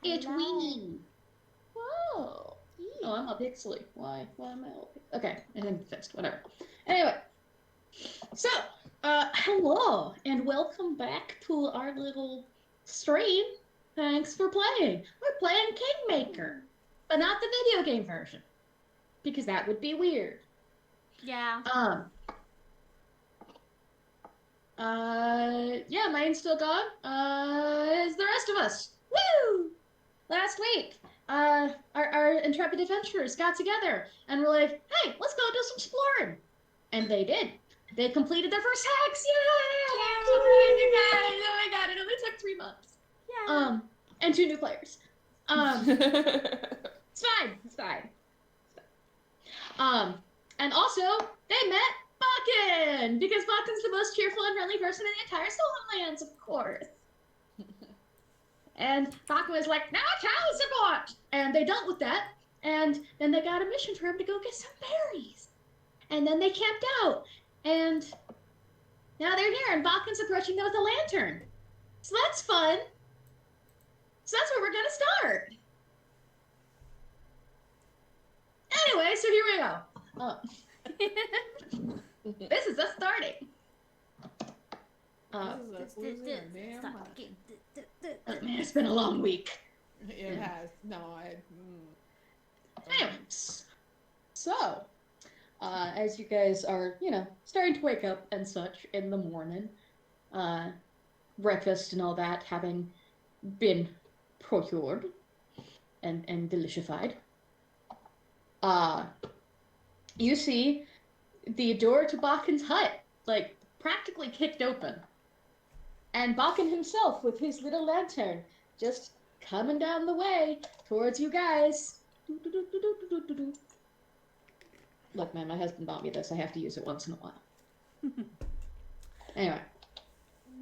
It's Hello. we. Whoa. Oh, I'm all pixely. Why? Why am I all pixely? Okay, I think fixed. Whatever. Anyway, so, hello, and welcome back to our little stream. Thanks for playing. We're playing Kingmaker, but not the video game version, because that would be weird. Yeah. Um, yeah, mine's still gone. Is the rest of us. Woo! Last week, our intrepid adventurers got together and were like, hey, let's go do some exploring. And they did. They completed their first hex. Yay! You guys! Oh my god, it only took 3 months. Yeah. And 2 new players. It's fine. It's fine. Um, and also they met Bokken because Bokken's the most cheerful and friendly person in the entire Stolenlands, of course. And Bakken was like, "Now child support," and they dealt with that. And then they got a mission for him to go get some berries. And then they camped out, and now they're here. And Bakken's approaching them with a lantern. So that's fun. So that's where we're gonna start. Anyway, so here we go. This is us starting. This is a losing our damn Stop mind. the game. Man, it's been a long week. It has. No, I. Anyways, so as you guys are, starting to wake up and such in the morning, uh, breakfast and all that having been procured and delicified, uh, you see the door to Bakken's hut, like, practically kicked open. And Bakken himself, with his little lantern, just coming down the way towards you guys. Look, man, my husband bought me this. I have to use it once in a while. Anyway.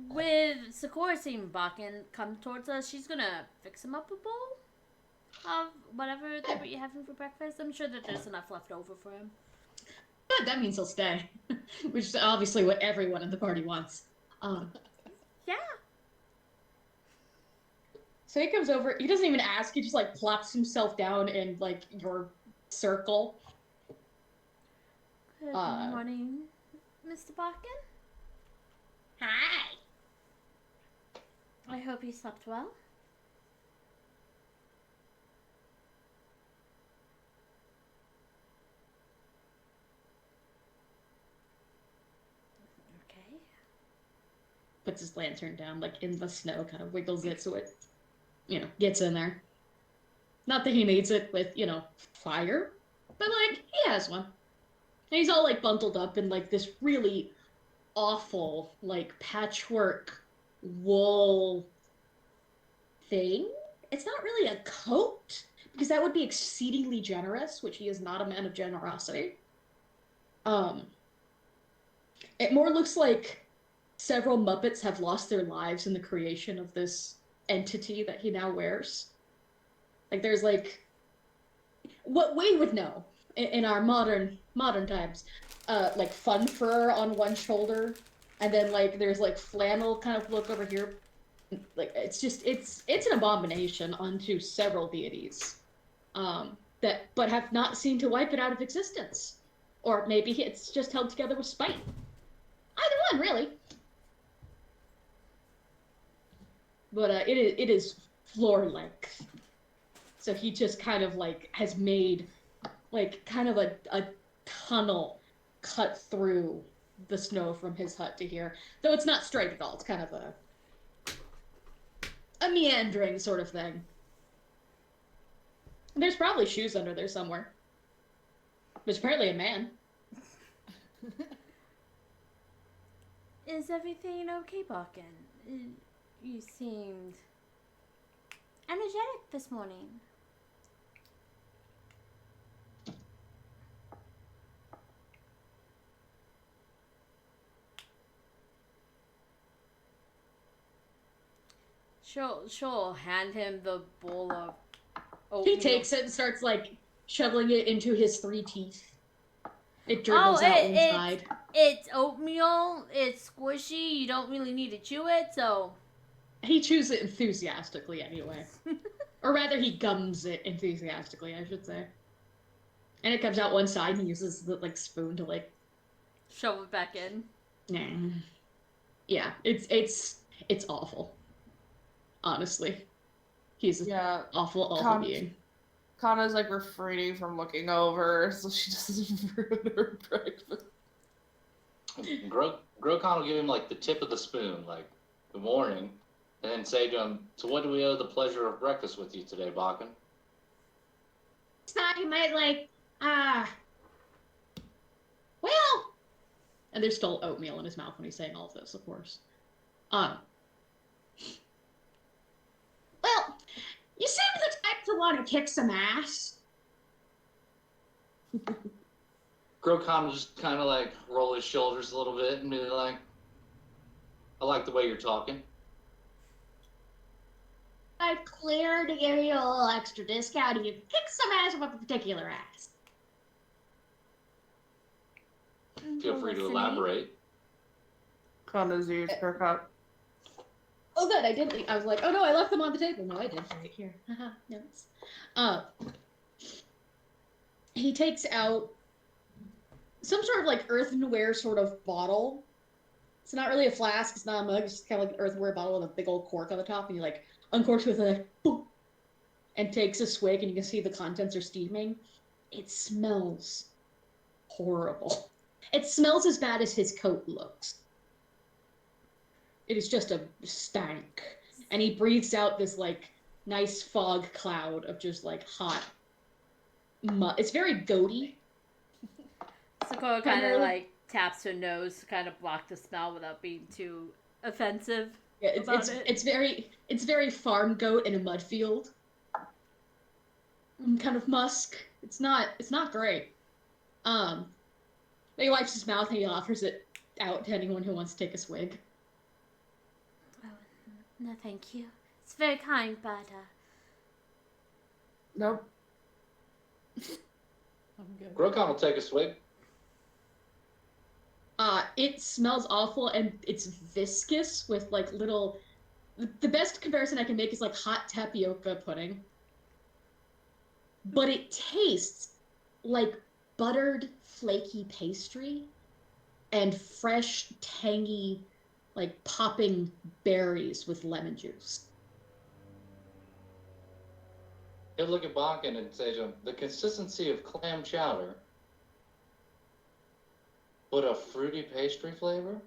With Sakura seeing Bakken come towards us, she's gonna fix him up a bowl of whatever they were having for breakfast. I'm sure that there's enough left over for him. But that means he'll stay, which is obviously what everyone in the party wants. Yeah. So he comes over. He doesn't even ask. He just like plops himself down in like your circle. Good morning, Mr. Bakken. Hi. I hope you slept well. Okay. Puts his lantern down, like in the snow, kind of wiggles it so it, gets in there. Not that he needs it with, fire, but like he has one. And he's all like bundled up in like this really awful, like patchwork wool thing. It's not really a coat because that would be exceedingly generous, which he is not a man of generosity. Um, it more looks like several Muppets have lost their lives in the creation of this entity that he now wears. Like there's like what we would know in our modern times, like fun fur on one shoulder, and then like there's like flannel kind of look over here. Like it's an abomination onto several deities, that but have not seen to wipe it out of existence, or maybe it's just held together with spite. Either one, really. But it is floor length, so he just kind of like has made like kind of a tunnel cut through the snow from his hut to here. Though it's not straight at all. It's kind of a meandering sort of thing. There's probably shoes under there somewhere. There's apparently a man. Is everything okay, Bakken? You seemed energetic this morning. She'll hand him the bowl of oatmeal. He takes it and starts like shoveling it into his 3 teeth. It dribbles out inside. It's oatmeal. It's squishy. You don't really need to chew it, so He chews it enthusiastically anyway. Or rather, he gums it enthusiastically, I should say. And it comes out one side and he uses the, like, spoon to, like... Shove it back in. Nah. Yeah, it's awful. Honestly. He's an awful being. Kana's like refraining from looking over so she doesn't ruin her breakfast. Grokon will give him like the tip of the spoon, like, good morning, and then say to him, so what do we owe the pleasure of breakfast with you today, Bokken? Thought you might like, well, and there's still oatmeal in his mouth when he's saying all of this, of course. Well, you seem the type to want to kick some ass. Grokon will just kind of like roll his shoulders a little bit and be like, I like the way you're talking. I'd clear to give you a little extra discount if you kick some ass with a particular ass. Feel free to elaborate. Kana's ears perk up. Oh, good. I did. I was like, oh no, I left them on the table. No, I did. Right here. Haha. Notes. He takes out some sort of like earthenware sort of bottle. It's not really a flask. It's not a mug. It's just kind of like an earthenware bottle with a big old cork on the top, and he like uncorks with a boop, and takes a swig, and you can see the contents are steaming. It smells horrible. It smells as bad as his coat looks. It is just a stank. And he breathes out this, like, nice fog cloud of just, like, hot mud. It's very goaty. Sakura kind of, like, taps her nose to kind of block the smell without being too offensive. Yeah, it's very farm goat in a mud field. Kind of musk. It's not great. But he wipes his mouth and he offers it out to anyone who wants to take a swig. Oh, no, thank you. It's very kind, but, Nope. I'm good. Grokon will take a swig. It smells awful and it's viscous with like little... The best comparison I can make is like hot tapioca pudding. But it tastes like buttered, flaky pastry and fresh, tangy, like popping berries with lemon juice. He'll look at Bokken and say to him, the consistency of clam chowder, but a fruity pastry flavor?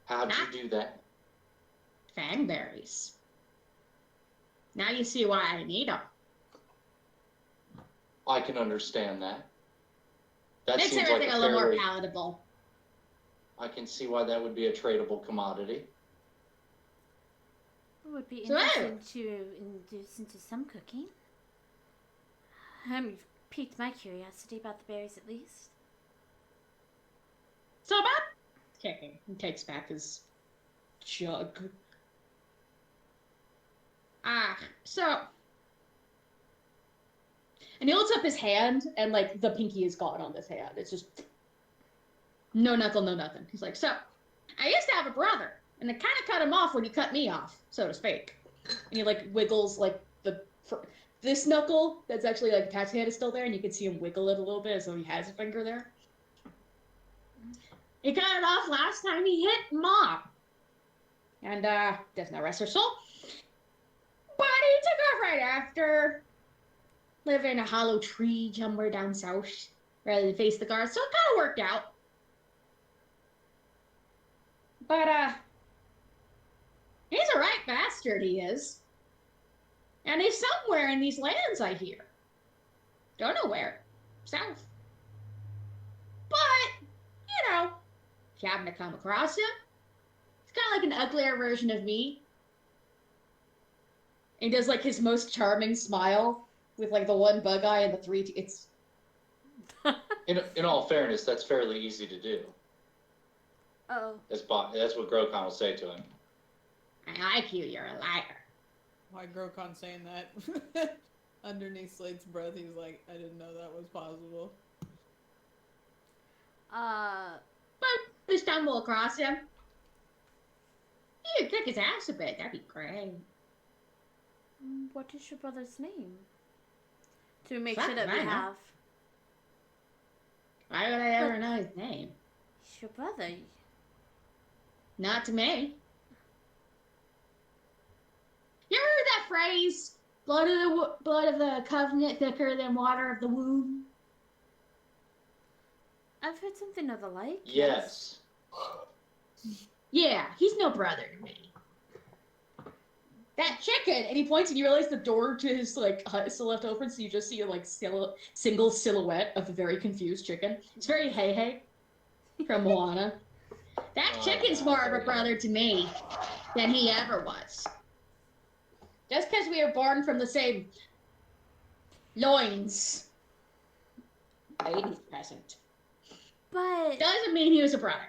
How'd you do that? Fangberries. Now you see why I need them. I can understand that. That Makes seems everything like a little more palatable. I can see why that would be a tradable commodity. it would be So interesting to induce into some cooking. You've piqued my curiosity about the berries, at least. So about kicking. He takes back his jug. So... And he holds up his hand, and, like, the pinky is gone on this hand. It's just... No knuckle, no nothing. He's like, so, I used to have a brother, and I kind of cut him off when he cut me off, so to speak. And he, like, wiggles, like, this knuckle that's actually, like, attached to the hand is still there, and you can see him wiggle it a little bit as though he has a finger there. He cut it off last time he hit Mom. And, there's no rest or soul. But he took off right after... Live in a hollow tree somewhere down south rather than face the guards, so it kind of worked out. But, he's a right bastard, he is. And he's somewhere in these lands, I hear. Don't know where. South. But, you know, if you happen to come across him, it's kind of like an uglier version of me. And he does, like, his most charming smile. With, like, the one bug eye and the three... It's... In all fairness, that's fairly easy to do. Oh. That's what Grokon will say to him. I like you, you're a liar. Why Grokon saying that? Underneath Slate's breath, he's like, I didn't know that was possible. But we stumble across him. you could kick his ass a bit. That'd be great. What is your brother's name? To make Fuck sure that if we I know. have. Why would I ever know his name? He's your brother. Not to me. You ever heard that phrase? Blood of the covenant thicker than water of the womb. I've heard something of the like. Yes. Yeah, he's no brother to me. That chicken, and he points, and you realize the door to his like hut is still left open, so you just see a like single silhouette of a very confused chicken. It's very hey from Moana. That Oh, chicken's God, more of a Hey-Hey. brother to me than he ever was. Just because we were born from the same loins. Ladies present. But Doesn't mean he was a brother.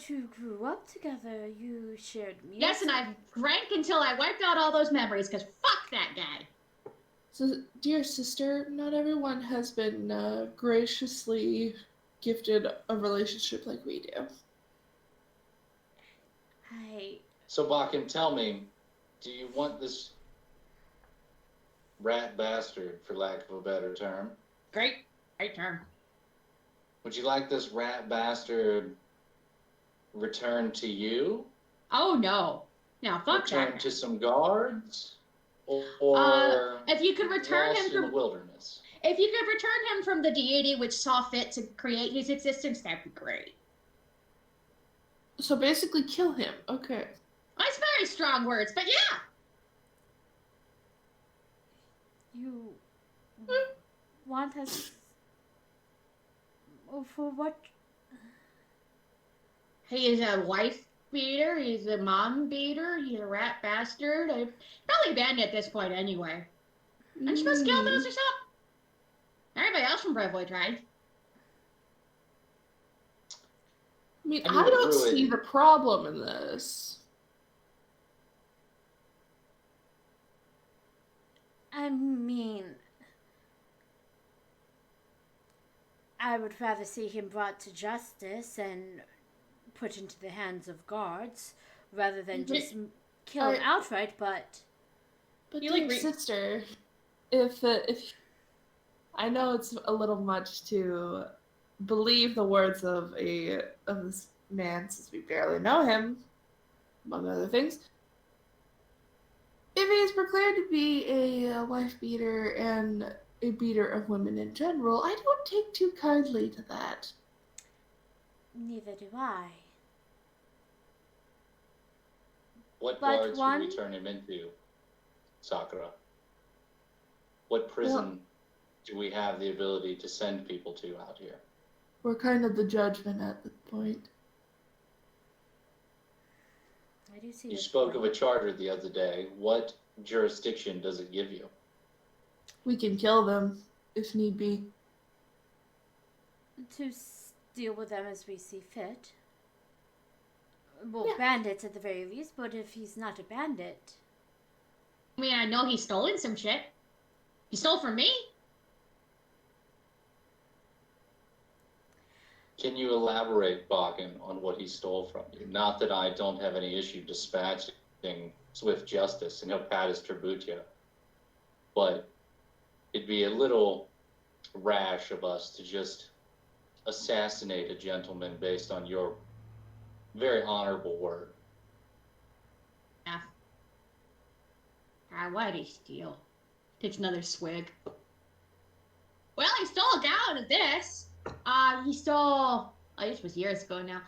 you grew up together. You shared music. Yes, and I drank until I wiped out all those memories, because fuck that guy. So, dear sister, not everyone has been graciously gifted a relationship like we do. So, Bokken, tell me, do you want this rat bastard, for lack of a better term? Great term. Would you like this rat bastard returned to you? Oh no. Now fuck Returned that to guy. some guards? Or If you could return lost him in the from wilderness? if you could return him from the deity which saw fit to create his existence, that'd be great. So basically kill him. Okay. That's very strong words, but yeah. You want us. For what? He is a wife beater, he's a mom beater, he's a rat bastard. I'd probably banned at this point anyway. Aren't you supposed to kill those or something? Everybody else from Brevoy tried. I mean, I mean, I the don't druid- see the problem in this. I mean, I would rather see him brought to justice and put into the hands of guards rather than just kill him outright. But You dear like sister, if I know it's a little much to believe the words of this man since we barely know him, among other things. If he is proclaimed to be a wife beater and a beater of women in general, I don't take too kindly to that. neither do I. What But guards would we turn him into, Sakura? What prison do we have the ability to send people to out here? We're kind of the judgment at the point. I do see You your spoke point. of a charter the other day. What jurisdiction does it give you? We can kill them if need be. To deal with them as we see fit. Well, Yeah. bandits at the very least, but if he's not a bandit. I mean, I know he's stolen some shit. He stole from me. Can you elaborate, Bokken, on what he stole from you? Not that I don't have any issue dispatching swift justice, and he'll pat his tributia, but it'd be a little rash of us to just assassinate a gentleman based on your very honorable word. Yeah. Why'd he steal? Takes another swig. Well, he stole a gallon of this. He stole. Oh, this was years ago now.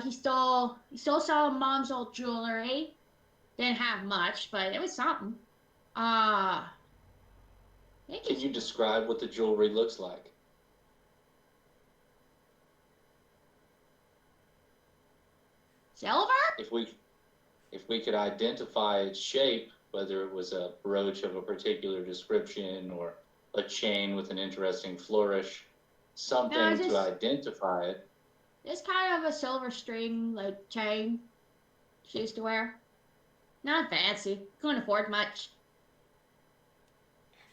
He stole some mom's old jewelry. Didn't have much, but it was something. Can you describe what the jewelry looks like? Silver? If we could identify its shape, whether it was a brooch of a particular description or a chain with an interesting flourish, something to identify it. It's kind of a silver string, like, chain she used to wear. Not fancy. Couldn't afford much.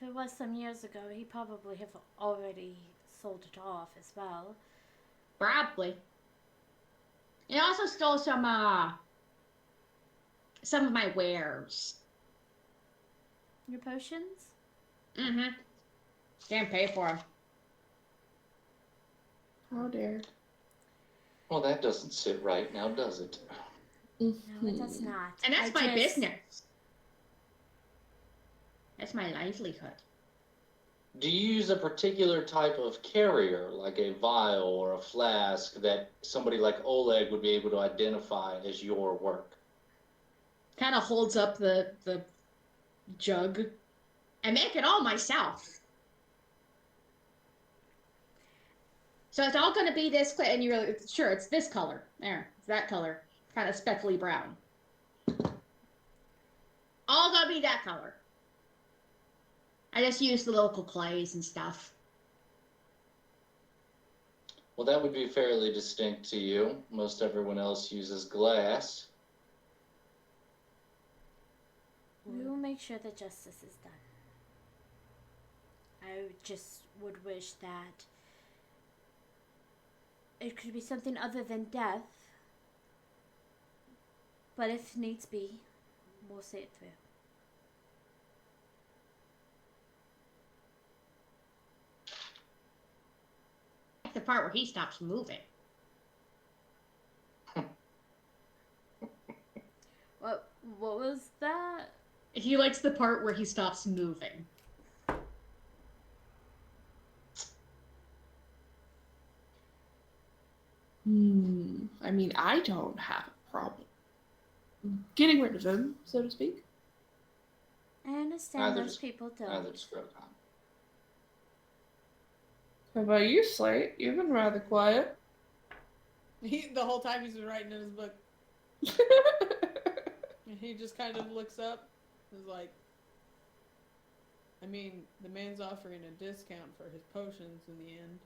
If it was some years ago, he probably have already sold it off as well. Probably. He also stole some, some of my wares. Your potions? Mm-hmm. Can't pay for them. How dare. Well, that doesn't sit right now, does it? No, it does not. And that's my just- business. That's my livelihood. Do you use a particular type of carrier, like a vial or a flask, that somebody like Oleg would be able to identify as your work? Kind of holds up the jug. I make it all myself. So it's all going to be this, and you're like, sure, it's this color. There, it's that color. Kind of speckly brown. All going to be that color. I just use the local clays and stuff. Well, that would be fairly distinct to you. Most everyone else uses glass. We will make sure that justice is done. I just would wish that it could be something other than death. But if needs be, we'll see it through. The part where he stops moving. What was that? He likes the part where he stops moving. I mean, I don't have a problem getting rid of him, so to speak. I understand Neither most does- people don't. Neither does Grokon. How about you, Slate? You've been rather quiet. The whole time he's been writing in his book, and he just kind of looks up, is like, I mean, the man's offering a discount for his potions in the end,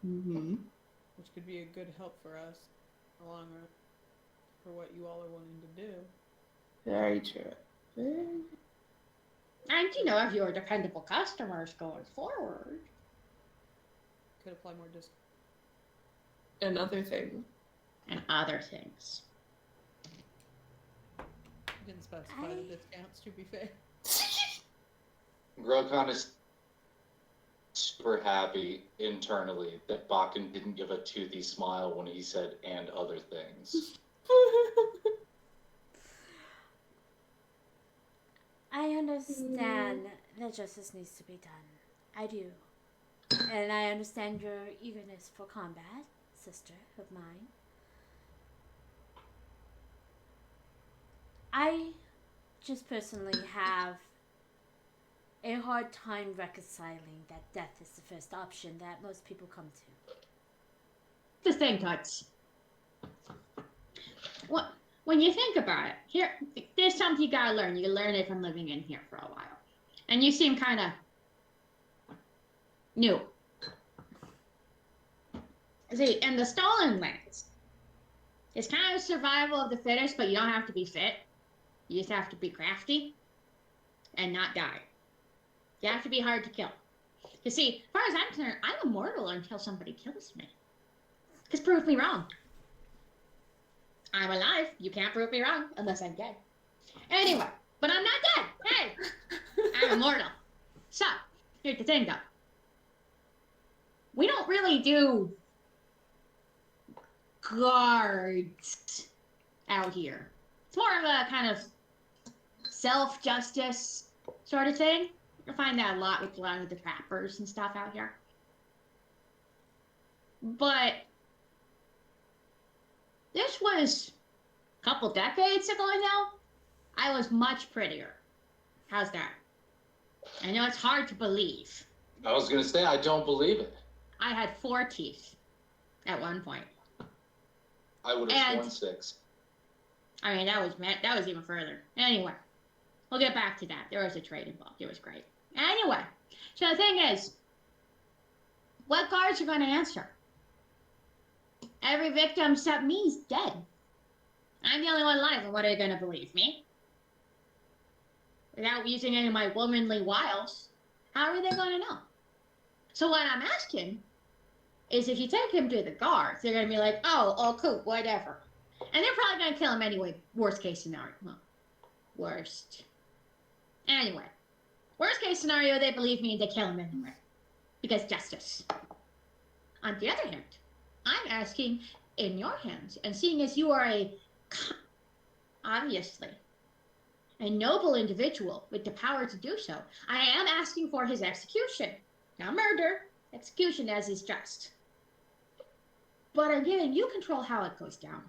Mm-hmm. which could be a good help for us, in the long run, for what you all are wanting to do. Very true. Very... And, you know, if you're dependable customers going forward. Could apply more discount. Another thing. And other things. Didn't specify the discounts, to be fair. Grokon is super happy internally that Bokken didn't give a toothy smile when he said, and other things. I understand that justice needs to be done. I do. And I understand your eagerness for combat, sister of mine. I just personally have a hard time reconciling that death is the first option that most people come to. The thing, Coots. When you think about it, there's something you gotta learn. You learn it from living in here for a while. And you seem kind of new. See, in the stolen lands, it's kind of survival of the fittest, but you don't have to be fit. You just have to be crafty and not die. You have to be hard to kill. You see, as far as I'm concerned, I'm immortal until somebody kills me. Just prove me wrong. I'm alive. You can't prove me wrong unless I'm dead. Anyway, but I'm not dead. Hey, I'm immortal. So, here's the thing, though. We don't really do guards out here. It's more of a kind of self-justice sort of thing. You'll find that a lot with a lot of the trappers and stuff out here. But this was a couple decades ago now. I was much prettier. How's that? I know it's hard to believe. I was going to say, I don't believe it. I had 4 teeth at one point. I would have And- sworn 6. I mean, that was even further. Anyway, we'll get back to that. There was a trade involved. It was great. Anyway, so the thing is, what guards are going to answer? Every victim except me is dead. I'm the only one alive, and what are they going to believe me? Without using any of my womanly wiles, how are they going to know? So what I'm asking is if you take him to the guards, they're going to be like, oh, cool, whatever. And they're probably gonna kill him anyway. Worst case scenario. Well, worst. Anyway. Worst case scenario, they believe me and they kill him anyway. Because justice. On the other hand, I'm asking in your hands, and seeing as you are obviously, a noble individual with the power to do so, I am asking for his execution. Not murder, execution as is just. But I'm giving you control how it goes down.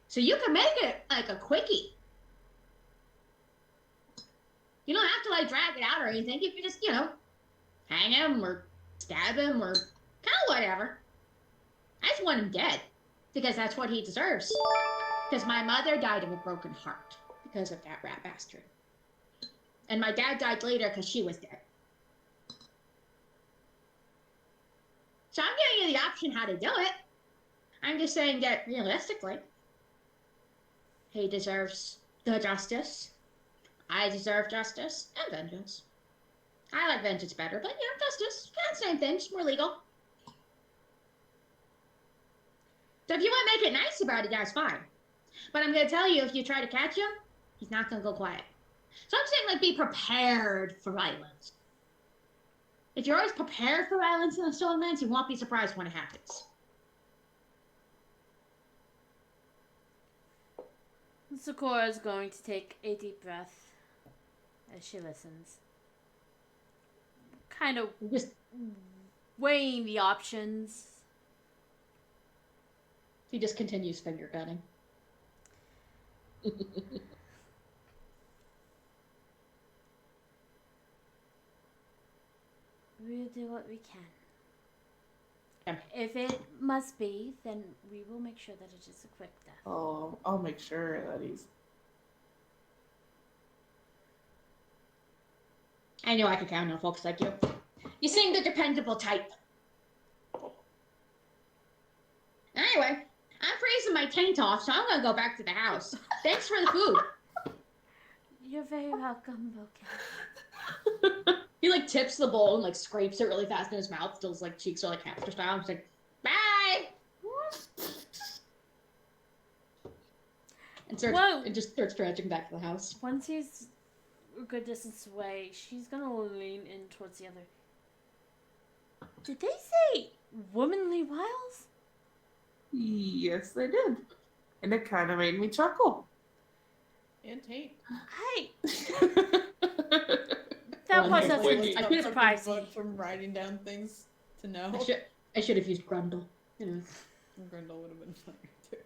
So you can make it like a quickie. You don't have to like drag it out or anything. You can just, hang him or stab him or kind of whatever. I just want him dead because that's what he deserves. Because my mother died of a broken heart because of that rat bastard. And my dad died later because she was dead. So I'm giving you the option how to do it. I'm just saying that realistically, he deserves the justice. I deserve justice and vengeance. I like vengeance better, but justice, same thing, just more legal. So if you want to make it nice about it, that's fine. But I'm going to tell you, if you try to catch him, he's not going to go quiet. So I'm saying, like, be prepared for violence. If you're always prepared for violence in the Stolen Lands, you won't be surprised when it happens. Sakura is going to take a deep breath as she listens. Kind of Just weighing the options. he just continues finger gunning. We'll do what we can. Yeah. If it must be, then we will make sure that it is a quick death. Oh, I'll make sure that he's. I knew I could count on folks like you. You seem the dependable type. Anyway, I'm freezing my taint off, so I'm gonna go back to the house. Thanks for the food. You're very welcome, Bokken. He like tips the bowl and like scrapes it really fast in his mouth till his like cheeks are like hamster style. He's like, bye. And just starts trudging back to the house. Once he's a good distance away, she's gonna lean in towards the other. Did they say womanly wiles? Yes, they did. And it kind of made me chuckle. And taint. That Well, was I a I could've surprise. From writing down things to know. I should have used Grundle. Grindel would have been funny too.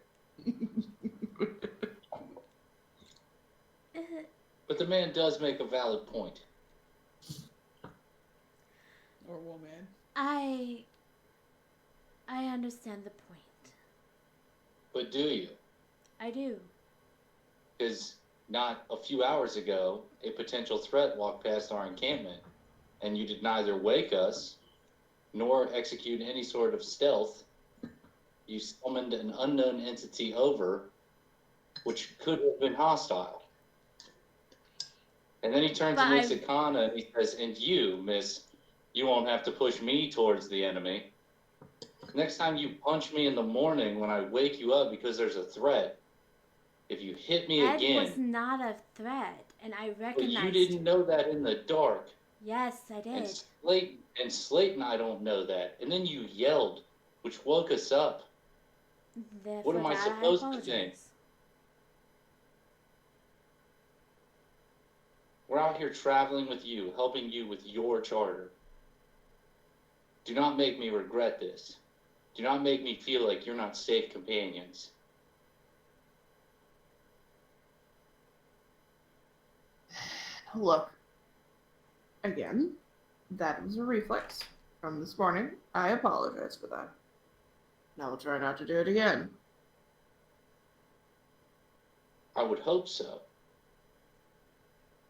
But the man does make a valid point. Or woman. I understand the point. But do you? I do. Because not a few hours ago, a potential threat walked past our encampment, and you did neither wake us nor execute any sort of stealth. You summoned an unknown entity over, which could have been hostile. And then he turns and looks at Kana and he says, and you, miss, you won't have to push me towards the enemy. Next time you punch me in the morning when I wake you up because there's a threat, if you hit me again... Ed was not a threat, and I But recognized... you didn't know that in the dark. Yes, I did. And Slate and I don't know that. And then you yelled, which woke us up. Therefore, What am I that supposed to apologize. think? We're out here traveling with you, helping you with your charter. Do not make me regret this. Do not make me feel like you're not safe companions. Look, again, that was a reflex from this morning. I apologize for that. Now we'll try not to do it again. I would hope so.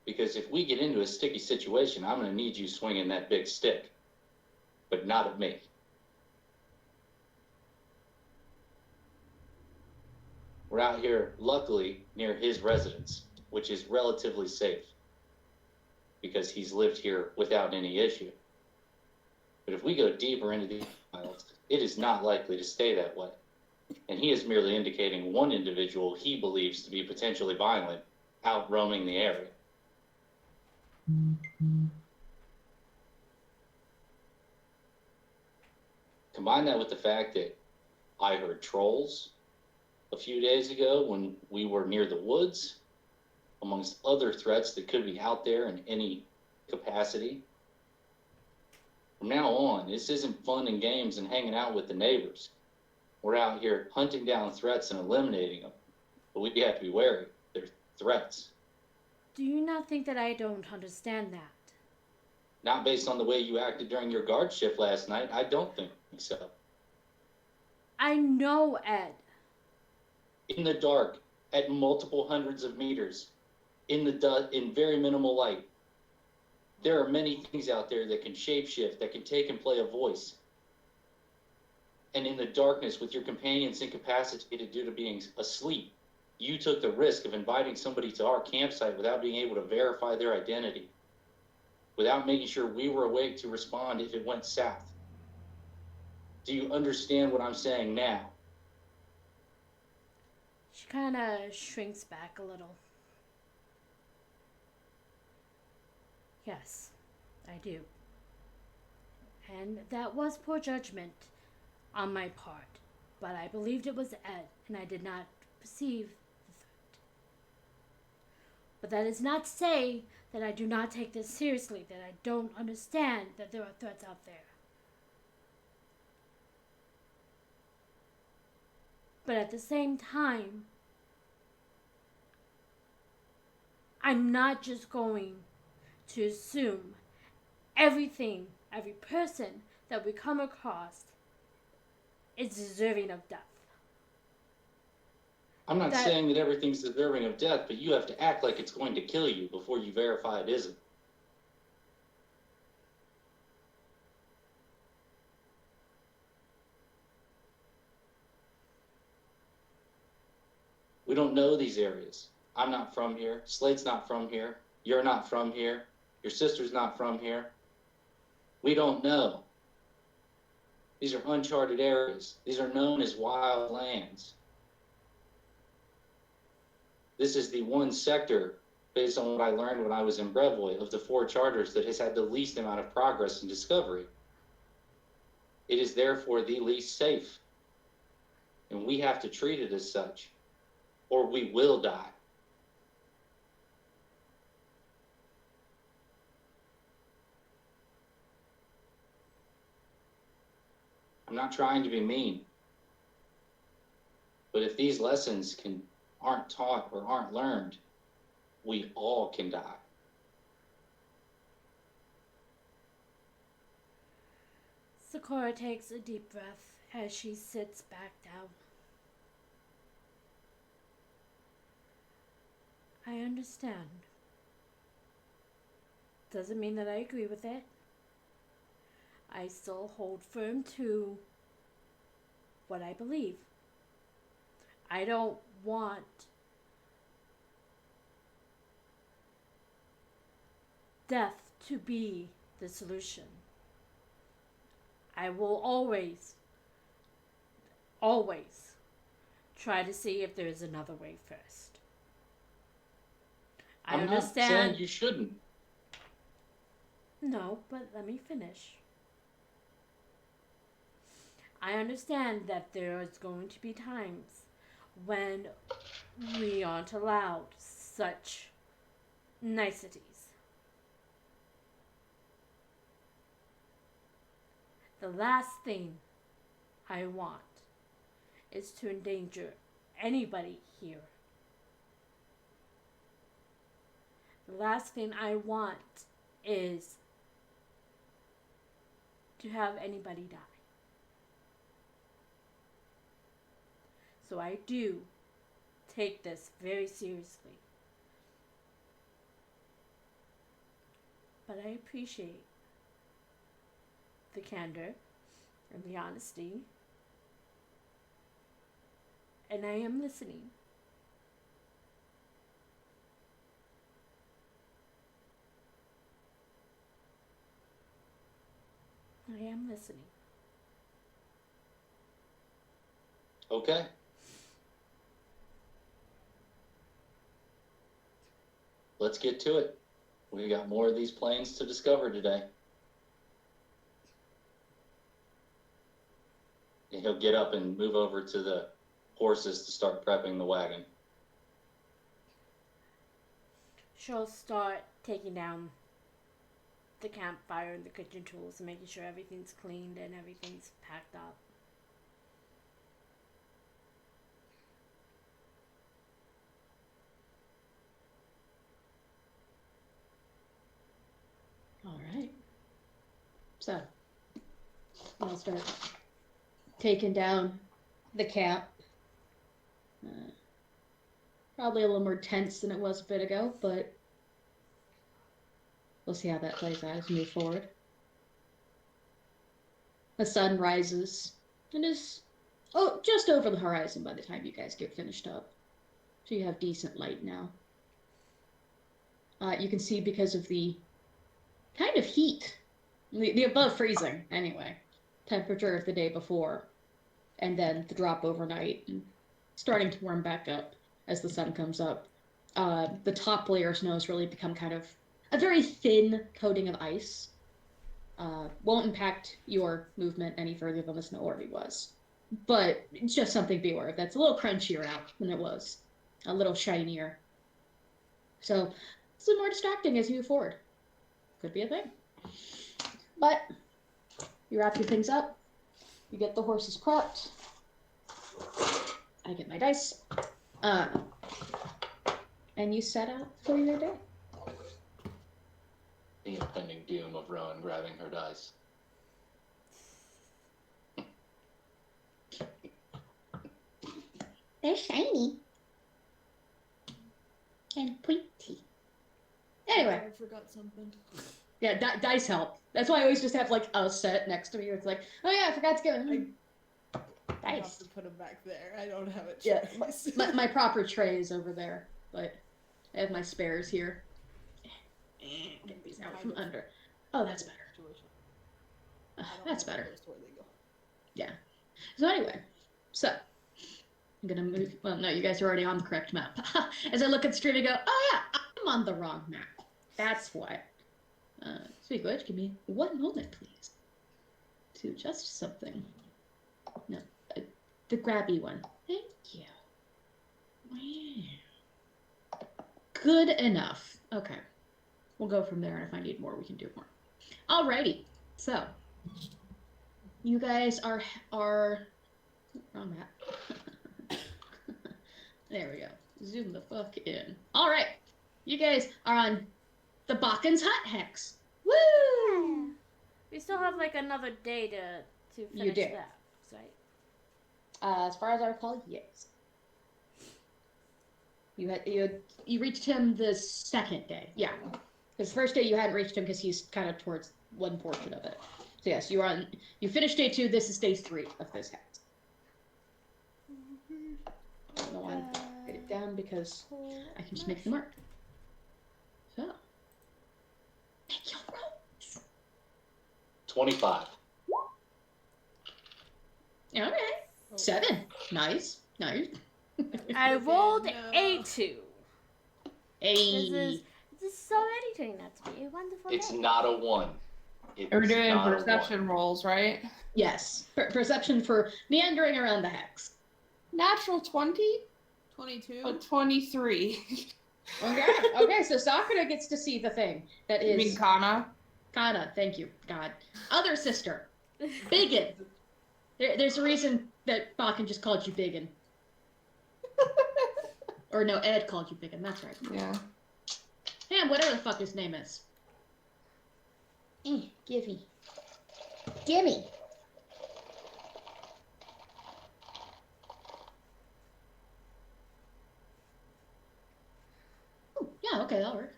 Because if we get into a sticky situation, I'm going to need you swinging that big stick. But not at me. We're out here, luckily, near his residence, which is relatively safe. Because he's lived here without any issue. But if we go deeper into these files, It is not likely to stay that way, and he is merely indicating one individual he believes to be potentially violent out roaming the area. Combine that with the fact that I heard trolls a few days ago when we were near the woods, amongst other threats that could be out there in any capacity. From now on, this isn't fun and games and hanging out with the neighbors. We're out here hunting down threats and eliminating them. But we have to be wary. They're threats. Do you not think that I don't understand that? Not based on the way you acted during your guard shift last night. I don't think so. I know, Ed. In the dark, at multiple hundreds of meters, in very minimal light, there are many things out there that can shapeshift, that can take and play a voice. And in the darkness, with your companions incapacitated due to being asleep, you took the risk of inviting somebody to our campsite without being able to verify their identity, without making sure we were awake to respond if it went south. Do you understand what I'm saying now? She kind of shrinks back a little. Yes, I do. And that was poor judgment on my part, but I believed it was Ed, and I did not perceive the threat. But that is not to say that I do not take this seriously, that I don't understand that there are threats out there. But at the same time, I'm not just going to assume every person that we come across is deserving of death. I'm not saying that everything's deserving of death, but you have to act like it's going to kill you before you verify it isn't. We don't know these areas. I'm not from here. Slade's not from here. You're not from here. Your sister's not from here. We don't know. These are uncharted areas. These are known as wild lands. This is the one sector, based on what I learned when I was in Brevoy, of the 4 charters that has had the least amount of progress and discovery. It is therefore the least safe. And we have to treat it as such, or we will die. I'm not trying to be mean, but if these lessons aren't taught or aren't learned, we all can die. Sakura takes a deep breath as she sits back down. I understand. Doesn't mean that I agree with it. I still hold firm to what I believe. I don't want death to be the solution. I will always try to see if there's another way first. I'm not saying you shouldn't. No, but let me finish. I understand that there is going to be times when we aren't allowed such niceties. The last thing I want is to endanger anybody here. The last thing I want is to have anybody die. So I do take this very seriously. But I appreciate the candor and the honesty. And I am listening. I am listening. Okay. Let's get to it. We got more of these planes to discover today. And he'll get up and move over to the horses to start prepping the wagon. She'll start taking down the campfire and the kitchen tools and making sure everything's cleaned and everything's packed up. All right. So, I'll start taking down the camp. Probably a little more tense than it was a bit ago, but we'll see how that plays out as we move forward. The sun rises and is just over the horizon by the time you guys get finished up. So you have decent light now. You can see because of the kind of heat, the above freezing anyway, temperature of the day before, and then the drop overnight, and starting to warm back up as the sun comes up. The top layer of snow has really become kind of a very thin coating of ice. Won't impact your movement any further than the snow already was. But it's just something to be aware of. That's a little crunchier out than it was. A little shinier. So, it's a little more distracting as you move forward. Could be a thing. But, you wrap your things up. You get the horses prepped. I get my dice. And you set out for your day. The impending doom of Rowan grabbing her dice. They're shiny. And pointy. Anyway. I forgot something. Yeah, dice help. That's why I always just have like a set next to me. It's like, oh yeah, I forgot to give him I have dice. to put them back there. I don't have a Yeah, choice. my proper tray is over there, but I have my spares here. Get these out from under. Oh, that's better. That's better. Yeah. So anyway, I'm gonna move. Well, no, you guys are already on the correct map. As I look at the street, I go, oh yeah, I'm on the wrong map. That's what. Sweet Glitch, give me 1 moment, please, to adjust something. No, the grabby one. Thank you. Wow. Good enough. Okay. We'll go from there, and if I need more, we can do more. Alrighty. So, you guys are wrong map. There we go. Zoom the fuck in. Alright. You guys are on the Bokken's Hut Hex. Woo! We still have like another day to finish You do. that, right? As far as I recall, yes. You reached him the second day. Yeah. Because the first day you hadn't reached him because he's kind of towards one portion of it. So yes, you finished day 2, this is day 3 of this hex. I don't want to write it down because I can just make the mark. So. Make your rolls. 25. Okay. 7. Nice. I rolled No. a 2. Hey. This is already turning out to be a wonderful It's day. not a 1. We're doing not a perception 1. rolls, right? Yes. Perception for meandering around the hex. Natural 20? 22. 23. Okay, so Sakura gets to see the thing that You mean is Kana? Kana, thank you, God. Other sister, Biggin. There's a reason that Bokken just called you Biggin. Or no, Ed called you Biggin, that's right. Yeah. Damn, whatever the fuck his name is. Gimme. Gimme. Yeah, okay, that'll work.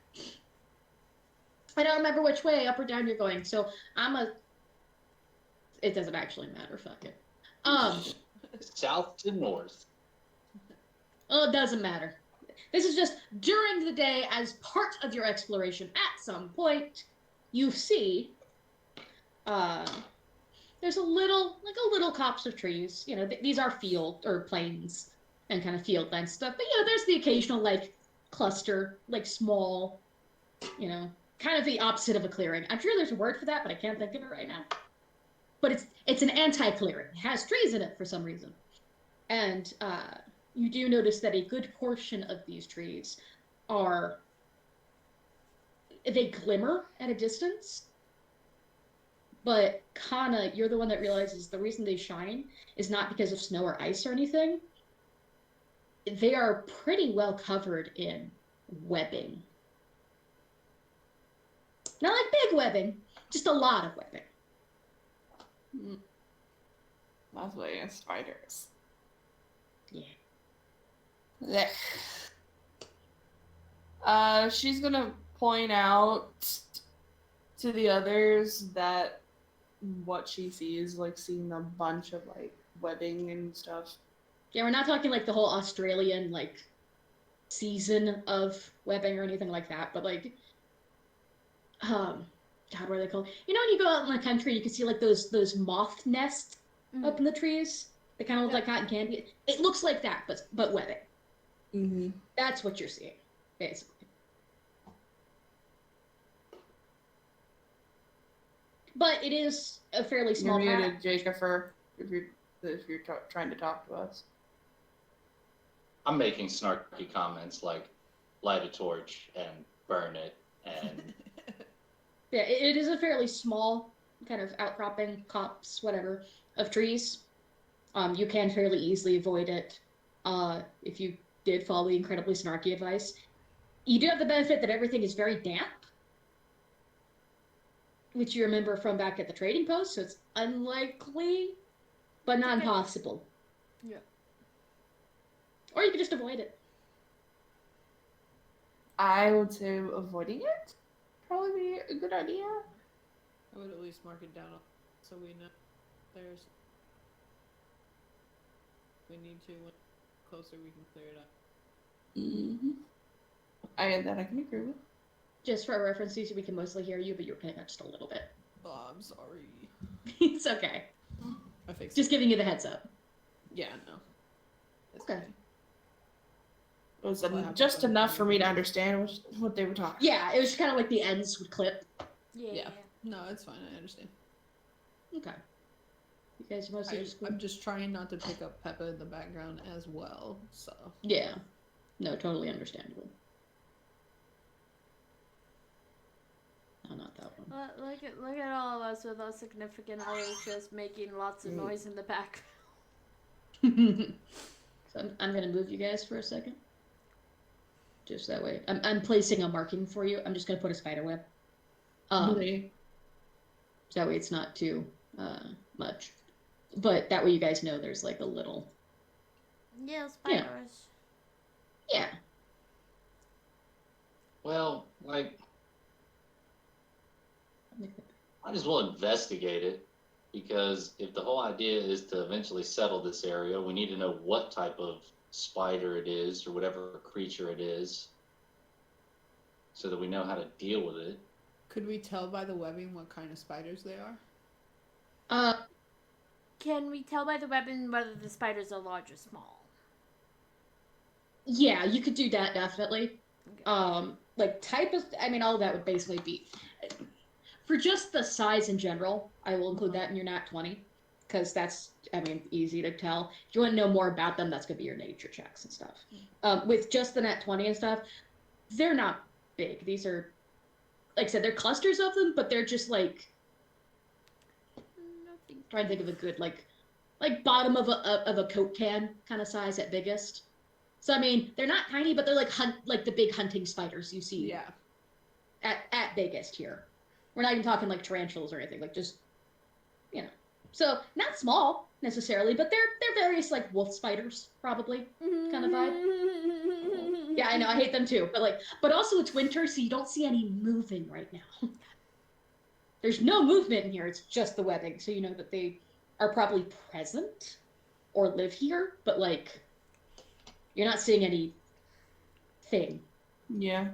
I don't remember which way, up or down, you're going, so it doesn't actually matter, fuck it. South to north. Well, it doesn't matter. This is just during the day, as part of your exploration, at some point, you see, there's a little copse of trees. You know, these are field or plains and kind of field land stuff. But there's the occasional like cluster, like small, kind of the opposite of a clearing. I'm sure there's a word for that, but I can't think of it right now. But it's an anti-clearing. It has trees in it for some reason, and you do notice that a good portion of these trees they glimmer at a distance. But Kana, you're the one that realizes the reason they shine is not because of snow or ice or anything. They are pretty well covered in webbing. Not like big webbing, just a lot of webbing. That's why spiders. Yeah. Blech. She's gonna point out to the others that what she sees, like seeing a bunch of like webbing and stuff. Yeah, we're not talking like the whole Australian like season of webbing or anything like that, but like God, what are they called? You know when you go out in the country you can see like those moth nests up in the trees? They kind of look like cotton candy. It looks like that, but webbing. Mm-hmm. That's what you're seeing, basically. But it is a fairly small You're patch. muted, Jacob, if you're trying to talk to us. I'm making snarky comments like light a torch and burn it and Yeah, it is a fairly small kind of outcropping, copse, whatever, of trees. You can fairly easily avoid it if you did follow the incredibly snarky advice. You do have the benefit that everything is very damp, which you remember from back at the trading post, so it's unlikely, but not impossible. Yeah. Or you could just avoid it. I would say avoiding it probably be a good idea. I would at least mark it down so we know there's. If we need to, when closer we can clear it up. Mm-hmm. That I can agree with. Just for references, we can mostly hear you, but you're picking up just a little bit. Oh, I'm sorry. It's okay. I fixed Just it. giving you the heads up. Yeah, no. It's Okay. It was Well, I have just to- enough for me to understand what they were talking. Yeah, it was kind of like the ends would clip. Yeah. No, it's fine. I understand. Okay. You guys mostly just. I'm just trying not to pick up Peppa in the background as well, so. Yeah. No, totally understandable. No, not that one. Look at all of us with our significant others just making lots of noise in the background. So I'm gonna move you guys for a second. Just that way. I'm placing a marking for you. I'm just gonna put a spider web. Really? So that way it's not too much. But that way you guys know there's like a little. Yeah, spiders. Yeah. well, like might as well investigate it, because if the whole idea is to eventually settle this area, we need to know what type of spider it is or whatever creature it is, so that we know how to deal with it. Could we tell by the webbing what kind of spiders they are? Can we tell by the webbing whether the spiders are large or small? Yeah, you could do that definitely. Okay. Like type of, I mean, all of that would basically be for just the size in general. I will include that in your nat 20 because that's, I mean, easy to tell. If you want to know more about them, that's gonna be your nature checks and stuff. With just the nat 20 and stuff, they're not big. These are, like I said, they're clusters of them, but they're just like. Trying to think of a good like bottom of a Coke can kind of size at biggest. So I mean, they're not tiny, but they're like the big hunting spiders you see. Yeah. At biggest here. We're not even talking like tarantulas or anything. Like just, So not small necessarily, but they're various like wolf spiders probably kind of vibe. Yeah, I know I hate them too, but also it's winter, so you don't see any moving right now. There's no movement in here, it's just the webbing, so you know that they are probably present or live here, but like you're not seeing any thing Yeah.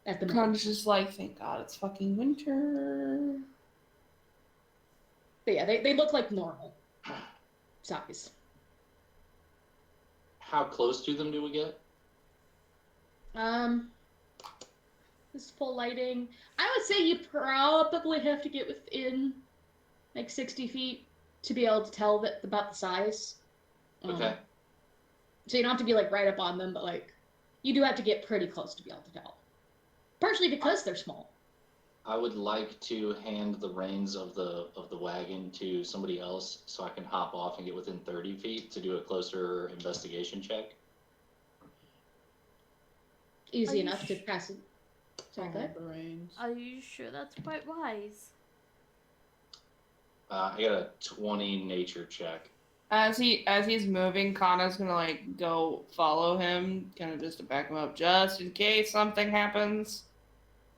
at the Kind moment. of just like, thank God it's fucking winter. But yeah, they look like normal size. How close to them do we get? This full lighting. I would say you probably have to get within like 60 feet to be able to tell that about the size. Okay. So you don't have to be like right up on them, but like you do have to get pretty close to be able to tell. Partially because they're small. I would like to hand the reins of the wagon to somebody else so I can hop off and get within 30 feet to do a closer investigation check. Easy Are you enough to pass it. Sorry, go ahead. The reins. Are you sure that's quite wise? I got a 20 nature check. As he's moving, Kana's gonna like go follow him, kind of just to back him up, just in case something happens.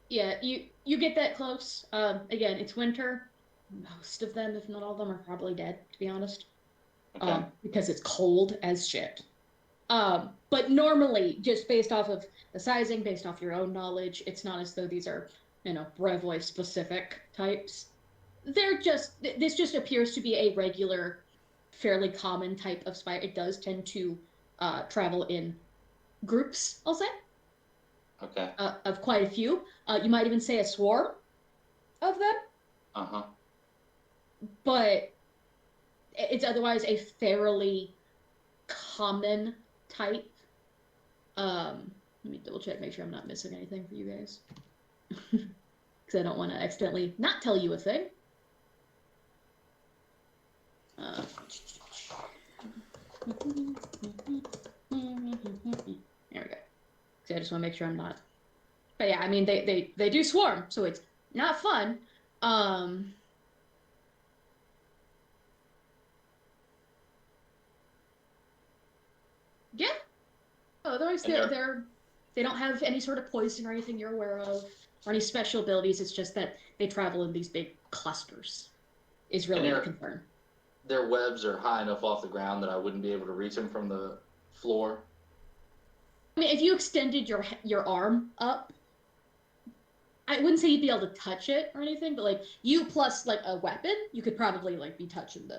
Yeah, you get that close. Again, it's winter. Most of them, if not all of them, are probably dead, to be honest. Okay. Because it's cold as shit. But normally, just based off of the sizing, based off your own knowledge, it's not as though these are, Brevoy specific types. This just appears to be a regular, fairly common type of spider. It does tend to travel in groups, I'll say, Okay. of quite a few. You might even say a swarm of them, Uh-huh. but it's otherwise a fairly common type. Let me double check, make sure I'm not missing anything for you guys. Because I don't want to accidentally not tell you a thing. There we go. So I just want to make sure I'm not. But yeah, I mean they do swarm, so it's not fun. Yeah. Otherwise, they don't have any sort of poison or anything you're aware of, or any special abilities. It's just that they travel in these big clusters. Is really the concern. Their webs are high enough off the ground that I wouldn't be able to reach them from the floor. I mean, if you extended your arm up, I wouldn't say you'd be able to touch it or anything, but like you plus like a weapon, you could probably like be touching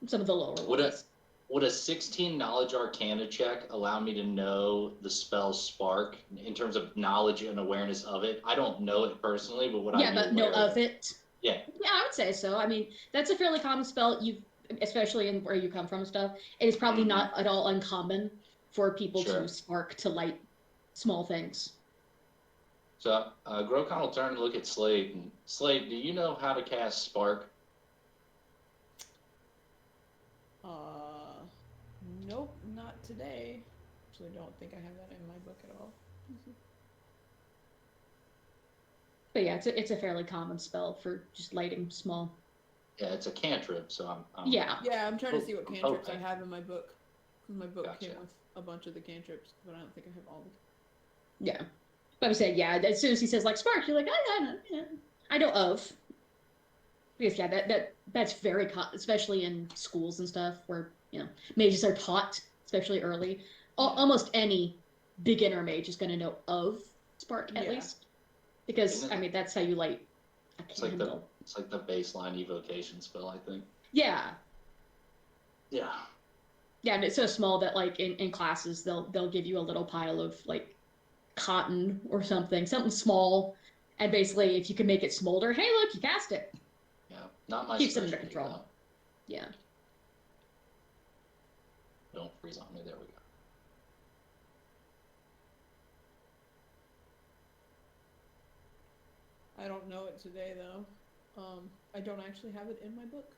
some of the lower ones. Would a 16 knowledge arcana check allow me to know the spell spark in terms of knowledge and awareness of it? I don't know it personally, but would I be but know aware of it? Yeah. Yeah, I would say so. I mean, that's a fairly common spell. Especially in where you come from and stuff. It is probably not at all uncommon for people to spark to light small things. So, Grokon will turn and look at Slade. And Slade, do you know how to cast Spark? Nope, not today. Actually, don't think I have that in my book at all. But yeah, it's a fairly common spell for just lighting small. Yeah, it's a cantrip, so I'm Yeah. Yeah, I'm trying to see what cantrips I okay. have in my book. Because my book Gotcha. came with a bunch of the cantrips, but I don't think I have all the. Yeah. But I'm saying, yeah, as soon as he says like spark, you're like, I know of. Because yeah, that's very especially in schools and stuff where mages are taught, especially early. Almost any beginner mage is going to know of spark at least, because I mean that's how you light a candle. It's like the baseline evocation spell, I think. Yeah. Yeah. Yeah, and it's so small that like in classes they'll give you a little pile of like cotton or something small, and basically if you can make it smolder, hey look, you cast it. Yeah, not my Keeps them under specialty, control. though. Yeah. Don't freeze on me. There we go. I don't know it today though. I don't actually have it in my book.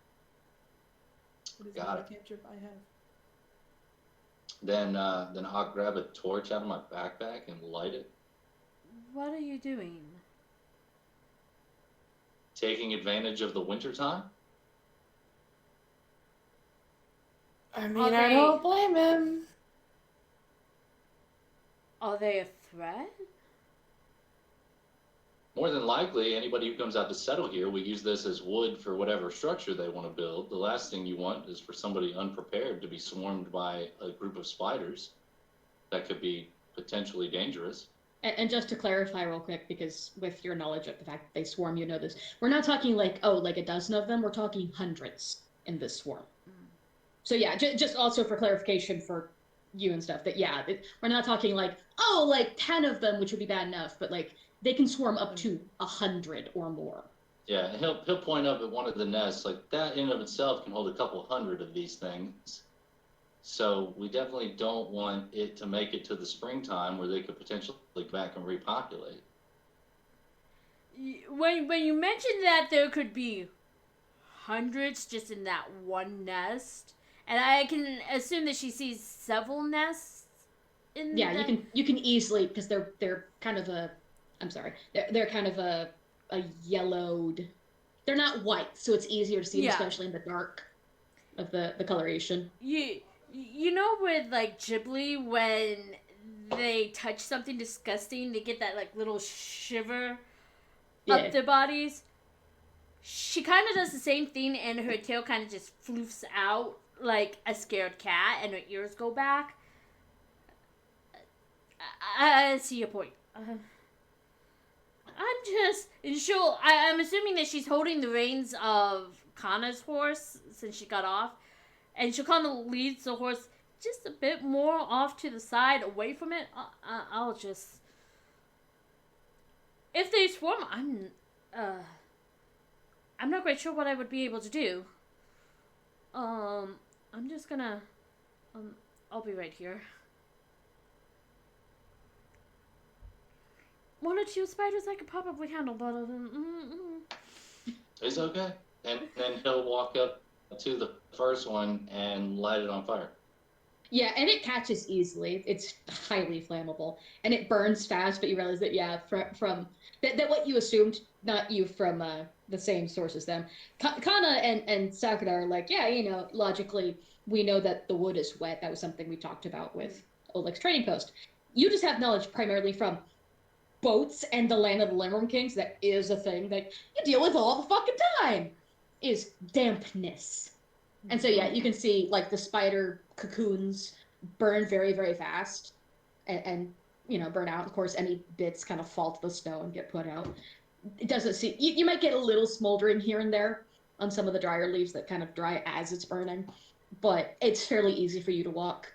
It is not a cantrip I have. Then I'll grab a torch out of my backpack and light it. What are you doing? Taking advantage of the wintertime? I mean, I don't blame him. Are they a threat? More than likely, anybody who comes out to settle here will use this as wood for whatever structure they want to build. The last thing you want is for somebody unprepared to be swarmed by a group of spiders that could be potentially dangerous. And just to clarify real quick, because with your knowledge of the fact that they swarm, you know this, we're not talking like, oh, like a dozen of them, we're talking hundreds in this swarm. So yeah, just also for clarification for you and stuff, that yeah, we're not talking like, oh, like 10 of them, which would be bad enough, but like they can swarm up to 100 or more. Yeah, and he'll point up at one of the nests, like that in of itself can hold a couple hundred of these things. So we definitely don't want it to make it to the springtime where they could potentially go back and repopulate. When you mentioned that there could be hundreds just in that one nest, and I can assume that she sees several nests in Yeah, that... you can easily, because they're kind of a, I'm sorry, they're kind of a yellowed, they're not white, so it's easier to see them, Yeah. especially in the dark of the coloration. You know with like Ghibli, when they touch something disgusting, they get that like little shiver Yeah. up their bodies. She kind of does the same thing, and her tail kind of just floofs out like a scared cat, and her ears go back. I see your point. I'm just... I'm assuming that she's holding the reins of Kana's horse since she got off. And she'll kind of lead the horse just a bit more off to the side, away from it. I'll just... If they swarm, I'm not quite sure what I would be able to do. I'm just gonna... I'll be right here. One or two spiders I could probably handle, but... It's okay. And then he'll walk up to the first one and light it on fire. Yeah, and it catches easily. It's highly flammable, and it burns fast. But you realize that, yeah, from that what you assumed, not you from the same source as them. Kana and Sakura are like, yeah, you know, logically we know that the wood is wet. That was something we talked about with Oleg's trading post. You just have knowledge primarily from boats and the land of the Limerick Kings. That is a thing that you deal with all the fucking time. Is dampness. And so, yeah, you can see, like, the spider cocoons burn very, very fast and you know, burn out. Of course, any bits kind of fall to the snow and get put out. It doesn't seem... You might get a little smoldering here and there on some of the drier leaves that kind of dry as it's burning. But it's fairly easy for you to walk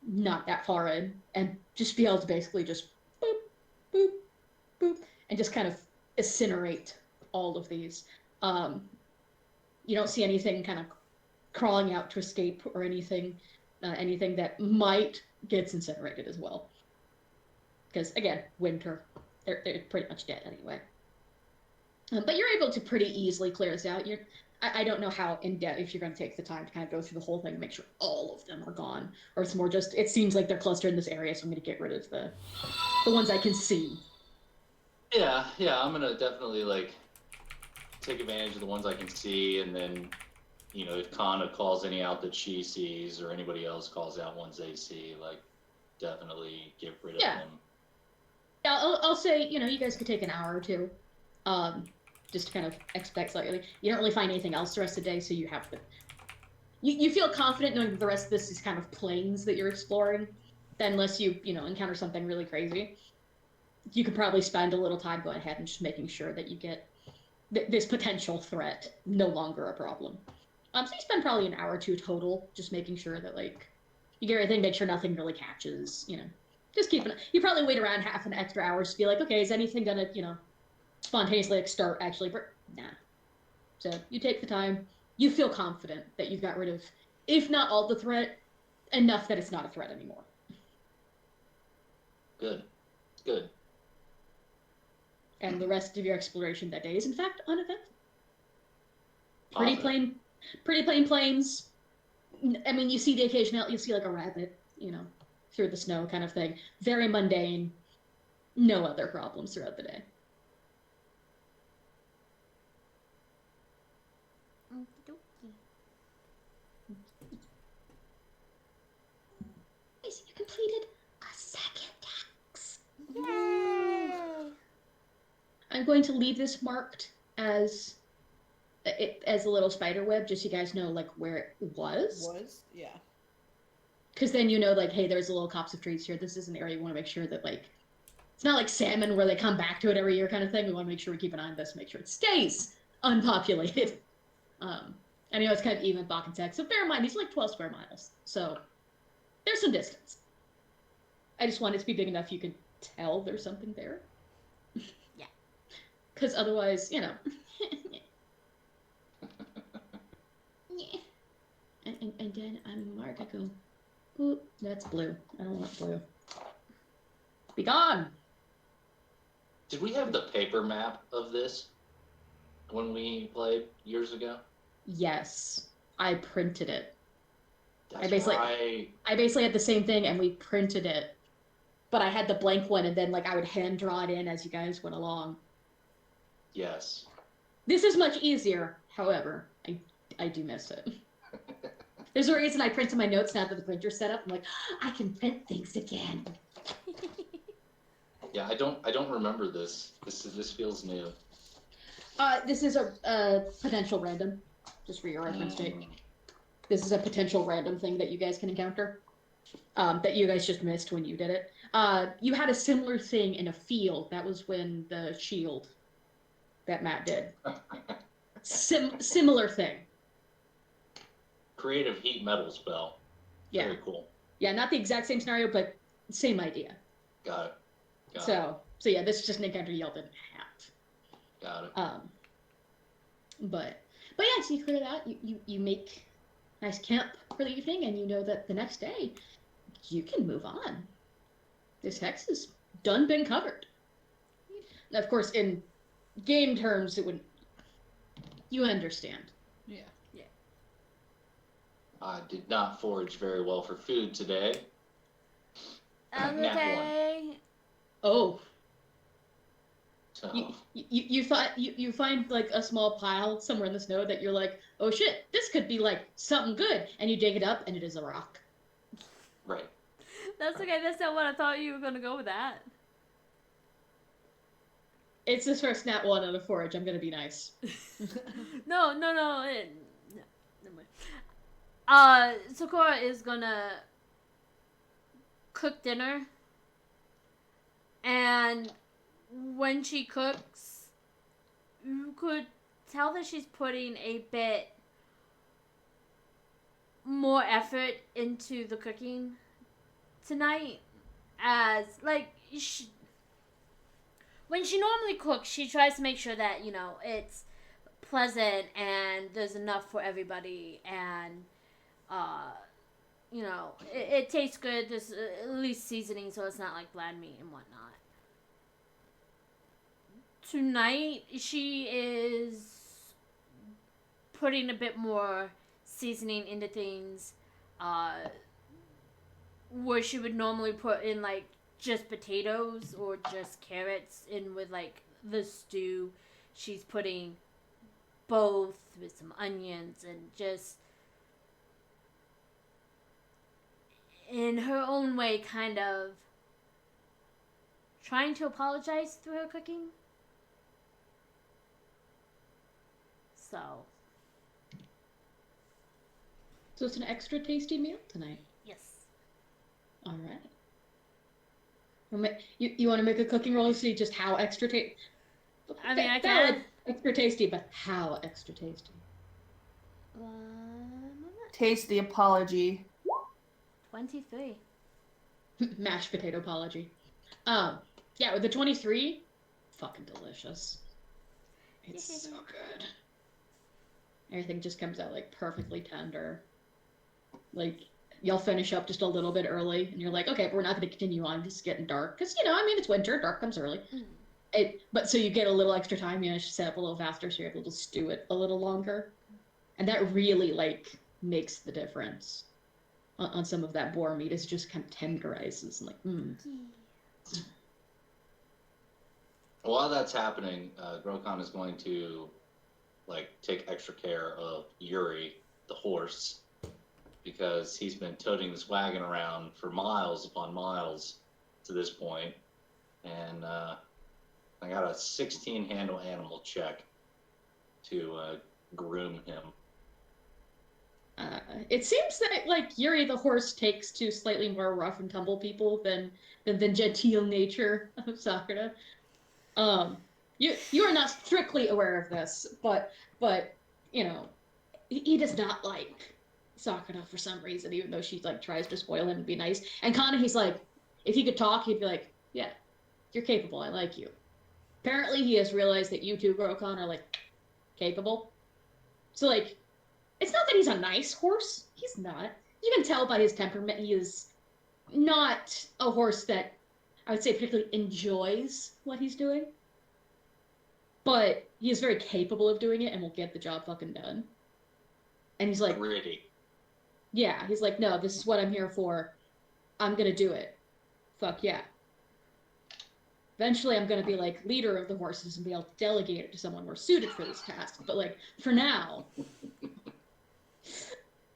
not that far in and just be able to basically just boop, boop, boop, and just kind of incinerate all of these. You don't see anything kind of crawling out to escape or anything that might get incinerated as well. Because again, winter, they're pretty much dead anyway. But you're able to pretty easily clear this out. I don't know how in depth, if you're going to take the time to kind of go through the whole thing and make sure all of them are gone, or it's more just, it seems like they're clustered in this area, so I'm going to get rid of the ones I can see. Yeah, I'm gonna definitely like take advantage of the ones I can see, and then, you know, if Kana calls any out that she sees, or anybody else calls out ones they see, like, definitely get rid of them. Yeah, I'll say, you know, you guys could take an hour or two, just to kind of expect slightly. You don't really find anything else the rest of the day, so you have the... You feel confident knowing that the rest of this is kind of plains that you're exploring, that unless you know, encounter something really crazy, you could probably spend a little time going ahead and just making sure that you get this potential threat no longer a problem. So you spend probably an hour or two total just making sure that, like, you get everything, make sure nothing really catches, you know. Just keep it. You probably wait around half an extra hour to be like, okay, is anything gonna, you know, spontaneously like, start actually? Nah. So you take the time. You feel confident that you've got rid of, if not all the threat, enough that it's not a threat anymore. Good. And the rest of your exploration that day is, in fact, uneventful. Awesome. Pretty plain plains. I mean, you see the occasional, you see like a rabbit, you know, through the snow kind of thing. Very mundane. No other problems throughout the day. Nice, you completed a second task. Yay! I'm going to leave this marked as a little spider web, just so you guys know, like, where it was. Yeah. Because then you know, like, hey, there's a little copse of trees here. This is an area you want to make sure that, like, It's not like salmon where they come back to it every year kind of thing. We want to make sure we keep an eye on this, make sure it stays unpopulated. I know it's kind of even with Bokken Tech, so bear in mind these are like 12 square miles, so there's some distance. I just want it to be big enough you can tell there's something there. Yeah. Because otherwise, you know. and then I'm marked. I go, oop, that's blue. I don't want blue. Be gone. Did we have the paper map of this when we played years ago? Yes, I printed it. That's I basically- right. I basically had the same thing, and we printed it. But I had the blank one, and then like I would hand draw it in as you guys went along. Yes. This is much easier, however, I do miss it. There's a reason I printed my notes now that the printer's set up. I'm like, I can print things again. Yeah, I don't remember this. This feels new. This is a potential random, just for your reference, Jake. This is a potential random thing that you guys can encounter. That you guys just missed when you did it. You had a similar thing in a field. That was when the shield that Matt did. Similar thing. Creative heat metal spell. Yeah. Very cool. Yeah, not the exact same scenario, but same idea. Got it. Got it. So yeah, this is just an encounter y'all didn't have. Got it. But yeah, so you clear it out. You make nice camp for the evening, and you know that the next day you can move on. This hex is done, been covered. Now, of course, in game terms, it would. You understand. Yeah. I did not forage very well for food today. Nat one. Okay. Oh, So you find like a small pile somewhere in the snow that you're like, oh shit, this could be like something good, and you dig it up, and it is a rock. right. That's okay. That's not what I thought you were gonna go with that. It's his first nat one on a forage. I'm gonna be nice. No. No, never mind. Sakura is gonna cook dinner, and when she cooks, you could tell that she's putting a bit more effort into the cooking tonight, as like when she normally cooks, she tries to make sure that it's pleasant and there's enough for everybody, and it tastes good. There's at least seasoning, so it's not like bland meat and whatnot. Tonight, she is putting a bit more seasoning into things, where she would normally put in like just potatoes or just carrots in with like the stew. She's putting both with some onions and just in her own way kind of trying to apologize through her cooking. So it's an extra tasty meal tonight. yes. All right. You want to make a cooking roll to see just how extra tasty? I mean, I can. Extra tasty, but how extra tasty? Taste the apology. 23. Mashed potato apology. Yeah, with the 23, fucking delicious. It's so good. Everything just comes out like perfectly tender. Like you'll finish up just a little bit early, and you're like, okay, but we're not going to continue on. It's getting dark because it's winter. Dark comes early. But so you get a little extra time. You set up a little faster, so you're able to stew it a little longer, and that really like makes the difference on some of that boar meat. Is just kind of tenderizes and like. While that's happening, Grokon is going to take extra care of Yuri, the horse, because he's been toting this wagon around for miles upon miles to this point, and I got a 16 handle animal check to groom him. It seems that like Yuri the horse takes to slightly more rough and tumble people than the genteel nature of Sakura. Um, you are not strictly aware of this, but you know he does not like Sakura for some reason, even though she like tries to spoil him and be nice. And Kana, he's like, if he could talk, he'd be like, yeah, you're capable. I like you. Apparently, he has realized that you two, Gurokhan, are like capable. So like, it's not that he's a nice horse. He's not. You can tell by his temperament he is not a horse that I would say particularly enjoys what he's doing. But he is very capable of doing it and will get the job fucking done. And he's like, Gritty. yeah, he's like, no, this is what I'm here for. I'm gonna do it. Fuck yeah. Eventually, I'm gonna be like leader of the horses and be able to delegate it to someone more suited for this task. But like, for now,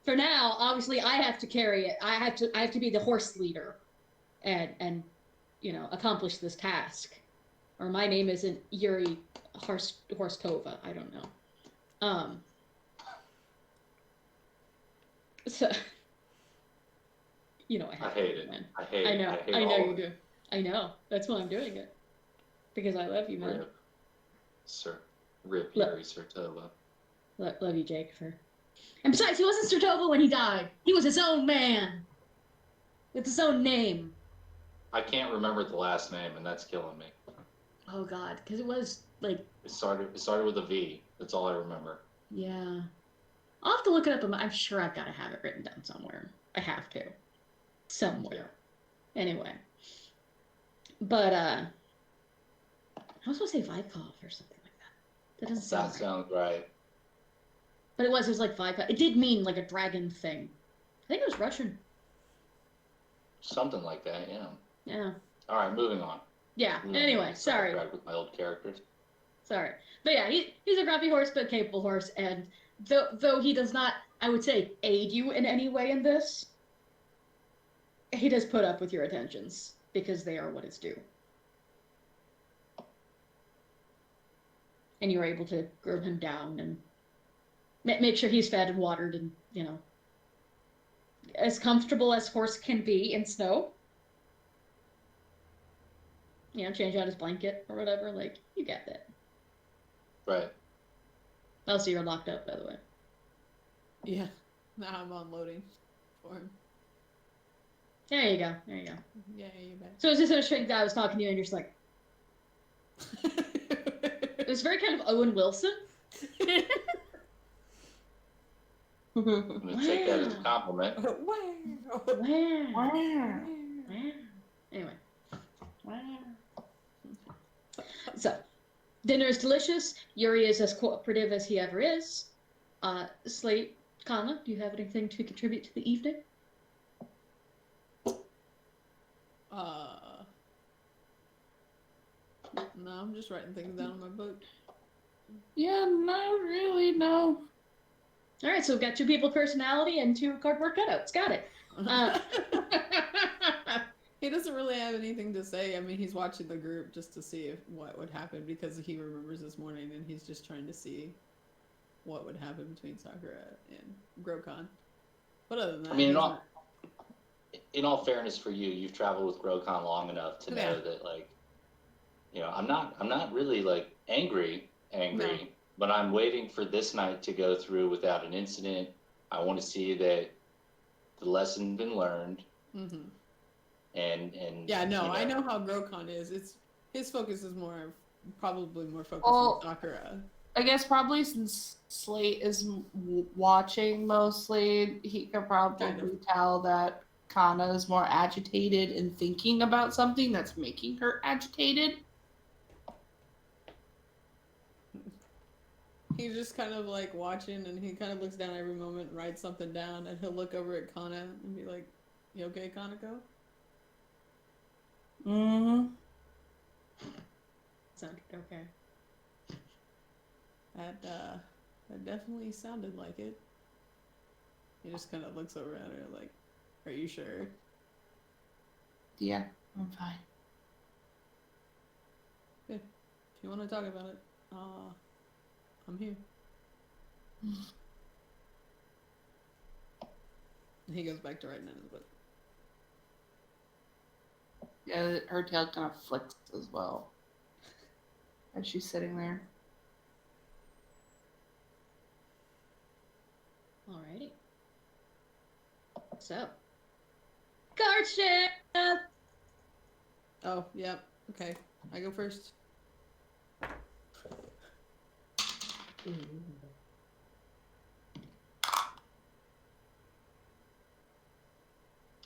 obviously, I have to carry it. I have to be the horse leader, and accomplish this task. Or my name isn't Yuri Horstova. I don't know. So, I hate it. man. I hate I it. know. I hate I know all you of it. do. I know. That's why I'm doing it. Because I love you, man. Rip. Sir. Rip Look. Yuri Sertova. Love you, Jake. And besides, he wasn't Sertova when he died. He was his own man. With his own name. I can't remember the last name, and that's killing me. Oh, God. Because it was, like... It started with a V. That's all I remember. Yeah. I'll have to look it up. I'm sure I've got to have it written down somewhere. I have to. Somewhere. Anyway. But, I was supposed to say Vikov or something like that. That doesn't sound That sounds right. But it was like Vikov. It did mean like a dragon thing. I think it was Russian. Something like that, yeah. Yeah. All right, moving on. Yeah. Anyway, sorry. With my old characters. Sorry. But yeah, he's a grumpy horse, but capable horse. And though he does not, I would say, aid you in any way in this, he does put up with your attentions because they are what is due. And you're able to groom him down and make sure he's fed and watered and, as comfortable as horse can be in snow. Change out his blanket or whatever. Like, you get that. Right. Also, you're locked up, by the way. Yeah. Now I'm unloading for him. There you go. There you go. Yeah, you bet. So it's just a shrink guy was talking to you and you're just like... It was very kind of Owen Wilson. I'm going to take that as a compliment. Wow. Anyway. Wow. So, dinner is delicious. Yuri is as cooperative as he ever is. Slate, Kana, do you have anything to contribute to the evening? No, I'm just writing things down in my book. Yeah, not really, no. All right, so we've got 2 people with personality and 2 cardboard cutouts. Got it. He doesn't really have anything to say. I mean, he's watching the group just to see what would happen because he remembers this morning and he's just trying to see what would happen between Sakura and Grokon. But other than that, I mean, in all fairness for you, you've traveled with Grokon long enough to know that, like, I'm not really like angry, no. But I'm waiting for this night to go through without an incident. I want to see that the lesson been learned. Mm-hmm. And yeah, no, I know how Grokon is. His focus is probably more focused on Sakura. I guess probably since Slate is watching mostly, he could probably tell that Kana is more agitated and thinking about something that's making her agitated. He's just kind of like watching, and he kind of looks down every moment and writes something down, and he'll look over at Kana and be like, "You okay, Kanako?" Mm-hmm. Sounded okay. That definitely sounded like it. He just kind of looks over at her like, "Are you sure?" Yeah, I'm fine. Good. If you want to talk about it, I'm here. He goes back to writing in his book. Yeah, her tail kind of flicks as well. As she's sitting there. Alrighty. So, guardship. Oh, yep. Okay. I go first.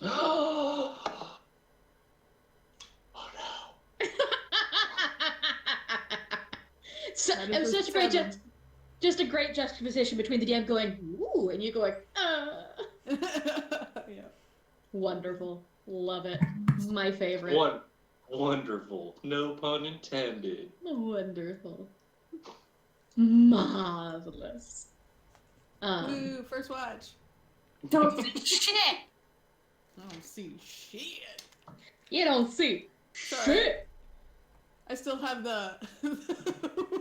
Oh no. So, That it was is a such a great 7. just a great juxtaposition between the DM going ooh and you going Yeah. Wonderful, love it, my favorite. Wonderful. No pun intended. Wonderful, marvelous. Woo, first watch. Don't see shit! I don't see shit. You don't see Sorry. shit. I still have the why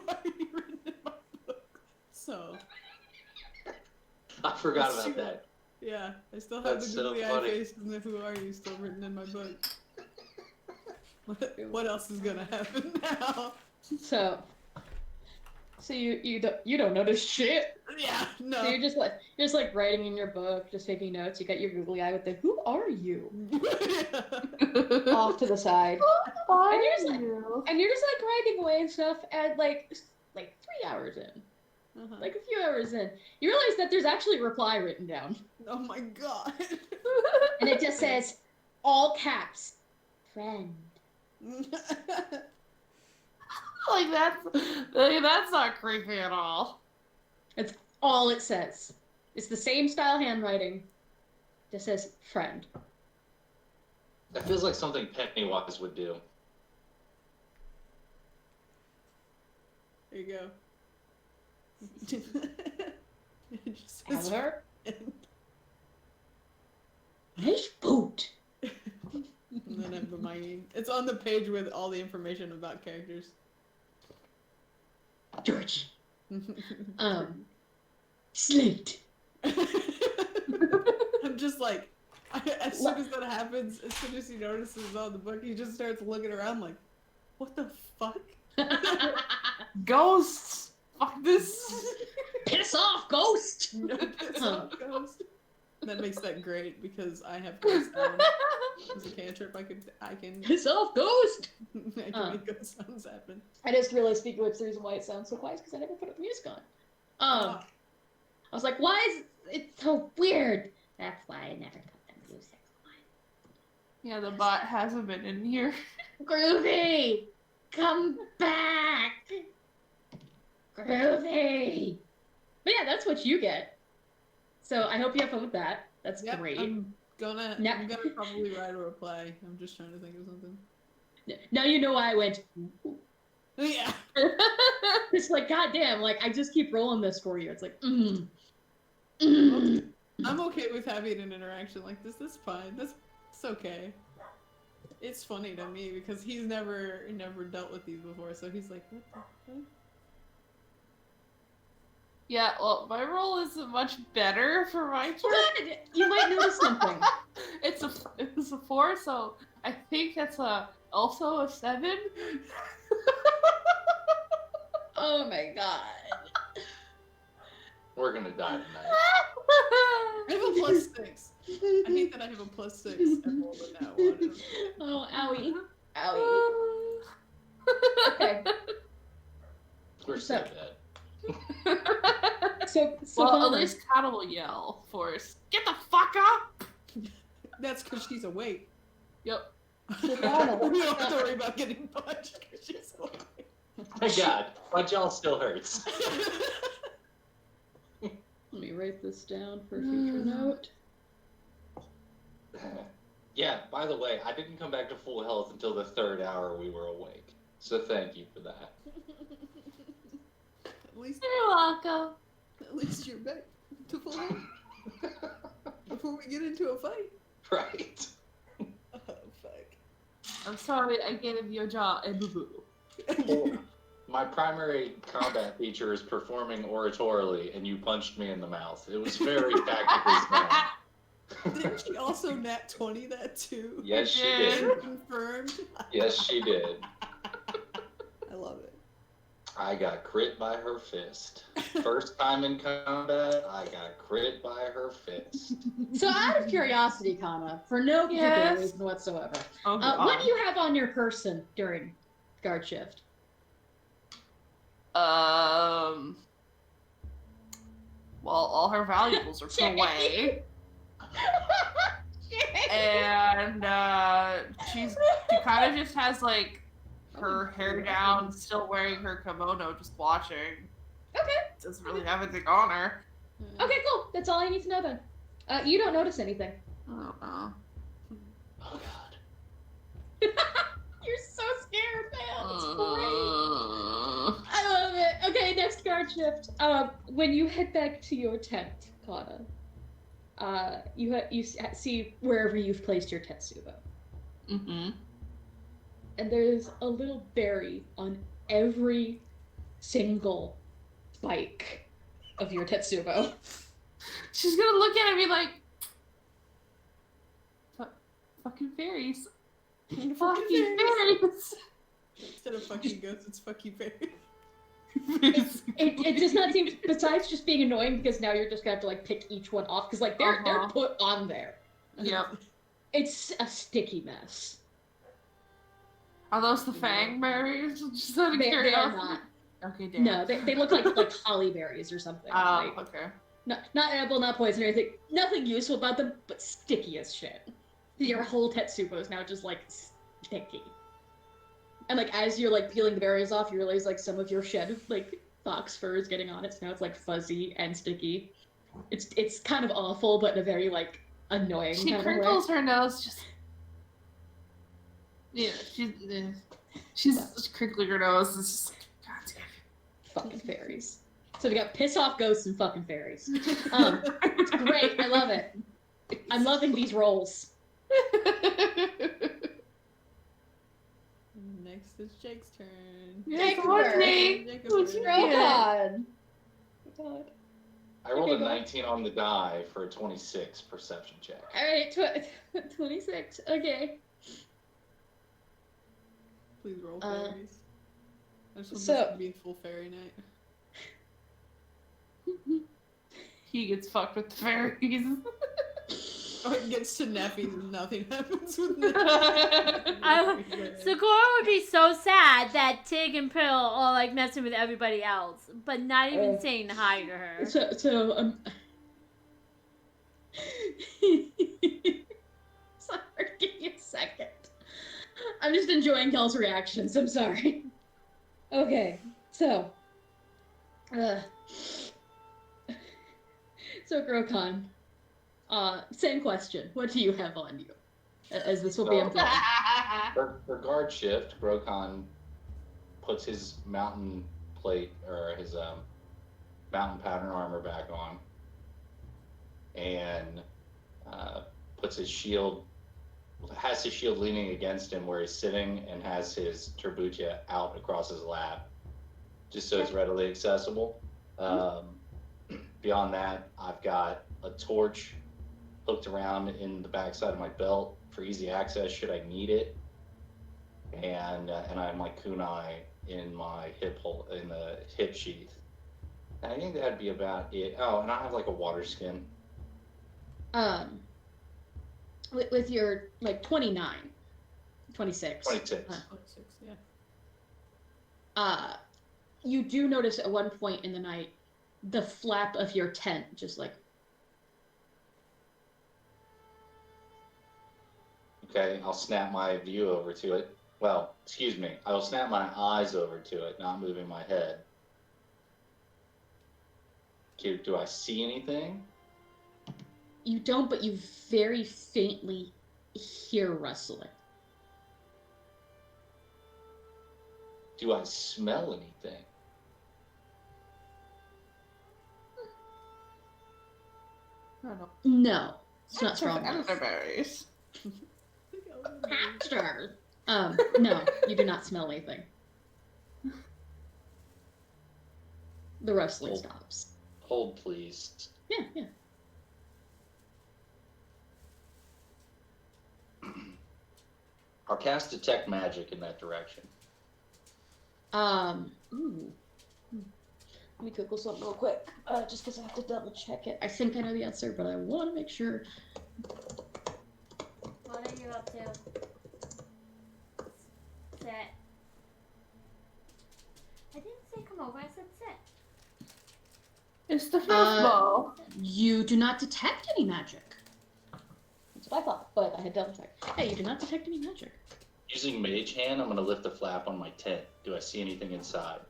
are you written in my book? So I forgot That's about true. that. yeah, I still have That's the so googly eye funny. face and the who are you still written in my book. What else is gonna happen now? So you don't notice shit. Yeah, no. So you're just like writing in your book, just taking notes. You got your googly eye with the who are you off to the side. Why And you're just like- you? And you're just like writing away and stuff, and like 3 hours in, Uh-huh. like a few hours in, you realize that there's actually a reply written down, Oh my god. and it just says, all caps, friend. Like that's not creepy at all. That's all it says. It's the same style handwriting. Just says friend. That feels like something Pennywise would do. There you go. It just says However, friend. nice boot. And then I have my it's on the page with all the information about characters. George. Slate. I'm just like, as soon as that happens, as soon as he notices on the book, he just starts looking around like, what the fuck? Ghosts! Fuck this! Piss off, ghost. Piss off, ghost. And that makes that great because I have ghost sound. As a cantrip, I can Piss off, ghost. make ghost sounds happen. I just realized, speaking of which, the reason why it sounds so quiet is because I never put up music on. I was like, why is it so weird? That's why I never put the music on. Yeah, the bot hasn't been in here. Groovy, come back. Groovy. But yeah, that's what you get. So I hope you have fun with that. That's Yep, great. I'm gonna Now- probably write a reply. I'm just trying to think of something. Now you know why I went. Ooh. Yeah. It's like, goddamn, like I just keep rolling this for you. It's like, I'm okay with having an interaction like this. That's fine. It's okay. It's funny to me because he's never dealt with these before, so he's like, what the fuck? Yeah, well, my roll isn't much better for my turn. Good. You might notice something. It's a 4, so I think that's also a 7. Oh my god. We're gonna die tonight. I have a +6. I hate that I have a +6. I rolled a nat 1. Oh, owie. Owie. Okay. We're so dead. So Well, at Connor, least Connor will yell for us. Get the fuck up! That's because she's awake. Yep. We don't have to worry about getting punched because she's awake. My god, my jaw still hurts. let me write this down for a future note. Yeah, by the way, I didn't come back to full health until the 3rd hour we were awake. So thank you for that. You're welcome. At least you're back to full health before we get into a fight. Right. Oh, fuck. I'm sorry I gave your jaw a boo-boo. My primary combat feature is performing oratorily, and you punched me in the mouth. It was very tactically sound. Did she also nat 20 that too? Yes, she did. did. Confirmed. Yes, she did. I love it. I got crit by her fist. First time in combat, I got crit by her fist. So out of curiosity, Kana, for no particular Yes. reason whatsoever, Oh, what do you have on your person during guard shift? Well, all her valuables are put away, and she kind of just has like her hair down, still wearing her kimono, just watching. Okay. Doesn't really have anything on her. Okay, cool. That's all I need to know then. You don't notice anything. I don't know. Oh god. You're so scared, man. It's great. I love it. Okay, next guard shift. When you head back to your tent, Kana, you see wherever you've placed your Tetsubo, Mm-hmm. and there's a little berry on every single spike of your Tetsubo. She's gonna look at it and be like, fucking fairies. Fucking fairies. Instead of fucking ghosts, it's fucking fairies. It does not seem, besides just being annoying, because now you're just gonna have to like pick each one off, because like they're put on there. Yep. It's a sticky mess. Are those the fang berries? Just out of They are curiosity. not. Okay, damn. No, they look like holly berries or something. Oh, Like, okay. not edible, not poison or anything. Nothing useful about them, but sticky as shit. Your whole Tetsubo is now just like sticky. And like as you're like peeling the berries off, you realize like some of your shed like fox fur is getting on it, so now it's like fuzzy and sticky. It's kind of awful, but in a very like annoying She kind of way. crinkles her nose, just yeah. She's just crinkling her nose. It's just God damn it. Fucking fairies. So we got piss off ghosts and fucking fairies. It's great. I love it. I'm loving these roles. Next is Jake's turn. Yes, Jake what's first. me? Jake What's first. your God. God. I rolled Okay, a go. 19 on the die for a 26 perception check. Alright, 26. Okay. Please roll fairies. I just want so- this to be a full fairy night. He gets fucked with the fairies. Oh, it gets to Neffy and nothing happens with Neffy. Sakura would be so sad that Tig and Pill are like messing with everybody else, but not even saying hi to her. So sorry, give me a second. I'm just enjoying Kel's reactions. I'm sorry. Okay, so Grokon, same question. What do you have on you? As this will be So- important. For guard shift, Grokon puts his mountain plate or his mountain pattern armor back on, and puts his shield. Has his shield leaning against him where he's sitting, and has his Terbutia out across his lap, just so it's readily accessible. Beyond that, I've got a torch hooked around in the backside of my belt for easy access should I need it, and I have my kunai in my in the hip sheath. And I think that'd be about it. Oh, and I have like a water skin. With your like 29, 26. 26. 26, yeah. You do notice at one point in the night the flap of your tent just like Okay, I'll snap my view over to it. Well, excuse me. I will snap my eyes over to it, not moving my head. Do I see anything? you don't, but you very faintly hear rustling. Do I smell anything? I don't know. No, it's not strong That's enough. elderberries. Sure. No, you do not smell anything. The rustling stops. Hold, please. Yeah, yeah. I'll cast Detect Magic in that direction. Ooh. Let me Google something real quick, just because I have to double check it. I think I know the answer, but I want to make sure. What are you up to? Sit. I didn't say come over, I said sit. It's the fifth ball. You do not detect any magic. That's what I thought, but I had double checked. Hey, you do not detect any magic. Using Mage Hand, I'm going to lift the flap on my tent. Do I see anything inside?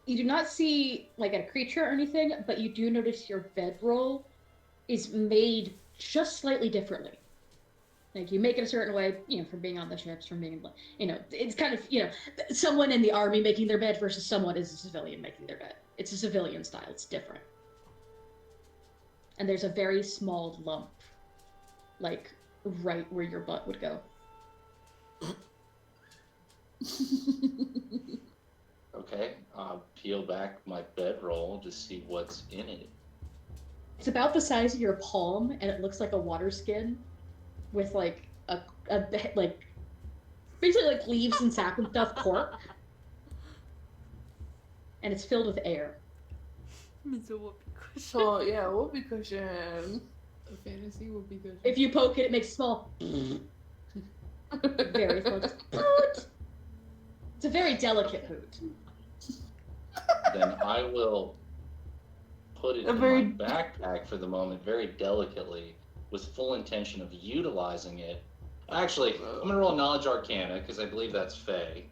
You do not see like a creature or anything, but you do notice your bedroll is made just slightly differently. Like you make it a certain way, from being on the ships, from being, it's kind of, someone in the army making their bed versus someone as a civilian making their bed. It's a civilian style. It's different. And there's a very small lump, like right where your butt would go. Okay, I'll peel back my bedroll to see what's in it. It's about the size of your palm, and it looks like a water skin with like a like basically like leaves and sap and stuff cork, and it's filled with air. It's a whoopee cushion. So yeah, whoopee cushion. A fantasy whoopee cushion. If you poke it, it makes a small very focused poot. It's a very delicate poot. Then I will put it in my backpack for the moment, very delicately, with full intention of utilizing it. Actually, I'm going to roll Knowledge Arcana, because I believe that's Fae.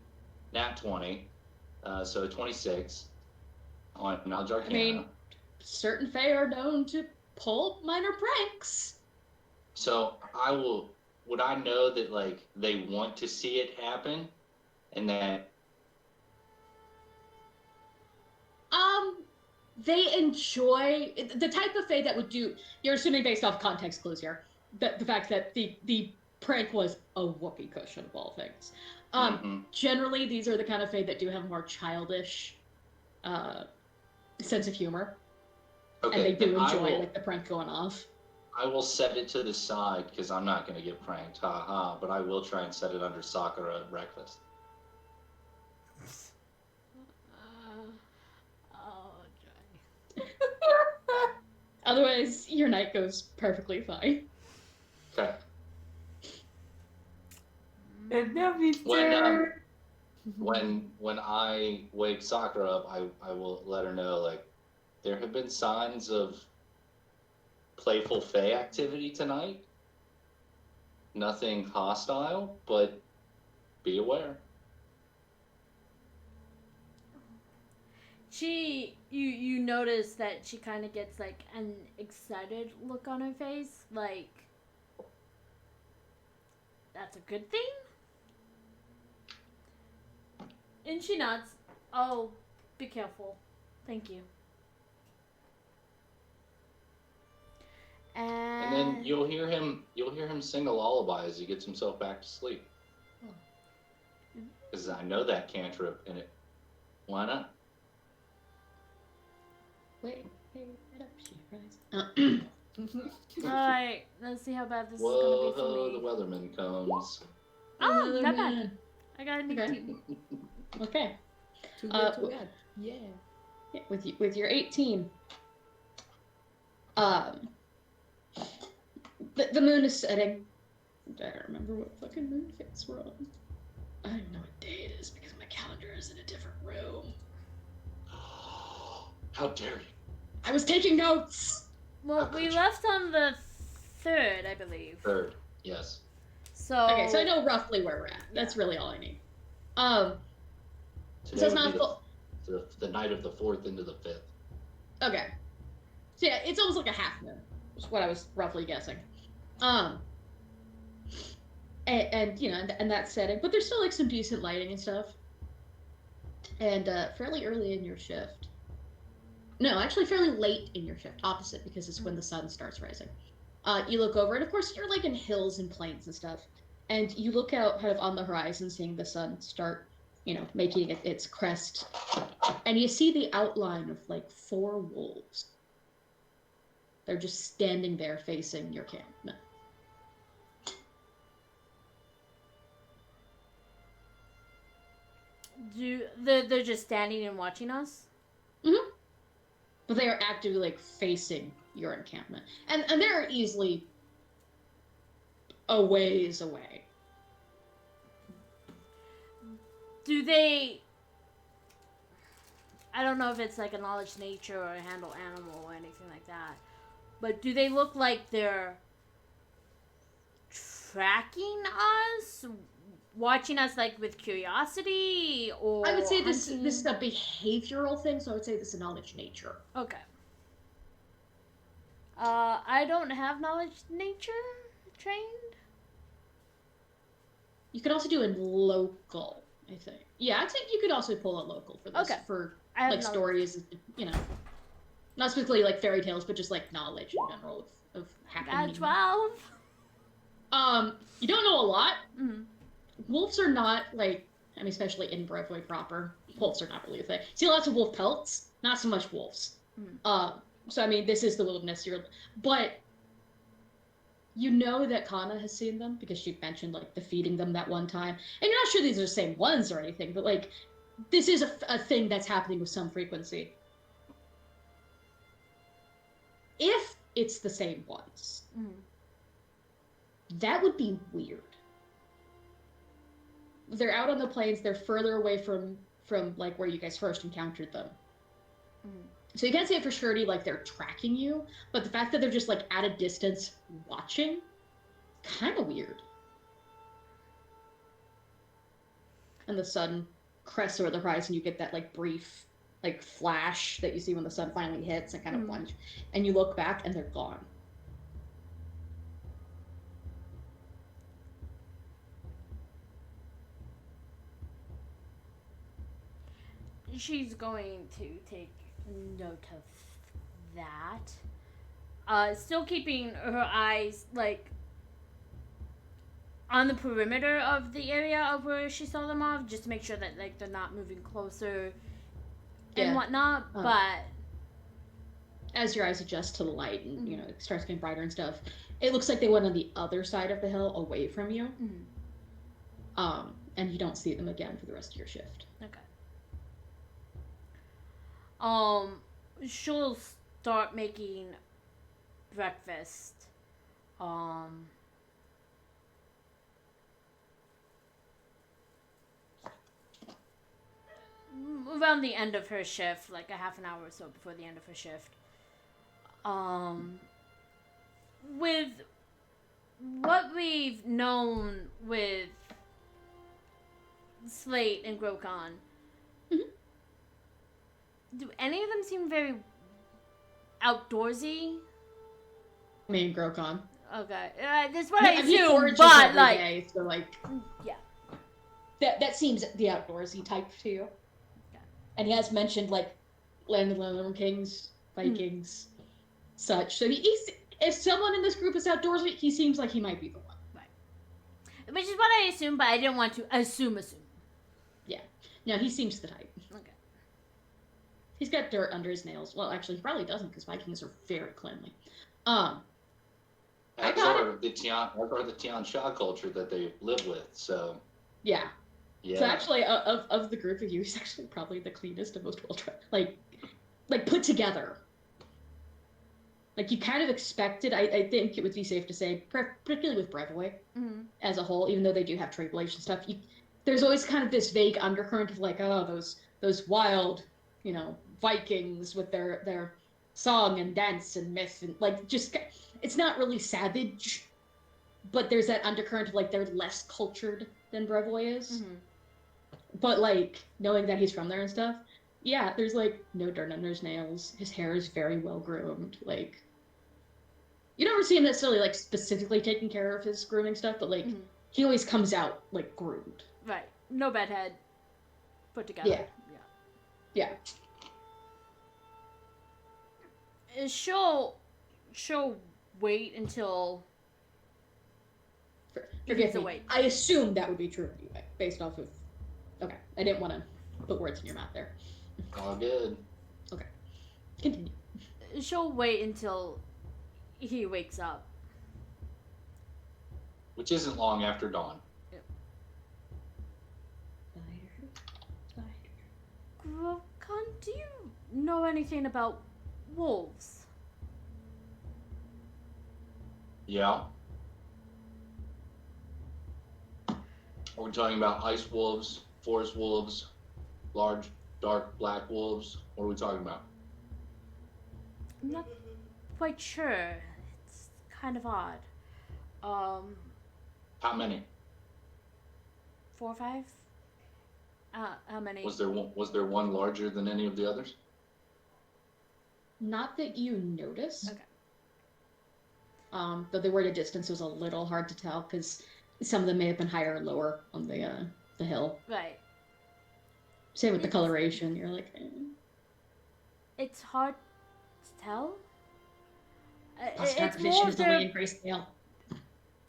Nat 20, so 26 on Knowledge Arcana. I mean, certain Fae are known to pull minor pranks. So would I know that, like, they want to see it happen? And that... They enjoy the type of Fae that would do. You're assuming based off context clues here, that the fact that the prank was a whoopee cushion of all things. Generally, these are the kind of Fae that do have a more childish sense of humor, Okay, and they do enjoy like the prank going off. I will set it to the side because I'm not going to get pranked, haha. But I will try and set it under Sakura at breakfast. Otherwise, your night goes perfectly fine. Okay. When I wake Sakura up, I will let her know, like, there have been signs of playful Fae activity tonight. Nothing hostile, but be aware. You notice that she kind of gets like an excited look on her face, like that's a good thing. And she nods. Oh, be careful. Thank you. And then you'll hear him sing a lullaby as he gets himself back to sleep. Because I know that cantrip in it. Why not? Wait right up, she cries. Alright, let's see how bad this is Whoa, gonna be for me. the weatherman comes. Oh, not bad. I got an 18. Okay. Too good, too bad. Yeah. With your 18, the moon is setting. I don't remember what fucking moon phase we're on. I don't even know what day it is because my calendar is in a different room. How dare you? I was taking notes! Well, we left on the 3rd, I believe. 3rd, yes. So Okay, so I know roughly where we're at. That's really all I need. Today so it's would not be the night of the 4th into the 5th. Okay. So yeah, it's almost like a half moon, is what I was roughly guessing. And you know, and that setting, but there's still like some decent lighting and stuff. And fairly early in your shift. No, actually fairly late in your shift, opposite, because it's when the sun starts rising. You look over, and of course you're like in hills and plains and stuff. And you look out kind of on the horizon, seeing the sun start, you know, making its crest. And you see the outline of like 4 wolves. They're just standing there facing your camp. No. They're just standing and watching us? Mm-hmm. But they are actively like facing your encampment, and they're easily a ways away. Do they? I don't know if it's like a knowledge nature or a handle animal or anything like that, but do they look like they're tracking us, watching us like with curiosity, or I would say this hunting? is a behavioral thing, so I would say this is knowledge nature. Okay. I don't have knowledge nature trained. You could also do a local, I think. Yeah, I think you could also pull a local for this. Okay. For I have like knowledge. stories, you know, not specifically like fairy tales, but just like knowledge in general of happening. 12. You don't know a lot. Mm-hmm. Wolves are not like, I mean, especially in Brevoy proper, wolves are not really a thing. See lots of wolf pelts, not so much wolves. Mm-hmm. So I mean, this is the wilderness, but you know that Kana has seen them because she mentioned like defeating them that one time, and you're not sure these are the same ones or anything, but like this is a thing that's happening with some frequency. If it's the same ones, that would be weird. They're out on the plains. They're further away from like where you guys first encountered them. So you can't say for surety like they're tracking you, but the fact that they're just like at a distance watching, kind of weird. And the sun crests over the horizon. You get that like brief like flash that you see when the sun finally hits and kind of plunge, and you look back and they're gone. She's going to take note of that. Still keeping her eyes like on the perimeter of the area of where she saw them off, just to make sure that like they're not moving closer and whatnot. But as your eyes adjust to the light and you know it starts getting brighter and stuff, it looks like they went on the other side of the hill away from you. And you don't see them again for the rest of your shift. Okay. She'll start making breakfast. Around the end of her shift, like a half an hour or so before the end of her shift. With what we've known with Slate and Grokon, do any of them seem very outdoorsy? I mean, Grokon. Okay, that's what I mean, he assume, forages but every like, day, so like, yeah, that seems the outdoorsy type to you. Okay. And he has mentioned like land of the Lone Kings, Vikings, such. So he's if someone in this group is outdoorsy, he seems like he might be the one. Right. Which is what I assumed, but I didn't want to assume. Yeah. No, he seems the type. Okay. He's got dirt under his nails. Well, actually, he probably doesn't because Vikings are very cleanly. That's part of the Tian Sha culture that they live with. So yeah. Yeah. So actually, of the group of you, he's actually probably the cleanest and most like put together. Like you kind of expected. I think it would be safe to say, particularly with Brevoy as a whole, even though they do have tribulation stuff, there's always kind of this vague undercurrent of like, oh, those wild, you know, Vikings with their song and dance and myth and like just it's not really savage, but there's that undercurrent of like they're less cultured than Brevoy is. But like knowing that he's from there and stuff, yeah, there's like no dirt under his nails. His hair is very well groomed. Like you never see him necessarily like specifically taking care of his grooming stuff, but like he always comes out like groomed. Right. No bedhead. Put together. Yeah. She'll wait until Forgive me. awake. I assume that would be true anyway, based off of. Okay, I didn't want to put words in your mouth there. All good. Okay, continue. She'll wait until he wakes up. Which isn't long after dawn. Grokan, do you know anything about wolves? Yeah. Are we talking about ice wolves, forest wolves, large, dark, black wolves? What are we talking about? I'm not quite sure. It's kind of odd. How many? 4 or 5? How many? Was there one larger than any of the others? Not that you noticed. Okay. Though they were at a distance, it was a little hard to tell because some of them may have been higher or lower on the hill. Right. Same with the coloration. You're like, It's hard to tell. dark It's vision more is of only their, in grayscale.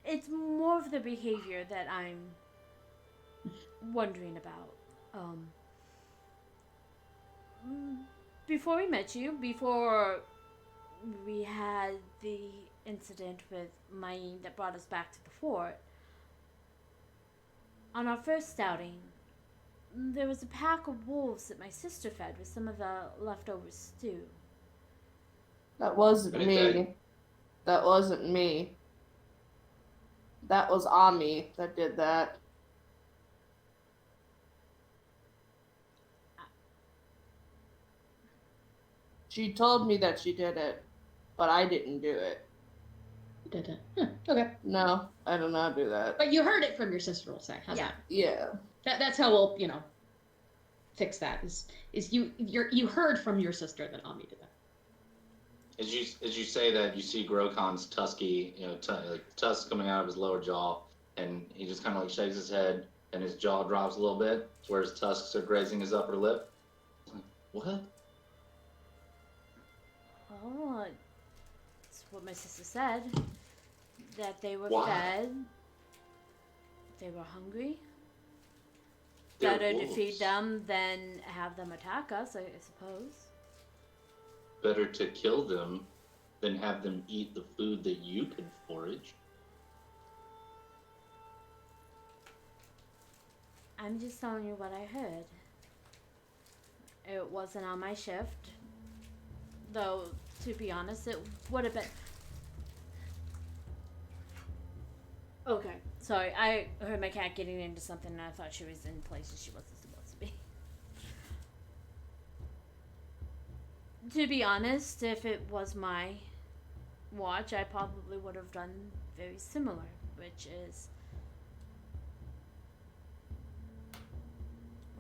it's more of the behavior that I'm wondering about. Before we met you, before we had the incident with Maine that brought us back to the fort, on our first outing, there was a pack of wolves that my sister fed with some of the leftover stew. That wasn't Right, me. Dad. That wasn't me. That was Ami that did that. She told me that she did it, but I didn't do it. Did it? Huh, okay. No, I did not do that. But you heard it from your sister, we'll say. How's Yeah. Yeah. that's how we'll, fix that. Is you heard from your sister that Ami did that. As you say that, you see Grokon's tusky, like tusk coming out of his lower jaw, and he just kind of like shakes his head, and his jaw drops a little bit, where his tusks are grazing his upper lip. What? Oh, that's what my sister said. That they were Why? fed. They were hungry. They're Better to wolves. feed them than have them attack us, I suppose. Better to kill them than have them eat the food that you could forage. I'm just telling you what I heard. It wasn't on my shift. Though, to be honest, it would have been. Okay, sorry. I heard my cat getting into something and I thought she was in places she wasn't supposed to be. To be honest, if it was my watch, I probably would have done very similar, which is.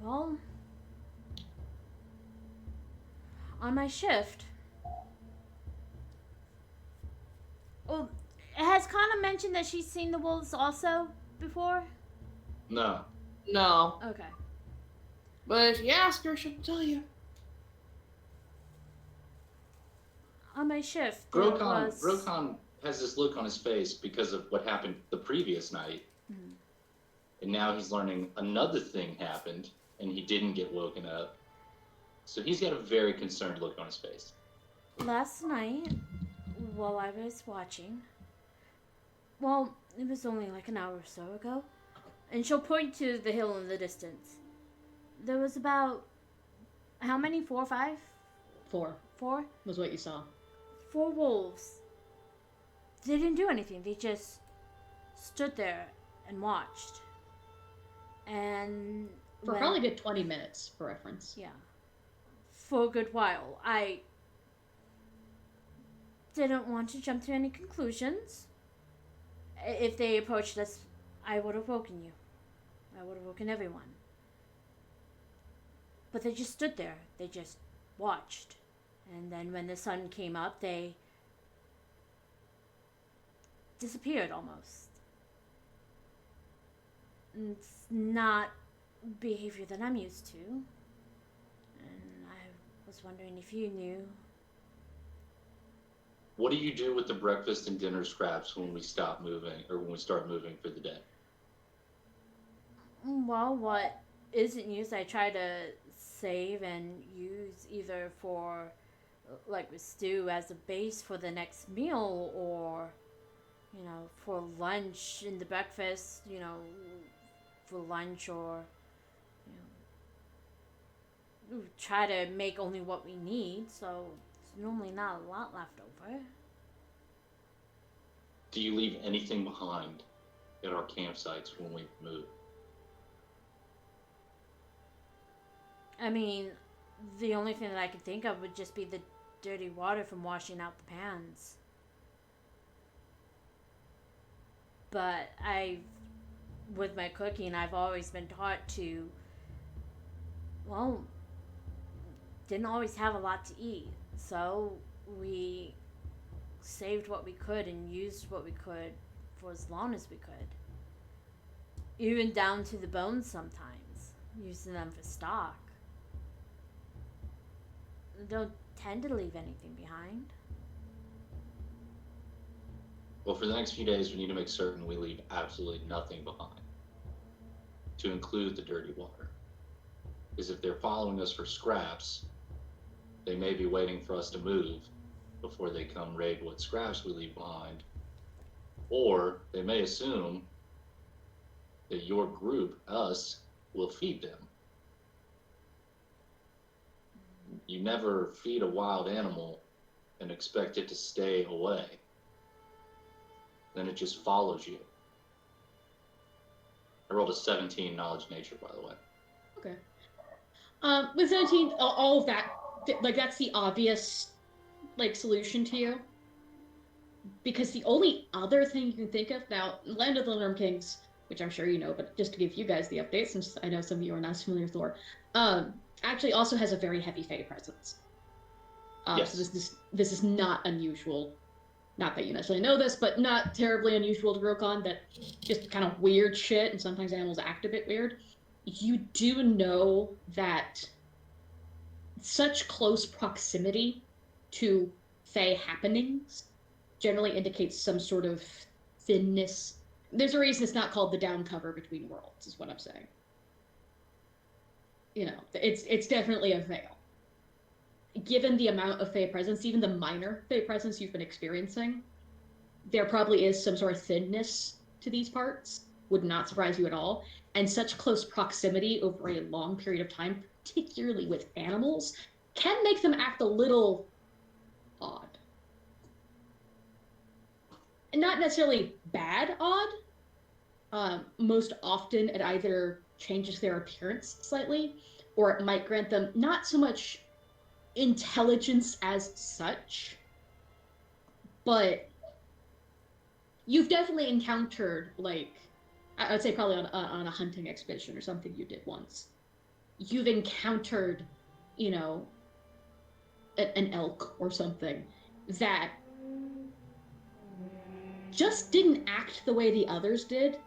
Well, on my shift. Well, has Kana mentioned that she's seen the wolves also before? No. No. Okay. But if you ask her, she'll tell you. On my shift, there Grokan has this look on his face because of what happened the previous night. Mhm. And now he's learning another thing happened, and he didn't get woken up. So he's got a very concerned look on his face. Last night, while I was watching, well, it was only like an hour or so ago, and she'll point to the hill in the distance. There was about, how many? 4 or 5? 4 4? was what you saw. 4 wolves. They didn't do anything. They just stood there and watched. And For probably a good 20 minutes, for reference. yeah, for a good while. I didn't want to jump to any conclusions. If they approached us, I would have woken you. I would have woken everyone. But they just stood there. They just watched. And then when the sun came up, they disappeared almost. It's not behavior that I'm used to. And I was wondering if you knew. What do you do with the breakfast and dinner scraps when we stop moving, or when we start moving for the day? Well, what isn't used, I try to save and use either for, like with stew, as a base for the next meal, or, for lunch in the breakfast, for lunch, or, try to make only what we need, so there's normally not a lot left over. Do you leave anything behind at our campsites when we move? I mean, the only thing that I could think of would just be the dirty water from washing out the pans. But with my cooking, I've always been taught to, well, didn't always have a lot to eat. So we saved what we could and used what we could for as long as we could. Even down to the bones sometimes, using them for stock. Don't tend to leave anything behind. Well, for the next few days, we need to make certain we leave absolutely nothing behind, to include the dirty water. Because if they're following us for scraps, they may be waiting for us to move before they come raid what scraps we leave behind. Or they may assume that your group, us, will feed them. You never feed a wild animal and expect it to stay away. Then it just follows you. I rolled a 17 knowledge nature, by the way. Okay. With 17, all of that, like, that's the obvious, like, solution to you. Because the only other thing you can think of, now, Land of the Norm Kings, which I'm sure you know, but just to give you guys the update, since I know some of you are not familiar with lore, actually also has a very heavy Fae presence. Yes. So this is not unusual. Not that you necessarily know this, but not terribly unusual to Grokon, that just kind of weird shit, and sometimes animals act a bit weird. You do know that such close proximity to Fae happenings generally indicates some sort of thinness. There's a reason it's not called the down cover between worlds, is what I'm saying. You know, it's definitely a veil. Given the amount of Fae presence, even the minor Fae presence you've been experiencing, there probably is some sort of thinness to these parts. Would not surprise you at all. And such close proximity over a long period of time, particularly with animals, can make them act a little odd. And not necessarily bad odd. Most often it either changes their appearance slightly, or it might grant them not so much intelligence as such, but you've definitely encountered, like, I would say probably on a hunting expedition or something you did once, you've encountered, you know, an elk or something that just didn't act the way the others did.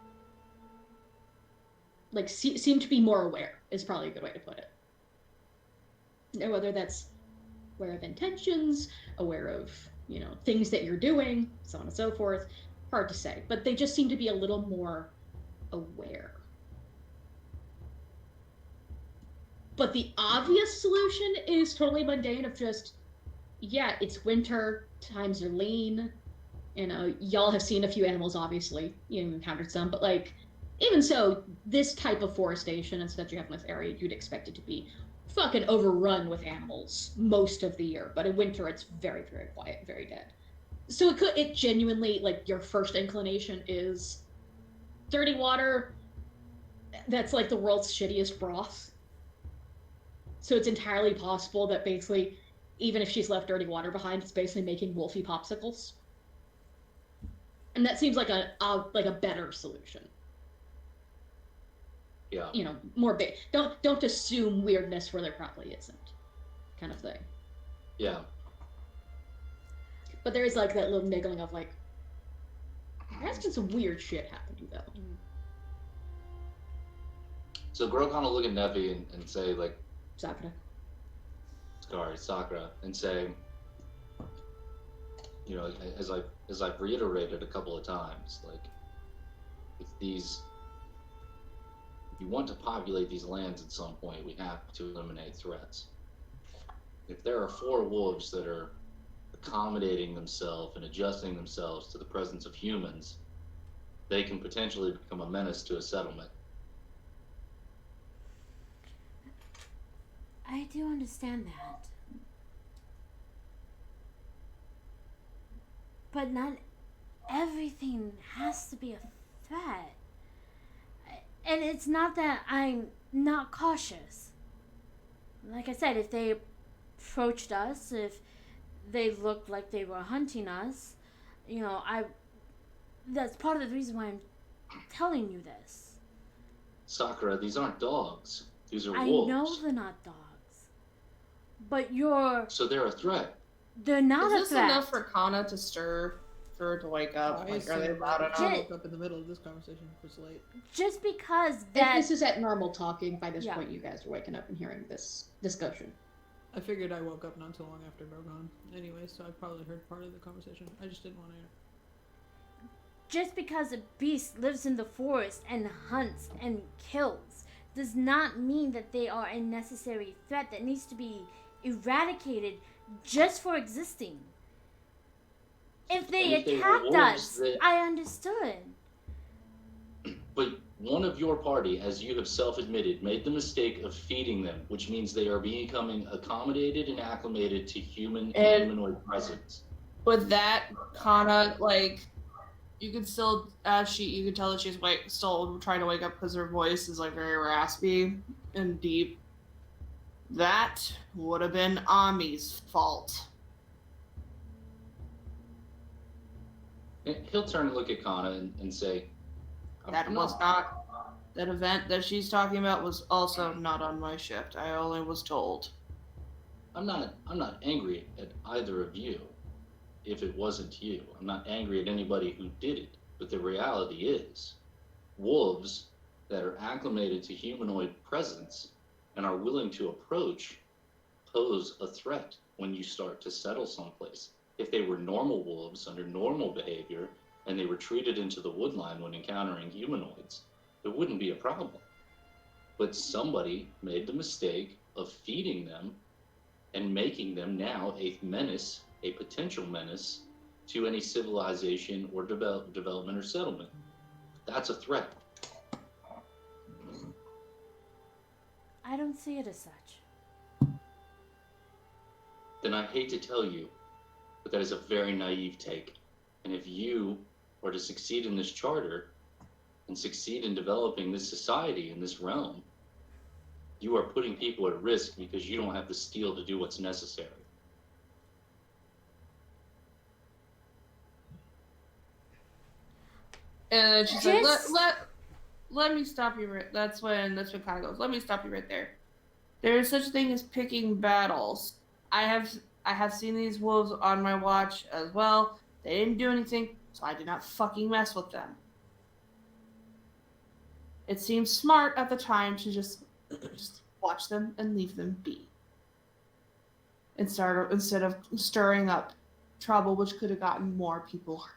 Like, seemed to be more aware is probably a good way to put it. Now, whether that's aware of intentions, aware of, you know, things that you're doing, so on and so forth, hard to say. But they just seem to be a little more aware. But the obvious solution is totally mundane of just, yeah, it's winter, times are lean, you know, y'all have seen a few animals, obviously, you've encountered some, but, like, even so, this type of forestation and stuff you have in this area, you'd expect it to be fucking overrun with animals most of the year, but in winter it's very, very quiet, very dead. So it genuinely, like, your first inclination is dirty water that's like the world's shittiest broth. So it's entirely possible that basically, even if she's left dirty water behind, it's basically making wolfy popsicles. And that seems like a better solution. Yeah. You know, more big. Don't assume weirdness where there probably isn't, kind of thing. Yeah. But there is, like, that little niggling of, like, there has been some weird shit happening, though. So Grokon will look at Nevi and say, like, Sakura. Sakura, and say, you know, as I've reiterated a couple of times, like, if you want to populate these lands at some point, we have to eliminate threats. If there are 4 wolves that are accommodating themselves and adjusting themselves to the presence of humans, they can potentially become a menace to a settlement. I do understand that. But not everything has to be a threat. And it's not that I'm not cautious. Like I said, if they approached us, if they looked like they were hunting us, that's part of the reason why I'm telling you this. Sakura, these aren't dogs. These are I wolves. know they're not dogs. But you're... So they're a threat. They're not a Is this threat. enough for Kana to stir, for her to wake up? I Like, are they assume loud that enough? I woke up in the middle of this conversation. It was late. Just because If that... this is at normal talking, by this Yeah. point you guys are waking up and hearing this discussion. I figured I woke up not too long after Bokken. Anyway, so I probably heard part of the conversation. I just didn't want to. Just because a beast lives in the forest and hunts and kills does not mean that they are a necessary threat that needs to be eradicated just for existing. If they And if they were attacked wolves, us, I understood. But one of your party, as you have self-admitted, made the mistake of feeding them, which means they are becoming accommodated and acclimated to human and humanoid presence. With that, Kana, like, you could still, you could tell that she's still trying to wake up because her voice is, like, very raspy and deep. That would have been Ami's fault. And he'll turn and look at Kana and say, That was not, that event that she's talking about was also not on my shift. I only was told. I'm not angry at either of you if it wasn't you. I'm not angry at anybody who did it. But the reality is, wolves that are acclimated to humanoid presence and are willing to approach pose a threat when you start to settle someplace. If they were normal wolves under normal behavior and they retreated into the woodline when encountering humanoids, it wouldn't be a problem. But somebody made the mistake of feeding them and making them now a menace, a potential menace to any civilization or development or settlement. That's a threat. I don't see it as such. Then I hate to tell you, but that is a very naive take. And if you are to succeed in this charter and succeed in developing this society in this realm, you are putting people at risk because you don't have the steel to do what's necessary. And then she's like, Just- let me stop you right. That's when Kana goes, let me stop you right there. There is such a thing as picking battles. I have seen these wolves on my watch as well. They didn't do anything, so I did not fucking mess with them. It seemed smart at the time to just watch them and leave them be. Instead of stirring up trouble, which could have gotten more people hurt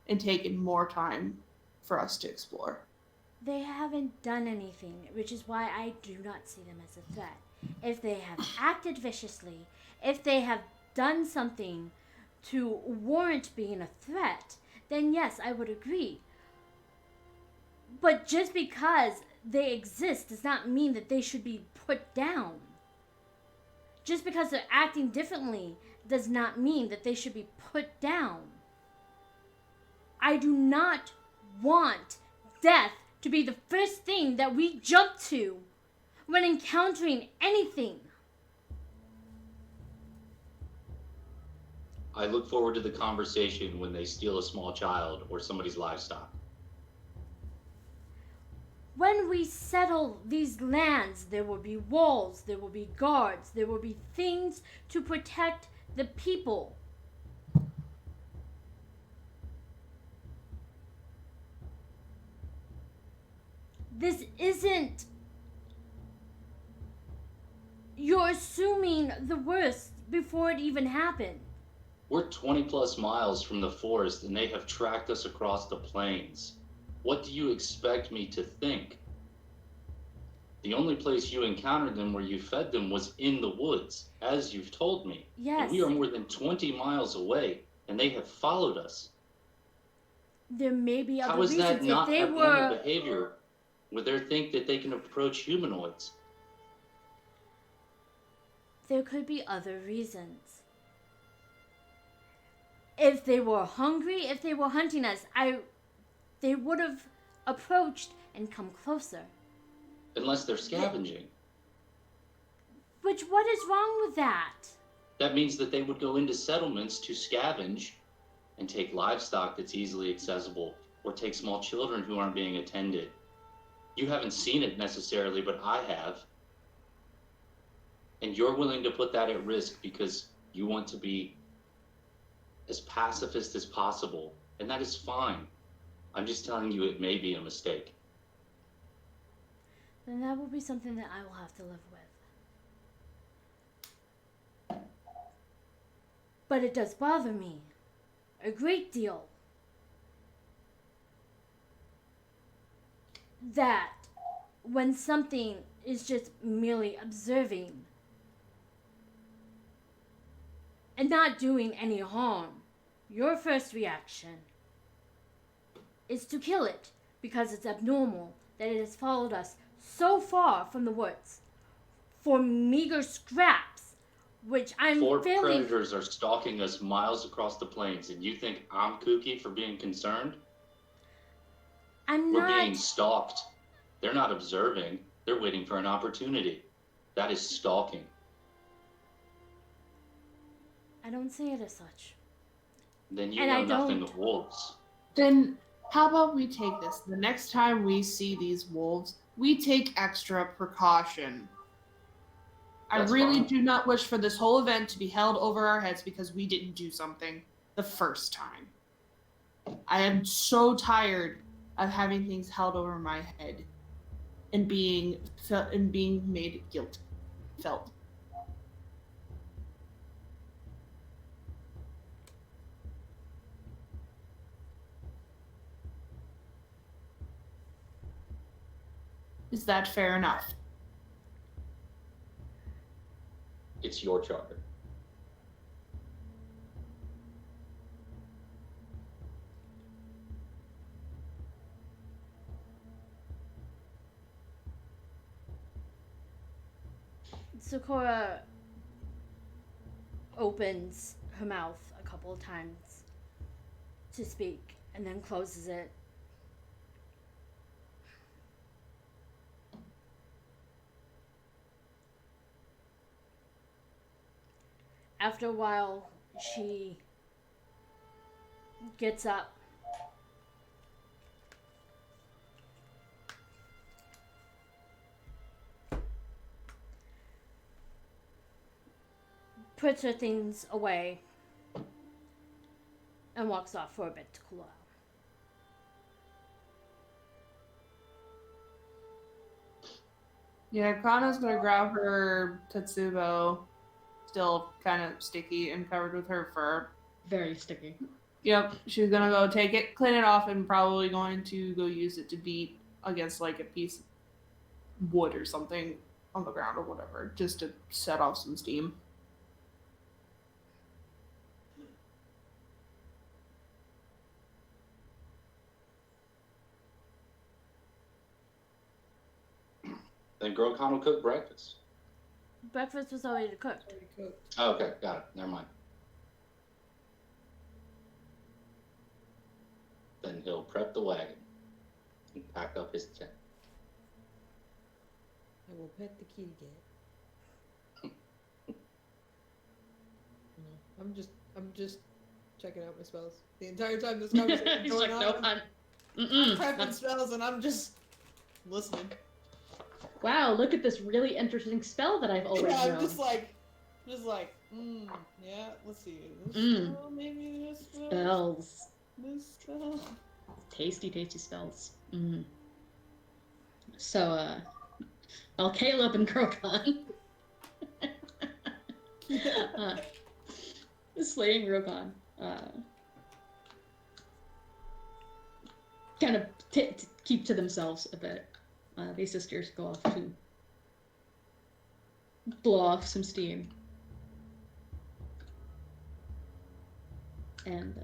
and taken more time for us to explore. They haven't done anything, which is why I do not see them as a threat. If they have acted viciously, if they have done something to warrant being a threat, then yes, I would agree. But just because they exist does not mean that they should be put down. Just because they're acting differently does not mean that they should be put down. I do not want death to be the first thing that we jump to when encountering anything. I look forward to the conversation when they steal a small child or somebody's livestock. When we settle these lands, there will be walls, there will be guards, there will be things to protect the people. This isn't... You're assuming the worst before it even happened. We're 20 plus miles from the forest and they have tracked us across the plains. What do you expect me to think? The only place you encountered them where you fed them was in the woods, as you've told me. Yes. And we are more than 20 miles away, and they have followed us. There may be other How is reasons. that not If they abnormal were... behavior where they think that they can approach humanoids? there could be other reasons. If they were hungry, if they were hunting us, they would have approached and come closer. Unless they're scavenging. Which, what is wrong with that? That means that they would go into settlements to scavenge and take livestock that's easily accessible, or take small children who aren't being attended. You haven't seen it necessarily, but I have. And you're willing to put that at risk because you want to be as pacifist as possible, and that is fine. I'm just telling you it may be a mistake. Then that will be something that I will have to live with. But it does bother me a great deal that when something is just merely observing and not doing any harm, your first reaction is to kill it because it's abnormal that it has followed us so far from the woods for meager scraps, which I'm Four fairly... predators are stalking us miles across the plains, and you think I'm kooky for being concerned? We're being stalked. They're not observing. They're waiting for an opportunity. That is stalking. I don't see it as such. Then you And know I nothing don't. of wolves. Then how about we take this? The next time we see these wolves, we take extra precaution. That's I really fine. do not wish for this whole event to be held over our heads because we didn't do something the first time. I am so tired of having things held over my head and being made guilty felt. Is that fair enough? It's your charter. Sakura opens her mouth a couple of times to speak and then closes it. After a while, she gets up. Puts her things away and walks off for a bit to cool out. Yeah, Kana's gonna grab her Tetsubo, still kind of sticky and covered with her fur. Very sticky. Yep, she's gonna go take it, clean it off, and probably going to go use it to beat against like a piece of wood or something on the ground or whatever, just to set off some steam. Then Grokon will cook breakfast. Breakfast was already cooked. Oh, okay, got it. Never mind. Then he'll prep the wagon and pack up his tent. I will pet the kitty cat. No, I'm just checking out my spells. The entire time this conversation is He's going like, on, no, I'm prepping spells and I'm just listening. wow, look at this really interesting spell that I've always Yeah, I'm known. just like, yeah, let's see. This Mm. spell, maybe this spell. Spells. This spell. Tasty, tasty spells. Mm. So, well, Caleb and Grokon. Slaying Grokon. Kind of keep to themselves a bit. These sisters go off to blow off some steam. And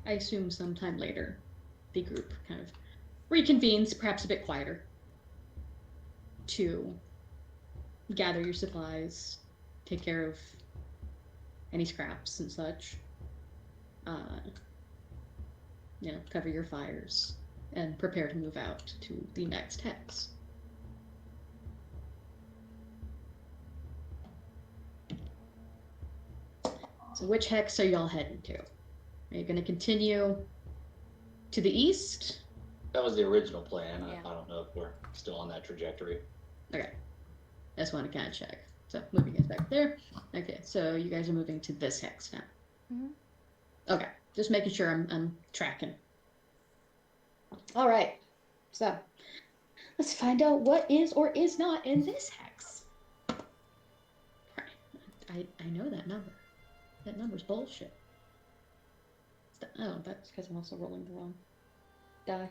I assume sometime later, the group kind of reconvenes, perhaps a bit quieter, to gather your supplies, take care of any scraps and such. Cover your fires, and prepare to move out to the next hex. So which hex are y'all heading to? Are you going to continue to the east? That was the original plan. Yeah. I don't know if we're still on that trajectory. Okay. I just want to kind of check. So moving us back there. Okay, so you guys are moving to this hex now. Mhm. Okay, just making sure I'm tracking. All right, so let's find out what is or is not in this hex. Right. I know that number. That number's bullshit. Oh, that's because I'm also rolling the wrong die.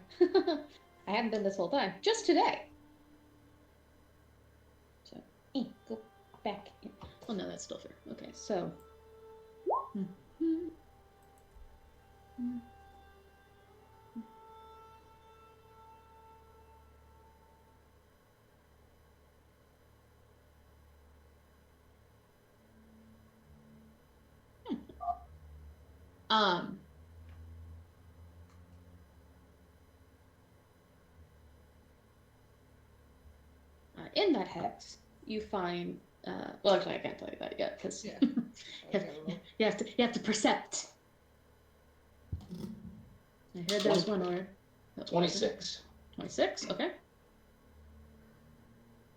I haven't been this whole time. Just today. So, go back in. Oh no, that's still fair. Okay, so. Um. In that hex, you find. Well, actually, I can't tell you that yet because Yeah. you have to percept. I heard there was one word. 26. 26. Okay.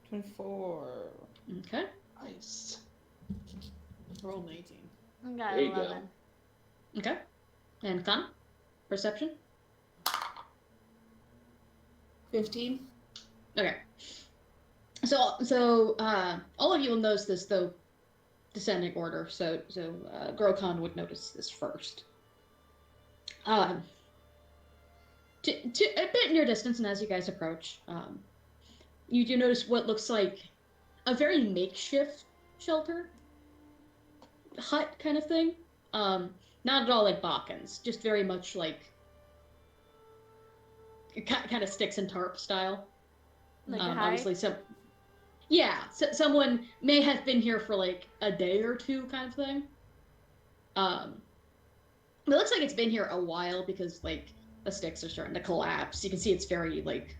24. Okay. Nice. Roll an 18. I got There you go. 11. Okay. And Con? Perception? 15. Okay. So all of you will notice this, though, descending order. So Grokon would notice this first. To a bit near distance, and as you guys approach, you do notice what looks like a very makeshift shelter, hut kind of thing. Not at all like Bokken's, just very much like kind of sticks and tarp style. Like Obviously, someone may have been here for like a day or two, kind of thing. It looks like it's been here a while because like the sticks are starting to collapse. You can see it's very like.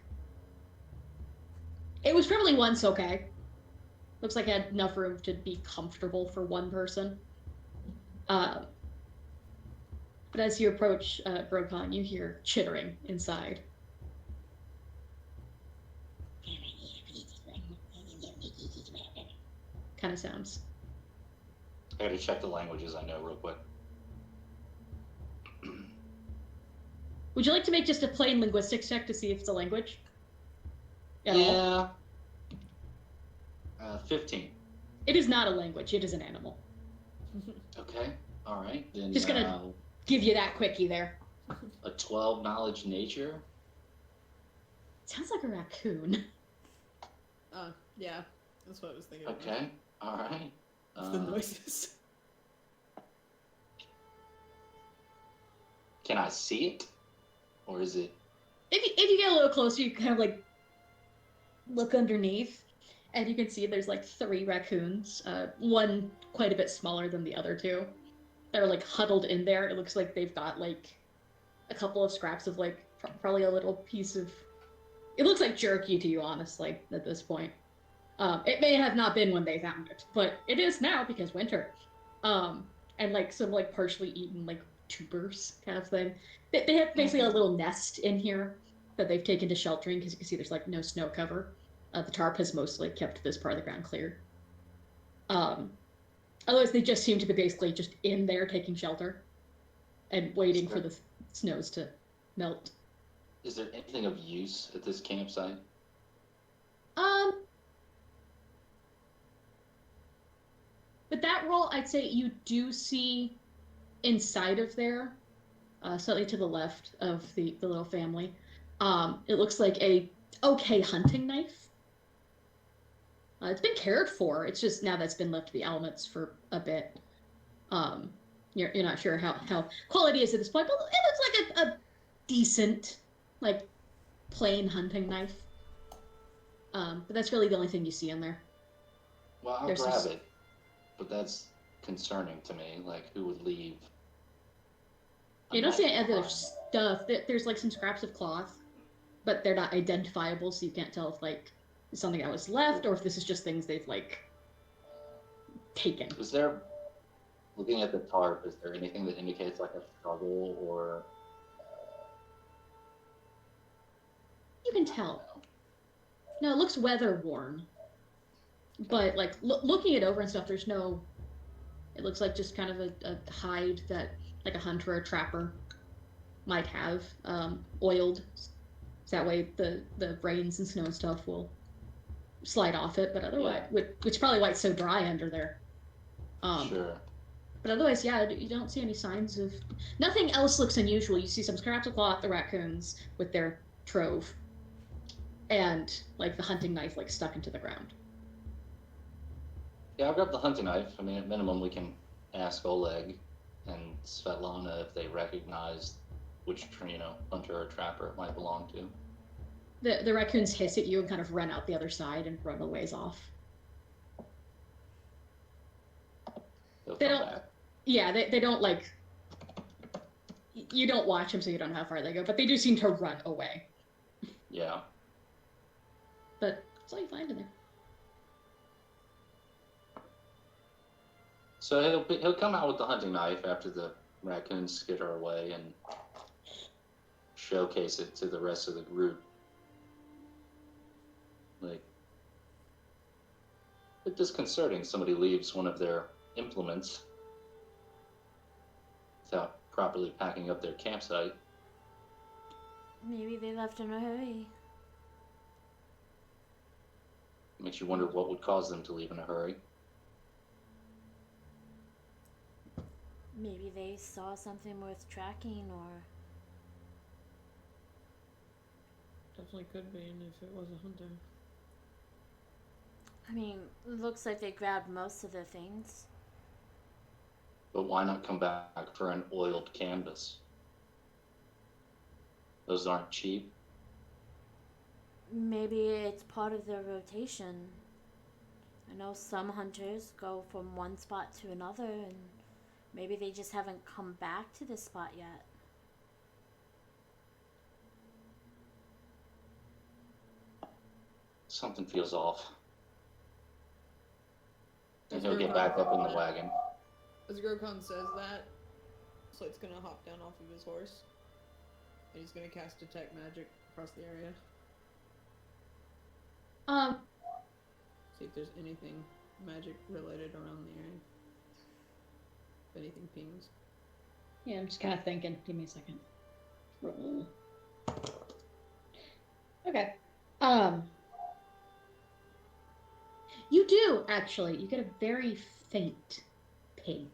It was probably once okay. Looks like it had enough room to be comfortable for one person. But as you approach Grokon, you hear chittering inside. Kind of sounds. I gotta check the languages I know real quick. Would you like to make just a plain linguistics check to see if it's a language? At all? Yeah. 15. It is not a language. It is an animal. Okay. All right. Then Just gonna give you that quickie there. a 12 knowledge nature. Sounds like a raccoon. Yeah. That's what I was thinking. Okay. All right. It's the noises. Can I see it, or is it? If you get a little closer, you kind of like look underneath, and you can see there's like 3 raccoons. One quite a bit smaller than the other 2. They're like huddled in there. It looks like they've got like a couple of scraps of like probably a little piece of. It looks like jerky to you, honestly, at this point. It may have not been when they found it, but it is now because winter. And like some like partially eaten like tubers kind of thing. They have basically a little nest in here that they've taken to sheltering because you can see there's like no snow cover. The tarp has mostly kept this part of the ground cleared. Otherwise, they just seem to be basically just in there taking shelter and waiting for the snows to melt. Is there anything of use at this campsite? With that roll, I'd say you do see inside of there, slightly to the left of the little family. It looks like a okay hunting knife. It's been cared for. It's just now that's been left to the elements for a bit. You're not sure how quality is at this point, but it looks like a decent, like, plain hunting knife. But that's really the only thing you see in there. Well, I'll There's grab just- it, but that's concerning to me. Like, who would leave? a You don't see knife any other behind? stuff. There's like some scraps of cloth, but they're not identifiable, so you can't tell if like it's something that was left or if this is just things they've like taken. Is there, looking at the tarp, is there anything that indicates like a struggle or? You can tell. No, it looks weather worn, but like looking it over and stuff, there's no. It looks like just kind of a hide that like a hunter or a trapper might have, oiled. So that way the rains and snow and stuff will slide off it. But otherwise, which is probably why it's so dry under there. Sure. But otherwise, yeah, you don't see any signs of. Nothing else looks unusual. You see some scraps of cloth, the raccoons with their trove, and like the hunting knife like stuck into the ground. Yeah, I'll grab the hunting knife. I mean, at minimum, we can ask Oleg and Svetlana if they recognize which, hunter or trapper it might belong to. The raccoons hiss at you and kind of run out the other side and run a ways off. They'll They come don't- back. Yeah, they don't like. You don't watch them, so you don't know how far they go, but they do seem to run away. Yeah. But that's all you find in there. So he'll come out with the hunting knife after the raccoons skitter away and showcase it to the rest of the group. Like, a bit disconcerting. Somebody leaves one of their implements without properly packing up their campsite. Maybe they left in a hurry. Makes you wonder what would cause them to leave in a hurry. Maybe they saw something worth tracking, or Definitely could be, and if it was a hunter. I mean, it looks like they grabbed most of the things. But why not come back for an oiled canvas? Those aren't cheap. Maybe it's part of their rotation. I know some hunters go from one spot to another, and maybe they just haven't come back to this spot yet. Something feels off. And As he'll get Grokon- back up in the wagon. As Grokon says that, Slight's gonna hop down off of his horse. And he's gonna cast Detect Magic across the area. See if there's anything magic related around the area. If anything pings. Yeah, I'm just kind of thinking. Give me a second. Roll. Okay. You do actually. You get a very faint ping.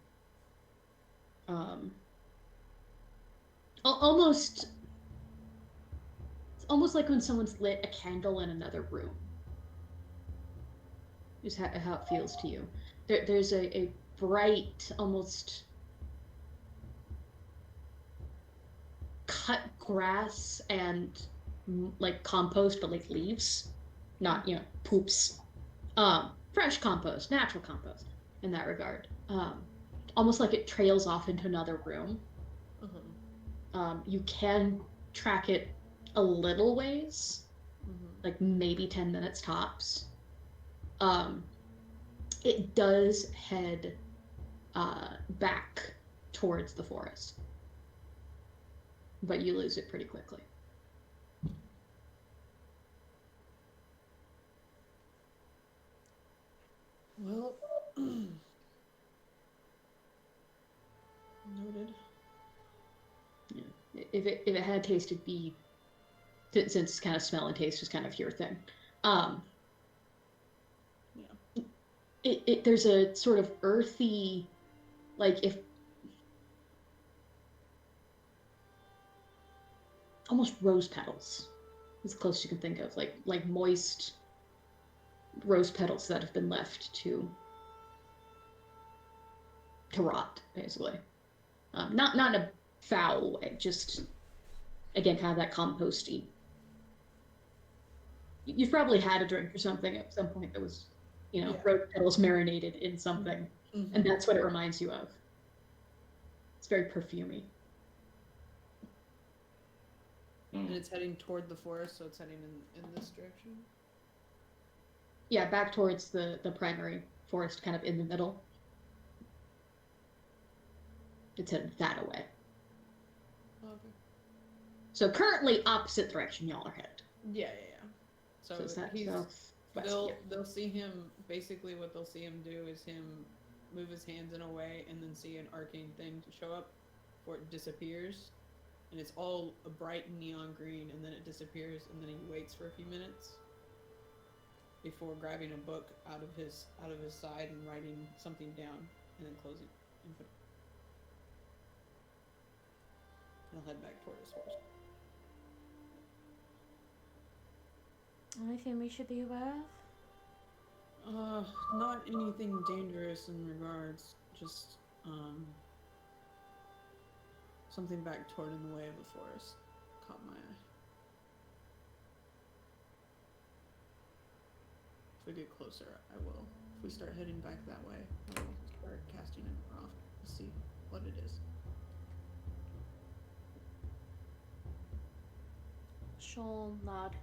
Almost. It's almost like when someone's lit a candle in another room. Is how it feels to you. There's a bright, almost cut grass and like compost, but like leaves, not poops. Fresh compost, natural compost in that regard. Almost like it trails off into another room. You can track it a little ways, like maybe 10 minutes tops. It does head back towards the forest, but you lose it pretty quickly. Well, noted. Yeah. If it had taste, it'd be, since kind of smell and taste is kind of your thing. There's a sort of earthy, like if almost rose petals, as close as you can think of, like moist rose petals that have been left to rot, basically. Not in a foul way, just again have that composty. You've probably had a drink or something at some point that was Yeah. Yeah. Rose petals marinated in something, Mhm. and that's what it reminds you of. It's very perfumey. And it's heading toward the forest, so it's heading in this direction. Yeah, back towards the primary forest, kind of in the middle. It's headed that away. Okay. So currently opposite direction y'all are headed. Yeah. So is that he's southwest? they'll see him, basically what they'll see him do is him move his hands in a way and then see an arcane thing to show up before it disappears. And it's all a bright neon green, and then it disappears, and then he waits for a few minutes before grabbing a book out of his side and writing something down, and then closing and put. He'll head back toward his horse. Anything we should be aware of? Not anything dangerous in regards, just something back toward in the way of the forest caught my eye. If we get closer, I will. If we start heading back that way, I will start casting it off to see what it is. She'll nod.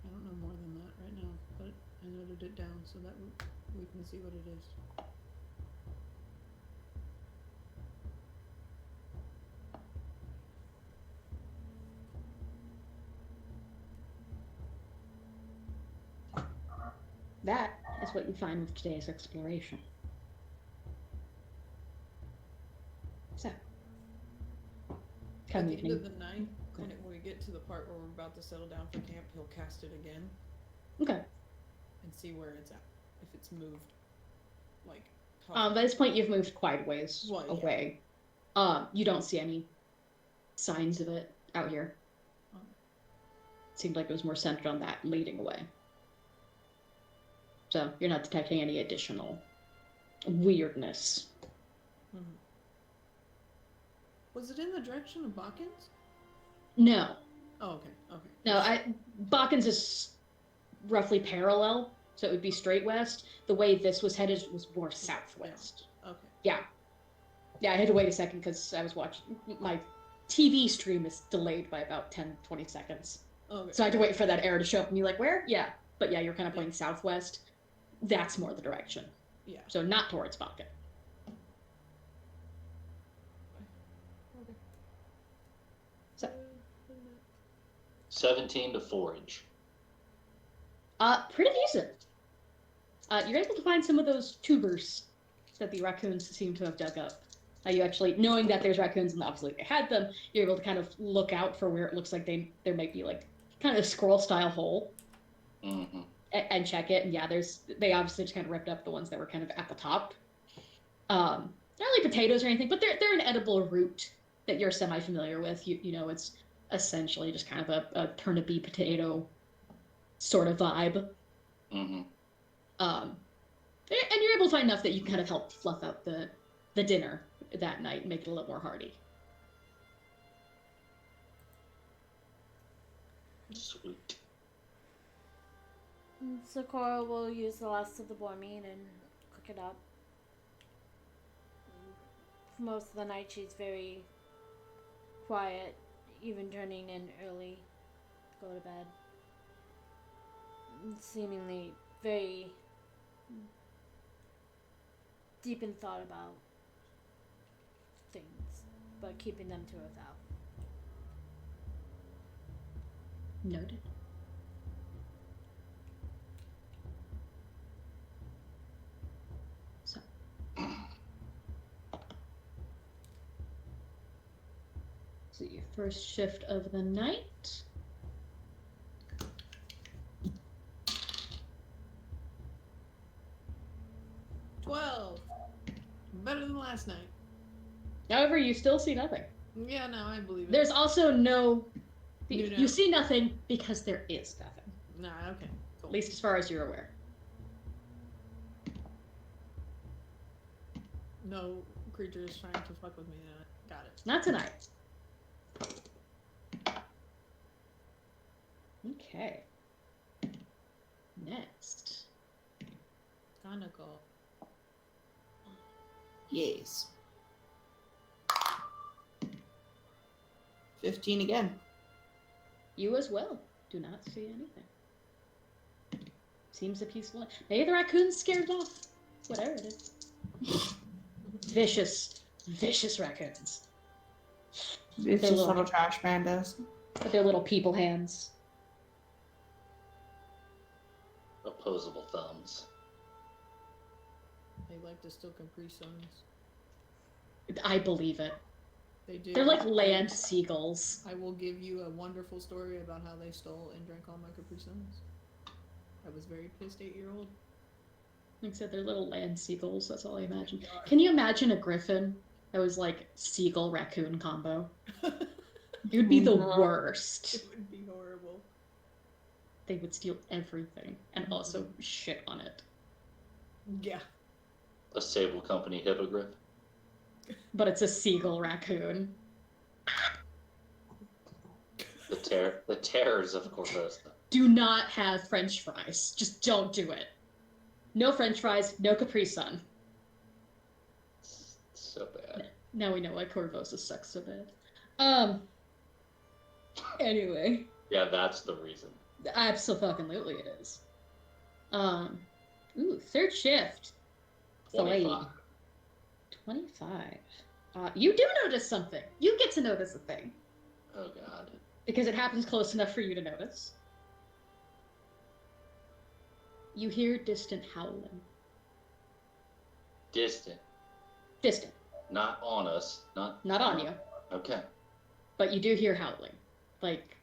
I don't know more than that right now, but I noted it down so that we can see what it is. That is what you find with today's exploration. So, At come the end evening. of the night, when we get to the part where we're about to settle down for camp, he'll cast it again Okay. and see where it's at. If it's moved, like. By this point, you've moved quite a ways Well, yeah. away. You don't see any signs of it out here. It seemed like it was more centered on that leading away. So you're not detecting any additional weirdness. Mm-hmm. Was it in the direction of Bokken's? No. Oh, okay. No, Bokken's is roughly parallel, so it would be straight west. The way this was headed was more southwest. Okay. Yeah, I had to wait a second because I was watching. My TV stream is delayed by about 10-20 seconds. Okay. So I had to wait for that error to show up and be like, where? Yeah. But yeah, you're kind of pointing southwest. That's more the direction. Yeah. So not towards Bokken. Okay. So 17 to forage. Pretty decent. You're able to find some of those tubers that the raccoons seem to have dug up. You actually, knowing that there's raccoons and obviously they had them, you're able to kind of look out for where it looks like there might be like kind of a scroll-style hole. Mm-hmm. And check it, and yeah, they obviously just kind of ripped up the ones that were kind of at the top. Not really potatoes or anything, but they're an edible root that you're semi-familiar with. You know, it's essentially just kind of a turnipy potato sort of vibe. Mm-hmm. And you're able to find enough that you can kind of help fluff out the dinner that night and make it a little more hearty. Sweet. Sakura will use the last of the boar meat and cook it up. For most of the night, she's very quiet, even turning in early to go to bed. Seemingly very deep in thought about things, but keeping them to herself. Noted. So your first shift of the night. Better than last night. However, you still see nothing. Yeah, no, I believe it. There's also no. You You see nothing because there is nothing. Nah, okay. Cool. At least as far as you're aware. No creatures trying to fuck with me. Got it. Not tonight. Okay. Yes. 15 again. You as well do not see anything. Seems a peaceful. Maybe the raccoon's scared off. Whatever it is. Vicious raccoons. It's Their just little- little trash pandas. With their little people hands. Opposable thumbs. They like to steal Capri Suns. I believe it. They do. They're like land seagulls. I will give you a wonderful story about how they stole and drank all my Capri Suns. I was very pissed 8-year-old. Like I said, they're little land seagulls. That's all I imagine. Can you imagine a griffin that was like seagull raccoon combo? It would be the No. worst. It would be horrible. They would steal everything and also shit on it. Yeah. A Sable Company hippogriff. But it's a seagull raccoon. The terrors of Corvosa. Do not have French fries. Just don't do it. No French fries, no Capri Sun. So bad. Now we know why Corvosa sucks so bad. Anyway. Yeah, that's the reason. Absolutely it is. Third shift. 25. 25. You do notice something. You get to notice a thing. Oh god. Because it happens close enough for you to notice. You hear distant howling. Distant. Distant. Not on us. Not on you. Okay. But you do hear howling. Like,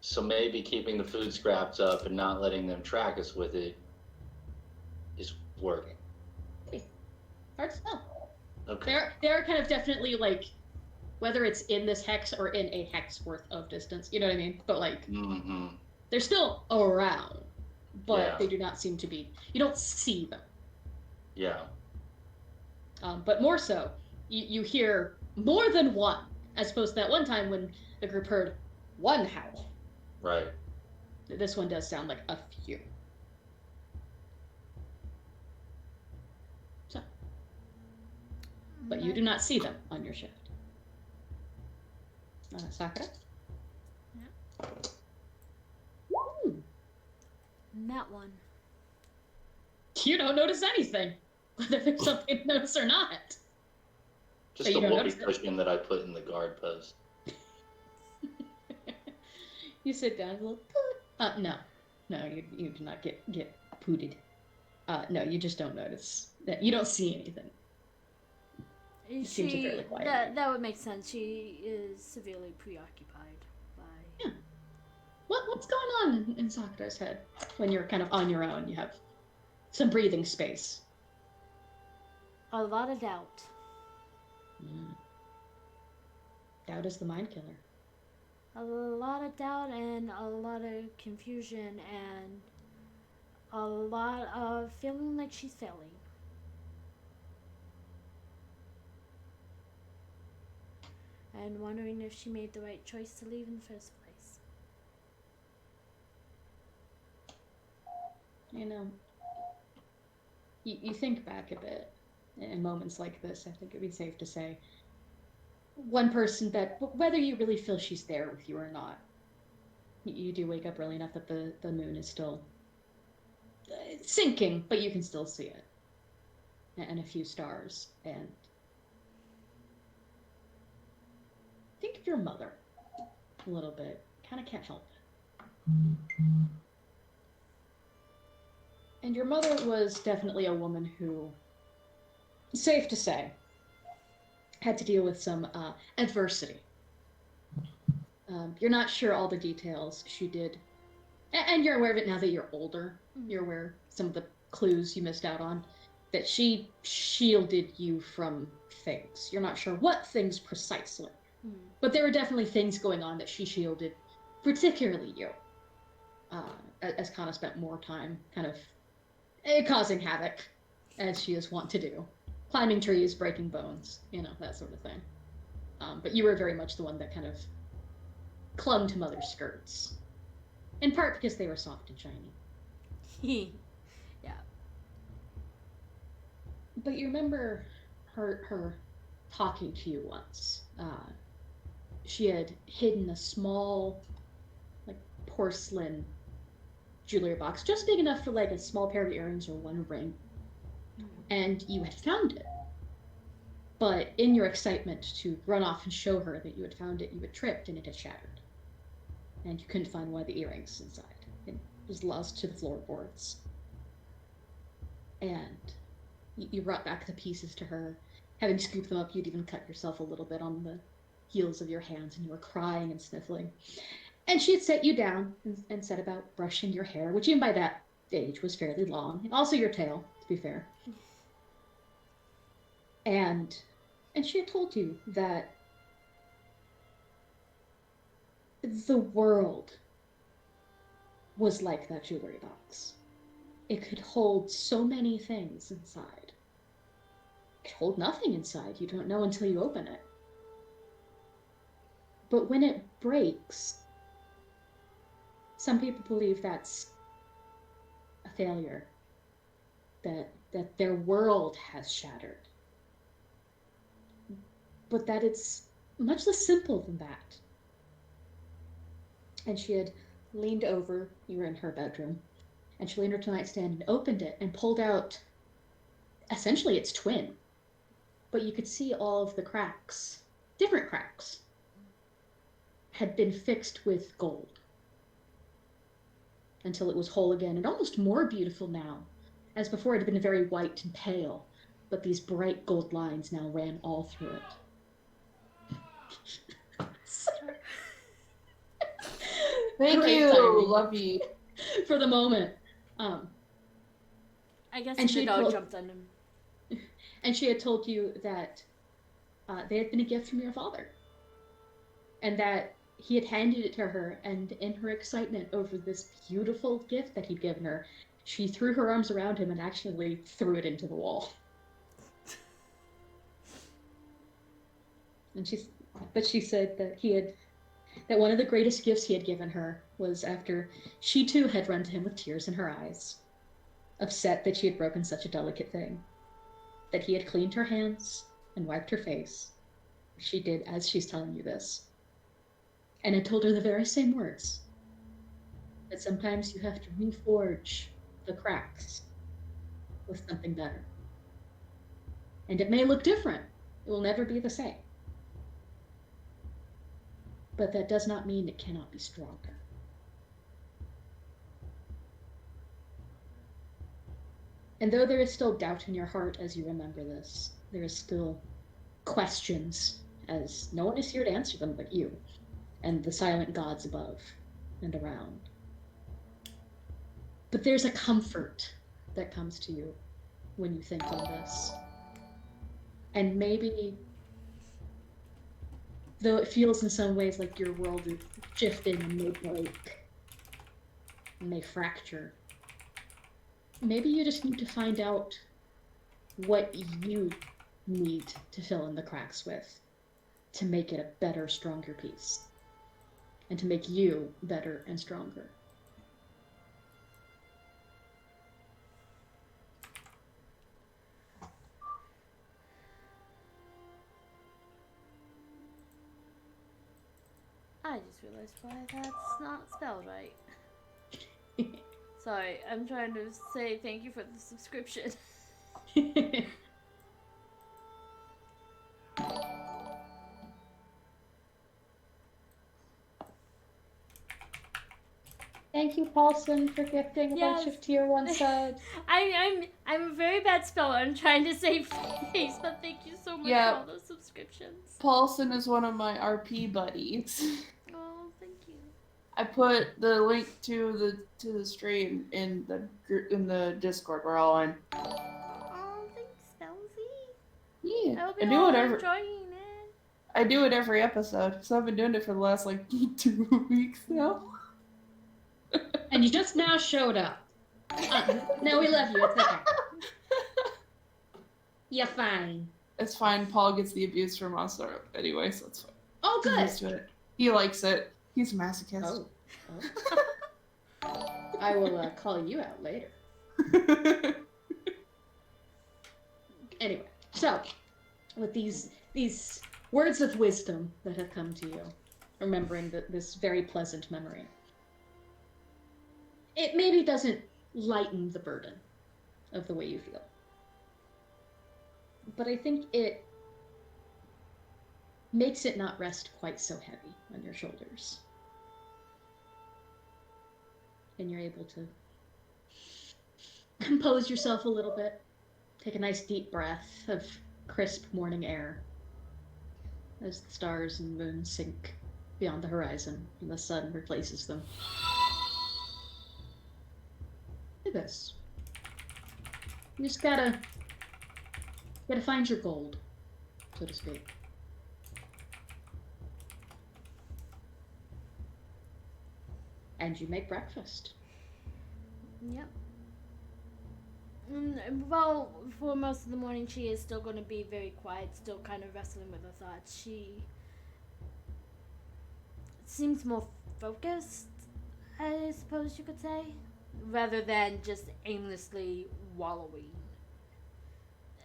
So maybe keeping the food scraps up and not letting them track us with it is working. hard to tell. Okay. They're kind of definitely like, whether it's in this hex or in a hex worth of distance, you know what I mean? But like, Mm-hmm. they're still around, but Yeah. they do not seem to be. You don't see them. Yeah. But more so, you hear more than one, as opposed to that one time when the group heard one howl. Right. This one does sound like a few. So, but you do not see them on your shift. Sakura? Yeah. Woo! That one. You don't notice anything, whether there's something to notice or not. Just So the you don't whoopee notice it? cushion that I put in the guard post. You sit down, a little poot. No, you do not get pooted. No, you just don't notice that. You don't see anything. It seems fairly quiet. That would make sense. She is severely preoccupied by. Yeah. What's going on in Sakura's head when you're kind of on your own? You have some breathing space. A lot of doubt. Doubt is the mind killer. A lot of doubt and a lot of confusion and a lot of feeling like she's failing. And wondering if she made the right choice to leave in the first place. You know, you think back a bit in moments like this. I think it'd be safe to say one person that, whether you really feel she's there with you or not, you do wake up early enough that the moon is still sinking, but you can still see it. And a few stars. And think of your mother a little bit. Kind of can't help it. And your mother was definitely a woman who, safe to say, had to deal with some adversity. You're not sure all the details she did. And you're aware of it now that you're older. You're aware of some of the clues you missed out on. That she shielded you from things. You're not sure what things precisely. But there were definitely things going on that she shielded, particularly you. As Kana spent more time kind of causing havoc, as she is wont to do. Climbing trees, breaking bones, that sort of thing. But you were very much the one that kind of clung to Mother's skirts. In part because they were soft and shiny. Yeah. But you remember her talking to you once. She had hidden a small, like, porcelain jewelry box, just big enough for like a small pair of earrings or one ring, and you had found it. But in your excitement to run off and show her that you had found it, you had tripped and it had shattered. And you couldn't find one of the earrings inside. It was lost to the floorboards. And you brought back the pieces to her. Having scooped them up, you'd even cut yourself a little bit on the heels of your hands, and you were crying and sniffling. And she had set you down and set about brushing your hair, which even by that age was fairly long. And also your tail, to be fair. And she had told you that the world was like that jewelry box. It could hold so many things inside. It could hold nothing inside. You don't know until you open it. But when it breaks, some people believe that's a failure, that their world has shattered. But that it's much less simple than that. And she had leaned over, you were in her bedroom, and she leaned over to the nightstand and opened it and pulled out essentially its twin. But you could see all of the cracks, different cracks, had been fixed with gold until it was whole again and almost more beautiful now. As before, it had been very white and pale, but these bright gold lines now ran all through it. Thank Great you, timing. love you. For the moment. I guess And the she dog told- jumped on him. And she had told you that they had been a gift from your father. And that he had handed it to her, and in her excitement over this beautiful gift that he'd given her, she threw her arms around him and actually threw it into the wall. And she said that one of the greatest gifts he had given her was after she too had run to him with tears in her eyes, upset that she had broken such a delicate thing, that he had cleaned her hands and wiped her face. She did as she's telling you this. And had told her the very same words, that sometimes you have to reforge the cracks with something better. And it may look different. It will never be the same. But that does not mean it cannot be stronger. And though there is still doubt in your heart as you remember this, there is still questions, as no one is here to answer them but you and the silent gods above and around. But there's a comfort that comes to you when you think on this. And maybe, though it feels in some ways like your world is shifting and may break, and may fracture, maybe you just need to find out what you need to fill in the cracks with to make it a better, stronger piece. And to make you better and stronger. I just realized why that's not spelled right. Sorry, I'm trying to say thank you for the subscription. Thank you, Paulson, for gifting a bunch of tier 1 subs. I'm a very bad speller. I'm trying to save face, but thank you so much Yeah. for all those subscriptions. Paulson is one of my RP buddies. Oh, thank you. I put the link to the stream in the Discord we're all in. Oh, thanks, Spellsy. Yeah, I hope I you're do all it every. enjoying it. I do it every episode, so I've been doing it for the last like 2 weeks now. And you just now showed up. No, we love you. It's okay. You're fine. It's fine. Paul gets the abuse from us anyway, so it's fine. Oh, He's good. used to it. He likes it. He's a masochist. Oh. I will call you out later. Anyway, so with these words of wisdom that have come to you, remembering this very pleasant memory, it maybe doesn't lighten the burden of the way you feel, but I think it makes it not rest quite so heavy on your shoulders. And you're able to compose yourself a little bit, take a nice deep breath of crisp morning air as the stars and moon sink beyond the horizon and the sun replaces them. Look at this. You just gotta find your gold, so to speak. And you make breakfast. Yep. Well, for most of the morning, she is still going to be very quiet, still kind of wrestling with her thoughts. She seems more focused, I suppose you could say, rather than just aimlessly wallowing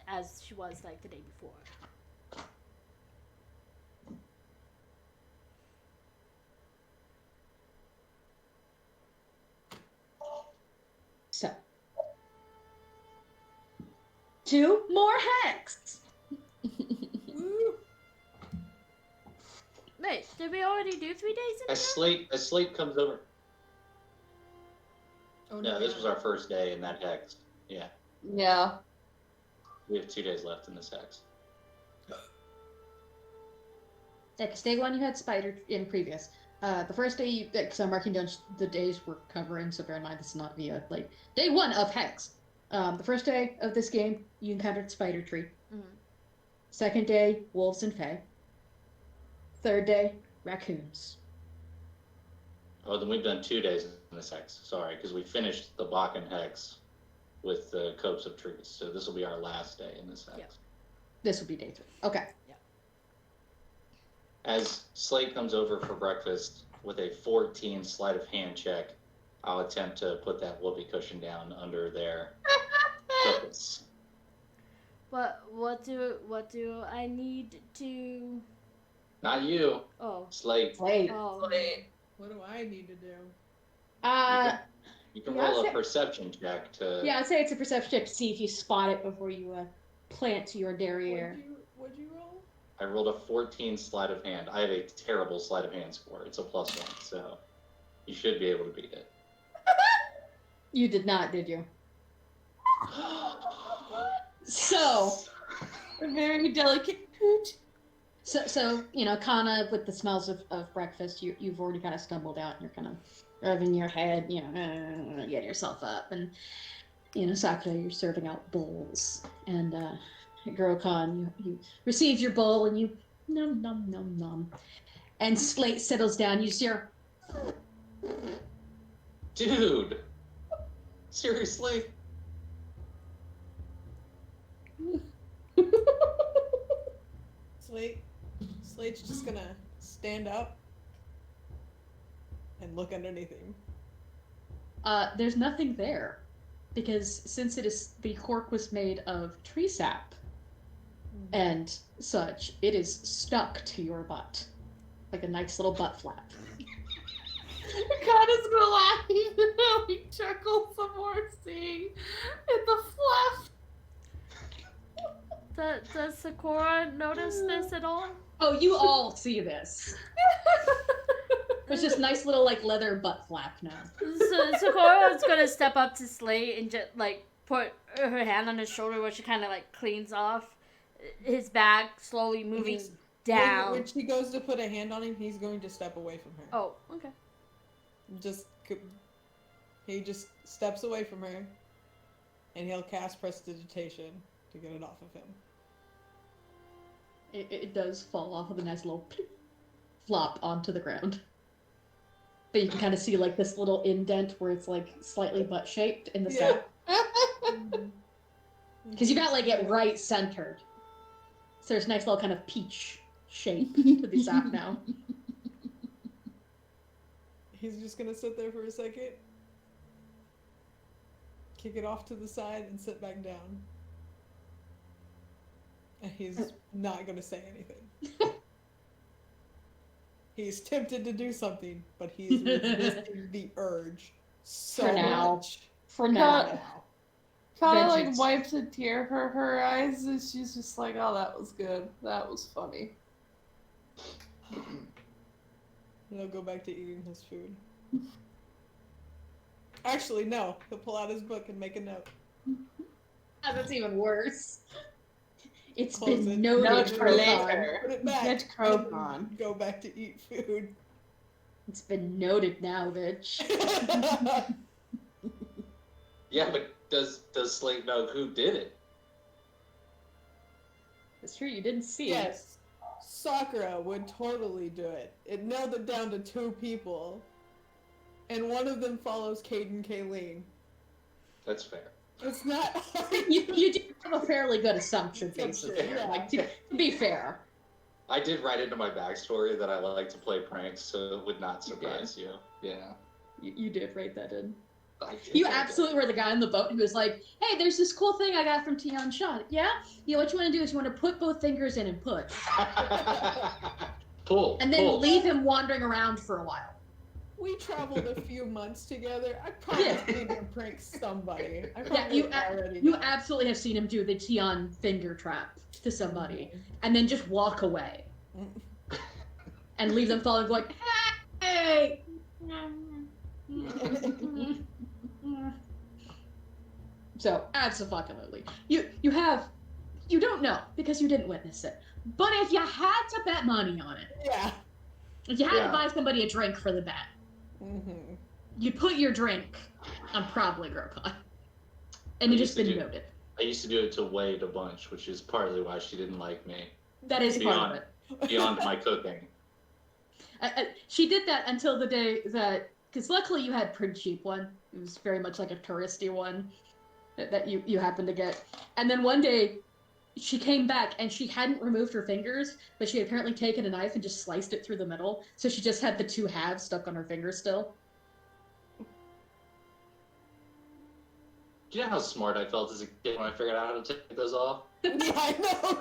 as she was like the day before. So, 2 more hex. Woo! Wait, did we already do 3 days in As Slate comes over. Oh No, this was our first day in that hex. Yeah. Yeah. We have 2 days left in this hex. Yeah, because day 1 you had spider in previous. The first day, because I'm marking down the days we're covering, so bear in mind this is not via, like, day 1 of hex. The first day of this game, you encountered spider tree. Mhm. Second day, wolves and fae. Third day, raccoons. Oh, then we've done 2 days in this hex. Sorry, because we finished the Bokken hex with the copse of trees. So this will be our last day in this hex. Yep. This will be day 3. Okay. As Slate comes over for breakfast with a 14 sleight of hand check, I'll attempt to put that whoopee cushion down under their focus. But what do I need to? Not you, Oh, Slate. Wait. oh. What do I need to do? You can Yeah, roll I'd a say- perception check to. Yeah, I'd say it's a perception check to see if you spot it before you plant your derriere. What'd you roll? I rolled a 14 sleight of hand. I have a terrible sleight of hand score. It's a +1, so you should be able to beat it. You did not, did you? So, A very delicate coot. so you know, kind of with the smells of breakfast, you've already kind of stumbled out, and you're kind of rubbing your head, you know, getting yourself up, and you know, Sakura, you're serving out bowls, and Girl-Con, you receive your bowl, and you nom nom nom nom, and Slate settles down. You see her. Dude! Seriously? Slate's just gonna stand up and look underneath him. There's nothing there, because since the cork was made of tree sap and such, it is stuck to your butt, like a nice little butt flap. God is gonna laugh even though we chuckle some more seeing in the fluff. Does Sakura notice this at all? Oh, you all see this. There's this nice little like leather butt flap now. So Sakura's gonna step up to Slate and just like put her hand on his shoulder, where she kind of like cleans off his back, slowly moving he's- down. When she goes to put a hand on him, he's going to step away from her. Oh, okay. He just steps away from her, and he'll cast prestidigitation to get it off of him. It does fall off with a nice little flop onto the ground. But you can kind of see like this little indent where it's like slightly butt shaped in the Yeah. sap. Because you got like it right centered. So there's a nice little kind of peach shape to the sap now. He's just gonna sit there for a second, kick it off to the side, and sit back down. And he's not gonna say anything. He's tempted to do something, but he's resisting the urge so For now. much. For Cut. now. Kind of like Vengeance. wipes a tear from her eyes, and she's just like, "Oh, that was good. That was funny." And he'll go back to eating his food. Actually, no. He'll pull out his book and make a note. Oh, that's even worse. It's Close been it. noted Note for for later. Put it back. Get and Croton. then go back to eat food. It's been noted now, bitch. Yeah, but does Slate know who did it? It's true, you didn't see it. Yes. Sakura would totally do it. It nailed it down to 2 people. And one of them follows Caden Kayleen. That's fair. It's not hard. You do have a fairly good assumption basis Assumption, there. yeah. Like, to be fair. I did write into my backstory that I like to play pranks, so it would not surprise you. Yeah. You did write that in. I did You write that. absolutely were the guy on the boat who was like, hey, there's this cool thing I got from Tian Shan. Yeah? Yeah, what you want to do is you want to put both fingers in and push. Pull. And then pull. leave him wandering around for a while. We traveled a few months together. I probably Yeah. need to prank somebody. I Yeah, probably you already you know. absolutely have seen him do the Tian finger trap to somebody and then just walk away and leave them following going, hey! So, absolutely. You don't know because you didn't witness it. But if you had to bet money on it, Yeah. if you had Yeah. to buy somebody a drink for the bet, Mm-hmm. you'd put your drink on probably Grokan. And it just been noted. I used to do it to Wade a bunch, which is partly why she didn't like me. That is part of it. Beyond my cooking. She did that until the day that, because luckily you had pretty cheap one. It was very much like a touristy one that you happened to get. And then one day she came back and she hadn't removed her fingers, but she had apparently taken a knife and just sliced it through the middle. So she just had the 2 halves stuck on her fingers still. Do you know how smart I felt as a kid when I figured out how to take those off? Yeah, I know,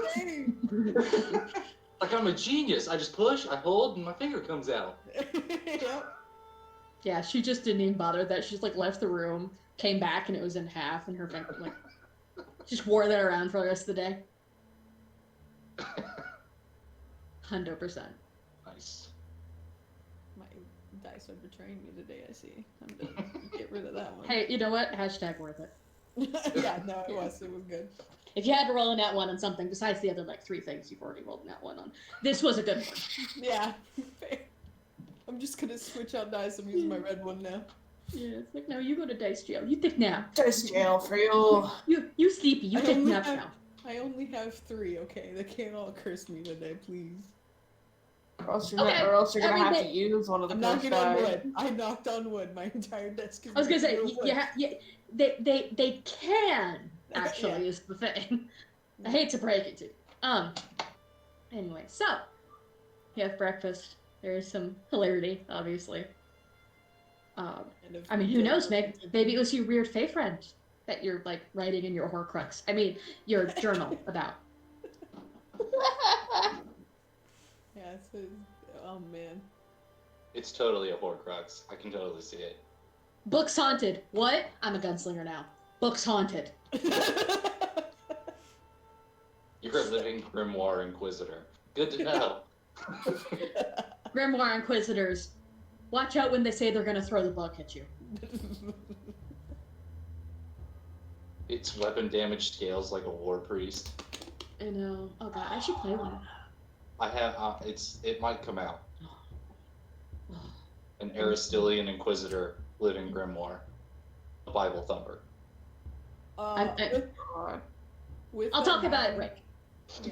right? Like I'm a genius. I just push, I hold, and my finger comes out. Yep. Yeah, she just didn't even bother with that. She just like left the room, came back, and it was in half, and her finger like just wore that around for the rest of the day. 100%. Nice. My dice are betraying me today, I see. I'm gonna get rid of that one. Hey, you know what? Hashtag worth it. Yeah, no, it was good. If you had to roll a nat 1 on something besides the other like 3 things you've already rolled a nat 1 on, this was a good one. Yeah, fair. I'm just gonna switch out dice. I'm using my red one now. Yeah, it's like, no, you go to dice jail. You take nap. There's jail for you. You sleepy. You I take only naps have- now. I only have 3, okay? They can't all curse me today, please. Or else you're, Okay, or else you're gonna every have to day- use one of the I'm curse knocking on die. wood. I knocked on wood. My entire desk is I was gonna say, made of wood. they can actually is the thing. I hate to break it to you. Anyway, so you have breakfast. There is some hilarity, obviously. Kind of I mean, who knows? general Maybe it was your weird fae friend that you're like writing in your Horcrux. I mean, your journal about. Yeah, oh man. It's totally a Horcrux. I can totally see it. Books haunted. What? I'm a gunslinger now. Books haunted. You're a living Grimoire Inquisitor. Good to know. Grimoire Inquisitors, watch out when they say they're gonna throw the book at you. Its weapon damage scales like a war priest. I know. Oh god, I should play one. I have. It might come out. An Aristilian Inquisitor, living Grimoire, a Bible thumper. With I'll that talk about it,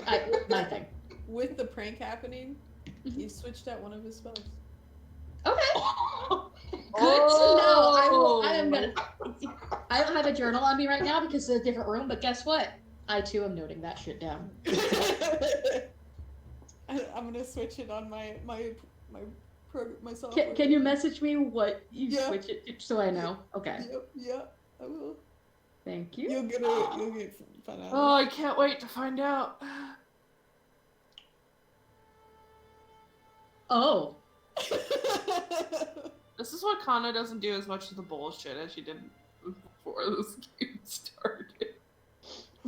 happening- Rick. My thing. With the prank happening, Mhm. he switched out one of his spells. Okay. Good to know. I am gonna. I don't have a journal on me right now because it's a different room. But guess what? I too am noting that shit down. I'm gonna switch it on my software. Can you message me what you Yeah. switch it to so I know? Okay. Yep, I will. Thank you. You'll get fun out Oh, of I can't wait to find out. Oh, it. This is what Kana doesn't do as much of the bullshit as she did before this game started.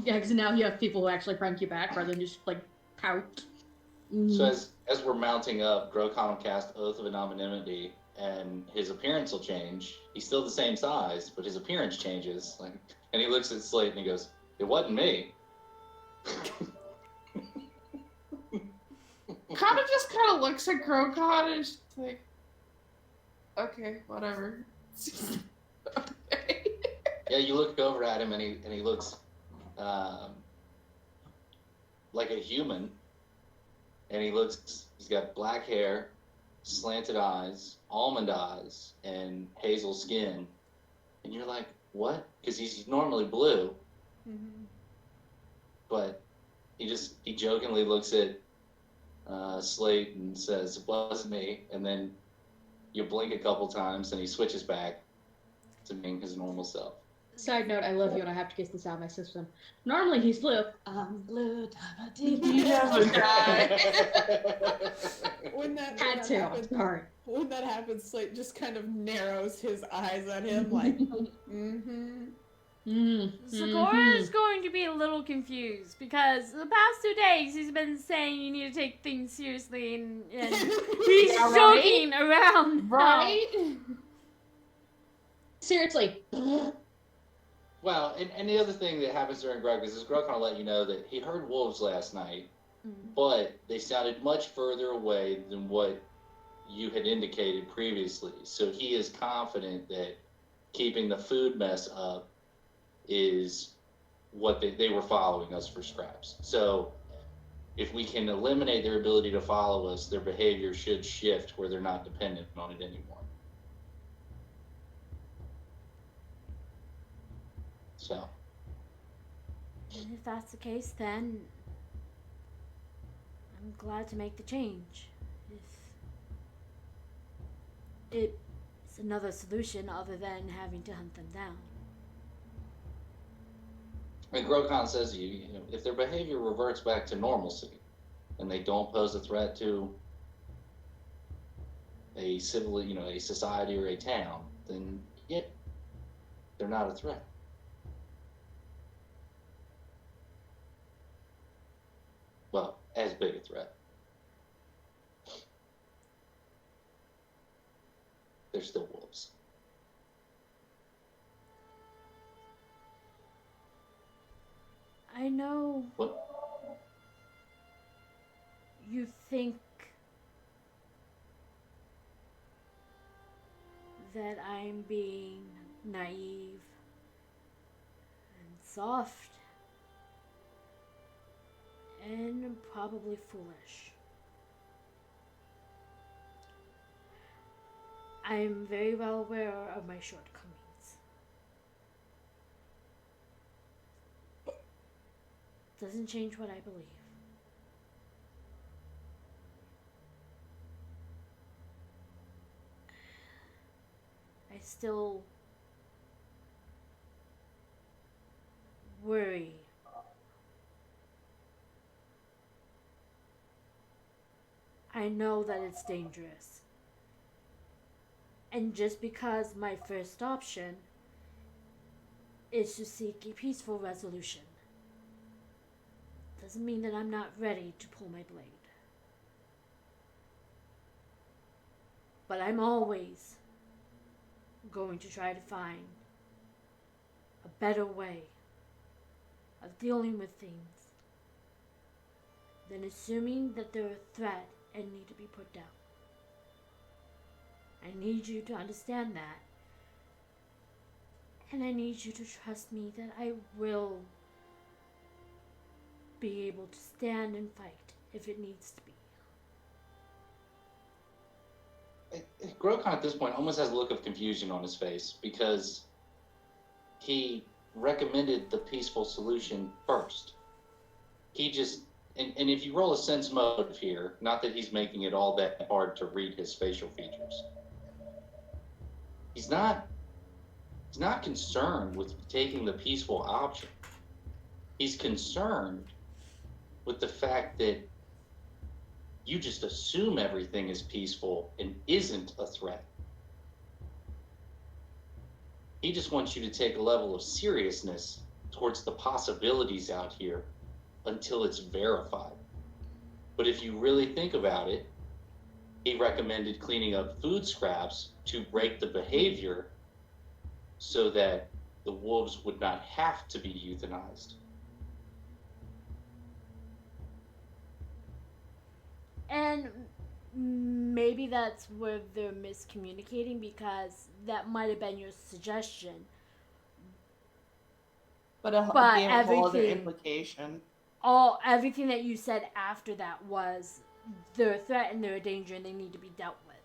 yeah, because now you have people who actually prank you back rather than just like pout. So as we're mounting up, Grokon will cast Oath of Anonymity, and his appearance will change. He's still the same size, but his appearance changes. Like, and he looks at Slate and he goes, "It wasn't me." Kana just kind of looks at Grokon and is just like, okay, whatever. Okay. Yeah, you look over at him and he looks like a human, and he's got black hair, slanted eyes, almond eyes, and hazel skin, and you're like, what? Because he's normally blue, but he jokingly looks at Slate and says, "It wasn't me," and then you blink a couple times and he switches back to being his normal self. Side note, I love you and I have to get this out of my system. Normally he's blue. I'm blue. You never die. When that Had to. I'm happens, sorry. when that happens, Slate just kind of narrows his eyes at him, like, mm-hmm. Sakura is going to be a little confused because the past 2 days he's been saying you need to take things seriously and he's Yeah, right? joking around. now. Right? Seriously. Well, and the other thing that happens during Grog is Grog will let you know that he heard wolves last night, but they sounded much further away than what you had indicated previously. So he is confident that keeping the food mess up is what they were following us for scraps. So if we can eliminate their ability to follow us, their behavior should shift where they're not dependent on it anymore. So. And if that's the case, then I'm glad to make the change. If it's another solution other than having to hunt them down. And Grokon says, if their behavior reverts back to normalcy, and they don't pose a threat to a a society or a town, then yeah, they're not a threat. Well, as big a threat. They're still wolves. I know What? you think that I'm being naive and soft and probably foolish. I'm very well aware of my shortcomings. Doesn't change what I believe. I still worry. I know that it's dangerous. And just because my first option is to seek a peaceful resolution, doesn't mean that I'm not ready to pull my blade. But I'm always going to try to find a better way of dealing with things than assuming that they're a threat and need to be put down. I need you to understand that. And I need you to trust me that I will be able to stand and fight if it needs to be. Grokon at this point almost has a look of confusion on his face because he recommended the peaceful solution first. He just, and if you roll a sense motive here, not that he's making it all that hard to read his facial features, he's not He's not concerned with taking the peaceful option. He's concerned with the fact that you just assume everything is peaceful and isn't a threat. He just wants you to take a level of seriousness towards the possibilities out here until it's verified. But if you really think about it, he recommended cleaning up food scraps to break the behavior so that the wolves would not have to be euthanized. And maybe that's where they're miscommunicating, because that might have been your suggestion. But it But gave a whole other everything- implication. Everything that you said after that was they're a threat and they're a danger and they need to be dealt with.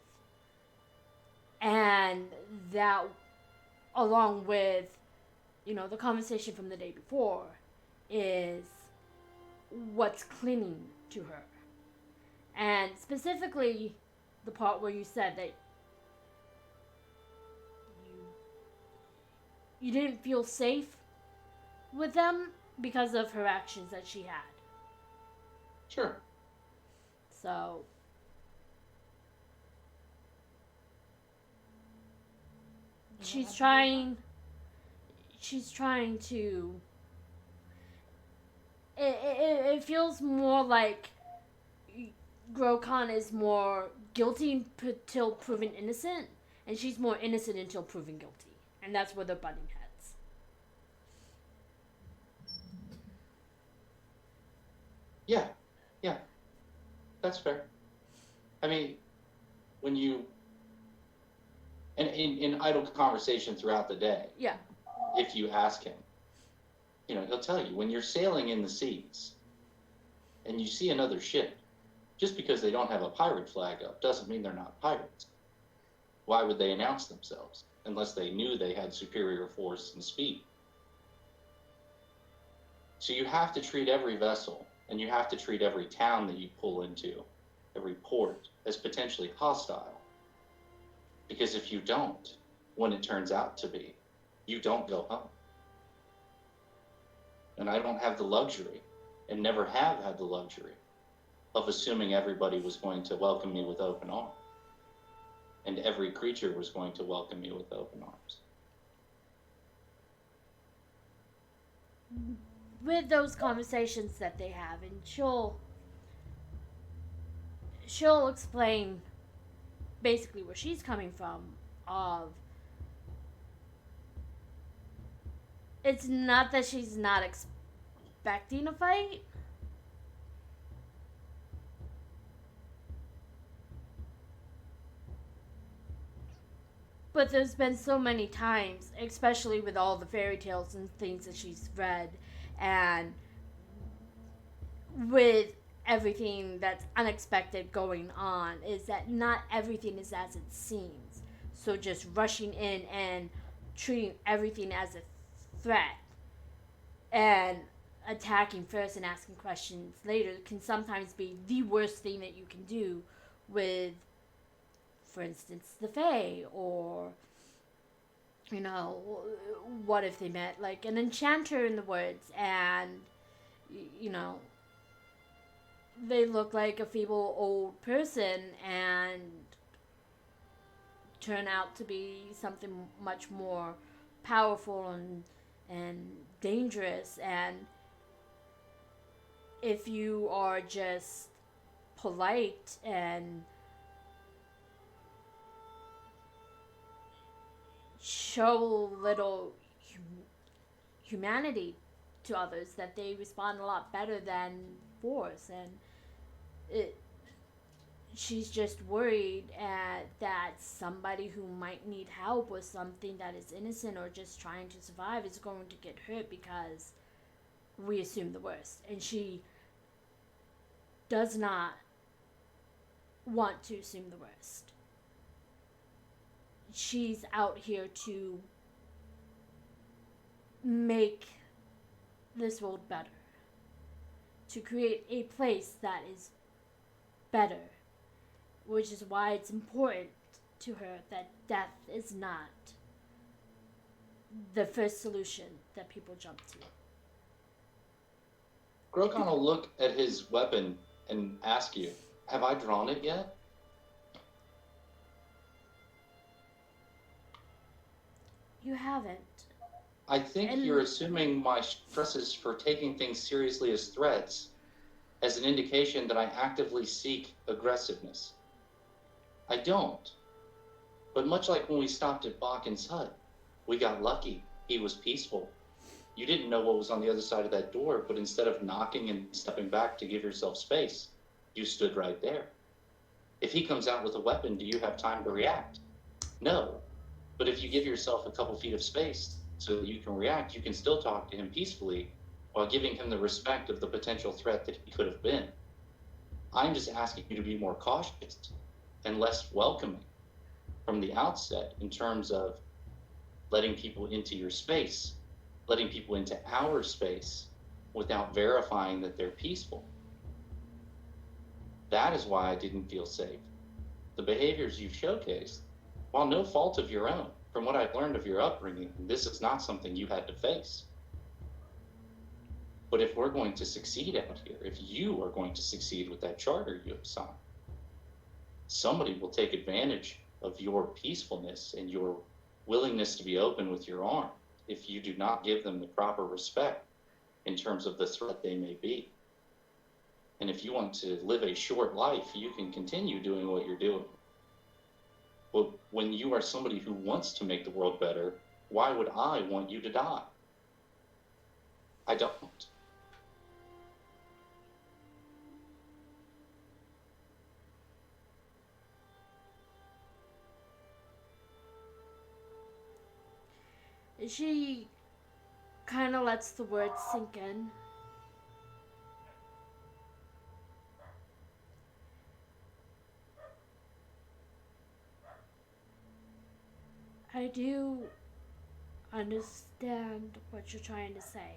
And that, along with, the conversation from the day before, is what's clinging to her. And specifically the part where you said that you didn't feel safe with them because of her actions that she had. Sure. So she's trying to it feels more like Grokon is more guilty until proven innocent, and she's more innocent until proven guilty. And that's where they're butting heads. Yeah. That's fair. I mean, when you, and in idle conversation throughout the day, Yeah. if you ask him, he'll tell you, when you're sailing in the seas and you see another ship, just because they don't have a pirate flag up doesn't mean they're not pirates. Why would they announce themselves unless they knew they had superior force and speed? So you have to treat every vessel, and you have to treat every town that you pull into, every port, as potentially hostile. Because if you don't, when it turns out to be, you don't go home. And I don't have the luxury, and never have had the luxury, of assuming everybody was going to welcome me with open arms. And every creature was going to welcome me with open arms. With those conversations that they have, and she'll explain basically where she's coming from, of it's not that she's not expecting a fight, but there's been so many times, especially with all the fairy tales and things that she's read, and with everything that's unexpected going on, is that not everything is as it seems. So just rushing in and treating everything as a threat and attacking first and asking questions later can sometimes be the worst thing that you can do with, for instance, the Fae, or what if they met like an enchanter in the woods and they look like a feeble old person and turn out to be something much more powerful and dangerous. And if you are just polite and show little humanity to others, that they respond a lot better than force. And she's just worried that somebody who might need help with something that is innocent or just trying to survive is going to get hurt because we assume the worst. And she does not want to assume the worst. She's out here to make this world better, to create a place that is better, which is why it's important to her that death is not the first solution that people jump to. Grokon will look at his weapon and ask you, have I drawn it yet? You haven't. I think And- you're assuming my stresses for taking things seriously as threats as an indication that I actively seek aggressiveness. I don't. But much like when we stopped at Bokken's hut, we got lucky. He was peaceful. You didn't know what was on the other side of that door, but instead of knocking and stepping back to give yourself space, you stood right there. If he comes out with a weapon, do you have time to react? No. But if you give yourself a couple feet of space so that you can react, you can still talk to him peacefully while giving him the respect of the potential threat that he could have been. I'm just asking you to be more cautious and less welcoming from the outset in terms of letting people into your space, letting people into our space without verifying that they're peaceful. That is why I didn't feel safe. The behaviors you've showcased, while no fault of your own, from what I've learned of your upbringing, this is not something you had to face. But if we're going to succeed out here, if you are going to succeed with that charter you have signed, somebody will take advantage of your peacefulness and your willingness to be open with your arm if you do not give them the proper respect in terms of the threat they may be. And if you want to live a short life, you can continue doing what you're doing. But when you are somebody who wants to make the world better, why would I want you to die? I don't. She kind of lets the words sink in. I do understand what you're trying to say.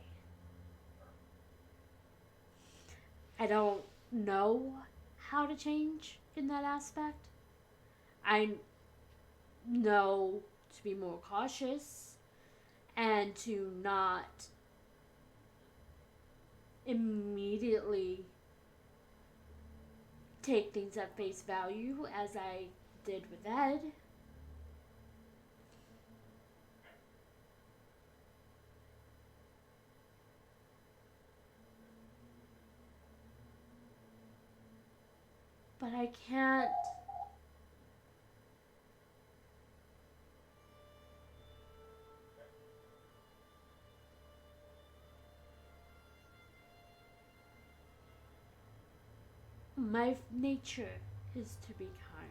I don't know how to change in that aspect. I know to be more cautious and to not immediately take things at face value as I did with Ed. But I can't. My nature is to be kind.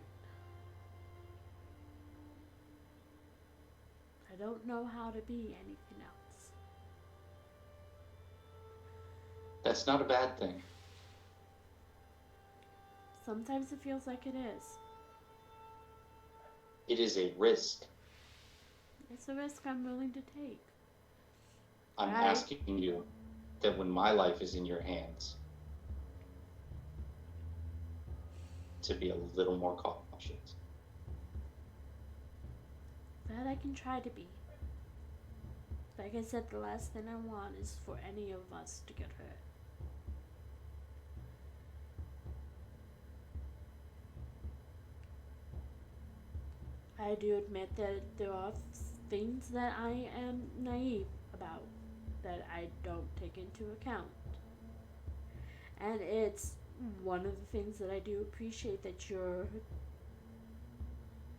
I don't know how to be anything else. That's not a bad thing. Sometimes it feels like it is. It is a risk. It's a risk I'm willing to take. I'm Right. asking you that when my life is in your hands, to be a little more cautious. That I can try to be. Like I said, the last thing I want is for any of us to get hurt. I do admit that there are things that I am naive about that I don't take into account. And it's one of the things that I do appreciate that you're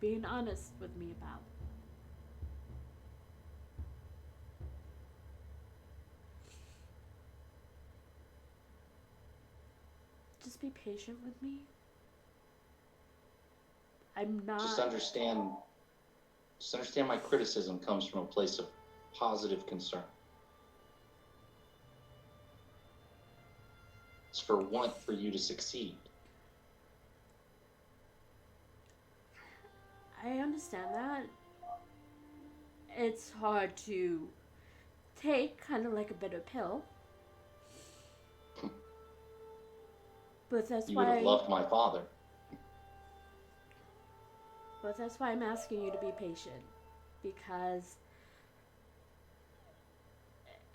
being honest with me about. Just be patient with me. I'm not. Just understand my criticism comes from a place of positive concern. It's for you to succeed. I understand that. It's hard to take, kind of like a bitter pill. But that's You would why. have loved my father. But that's why I'm asking you to be patient, because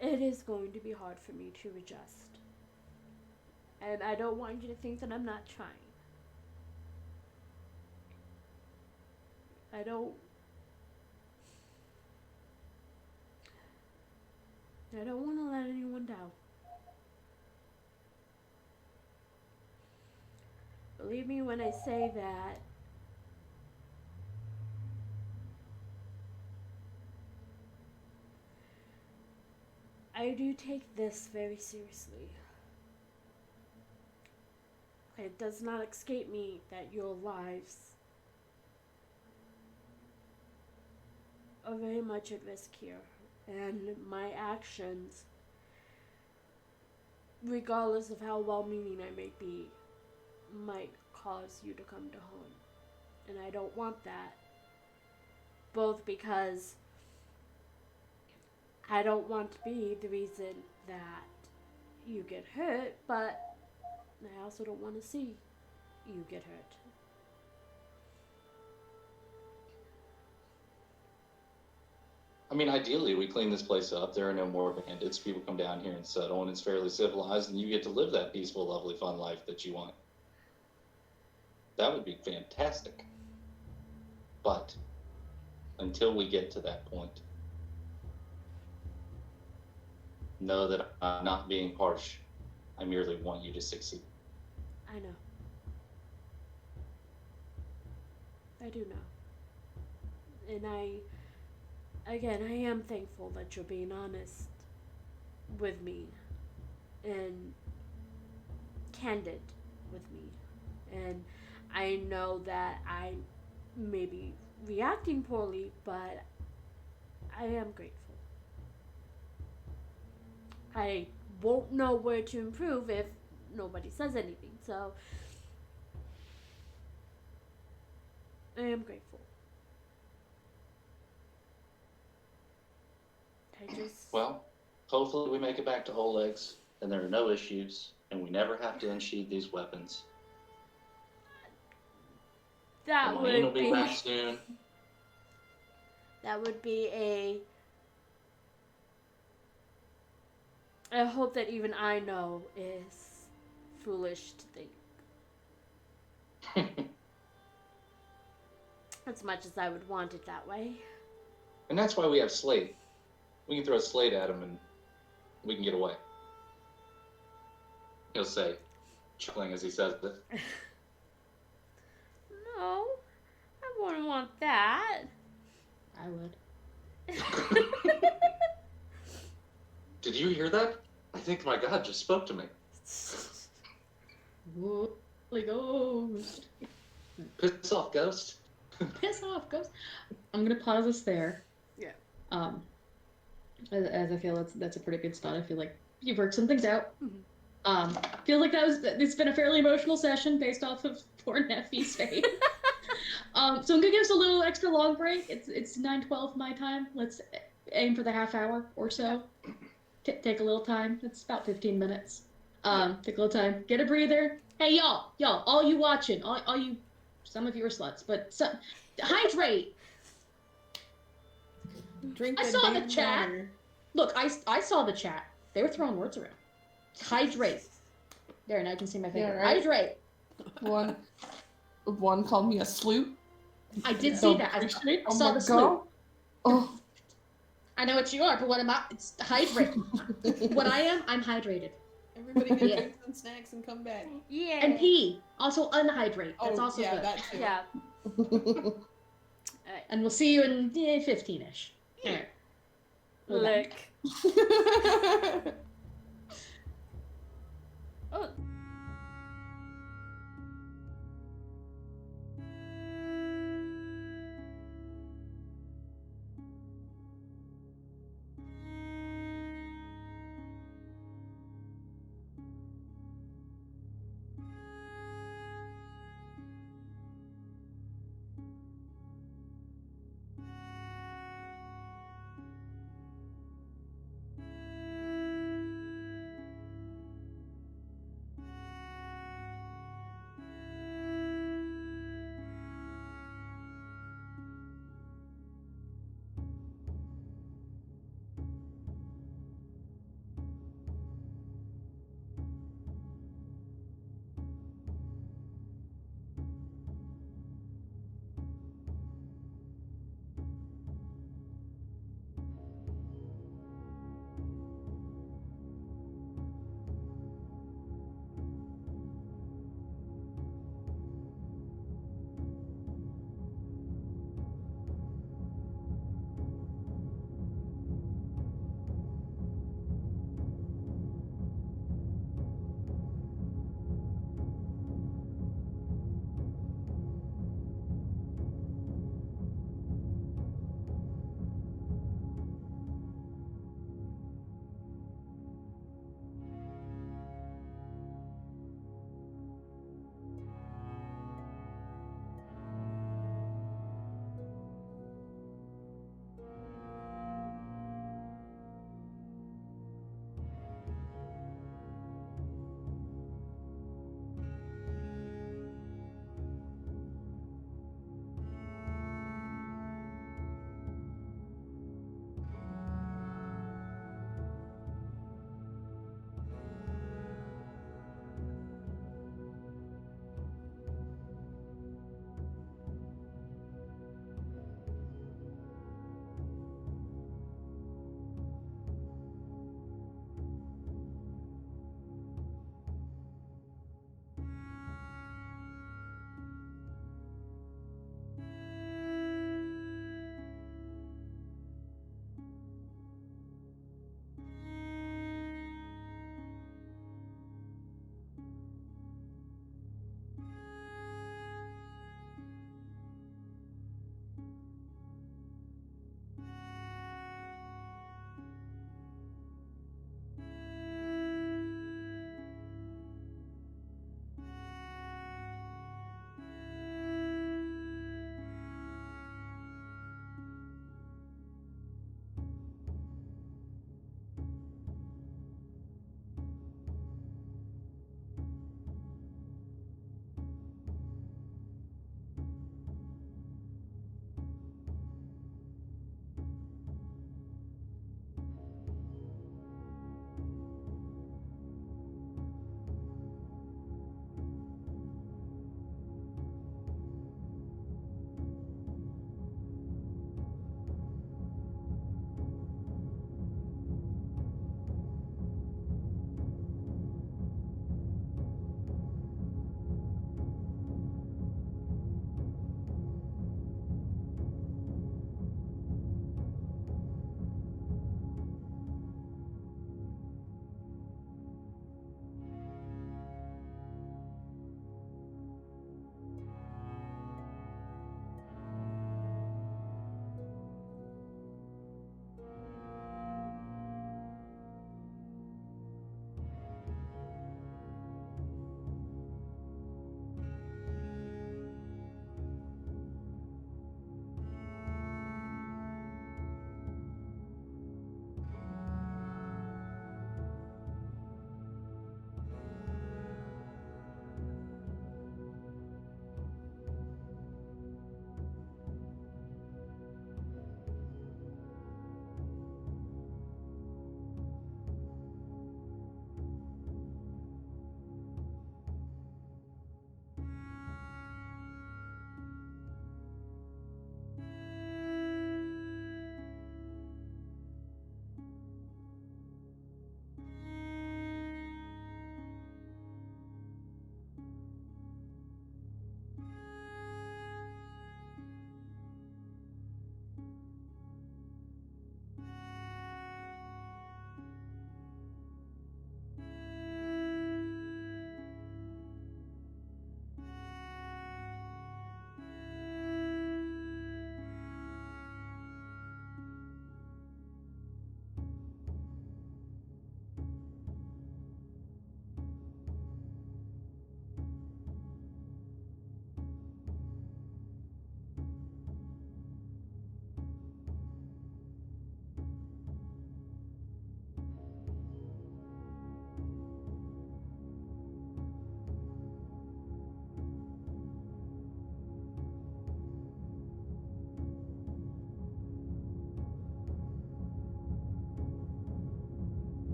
it is going to be hard for me to adjust. And I don't want you to think that I'm not trying. I don't want to let anyone down. Believe me when I say that I do take this very seriously. It does not escape me that your lives are very much at risk here, and my actions, regardless of how well-meaning I may be, might cause you to come to harm. And I don't want that. Both because I don't want to be the reason that you get hurt, but I also don't want to see you get hurt. I mean, ideally, we clean this place up. There are no more bandits. People come down here and settle, and it's fairly civilized, and you get to live that peaceful, lovely, fun life that you want. That would be fantastic. But until we get to that point, know that I'm not being harsh. I merely want you to succeed. I know. I do know. And again, I am thankful that you're being honest with me and candid with me. And I know that I may be reacting poorly, but I am grateful. I won't know where to improve if nobody says anything, so I am grateful. Well, hopefully we make it back to whole legs, and there are no issues, and we never have to unsheath these weapons. That And Wayne will would be be back soon. that would be I hope that even I know is foolish to think. As much as I would want it that way. And that's why we have Slate. We can throw a slate at him and we can get away. He'll say, chuckling as he says it. No, I wouldn't want that. I would. Did you hear that? I think my God just spoke to me. Holy Ghost. Piss off, ghost. Piss off, Ghost. I'm gonna pause us there. Yeah. As I feel that's a pretty good spot. I feel like you've worked some things out. Mm-hmm. Feel like it's been a fairly emotional session based off of poor Neffy's fate. So I'm gonna give us a little extra long break. It's 9:12 my time. Let's aim for the half hour or so. Take a little time. It's about 15 minutes. Take a little time. Get a breather. Hey y'all, all you watching, all you, some of you are sluts, but hydrate. Drink I that saw the damn chat. water. Look, I saw the chat. They were throwing words around. Hydrate. There, now you can see my finger. Yeah, right. Hydrate. One called me a sloot. I did see that. I saw the sloop. Oh. I know what you are, but what am I? It's hydrate. What I am, I'm hydrated. Everybody get Yeah. drinks and snacks and come back. Yeah. And pee. Also unhydrate. That's Oh, also yeah, good. that too. Yeah. And we'll see you in 15-ish. Alright. Lick. Oh.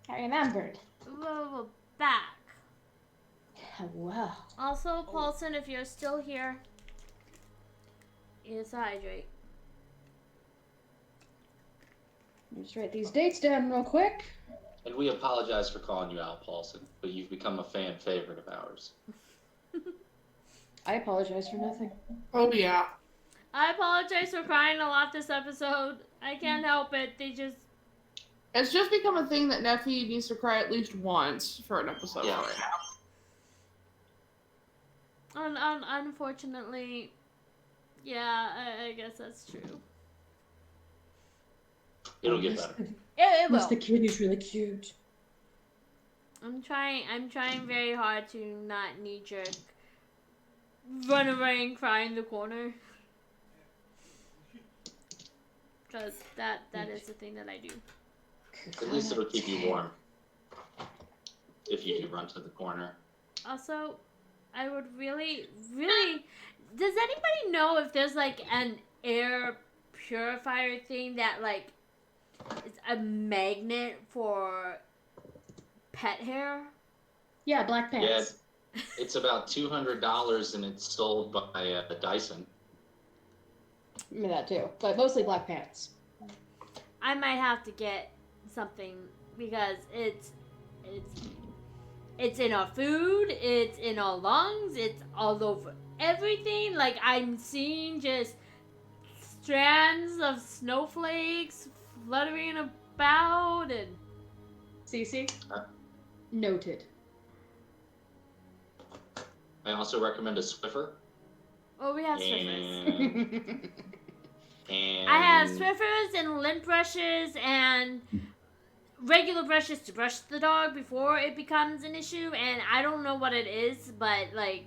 I remembered. We're back. Well. Also, Paulson, if you're still here, is hydrate. Let me just write these dates down real quick. And we apologize for calling you out, Paulson, but you've become a fan favorite of ours. I apologize for nothing. Oh yeah. I apologize for crying a lot this episode. I can't help it. It's just become a thing that Neffy needs to cry at least once for an episode Yeah. right now. Unfortunately, yeah, I guess that's true. It'll get better. It Plus will. the kid is really cute. I'm trying very hard to not knee jerk. Run away and cry in the corner. Because that is the thing that I do. At least it'll keep you warm. If you do run to the corner. Also, I would really, really... Does anybody know if there's, like, an air purifier thing that, like, is a magnet for pet hair? Yeah, black pants. It's about $200 and it's sold by Dyson. I mean that too, but mostly black pants. I might have to get something because it's in our food, it's in our lungs, it's all over everything. Like I'm seeing just strands of snowflakes fluttering about and Cece? Noted. I also recommend a Swiffer. oh, we have Swiffers. And I have Swiffers and lint brushes and regular brushes to brush the dog before it becomes an issue, and I don't know what it is, but like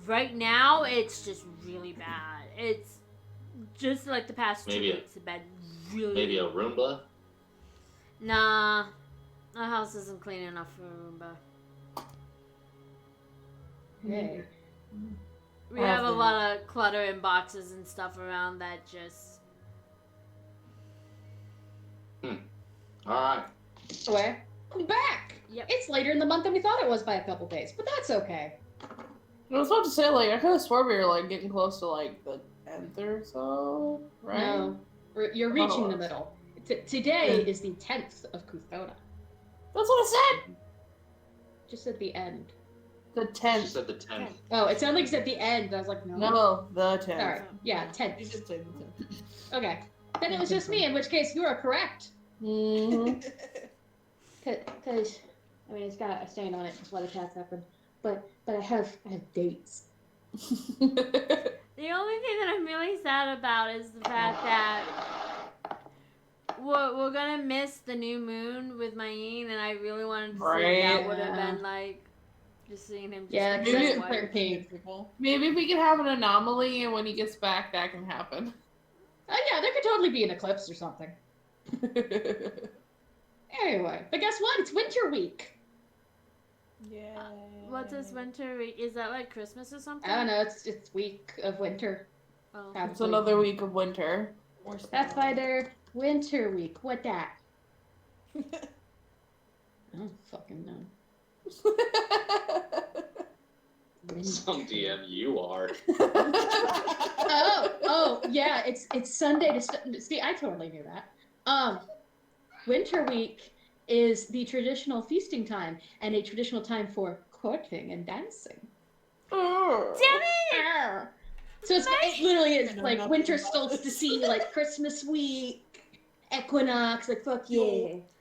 right now it's just really bad. It's just like the past 2 Maybe weeks have been really maybe a Roomba. Nah, our house isn't clean enough for a Roomba. Hey. We have a lot of clutter and boxes and stuff around that just Alright. Anyway, I'm back. Yep. It's later in the month than we thought it was by a couple days, but that's okay. I was about to say, like, I could have swore we were, like, getting close to, like, the 10th or so, right? No, you're reaching the Oh. middle. Today is the 10th of Kuthona. That's what I said! Just at the end. The She 10th. said the 10th. Oh, it sounded like it's at the end. I was like, no. No, the 10th. All right. Yeah, You 10th. did say the 10th. Okay. Then it was just me, in which case you are correct. Mm-hmm. Because, I mean, it's got a stain on it, just let attacks happen. But I have dates. the only thing that I'm really sad about is the fact that we're gonna miss the new moon with Mayeen, and I really wanted to see what that Right. would have been like. Just seeing him. Just Yeah, in because Maybe- that's white. 13. People. Maybe we could have an anomaly, and when he gets back, that can happen. Oh, yeah, there could totally be an eclipse or something. Anyway, but guess what? It's winter week. Yeah. What does winter week? Is that like Christmas or something? I don't know, it's week of winter. Oh. It's another week of winter. That's why they're winter week. What that? I don't fucking know. Some DM you are. Oh, yeah, it's Sunday to see. I totally knew that. Winter week is the traditional feasting time and a traditional time for courting and dancing. Oh. Damn it! So it literally is I know like nothing winter about solstice, like Christmas week, equinox, like fuck yeah.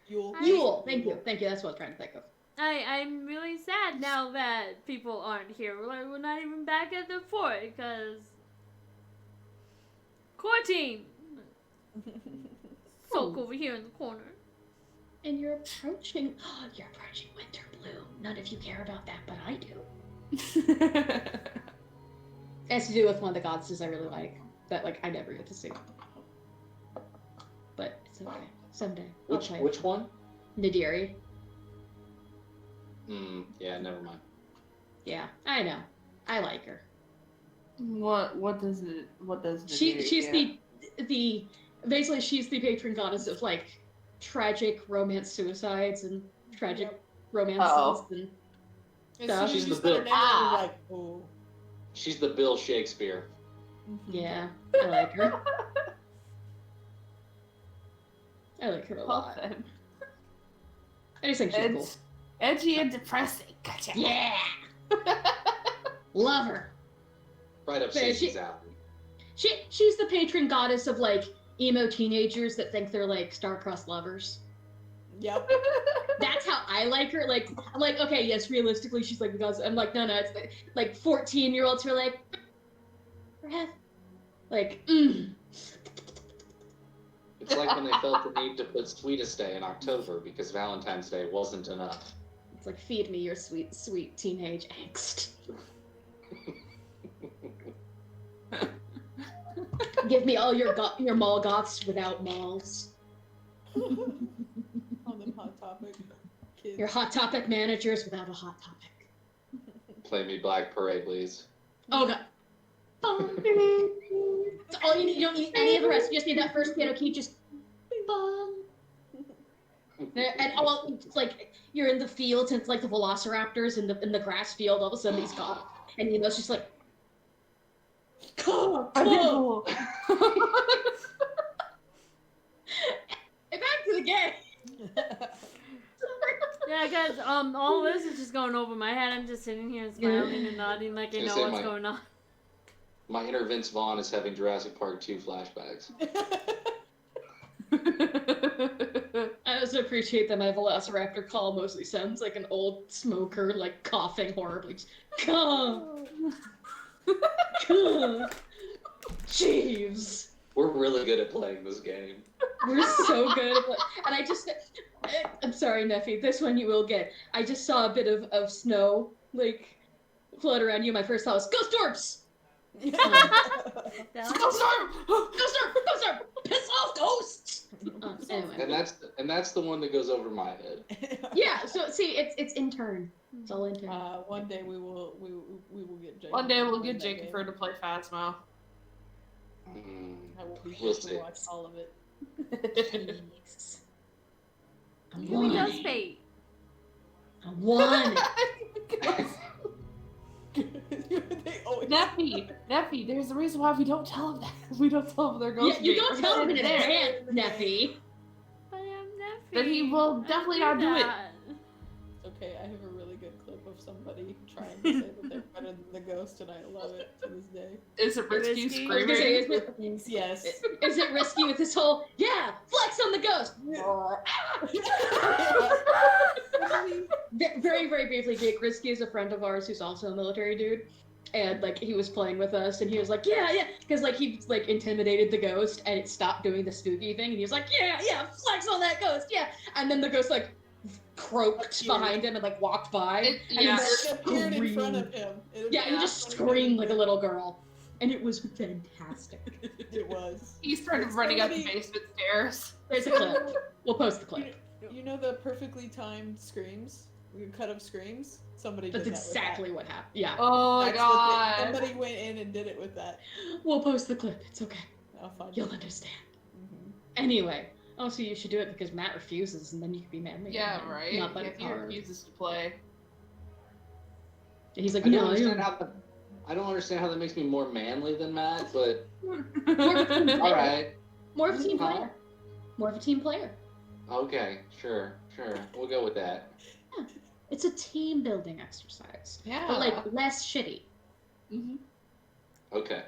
Yule. Yule. Thank you. That's what I was trying to think of. I'm really sad now that people aren't here. We're not even back at the fort because courting. Sulk over here in the corner. And you're approaching winter bloom. None of you care about that, but I do. It has to do with one of the goddesses I really like that I never get to see. But it's okay. Someday. I'll play. Which one? Nadiri. Yeah, never mind. Yeah, I know. I like her. What does it? She's the basically she's the patron goddess of like tragic romance suicides and tragic Yep. romances Oh. and As Stuff. soon She's as you the said her Bill. name, I Ah. was like, oh. She's the Bill Shakespeare. yeah, I like her. I like her a Well lot. then. I just think she's cool. It's edgy and depressing. Gotcha. Yeah, love her. Right up But Stacey's alley. She's the patron goddess of like emo teenagers that think they're like star-crossed lovers. Yep. That's how I like her. Like, I'm like, okay, yes, realistically, she's like the goddess. I'm like, no, it's like 14-year-olds who are like, like, It's like when they felt the need to put Sweetest Day in October because Valentine's Day wasn't enough. It's like, feed me your sweet, sweet teenage angst. Give me all your mall goths without malls. On the hot topic. Kids. Your hot topic managers without a hot topic. Play me Black Parade, please. Oh god. That's all you need. You don't need any of the rest. You just need that first piano key. Just bum. And all it's like you're in the fields and it's like the velociraptors in the grass field. All of a sudden he's gone, and you know it's just like, come on. And back to the game. Yeah, guys. All this is just going over my head. I'm just sitting here smiling and nodding like I Gonna know say what's my- going on. My inner Vince Vaughn is having Jurassic Park 2 flashbacks. I also appreciate that my velociraptor call mostly sounds like an old smoker, like coughing horribly. Just, come, come, Jeeves. We're really good at playing this game. We're so good at and I'm sorry, Neffy, this one you will get. I just saw a bit of snow, like, float around you. My first thought was, ghost orbs! That Go was- storm! Ghost orb! Ghost orb! Piss off, ghosts! Anyway. And that's the one that goes over my head. Yeah, so see, it's intern. It's all intern. One day we will get Jacob. One day we'll to get play that Jacob game. to play Phasmo. I will be We'll sure see. to watch all of it. Jeez. I Who won does it. fate? I won it. They always Neffy, there's a reason why we don't tell him that. We don't tell him they're Yeah, ghost you games. don't tell him in There. advance, Neffy. But I'm Neffy. Then he will definitely not do it. that. Okay, I have a really good clip of somebody trying to say that they're better than the ghost, and I love it to this day. Is it risky Risky? I was gonna say, screaming? Yes. is it risky with this whole, yeah, flex on the ghost? Very, very briefly, Jake Risky is a friend of ours who's also a military dude. And, like, he was playing with us, and he was like, yeah, because, like, he, like, intimidated the ghost, and it stopped doing the spooky thing, and he was like, yeah, flex on that ghost, yeah! And then the ghost, like, croaked behind him and, like, walked by, and Yeah. he It appeared in screamed. front of him. Yeah, he just screamed like a little girl. And it was fantastic. It was. He started running up the basement stairs. There's a clip. We'll post the clip. You know the perfectly timed screams? We cut up screams? Somebody That's did that exactly what happened. Yeah. Oh my with that. god. Somebody went in and did it with that. We'll post the clip. It's okay. I'll find You'll it. understand. Mhm. Anyway. Also, you should do it because Matt refuses, and then you can be mad at me. Yeah, right? Not that Yeah, it's he hard. refuses to play. He's like, I don't no, understand you how I don't understand how that makes me more manly than Matt, but more of a team player. all right. More of a team Huh? player. More of a team player. Okay, sure. We'll go with that. It's a team building exercise. Yeah. But, like, less shitty. Mhm. Okay.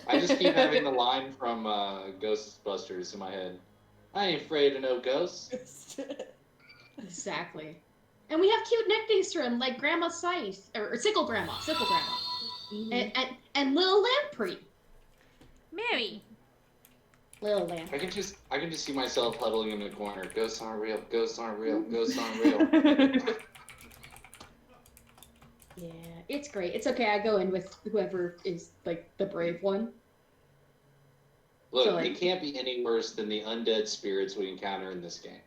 I just keep having the line from Ghostbusters in my head. I ain't afraid of no ghosts. Exactly. And we have cute nicknames for him, like Grandma Scythe, or Sickle Grandma, and Lil Lamprey. Mary. Lil Lamprey. I can just see myself huddling in the corner. Ghosts aren't real. Ghosts aren't real. Ghosts aren't real. Yeah, it's great. It's okay. I go in with whoever is like the brave one. Look, So, like- it can't be any worse than the undead spirits we encounter in this game.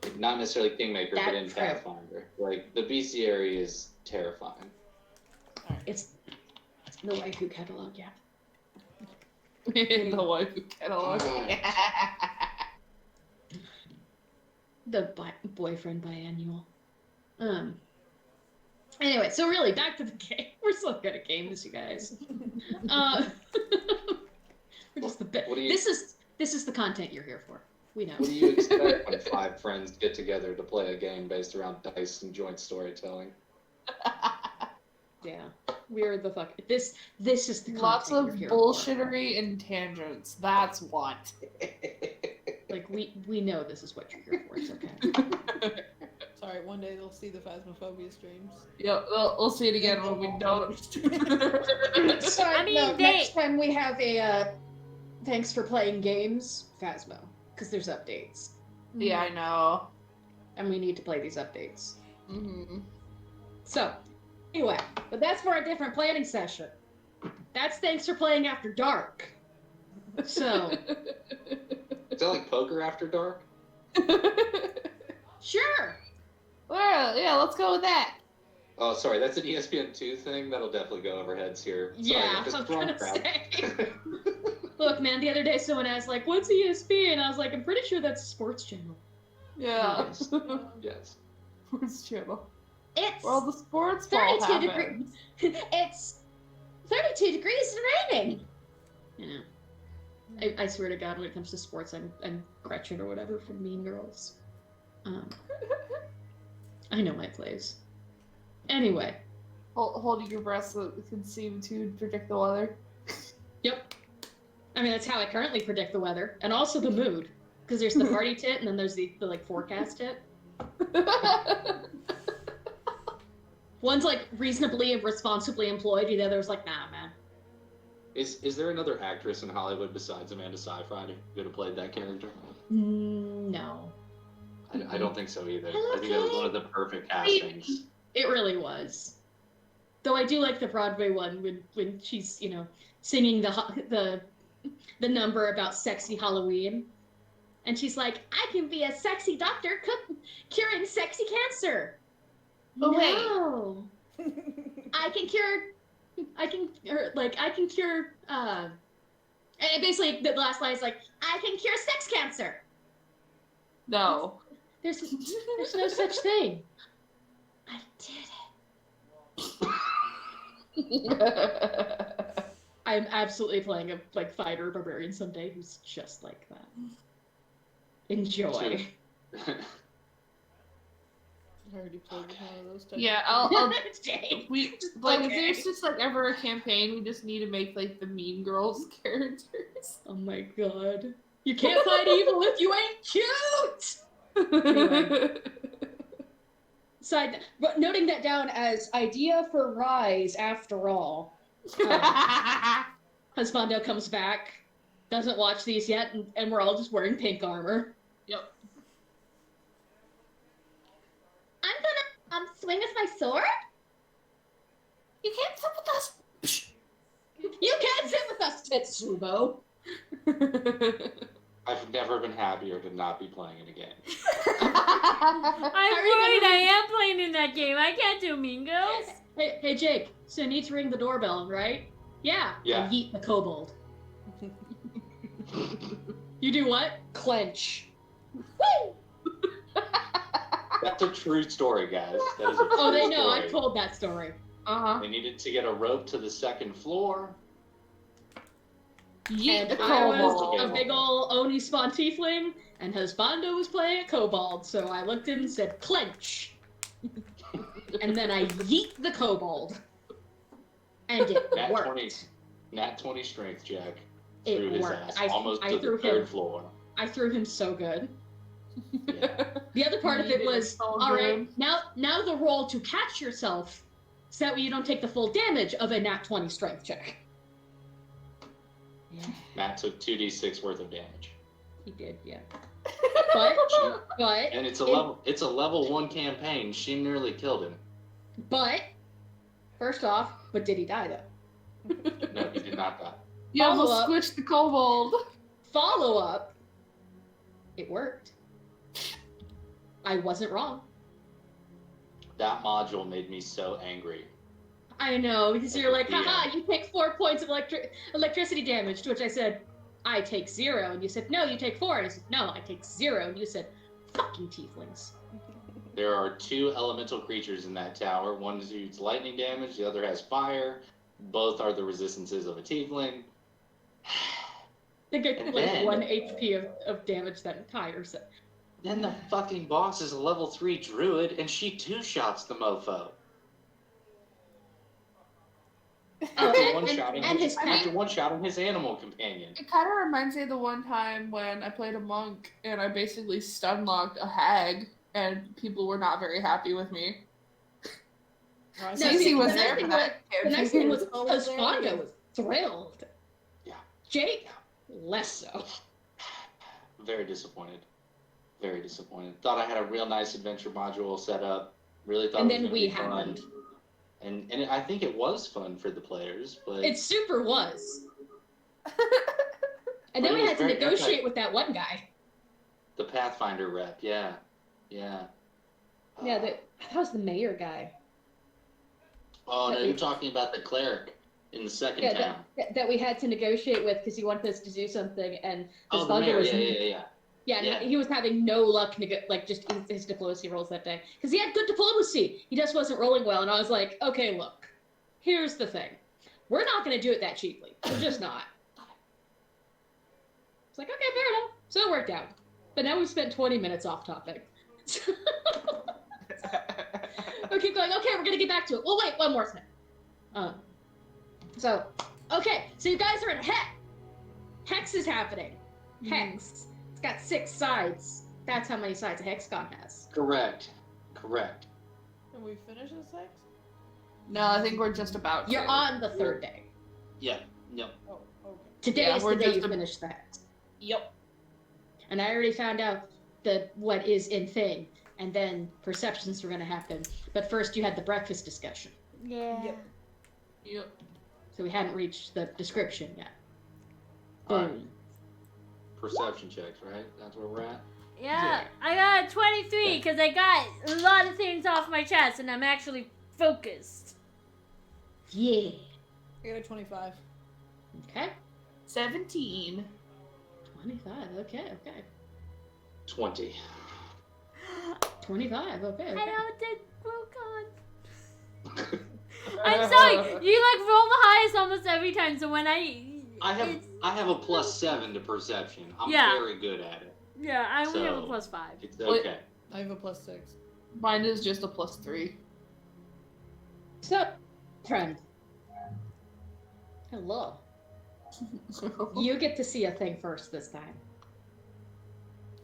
Like, not necessarily Kingmaker, but in That's true. Pathfinder. Like, the bestiary is terrifying. It's the waifu catalog, yeah. In the waifu catalog. boyfriend biannual. Anyway, so really, back to the game. We're so good at games, you guys. We're just the bit. This is the content you're here for. We know. What do you expect when 5 friends get together to play a game based around dice and joint storytelling? Yeah, we're the fuck. This is the content Lots of you're here bullshittery and tangents. That's what. for. Like we know this is what you're here for. It's okay. Sorry, one day they'll see the Phasmophobia streams. Yeah, we'll see it again when we don't. Sorry, I mean, no, they- next time we have a thanks for playing games, Phasmo, because there's updates, Yeah, I know. and we need to play these updates. Mm-hmm. So, anyway, but that's for a different planning session. That's thanks for playing after dark. So, Is that like poker after dark? sure. Well, yeah, let's go with that. Oh, sorry, that's an ESPN2 thing. That'll definitely go over heads here. Sorry, Yeah, I just was wrong gonna crowd. say. Look, man, the other day someone asked, like, what's ESPN? And I was like, I'm pretty sure that's a sports channel. Yeah. Yes. Yes. Sports channel. It's Where all the sports ball 32 happens. degrees. It's 32 degrees and raining. Yeah. I swear to God, when it comes to sports, I'm Gretchen or whatever from Mean Girls. I know my plays. Anyway. Holding your breath so that we can seem to predict the weather. Yep. I mean, that's how I currently predict the weather. And also the mood. Because there's the party tit, and then there's the like, forecast tit. One's, like, reasonably and responsibly employed, the other's like, nah, man. Is there another actress in Hollywood besides Amanda Seyfried who could have played that character? No. I don't think so either. Hello, I think that was Kate. one of the perfect castings. It really was. Though I do like the Broadway one when she's, you know, singing the number about sexy Halloween. And she's like, I can be a sexy doctor curing sexy cancer. Oh, No. I can cure, and basically the last line is like, I can cure sex cancer. No. There's no such thing. I did it. I'm absolutely playing a like fighter barbarian someday who's just like that. Enjoy. I already played with one of those types. Yeah, I'll Jane. we like if Okay. there's just like ever a campaign, we just need to make like the Mean Girls characters. Oh my god. You can't fight evil if you ain't cute! Anyway. But noting that down as idea for Rise after all. Husbando comes back, doesn't watch these yet, and we're all just wearing pink armor. Yep. I'm gonna swing with my sword? You can't sit with us. You can't sit with us, Tetsubo! I've never been happier to not be playing in a game. I'm worried I am playing in that game. I can't do Mean Girls. Hey Jake, so you need to ring the doorbell, right? Yeah. Yeah. I yeet the kobold. You do what? Clench. Woo! That's a true story, guys. That is a true Oh, they know. story. I've told that story. Uh-huh. They needed to get a rope to the second floor. Yeet And the I was kobold. a big ol' Oni spawn tiefling, and Husbando was playing a kobold, so I looked at him and said, clench. And then I yeet the kobold. And it Nat worked. 20, Nat 20 strength check It through his worked. ass, almost to threw the third him. floor. I threw him so good. Yeah. The other part of it Yeeted was, so all right, good. now the roll to catch yourself, so that way you don't take the full damage of a nat 20 strength check. Yeah, Matt took 2d6 worth of damage. he did, yeah. But, And it's a level 1 campaign. She nearly killed him. first off, but did he die though? No, he did not die. You almost Follow up. squished the kobold. Follow up, it worked. I wasn't wrong. That module made me so angry. I know, because you're like, Yeah. haha, you take 4 points of electricity damage, to which I said, I take 0, and you said, no, you take 4, and I said, no, I take 0, and you said, Fucking tieflings. There are 2 elemental creatures in that tower. One shoots lightning damage, the other has fire. Both are the resistances of a tiefling. They get And like then- 1 HP of damage that entire set. Then the fucking boss is a level 3 druid, and she 2-shots the mofo. Oh, After one-shotting and his pet. after one-shotting his animal companion. It kind of reminds me of the one time when I played a monk and I basically stun locked a hag, and people were not very happy with me. Oh, Cece was the there nice for thing that. The nice thing was Oh, was there? Espada was thrilled. Yeah. Jake, less so. Very disappointed. Very disappointed. Thought I had a real nice adventure module set up. Really thought And it was then gonna we be fun. happened. And I think it was fun for the players, but It super was. And then But it we was had to very negotiate epic. with that one guy. the Pathfinder rep, yeah. Yeah, that was the mayor guy. Oh no, that we- you're talking about the cleric in the second Yeah, town. that we had to negotiate with because he wanted us to do something, and Oh, this the bugger mayor, was yeah. yeah, Yeah. he was having no luck like just his diplomacy rolls that day because he had good diplomacy. He just wasn't rolling well, and I was like, okay, look, here's the thing, we're not going to do it that cheaply. We're just not. It's like, okay, fair enough. So it worked out, but now we've spent 20 minutes off topic. We keep going. Okay, we're gonna get back to it. Well, wait, one more thing. So you guys are in Hex. Hex is happening. Hex. It's got 6 sides. That's how many sides a Hexagon has. Correct. Can we finish this sex? No, I think we're just about to. You're on the 3rd day. Yeah. Yep. Oh, okay. Today Yeah, is we're the day just you a- finish the Hex. Yep. And I already found out what is in thing, and then perceptions were gonna happen. But first, you had the breakfast discussion, Yeah. Yep. Yep. so we hadn't reached the description yet. Alright. Boom. Perception checks, right? That's where we're at. Yeah, I got a 23 because I got a lot of things off my chest and I'm actually focused. Yeah. I got a 25. Okay. 17. 25. Okay. 20. 25. Okay. I okay. know did Bokken. I'm sorry, you like roll the highest almost every time. So when I have a +7 to perception. I'm Yeah. very good at it. yeah, I only have a So- +5. It's Wait. okay. I have a +6. Mine is just a +3. So, friend. Hello. You get to see a thing first this time.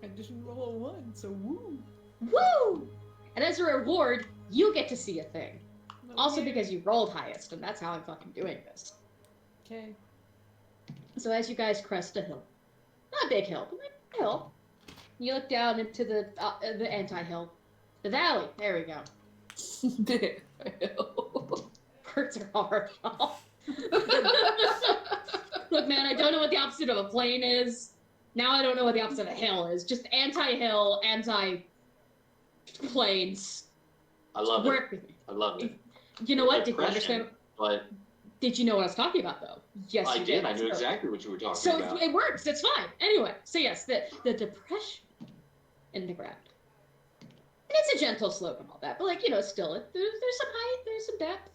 I didn't roll a 1, so woo. Woo! And as a reward, you get to see a thing. Also Okay. because you rolled highest, and that's how I'm fucking doing this. Okay. So as you guys crest a hill, not a big hill, but like a hill, you look down into the anti-hill, the valley. There we go. Words are hard. Look, man, I don't know what the opposite of a plain is. Now I don't know what the opposite of a hill is. Just anti-hill, anti-plains. I love it. Work with me. I love it. You know what? Did you Depression, understand? But Did you know what I was talking about, though? Yes, I you did. I So- knew exactly what you were talking So about. it works. It's fine. Anyway, so yes, the depression in the ground. And it's a gentle slope and all that, but like still, there's some height, there's some depth,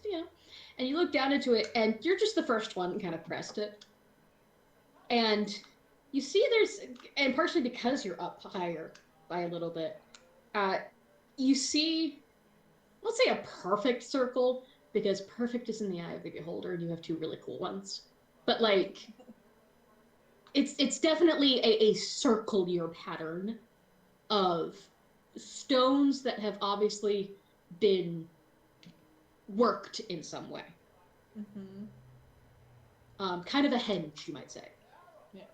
And you look down into it, and you're just the first one kind of pressed it, and you see and partially because you're up higher by a little bit, you see, let's say a perfect circle, because perfect is in the eye of the beholder, and you have 2 really cool ones. But like, it's definitely a circular pattern of stones that have obviously been worked in some way. Mm-hmm. Kind of a henge, you might say. Yeah.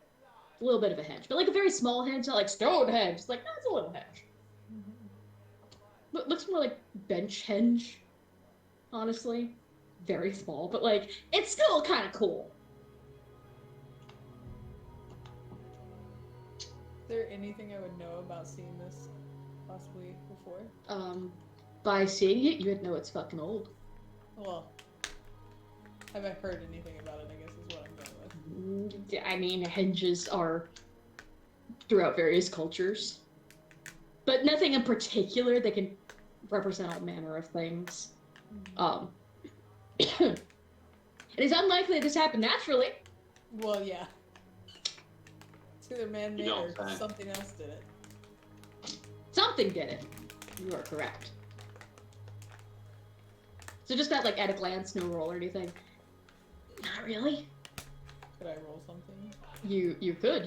A little bit of a henge, but like a very small henge, not like stone henge. It's like, no, it's a little henge. Looks more like bench henge, honestly. Very small, but like, it's still kind of cool. Is there anything I would know about seeing this possibly before? By seeing it, you would know it's fucking old. Well, have I heard anything about it, I guess is what I'm going with. I mean, henges are throughout various cultures. but nothing in particular that can represent all manner of things. It is unlikely this happened naturally. Well, yeah. It's either man-made You or don't say. something else did it. Something did it. You are correct. So just that, like, at a glance, no roll or anything. Not really. Could I roll something? You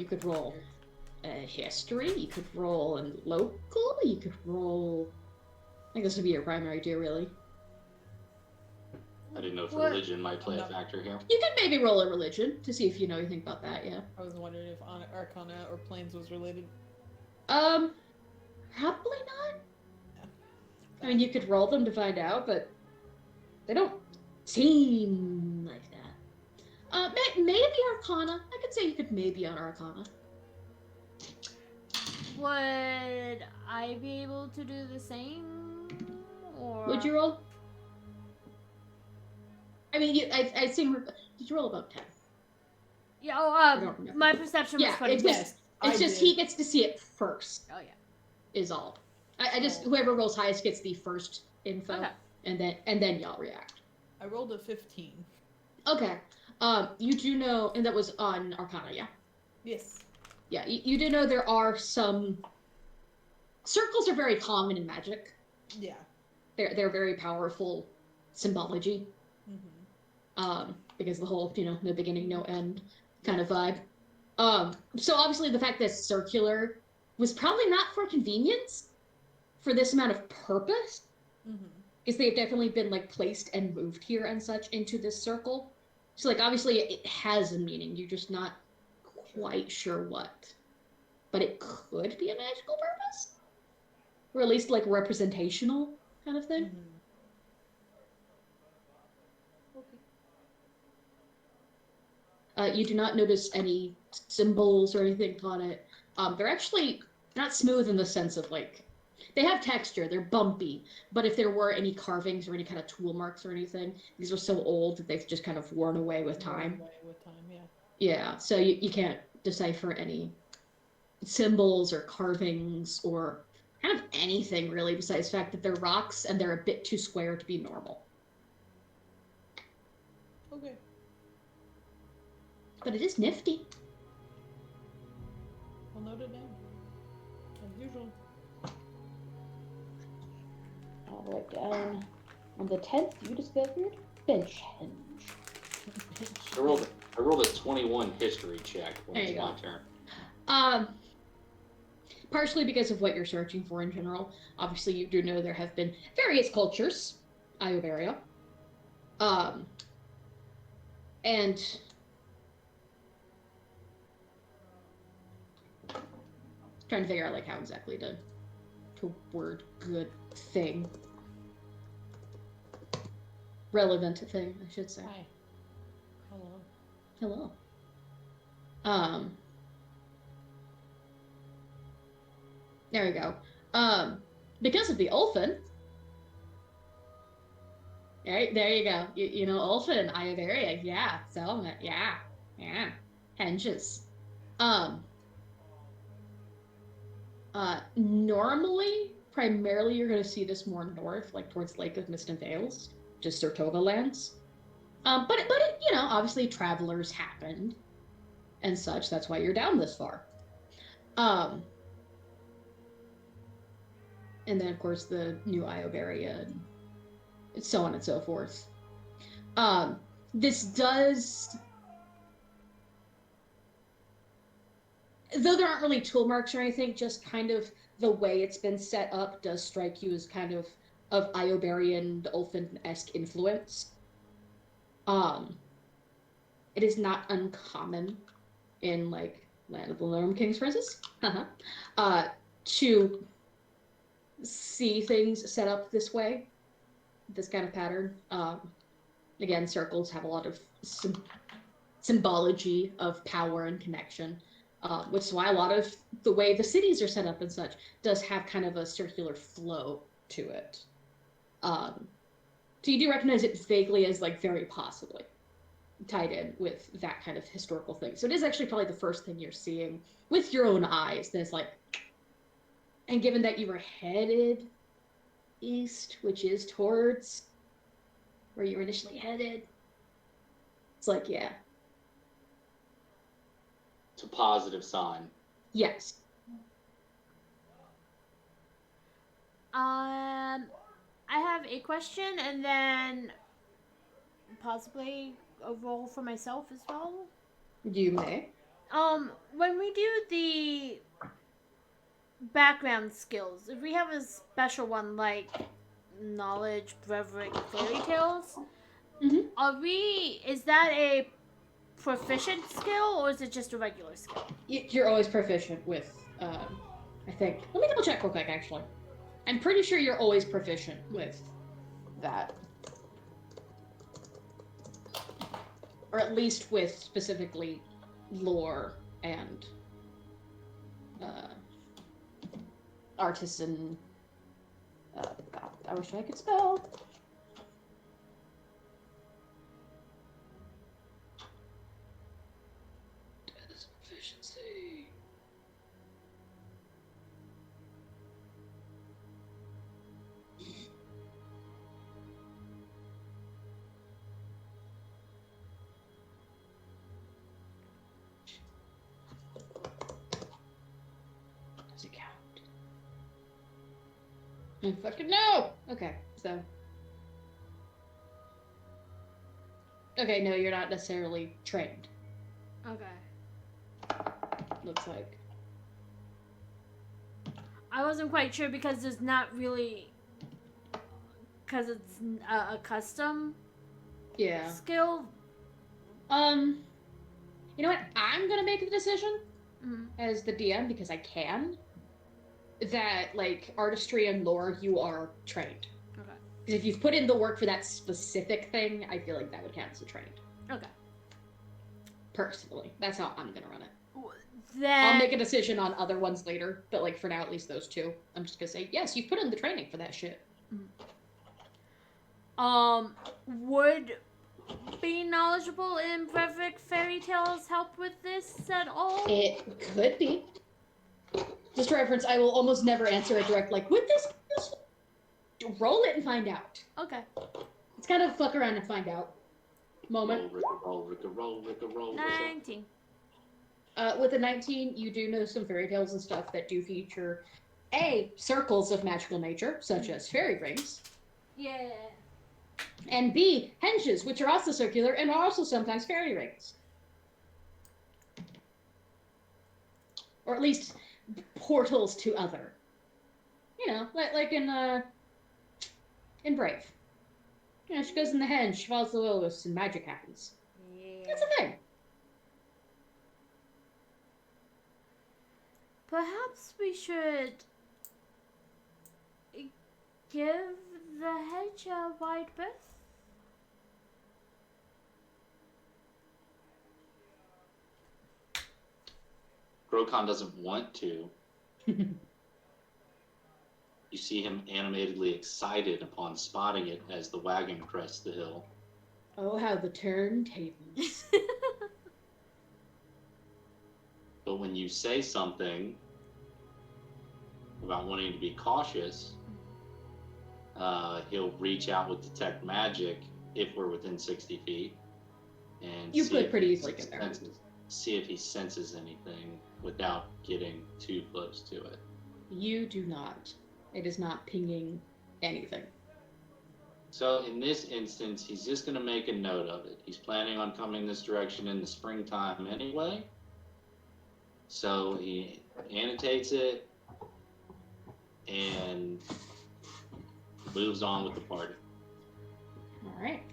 could roll history. You could roll in local. You could roll. I think this would be your primary, dear. Really. I didn't know if What? religion might play a factor here. You could maybe roll a religion to see if you know anything about that. Yeah. I was wondering if Arcana or Planes was related. Probably not. I mean, you could roll them to find out, but they don't seem like that. Maybe Arcana. I could say you could maybe on Arcana. Would I be able to do the same? Or Would you roll? I mean, I assume. Did you roll about 10? Yeah. don't remember. My perception was Yeah, 20. it's just, Yes, it's I just did. he gets to see it first. Oh yeah. Is all. I just Oh. whoever rolls highest gets the first info, Okay. and then y'all react. I rolled a 15. Okay. You do know, and that was on Arcana, yeah. Yes. Yeah, you do know there are some circles are very common in magic. Yeah. They're very powerful symbology. Mm-hmm. Because the whole, no beginning, no end kind of vibe. So obviously the fact that it's circular was probably not for convenience for this amount of purpose, Mm-hmm. because they've definitely been like placed and moved here and such into this circle. So like obviously it has a meaning, you're just not quite sure what. But it could be a magical purpose? Or at least like representational kind of thing. Mm-hmm. Okay. You do not notice any symbols or anything on it. They're actually not smooth in the sense of like, they have texture, they're bumpy, but if there were any carvings or any kind of tool marks or anything, these are so old that they've just kind of worn away with time. Away with time, yeah. Yeah, so you can't decipher any symbols or carvings or kind of anything really besides the fact that they're rocks and they're a bit too square to be normal. Okay. But it is nifty. I'll note it down. As usual. I'll write down on the 10th you discovered Benchhenge. I rolled a 21 history check when There it's you my go. turn. Partially because of what you're searching for in general. Obviously, you do know there have been various cultures, Iobaria. And trying to figure out like how exactly to word good thing. Relevant thing, I should say. Hi. Hello. Hello. There we go. Because of the Ulfin. There you go. You know Ulfin, Iobaria, yeah. Settlement, yeah. Henges. Normally, primarily you're gonna see this more north, like towards Lake of Mist and Vales, just Sertova lands. But it, obviously travelers happened and such. That's why you're down this far. And then of course the new Iobaria and so on and so forth. This does, though there aren't really tool marks or anything, just kind of the way it's been set up does strike you as kind of Iobarian Ulfin-esque influence. It is not uncommon in like Land of the Gnome Kings, for instance, to see things set up this way, this kind of pattern. Again, circles have a lot of symbology of power and connection, which is why a lot of the way the cities are set up and such does have kind of a circular flow to it. So you do recognize it vaguely as like very possibly tied in with that kind of historical thing. So it is actually probably the first thing you're seeing with your own eyes that's like, And given that you were headed east, which is towards where you were initially headed, it's like, yeah. It's a positive sign. Yes. I have a question and then possibly a role for myself as well. You may. When we do the background skills, if we have a special one like knowledge, breviary, fairy tales, is that a proficient skill or is it just a regular skill? You're always proficient with, I think. Let me double check real quick, actually. I'm pretty sure you're always proficient with that. Or at least with specifically lore and artisan. God, I wish I could spell. Proficiency. Does it count? I fucking know! Okay, so. Okay, no, you're not necessarily trained, Okay. looks like. I wasn't quite sure because there's not really. Because it's a custom Yeah. skill. You know what? I'm gonna make the decision Mm. as the DM because I can. That, like, artistry and lore, you are trained. Okay. Because if you've put in the work for that specific thing, I feel like that would count as a trained. Okay. Personally. That's how I'm gonna run it. Then I'll make a decision on other ones later, but, like, for now, at least those two. I'm just gonna say, yes, you've put in the training for that shit. Would being knowledgeable in breviary fairy tales help with this at all? It could be. Just for reference, I will almost never answer a direct, like, would this roll it and find out. Okay. It's kind of fuck around and find out moment. Roll, Ricka, roll. 19. With a 19, you do know some fairy tales and stuff that do feature A, circles of magical nature, such as fairy rings, Yeah. and B, henges, which are also circular and are also sometimes fairy rings. Or at least portals to other. You know, like in Brave. You know, she goes in the henge, she follows the will-o-wisps, and magic happens. Yeah. That's a thing. Perhaps we should give the hedge a wide berth. Grokon doesn't want to. You see him animatedly excited upon spotting it as the wagon crests the hill. Oh, how the turntables. But when you say something about wanting to be cautious, he'll reach out with detect magic if we're within 60 feet. And You see could if pretty he easily get there. see if he senses anything without getting too close to it. You do not. It is not pinging anything. So in this instance, he's just going to make a note of it. He's planning on coming this direction in the springtime anyway. So he annotates it and moves on with the party. All right.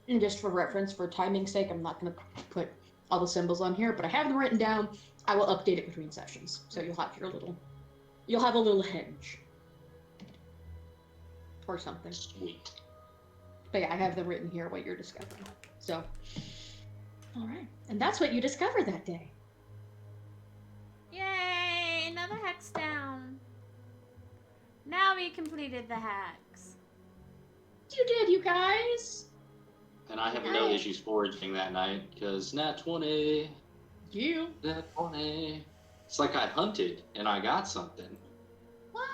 And just for reference, for timing's sake, I'm not going to put all the symbols on here, but I have them written down. I will update it between sessions, so you'll have a little henge or something. Sweet. But yeah, I have them written here. What you're discovering. So, all right, and that's what you discovered that day. Yay! Another hex down. Now we completed the hex. You did, you guys. And I have no issues foraging that night, because nat 20. You. Nat 20. It's like I hunted and I got something. What?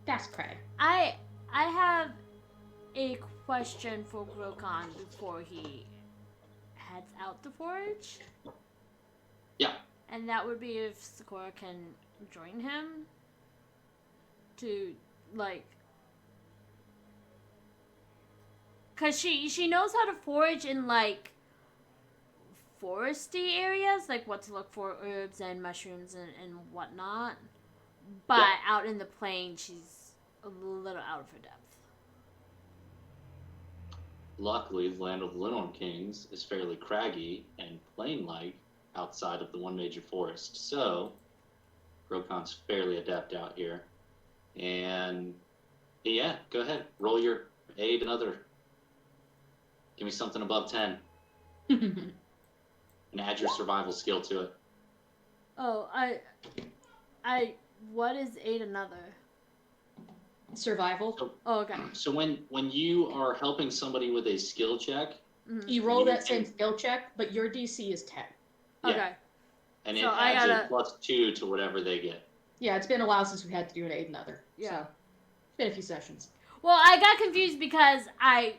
That's cray. I have a question for Grokon before he heads out to forage. Yeah. And that would be if Sakura can join him to, like... Because she knows how to forage in, like, foresty areas, like what to look for, herbs and mushrooms and whatnot. But Yeah. out in the plain, she's a little out of her depth. Luckily, the land of the Linnorm Kings is fairly craggy and plain-like outside of the one major forest. So, Grokon's fairly adept out here. And, yeah, go ahead. Roll your aid another. Give me something above 10. And add your survival skill to it. Oh, what is 8 another? Survival. Oh, okay. So when you are helping somebody with a skill check, Mhm. You roll You that same can- skill check, but your DC is 10. Yeah. Okay. and So it I adds gotta- a +2 to whatever they get. Yeah, it's been a while since we had to do an aid another. Yeah. So, it's been a few sessions. Well, I got confused because I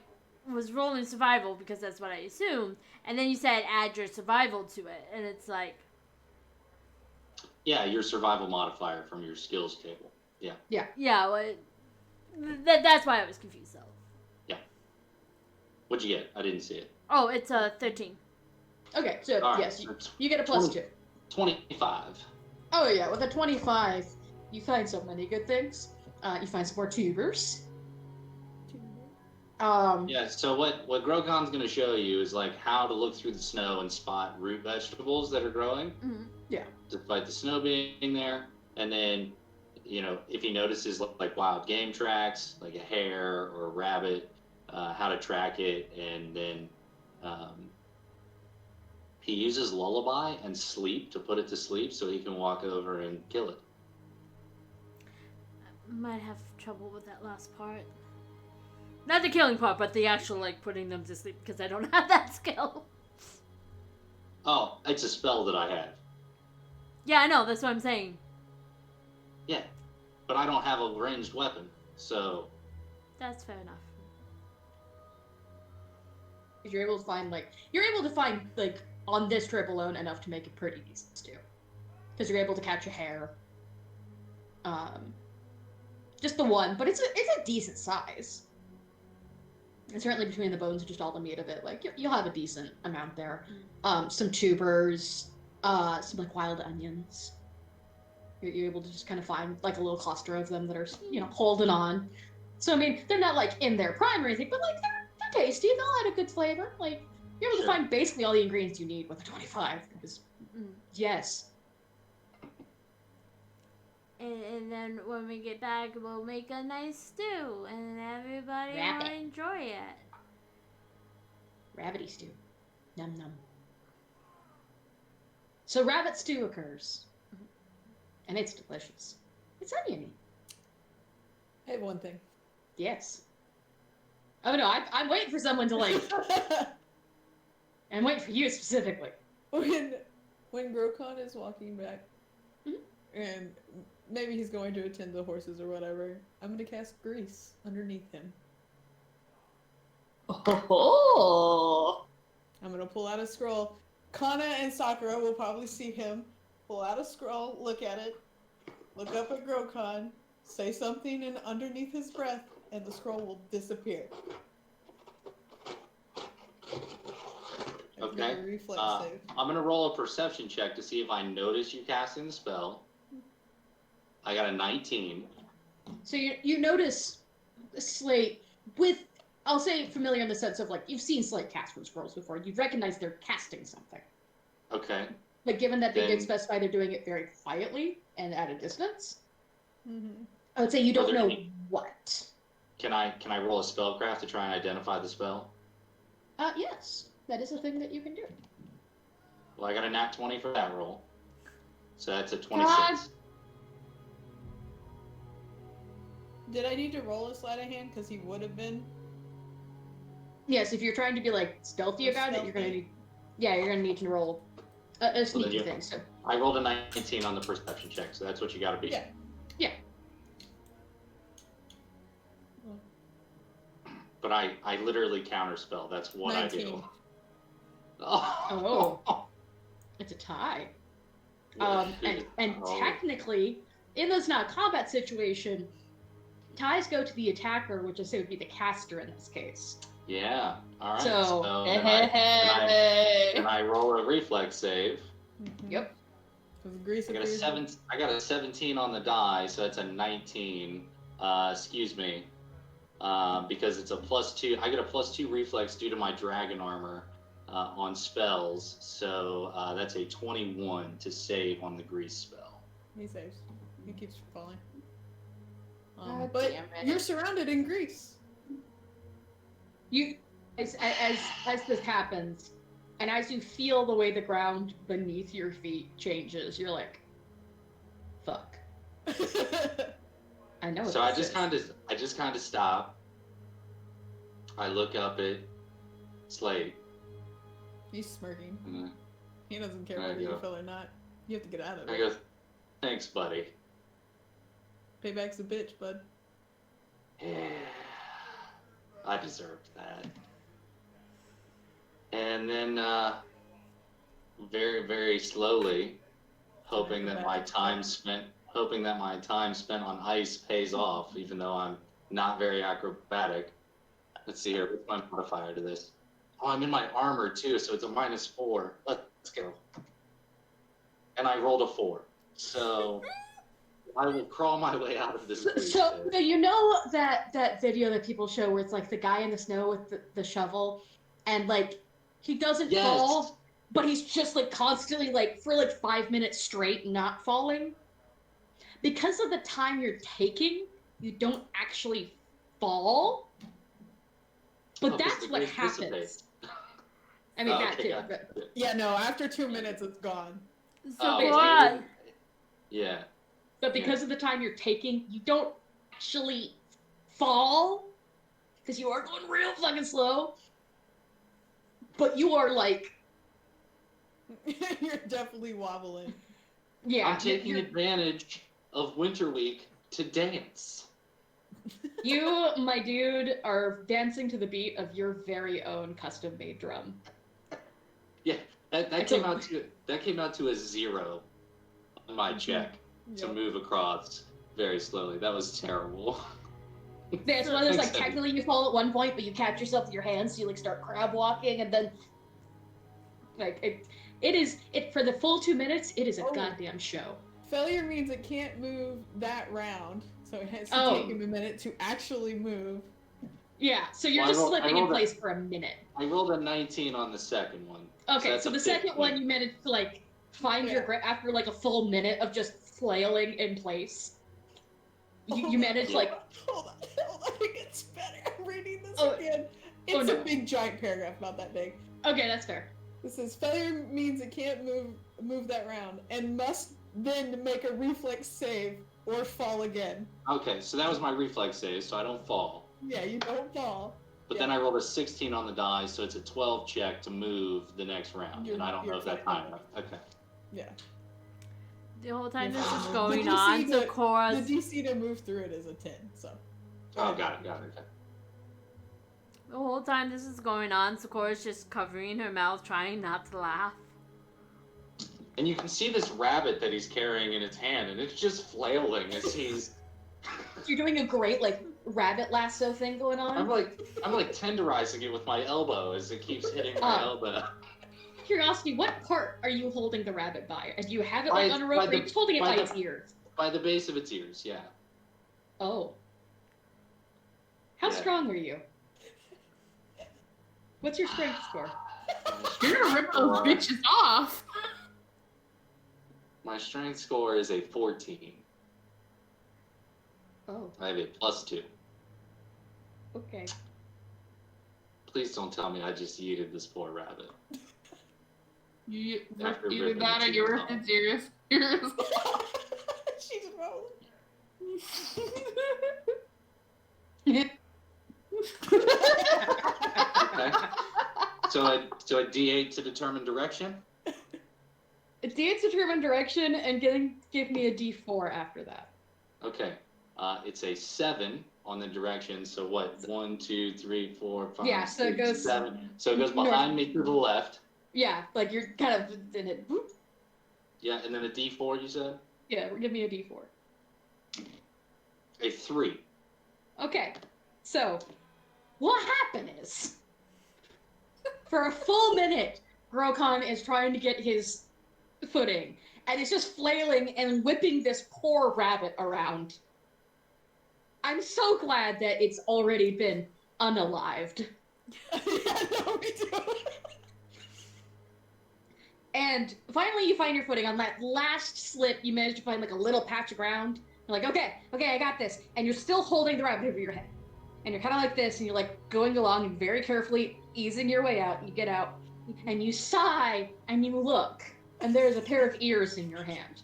was rolling survival because that's what I assumed, and then you said add your survival to it, and it's like, Yeah, your survival modifier from your skills table. yeah, well, that's why I was confused though. What'd you get? I didn't see it. Oh, it's 13. Okay, so All right, yes, so you get a plus 20. 2. 25. Oh yeah, with a 25, you find so many good things. You find some more tubers. Yeah, so what Grokon's going to show you is like how to look through the snow and spot root vegetables that are growing. Mhm. Despite the snow being there. And then, if he notices like wild game tracks, like a hare or a rabbit, how to track it. And then he uses lullaby and sleep to put it to sleep so he can walk over and kill it. Might have trouble with that last part. Not the killing part, but the actual, like, putting them to sleep, because I don't have that skill. Oh, it's a spell that I have. Yeah, I know, that's what I'm saying. Yeah, but I don't have a ranged weapon, so That's fair enough. You're able to find on this trip alone enough to make a pretty decent stew. Because you're able to catch a hare. Just the one, but it's a decent size. And certainly between the bones and just all the meat of it, like you'll have a decent amount there. Some tubers, some like wild onions. You're able to just kind of find like a little cluster of them that are holding on. So I mean, they're not like in their prime or anything, but like they're tasty. They'll add a good flavor. Like you're able to find basically all the ingredients you need with a 25. Because yes. And then when we get back, we'll make a nice stew, and everybody Rabbit. will enjoy it. Rabbity stew. Num num. So rabbit stew occurs. And it's delicious. It's oniony. I have one thing. Yes. Oh no, I'm waiting for someone to like. I'm waiting for you specifically. when Grokon is walking back, Mhm. and maybe he's going to attend the horses or whatever, I'm gonna cast grease underneath him. Oh. I'm gonna pull out a scroll. Kana and Sakura will probably see him. Pull out a scroll, look at it, look up at Grokon, say something in underneath his breath, and the scroll will disappear. Okay. Have to reflex save. I'm gonna roll a perception check to see if I notice you casting the spell. I got a 19. So you notice Slate with, I'll say familiar in the sense of like you've seen Slate cast from scrolls before. You've recognized they're casting something. Okay. But given that they Then- did specify they're doing it very quietly and at a distance, Mm-hmm. I would say you Are don't there know any- what. Can I roll a spellcraft to try and identify the spell? Yes, that is a thing that you can do. Well, I got a nat 20 for that roll. So that's a 26. God. Did I need to roll a sleight of hand? Because he would have been. Yes, if you're trying to be like stealthy Or about it, you're gonna stealthy. need. Yeah, you're gonna need to roll A Well, sneaky then thing. So I rolled a 19 on the perception check, so that's what you gotta beat. Yeah. yeah. But I literally counterspell. That's what 19. I do. Oh. It's a tie. Yeah. And Oh. technically, in this not combat situation, ties go to the attacker, which I say would be the caster in this case. Yeah. All right. So- then I roll a reflex save. Mhm. Yep. 'Cause Grease I got a appears- 17 on the die, so it's a 19. Excuse me. Because it's a +2. I get a +2 reflex due to my dragon armor on spells. So that's a 21 to save on the grease spell. He saves. He keeps falling. God But damn it. you're surrounded in grease. You, as this happens, and as you feel the way the ground beneath your feet changes, you're like, "Fuck." I know. So what I this just kind of stop. I look up at Slate. He's smirking. And He doesn't care There whether you you go. feel or not. You have to get out of I it. go, "Thanks, buddy." Payback's a bitch, bud. Yeah, I deserved that. And then, very, very slowly, hoping that my time spent on ice pays off, even though I'm not very acrobatic. Let's see here, what's my modifier to this? Oh, I'm in my armor too, so it's a -4. Let's go. And I rolled a 4. So I will crawl my way out of this. So you know that video that people show where it's like the guy in the snow with the shovel, and like he doesn't Yes. fall, but he's just like constantly like for like 5 minutes straight not falling. Because of the time you're taking, you don't actually fall. But Oh, that's because the what grease happens. dissipates. I mean Oh, that okay, too. got But it. Yeah, no, after 2 minutes, it's gone. So Oh, what? yeah. because of the time you're taking, you don't actually fall because you are going real fucking slow. But you are like, You're definitely wobbling. yeah, I'm taking you're- advantage of Winter Week to dance. You, my dude, are dancing to the beat of your very own custom-made drum. Yeah, that I came don't- out to a 0 on my check to Yep. move across very slowly. That was terrible. That's why there's like Thanks, technically you fall at one point, but you catch yourself with your hands, so you like start crab walking, and then like it for the full 2 minutes. It is a Oh. goddamn show. Failure means it can't move that round, so it has to Oh. take him a minute to actually move. Yeah, so you're Well, just I slipping in rolled a- place for a minute. I rolled a 19 on the second one. Okay, that's so a the second 15. one you managed to like find your Yeah. grip after like a full minute of just flailing in place. You managed like Hold on, it gets better. I'm reading this Oh. again. Oh, It's no. a big giant paragraph, not that big. okay, that's fair. This says failure means it can't move that round and must then make a reflex save or fall again. Okay, so that was my reflex save, so I don't fall. Yeah, you don't fall. But Yeah. then I rolled a 16 on the die, so it's a 12 check to move the next round. You're- And I don't know you're if that fine. time. Okay. Yeah. The whole time You're this is fine. going The on, DC to- Sokora's The DC to move through it is a 10, so. Oh, got it. Okay. the whole time this is going on, Sokora's just covering her mouth, trying not to laugh. And you can see this rabbit that he's carrying in his hand, and it's just flailing as he's. You're doing a great like rabbit lasso thing going on. I'm like tenderizing it with my elbow as it keeps hitting my elbow. Curiosity, what part are you holding the rabbit by? Do you have it like By- on a rope, by or are you the- just holding it by by the- its ears? By the base of its ears, yeah. Oh. How Yeah. strong are you? What's your strength score? You're gonna rip those bitches off. My strength score is a 14. Oh, I have a +2. okay. Please don't tell me I just yeeted this poor rabbit. You After either ripping that or its you ears were off. his ears. Ears. She's rolling. Okay. So a D8 to determine direction. dance determine direction and give me a D4 after that. Okay. It's a 7 on the direction. So what? 1, 2, 3, 4, 5. Yeah, so it 6, goes 7. So it goes behind me to the left. Yeah, like you're kind of in it. Whoop. Yeah, and then a D4. You said Yeah, give me a D4. a 3. Okay, so what happened is, for a full minute, Grokon is trying to get his footing, and it's just flailing and whipping this poor rabbit around. I'm so glad that it's already been unalived. Yeah, no, me too. And finally you find your footing. On that last slip, you manage to find like a little patch of ground. You're like, okay, I got this. And you're still holding the rabbit over your head. And you're kind of like this, and you're like going along and very carefully easing your way out. You get out, and you sigh, and you look, and there's a pair of ears in your hand.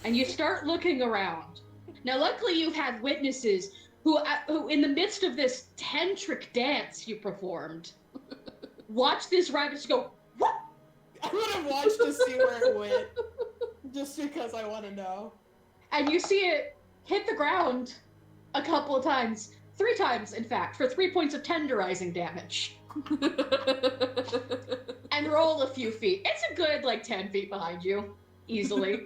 And you start looking around. Now, luckily, you've had witnesses who, in the midst of this tantric dance you performed, watch this rabbit just go, what? I would have watched to see where it went, just because I want to know. And you see it hit the ground a couple of times, 3 times, in fact, for 3 points of tenderizing damage. And roll a few feet. It's a good, 10 feet behind you, easily.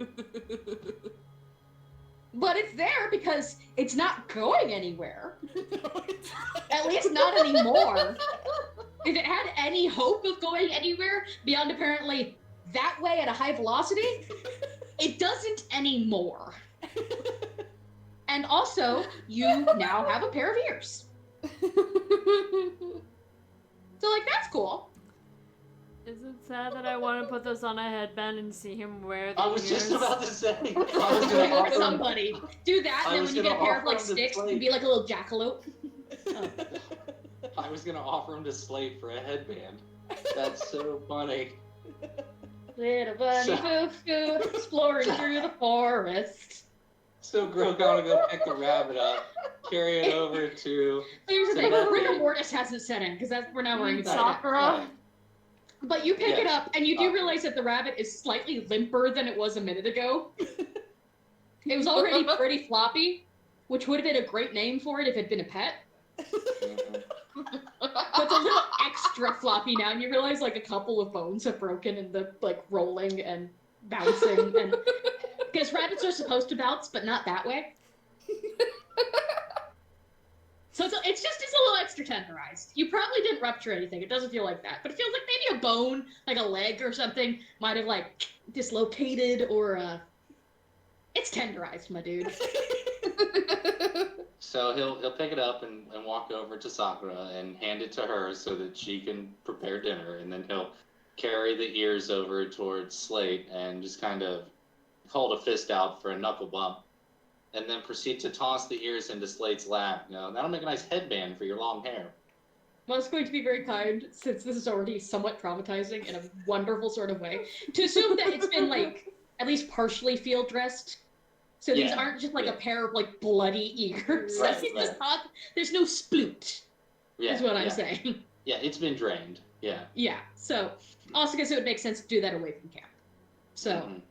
But it's there because it's not going anywhere. No, it's not. At least not anymore. If it had any hope of going anywhere beyond apparently that way at a high velocity, it doesn't anymore. And also, you now have a pair of ears. So, that's cool. Is it sad that I want to put this on a headband and see him wear the I was just ears? about to say. I was gonna offer him, Somebody do that, and I then was when you get a gonna pair of offer him the sticks, you plate. can be like a little jackalope. Oh. I was gonna offer him to Slate for a headband. That's so funny. Little bunny So- foo-foo, exploring through the forest. So Grokon will go pick the rabbit up, carry it over to. Here's the So thing, that rigor means- mortis hasn't set in, because we're not worrying about that. Sakura. But you pick it Yes. up, and you do Sakura. realize that the rabbit is slightly limper than it was a minute ago. It was already pretty floppy, which would have been a great name for it if it had been a pet. Mhm. But it's a little extra floppy now, and you realize a couple of bones have broken in the rolling and bouncing, and because rabbits are supposed to bounce, but not that way. So it's a little extra tenderized. You probably didn't rupture anything. It doesn't feel like that, but it feels like maybe a bone, like a leg or something, might have dislocated or it's tenderized, my dude. So he'll pick it up and walk over to Sakura and hand it to her so that she can prepare dinner, and then he'll carry the ears over towards Slate and just kind of hold a fist out for a knuckle bump, and then proceed to toss the ears into Slate's lap. That'll make a nice headband for your long hair. Well, it's going to be very kind, since this is already somewhat traumatizing in a wonderful sort of way, to assume that it's been at least partially field dressed. So these Yeah, aren't just a yeah. pair of bloody ears. Right, It's just right. not, there's no sploot, Yeah, is what I'm yeah. saying. Yeah, it's been drained. Yeah. Yeah, so also guess it would make sense to do that away from camp. So Mhm.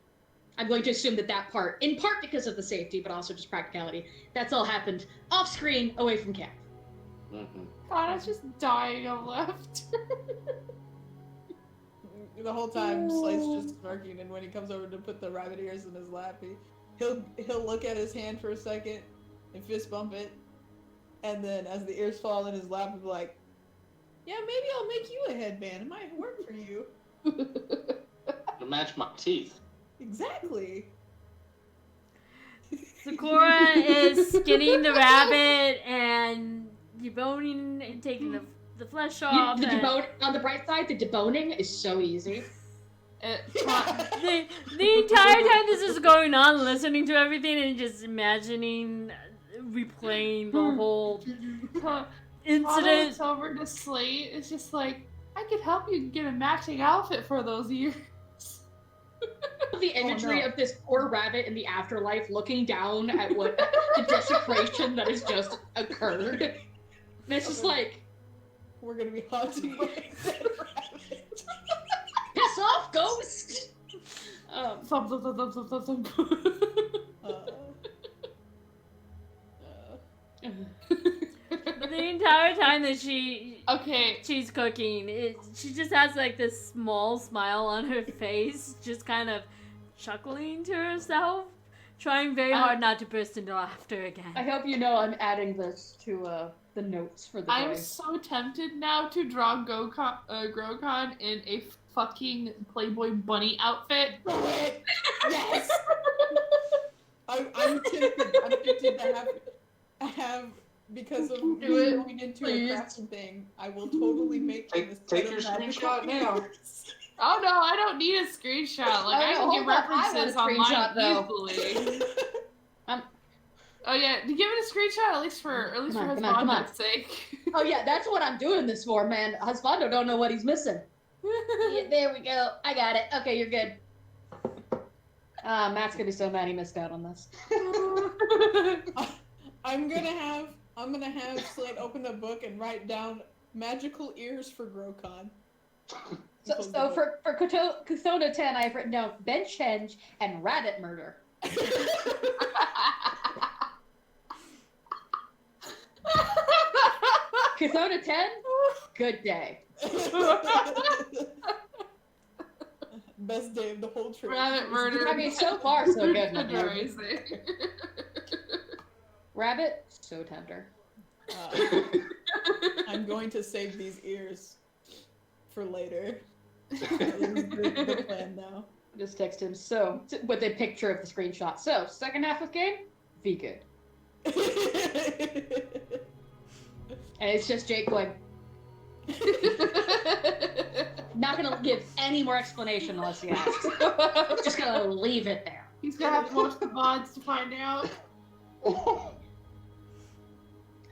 I'm going to assume that part, in part because of the safety, but also just practicality, that's all happened off screen, away from camp. Mhm. God, it's just dying of laughter. The whole time, Slate's just smirking, and when he comes over to put the rabbit ears in his lap, he'll look at his hand for a second and fist bump it, and then as the ears fall in his lap, he'll be like, "Yeah, maybe I'll make you a headband. It might work for you." To match my teeth. Exactly. Sakura is skinning the rabbit and deboning and taking the flesh off. and On the bright side, the deboning is so easy. the entire time this is going on, listening to everything and just imagining, replaying the whole incident. It's over to Slate. It's just like, I could help you get a matching outfit for those ears. The imagery no. of this poor rabbit in the afterlife looking down at what the desecration that has just occurred. And it's just We're gonna be haunting my dead rabbit. because ass off, ghost! Thump, thump, thump, thump, thump, thump. But the entire time that Okay. she's cooking, she just has like this small smile on her face, just kind of chuckling to herself, trying very hard not to burst into laughter again. I hope you know I'm adding this to the notes for the I'm day. so tempted now to draw Grokon in a fucking Playboy bunny outfit. Do it! Yes! I'm tempted. I'm tempted to have because of me Do it, going into please. a crafting thing, I will totally make Take- this take set of your magical screenshot now. ears. Oh no, I don't need a screenshot. Like, Oh, I no, can get hold up, I want a references online screenshot, though. easily. Um, Oh yeah, give it a screenshot at least for Come his on, come on. Husbando's sake. Oh yeah, that's what I'm doing this for, man. Husbando don't know what he's missing. Yeah, there we go. I got it. Okay, you're good. Matt's gonna be so mad he missed out on this. I'm gonna have Slate open a book and write down magical ears for Grokon. So for Kuthona 10, I've written down bench henge and rabbit murder. Kuthona 10, good day. Best day of the whole trip. Rabbit murder. I mean, so far so good. my dude. Amazing. Rabbit, so tender. I'm going to save these ears for later. That is the plan now. Just text him. So, with a picture of the screenshot. So, second half of game, be good. And it's just Jake going, not gonna give any more explanation unless he asks. Just gonna leave it there. He's gonna have to watch the VODs to find out.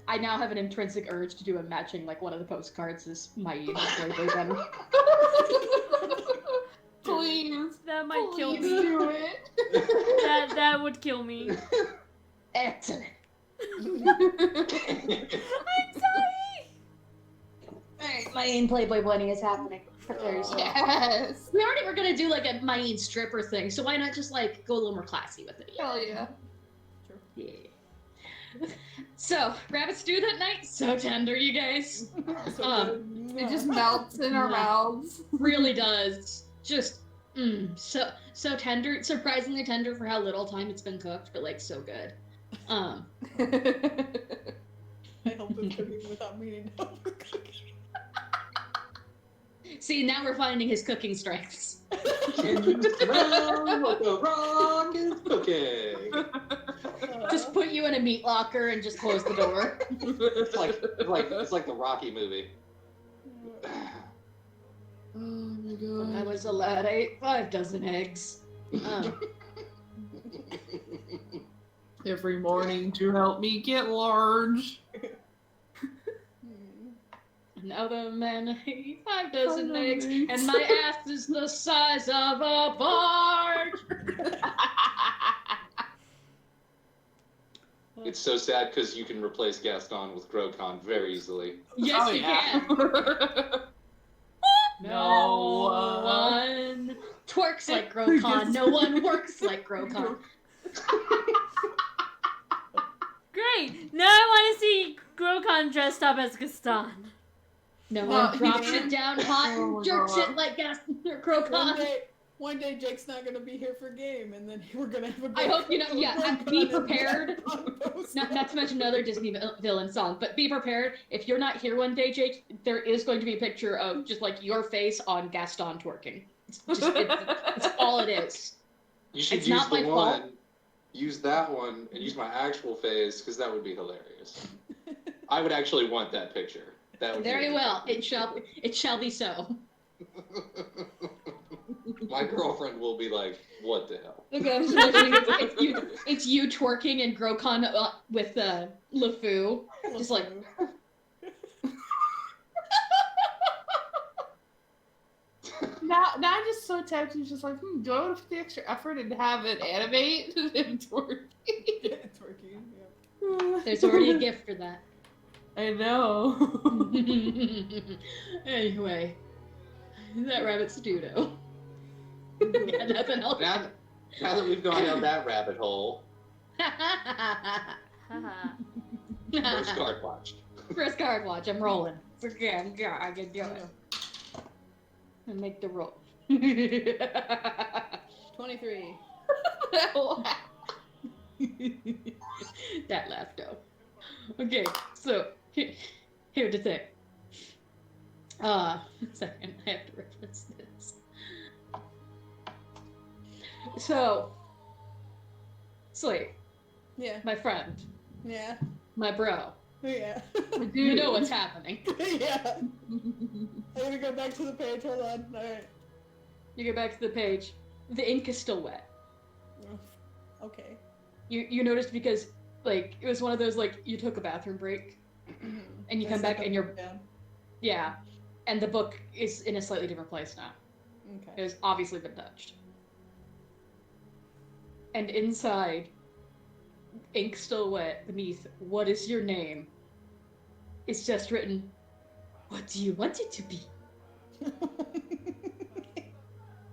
I now have an intrinsic urge to do a matching, like one of the postcards is my email. Please. That might kill Please me. do it. That would kill me. Excellent. I'm sorry. Maine Playboy Bunny is happening for Thursday. Yes. We already were gonna do like a Maine stripper thing, so why not just like go a little more classy with it? Hell yeah. Yeah. So, rabbit stew that night, so tender, you guys. So It just melts in our mouths. Really does. Just, so tender. Surprisingly tender for how little time it's been cooked, but like so good. I helped him cooking without meaning to help him cooking. See, now we're finding his cooking strengths. Can you smell what the rock is cooking? Just put you in a meat locker and just close the door. It's like the Rocky movie. Oh my When I god. was a lad, I ate 5 dozen eggs. Every morning to help me get large. Now the man ate 5 dozen eggs, eggs. and my ass is the size of a barge. It's so sad because you can replace Gaston with Grokon very easily. Yes, Oh, you yeah. can. No one twerks like Grokon. No one works like Grokon. Great. Now I want to see Grokon dressed up as Gaston. No No, one he drops didn't. it down hot Oh and my jerks God. it like Grokon. One day Jake's not gonna be here for game, and then we're gonna have a. I hope you know. Yeah, be prepared. Not Not to mention another Disney villain song, but be prepared. If you're not here one day, Jake, there is going to be a picture of just like your face on Gaston twerking. It's all it is. You should It's use not the my one, fault. use that one, and use my actual face because that would be hilarious. I would actually want that picture. That would be Very a well. good It shall be so. My girlfriend will be like, "What the hell?" Okay, I'm just imagining it's you twerking and Grokon with LeFou. Just like Now I'm just so tempted. Just like, do I want to put the extra effort and have it animate him twerking? It's working. Yeah. there's already a gift for that. I know. Anyway, that rabbit stew. Yeah, nothing else. Now that we've gone down that rabbit hole, Haha. first card watch. First card watch. I'm rolling. Okay, I can do I it. know. And make the roll. 23. That laugh though. Okay, so here's the thing. Second, I have to reference this. So, Slate, Yeah. my friend, Yeah. my bro, Yeah. you know what's happening. Yeah. I'm gonna go back to the page. Hold on. Alright. You go back to the page. The ink is still wet. Okay. You noticed because like it was one of those like you took a bathroom break and you come back and you're down. yeah, and the book is in a slightly different place now. It Okay. has obviously been touched. And inside, ink still wet beneath "What is your name?" It's just written, "What do you want it to be?"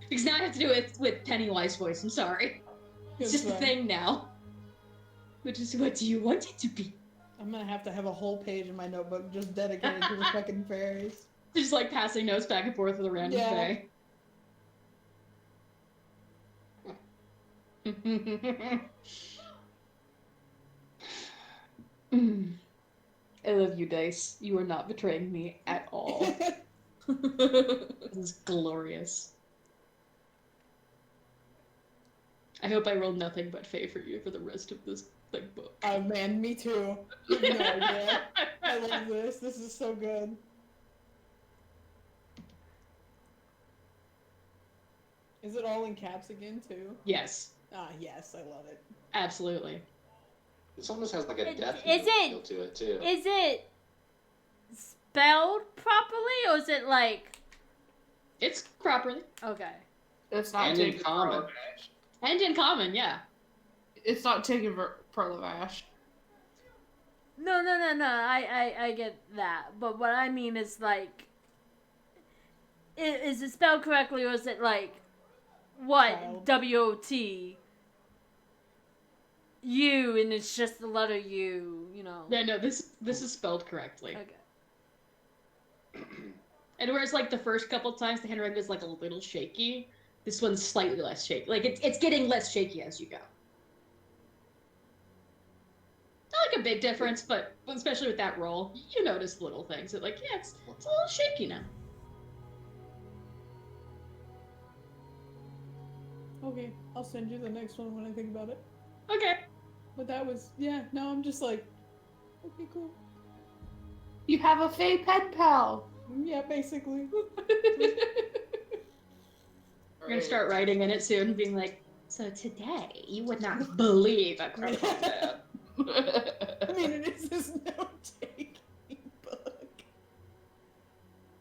Because now I have to do it with Pennywise voice. I'm sorry. It's just a fine. thing now. Which is, what do you want it to be? I'm gonna have to have a whole page in my notebook just dedicated to the fucking fairies. Just like passing notes back and forth with a random Yeah. day. I love you, Dice. You are not betraying me at all. This is glorious. I hope I roll nothing but Fae for you for the rest of this like book. Oh man, me too. You have no idea. I love this. This is so good. Is it all in caps again too? Yes, Ah, yes, I love it. absolutely. This almost has like a Is death it- feel to it too. Is it spelled properly or is it like It's properly. okay? It's not And in taken common. Pearl of Ash. And in common, yeah. It's not taken Pearl of Ash. No. I get that, but what I mean is like, is it spelled correctly or is it like what Child. WOT U and it's just the letter U, you know? Yeah, no, this is spelled correctly. Okay. And whereas like the first couple times the handwriting is like a little shaky, this one's slightly less shaky. Like it's getting less shaky as you go. Not like a big difference, but especially with that roll, you notice little things that like, yeah, it's a little shaky now. Okay, I'll send you the next one when I think about it. Okay. But that was, yeah, no, I'm just like, okay, cool. You have a Fae pen pal. Yeah, basically. We're gonna start writing in it soon, being like, so today you would not believe a criminal death. I mean, it is his note-taking book.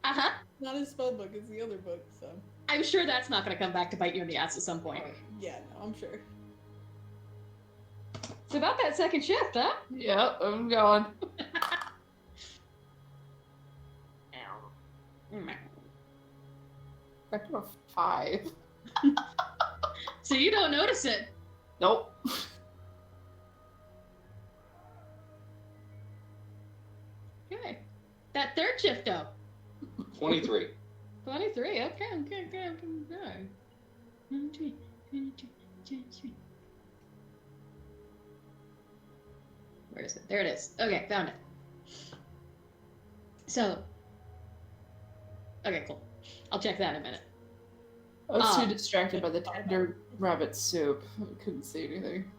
Uh-huh. Not his spell book, it's the other book, so. I'm sure that's not gonna come back to bite you in the ass at some point. Yeah, no, I'm sure. It's about that second shift, huh? Yep, I'm going. Back to a 5. So you don't notice it. Nope. Okay. That third shift, though. 23. 23. Okay. Where is it? There it is. Okay, found it. So. Okay, cool. I'll check that in a minute. I was too Um, distracted by the tender rabbit soup. I couldn't see anything.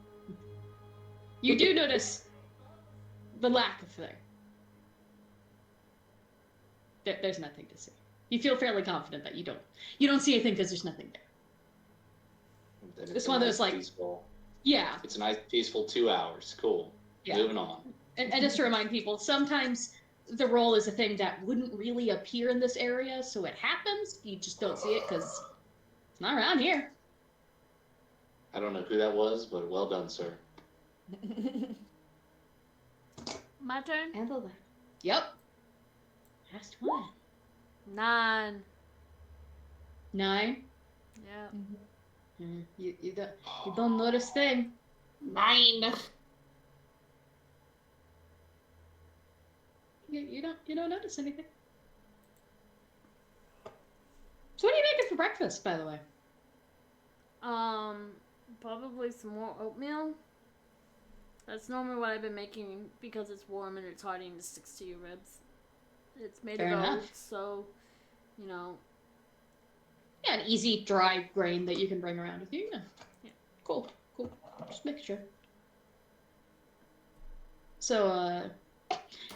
You do notice the lack of thing. There's nothing to see. You feel fairly confident that you don't see anything because there's nothing there. Then It's a one of nice those, like- peaceful, Yeah. it's a nice peaceful 2 hours. Cool. Yeah. Moving on. And just to remind people, sometimes the roll is a thing that wouldn't really appear in this area, so it happens. You just don't see it because it's not around here. I don't know who that was, but well done, sir. My turn. And the Yep. Last one. 9. 9. Yeah. You don't notice thing. 9. You don't notice anything. So what are you making for breakfast, by the way? Probably some more oatmeal. That's normally what I've been making because it's warm and it's hardy and it sticks to your ribs. It's made Fair of enough. oats, so, you know. Yeah, an easy dry grain that you can bring around with you. Yeah. Cool. Just make sure. So,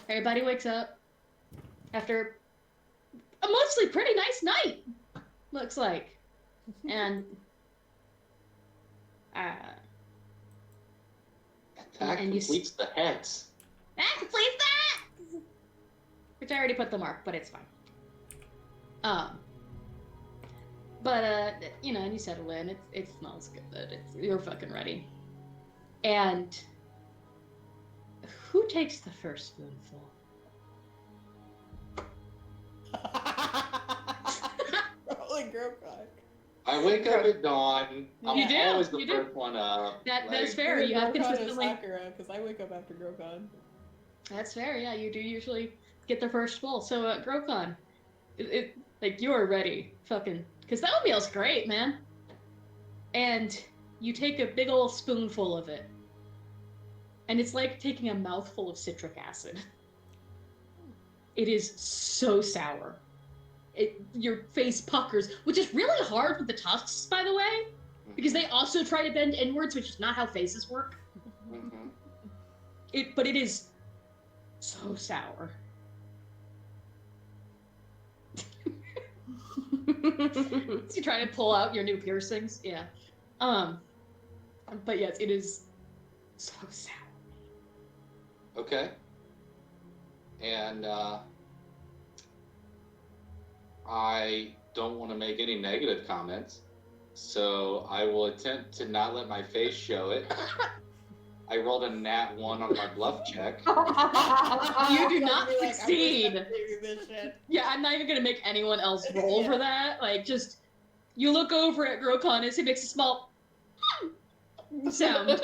everybody wakes up after a mostly pretty nice night, looks like. And, That and you completes the hex. that completes that! Which I already put the mark, but it's fine. And you settle in. It smells good. You're fucking ready. And who takes the first spoonful? Probably Grokon. I wake up at dawn. I'm You do, always the you do. first one up. That's fair. Either You have Grokon or consistently. Sakura, because I wake up after Grokon. That's fair. Yeah, you do usually get the first bowl. So, Grokon, like you are ready, fucking, because that oatmeal's great, man. And you take a big old spoonful of it, and it's like taking a mouthful of citric acid. It is so sour. Your face puckers, which is really hard with the tusks, by the way, because they also try to bend inwards, which is not how faces work. Mhm. But it is so sour. So you try to pull out your new piercings, yeah. But yes, it is so sour. Okay. And I don't want to make any negative comments, so I will attempt to not let my face show it. I rolled a nat 1 on my bluff check. You do So not you're like, succeed. I'm just this shit. Yeah, I'm not even gonna make anyone else roll Yeah. for that. Like, just you look over at Grokon as he makes a small sound.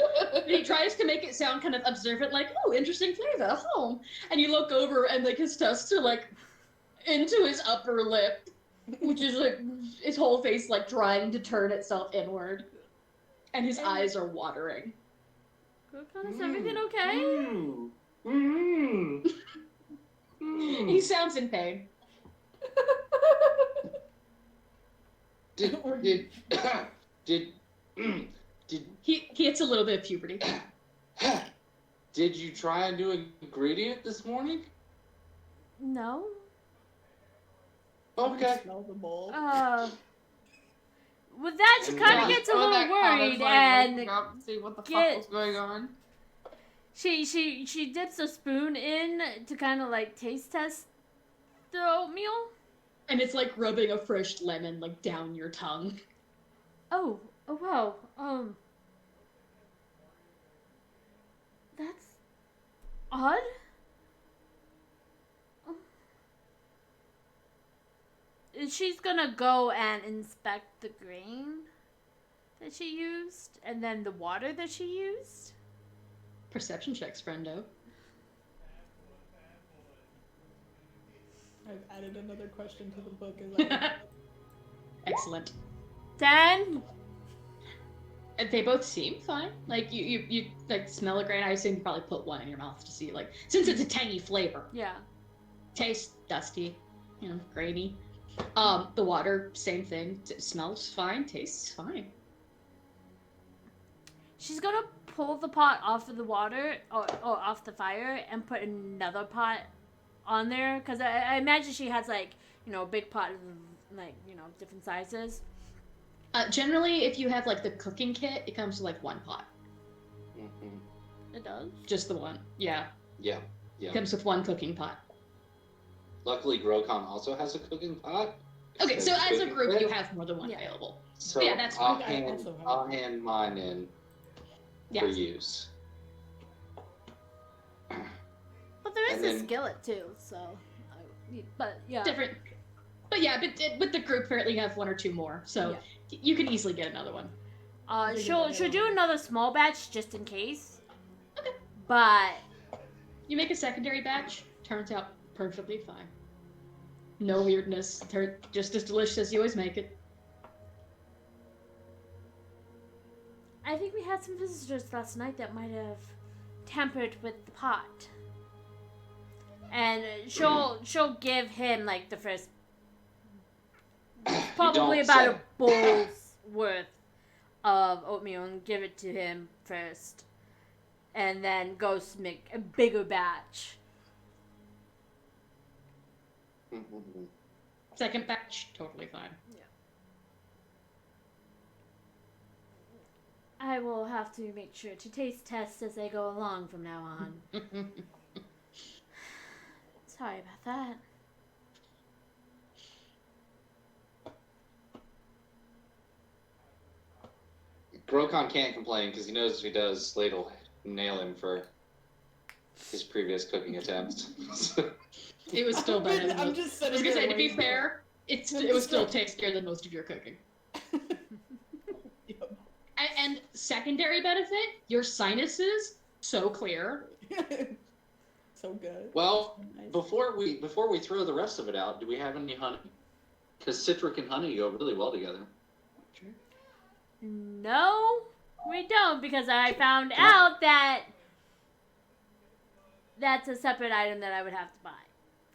He tries to make it sound kind of observant, like, oh, interesting flavor, oh. And you look over and like his tusks are like into his upper lip, which is like his whole face like trying to turn itself inward. And his eyes are watering. Grokon, is everything okay? He sounds in pain. Did He hits a little bit of puberty. did you try a new ingredient this morning? No. Okay. Smell the bowl. With that, she And kind then of I gets a little worried and up to see what the get- fuck was going on. she dips a spoon in to kind of like taste test the oatmeal. And it's like rubbing a fresh lemon like down your tongue. Oh wow. That's odd. She's gonna go and inspect the grain that she used and then the water that she used. Perception checks, friendo. I've added another question to the book as I Excellent. 10. And they both seem fine. Like you like smell a grain. I assume you probably put one in your mouth to see, like, since it's a tangy flavor. Yeah. Tastes dusty, grainy. The water, same thing. Smells fine, tastes fine. She's gonna pull the pot off of the water or off the fire and put another pot on there because I imagine she has like a big pot of like different sizes. Generally, if you have like the cooking kit, it comes with like one pot. Mm-hmm. It does. Just the one. Yeah. Yeah. It comes with one cooking pot. Luckily, Grokon also has a cooking pot. Okay, so as a Cooking group, pit. you have more than one Yeah. available. So Yeah, that's I'll fine. hand, also have I'll one. hand mine in Yeah. for use. But there is And a then- skillet too, so. But yeah. Different. But yeah, with the group, apparently you have one or two more, so you can easily get another one. She'll do another small batch just in case. Okay. But You make a secondary batch, turns out perfectly fine. No weirdness. Just as delicious as you always make it. I think we had some visitors last night that might have tampered with the pot. And she'll give him like the first, probably about a bowl's worth of oatmeal, and give it to him first, and then goes to make a bigger batch. Second batch, totally fine. I will have to make sure to taste test as I go along from now on. Sorry about that. Grokon can't complain because he knows if he does, Slade will nail him for his previous cooking attempts. It was still better than I'm just I was sitting gonna say, there to be waiting. fair, it was still tastier than most of your cooking. Yep. And secondary benefit, your sinuses so clear. So good. Well, Nice. before we throw the rest of it out, do we have any honey? Because citric and honey go really well together. No, we don't, because I found out that that's a separate item that I would have to buy.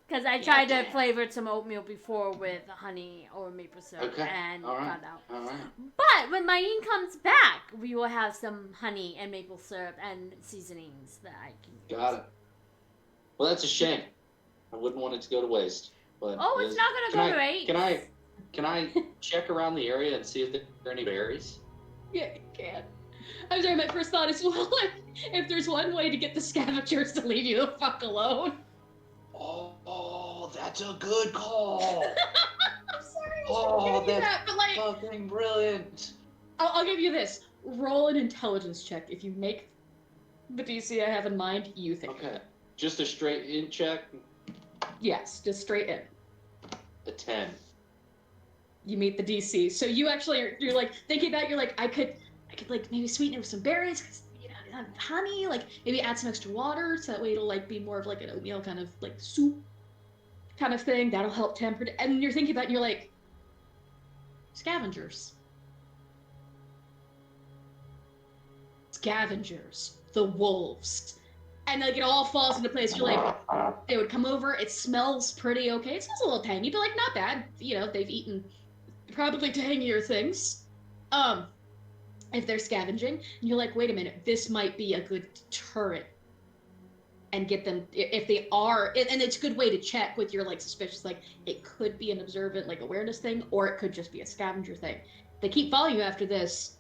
Because I tried to flavor some oatmeal before with honey or maple syrup and found out. All right. But when Maine comes back, we will have some honey and maple syrup and seasonings that I can use. Got it. Well, that's a shame. I wouldn't want it to go to waste. But Oh, it's not going to go to waste. Can I check around the area and see if there are any berries? Yeah, you can. I'm sorry, my first thought is, well, if there's one way to get the scavengers to leave you the fuck alone. Oh, that's a good call. I'm sorry, I Oh, shouldn't give you that's that, but like, fucking brilliant. I'll give you this. Roll an intelligence check. If you make the DC I have in mind, you think. Okay. Just a straight in check. Yes, just straight in. A 10. You meet the DC. So you actually you're like thinking about it, you're like I could like maybe sweeten it with some berries, 'cause, you know, honey, like maybe add some extra water so that way it'll like be more of like an oatmeal kind of like soup kind of thing. That'll help temper it. And you're thinking about it and you're like scavengers. Scavengers. The wolves. And like it all falls into place. You're like, they would come over, it smells pretty okay. It smells a little tangy, but like not bad. You know, they've eaten probably tangier things. If they're scavenging, and you're like, wait a minute, this might be a good deterrent. And get them, if they are, and it's a good way to check with your like suspicious, like it could be an observant, like awareness thing, or it could just be a scavenger thing. If they keep following you after this,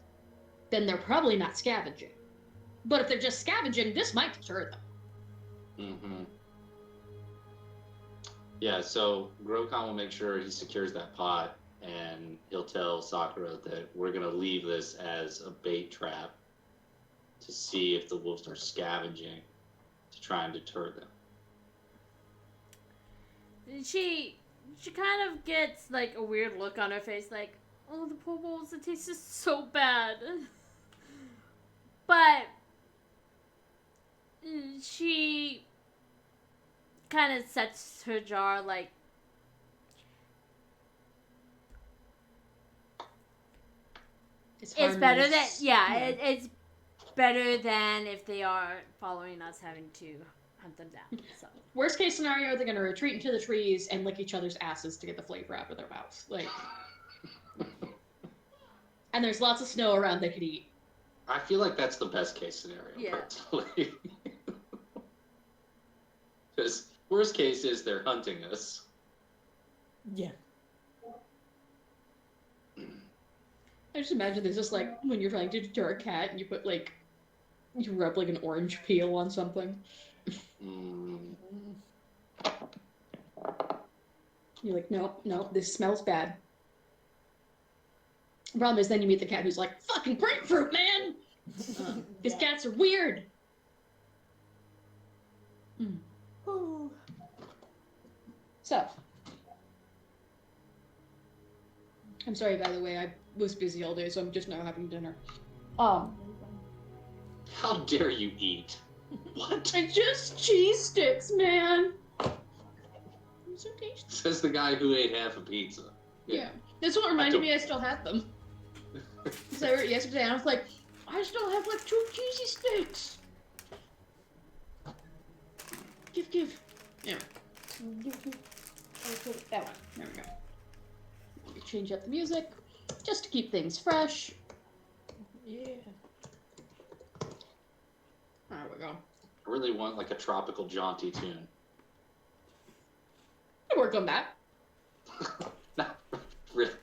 then they're probably not scavenging. But if they're just scavenging, this might deter them. Mm-hmm. Yeah, so Grokon will make sure he secures that pot, and he'll tell Sakura that we're going to leave this as a bait trap to see if the wolves are scavenging to try and deter them. She kind of gets like a weird look on her face, like, oh, the poor wolves, it tastes just so bad. But she kind of sets her jar like, it's better than it's better than if they are following us having to hunt them down. So Worst case scenario, they're gonna retreat into the trees and lick each other's asses to get the flavor out of their mouths. Like, and there's lots of snow around they could eat. I feel like that's the best case scenario, personally. Because worst case is they're hunting us. Yeah. I just imagine this is like when you're trying to deter a cat and you put like, you rub like an orange peel on something. Mm. You're like, no, this smells bad. The problem is then you meet the cat who's like, fucking grapefruit, man! These cats are weird! So, I'm sorry, by the way, I was busy all day, so I'm just now having dinner. How dare you eat? What? And just cheese sticks, man. I'm so tasty. Says the guy who ate half a pizza. Yeah. That's what reminded me I still have them. Because I wrote yesterday, and I was like, I still have like 2 cheesy sticks. Give. Yeah. That one. There we go. Let me change up the music, just to keep things fresh. Yeah. There we go. I really want like a tropical jaunty tune. I work on that.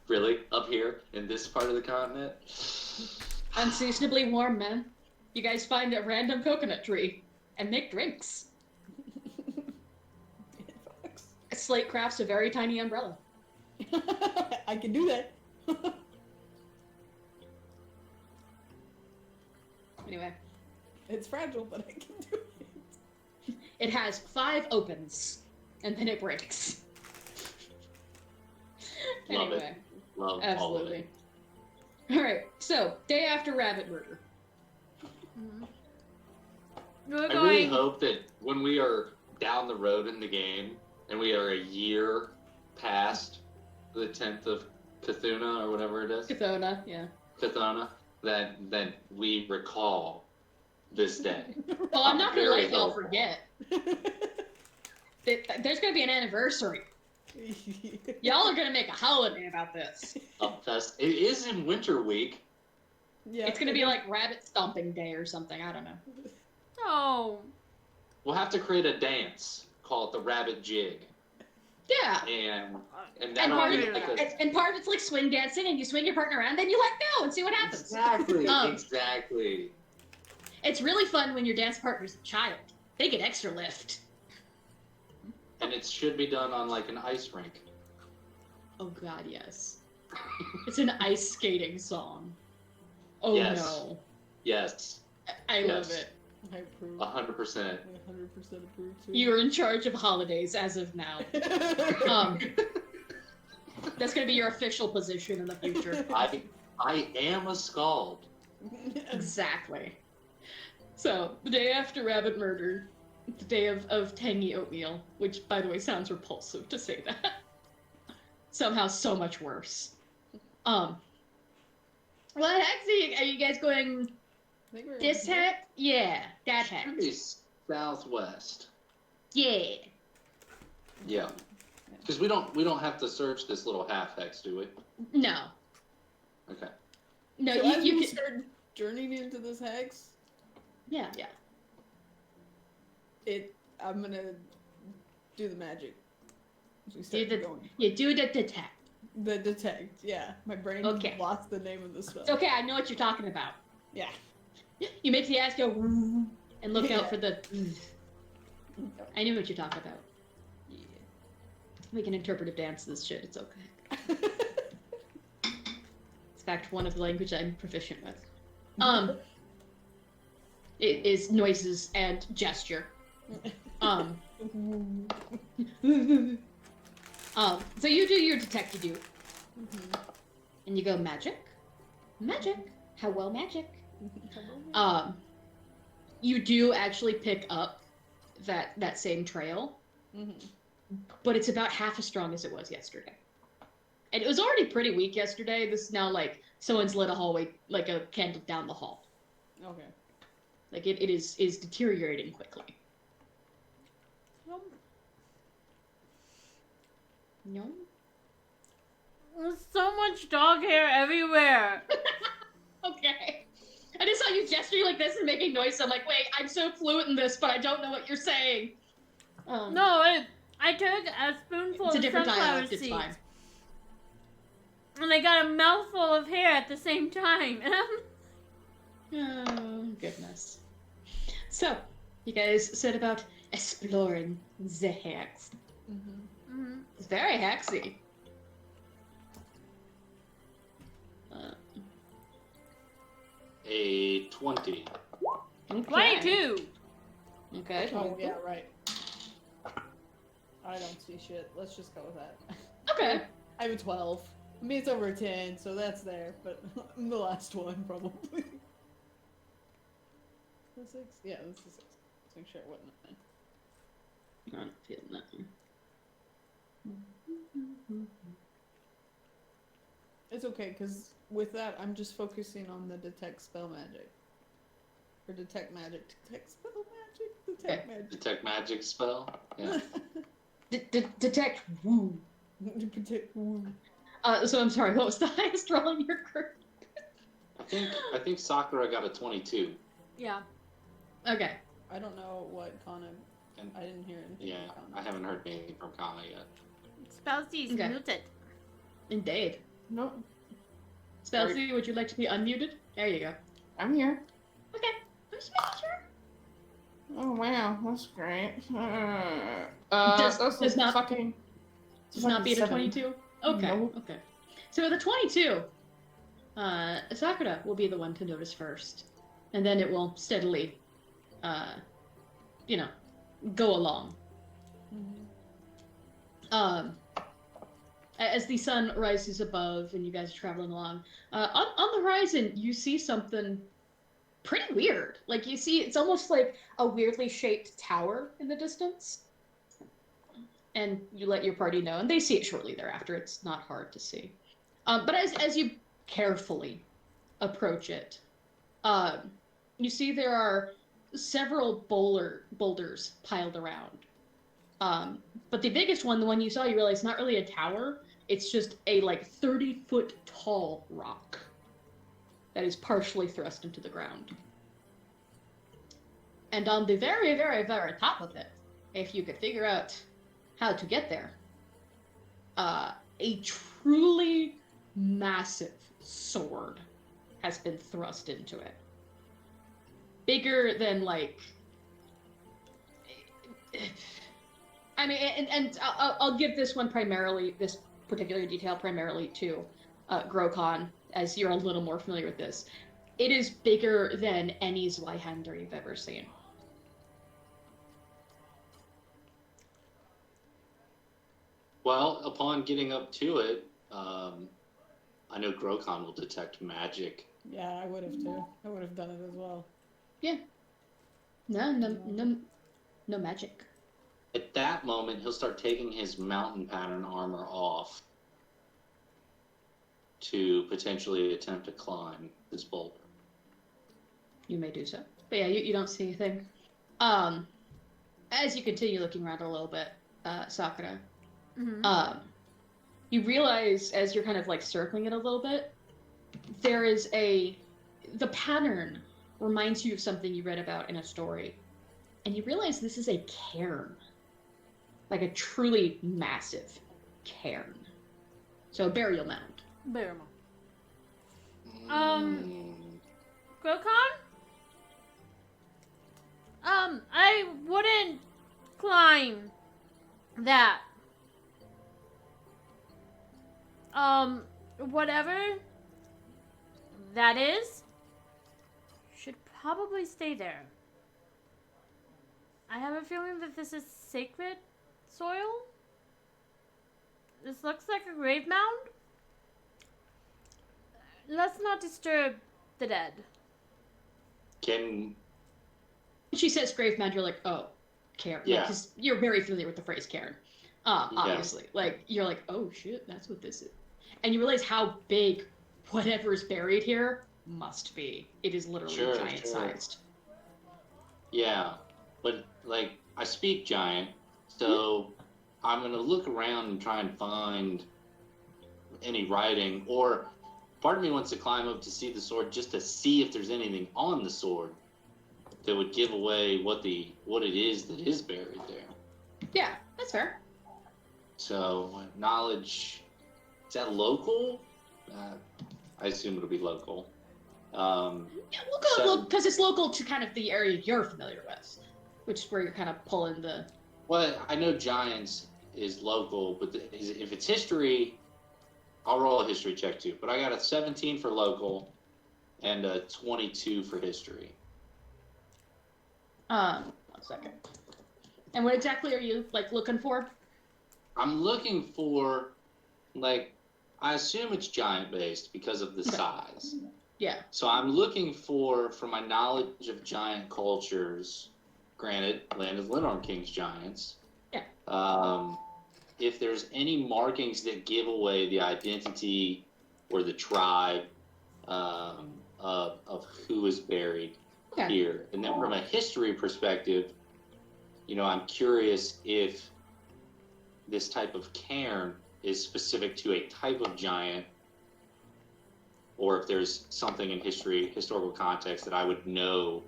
Really? Up here in this part of the continent? Unseasonably warm, man. You guys find a random coconut tree and make drinks. Slate crafts a very tiny umbrella. I can do that. Anyway, It's fragile, but I can do it. it has 5 opens, and then it breaks. Love Anyway, Love all of absolutely. it. Alright, so, day after rabbit murder. We're I really going. hope that when we are down the road in the game and we are a year past the 10th of Cthulhu or whatever it is, Cathona, yeah. Cthulhu, that we recall this day. Well, I'm not gonna Very let y'all helpful. forget. There's gonna be an anniversary. Y'all are gonna make a holiday about this. Fest. It is in Winter Week. Yeah. It's gonna be like Rabbit Stomping Day or something, I don't know. Oh. We'll have to create a dance. Call it the Rabbit Jig. Yeah. And And that'll part, be of, like a... and part of it's like swing dancing, and you swing your partner around, then you let go and see what happens. Exactly, Um, exactly. It's really fun when your dance partner's a child. They get extra lift. And it should be done on like an ice rink. Oh god, yes. It's an ice skating song. Oh Yes. no. Yes, I love Yes. it. I approve. 100%. I 100% approve too. You're in charge of holidays as of now. That's gonna be your official position in the future. I am a scald. Exactly. So, the day after rabbit murder, the day of tangy oatmeal, which, by the way, sounds repulsive to say that. Somehow so much worse. What hex are you guys going I think we're this hex? Yeah, that Should be hex. southwest. Yeah. Yeah. Because we don't have to search this little half hex, do we? No. Okay. No, So as you we can... start journeying into this hex, Yeah. I'm gonna do the magic. As we start going. You do the detect. The detect, yeah. My brain Okay. lost the name of the spell. It's okay, I know what you're talking about. Yeah. You make the ass go and look out Yeah. for the... I knew what you're talking about. Yeah. We can interpretive dance this shit, it's okay. It's in fact one of the language I'm proficient with. It is noises and gesture. So you do your detect do, and you go magic, how well magic. You do actually pick up that same trail, but it's about half as strong as it was yesterday. And it was already pretty weak yesterday. This is now like someone's lit a hallway, like a candle down the hall. Okay. Like it is deteriorating quickly. No. There's so much dog hair everywhere. Okay. I just saw you gesturing like this and making noise. So I'm like, wait, I'm so fluent in this, but I don't know what you're saying. No, I took a spoonful It's a of different sunflower dialect. It's seeds, fine. and I got a mouthful of hair at the same time. Oh goodness. So, you guys said about exploring the hex. It's very hexy. A 20. Okay. 22. Okay. Oh, yeah, right. I don't see shit. Let's just go with that. Okay. I have a 12. I mean, it's over 10, so that's there, but I'm the last one, probably. The 6? Yeah, that's the 6. Let's make sure it wasn't 9. Not feeling that one. It's okay, because with that, I'm just focusing on the detect spell magic. Or detect magic. Detect spell magic? Detect magic. Detect magic spell. Yeah. Detect woo. Detect woo. So I'm sorry, what was the highest roll in your group? I think Sakura got a 22. Yeah. Okay. I don't know what Kana. And I didn't hear anything. yeah, from I Kana. haven't heard anything from Kana yet. Spellsy Okay. muted. Indeed. No, Spelsy, would you like to be unmuted? There you go. I'm here. Okay. I'm just making sure. Oh wow, that's great. Does that's not- fucking. Does not beat a 7. 22? Okay. Nope. Okay. So with a 22, Sakura will be the one to notice first. And then it will steadily, go along. Mhm. As the sun rises above and you guys are traveling along, on the horizon, you see something pretty weird. Like, you see, it's almost like a weirdly shaped tower in the distance. And you let your party know, and they see it shortly thereafter. It's not hard to see. But as you carefully approach it, you see there are several boulders piled around. But the biggest one, the one you saw, you realize not really a tower. It's just a 30-foot tall rock that is partially thrust into the ground. And on the very, very, very top of it, if you could figure out how to get there, a truly massive sword has been thrust into it. Bigger than I mean, and I'll give this one primarily, this particular detail primarily to Grokon, as you're a little more familiar with this. It is bigger than any Zweihander you've ever seen. Well, upon getting up to it, I know Grokon will detect magic. Yeah, I would have too. I would have done it as well. Yeah. No magic. At that moment, he'll start taking his mountain pattern armor off to potentially attempt to climb this boulder. You may do so. But yeah, you don't see anything. As you continue looking around a little bit, Sakura, Mm-hmm. you realize as you're kind of circling it a little bit, there is the pattern reminds you of something you read about in a story. And you realize this is a cairn. Like a truly massive cairn. So a burial mound. Barrymore. Mm. Grokon? I wouldn't climb that. Whatever that is, should probably stay there. I have a feeling that this is sacred soil. This looks like a grave mound. Let's not disturb the dead. Can She says grave mound, you're like, oh, cairn. Yeah. Because you're very familiar with the phrase cairn. Obviously. You're like, oh shit, that's what this is. And you realize how big whatever is buried here must be. It is literally Sure, giant sized. Yeah, but I speak giant, so I'm gonna look around and try and find any writing, or part of me wants to climb up to see the sword just to see if there's anything on the sword that would give away what it is that is buried there. Yeah, that's fair. So knowledge, is that local? I assume it'll be local. Yeah, we'll go because it's local to kind of the area you're familiar with, which is where you're kind of pulling the. Well, I know Giants is local, but if it's history, I'll roll a history check too. But I got a 17 for local and a 22 for history. 1 second. And what exactly are you looking for? I'm looking for I assume it's giant based because of the Okay. size. Yeah. So I'm looking for my knowledge of giant cultures, granted, Land of Lenorm King's giants. Yeah. If there's any markings that give away the identity or the tribe of who is buried Okay. here. And then from a history perspective, I'm curious if this type of cairn is specific to a type of giant, or if there's something in historical context that I would know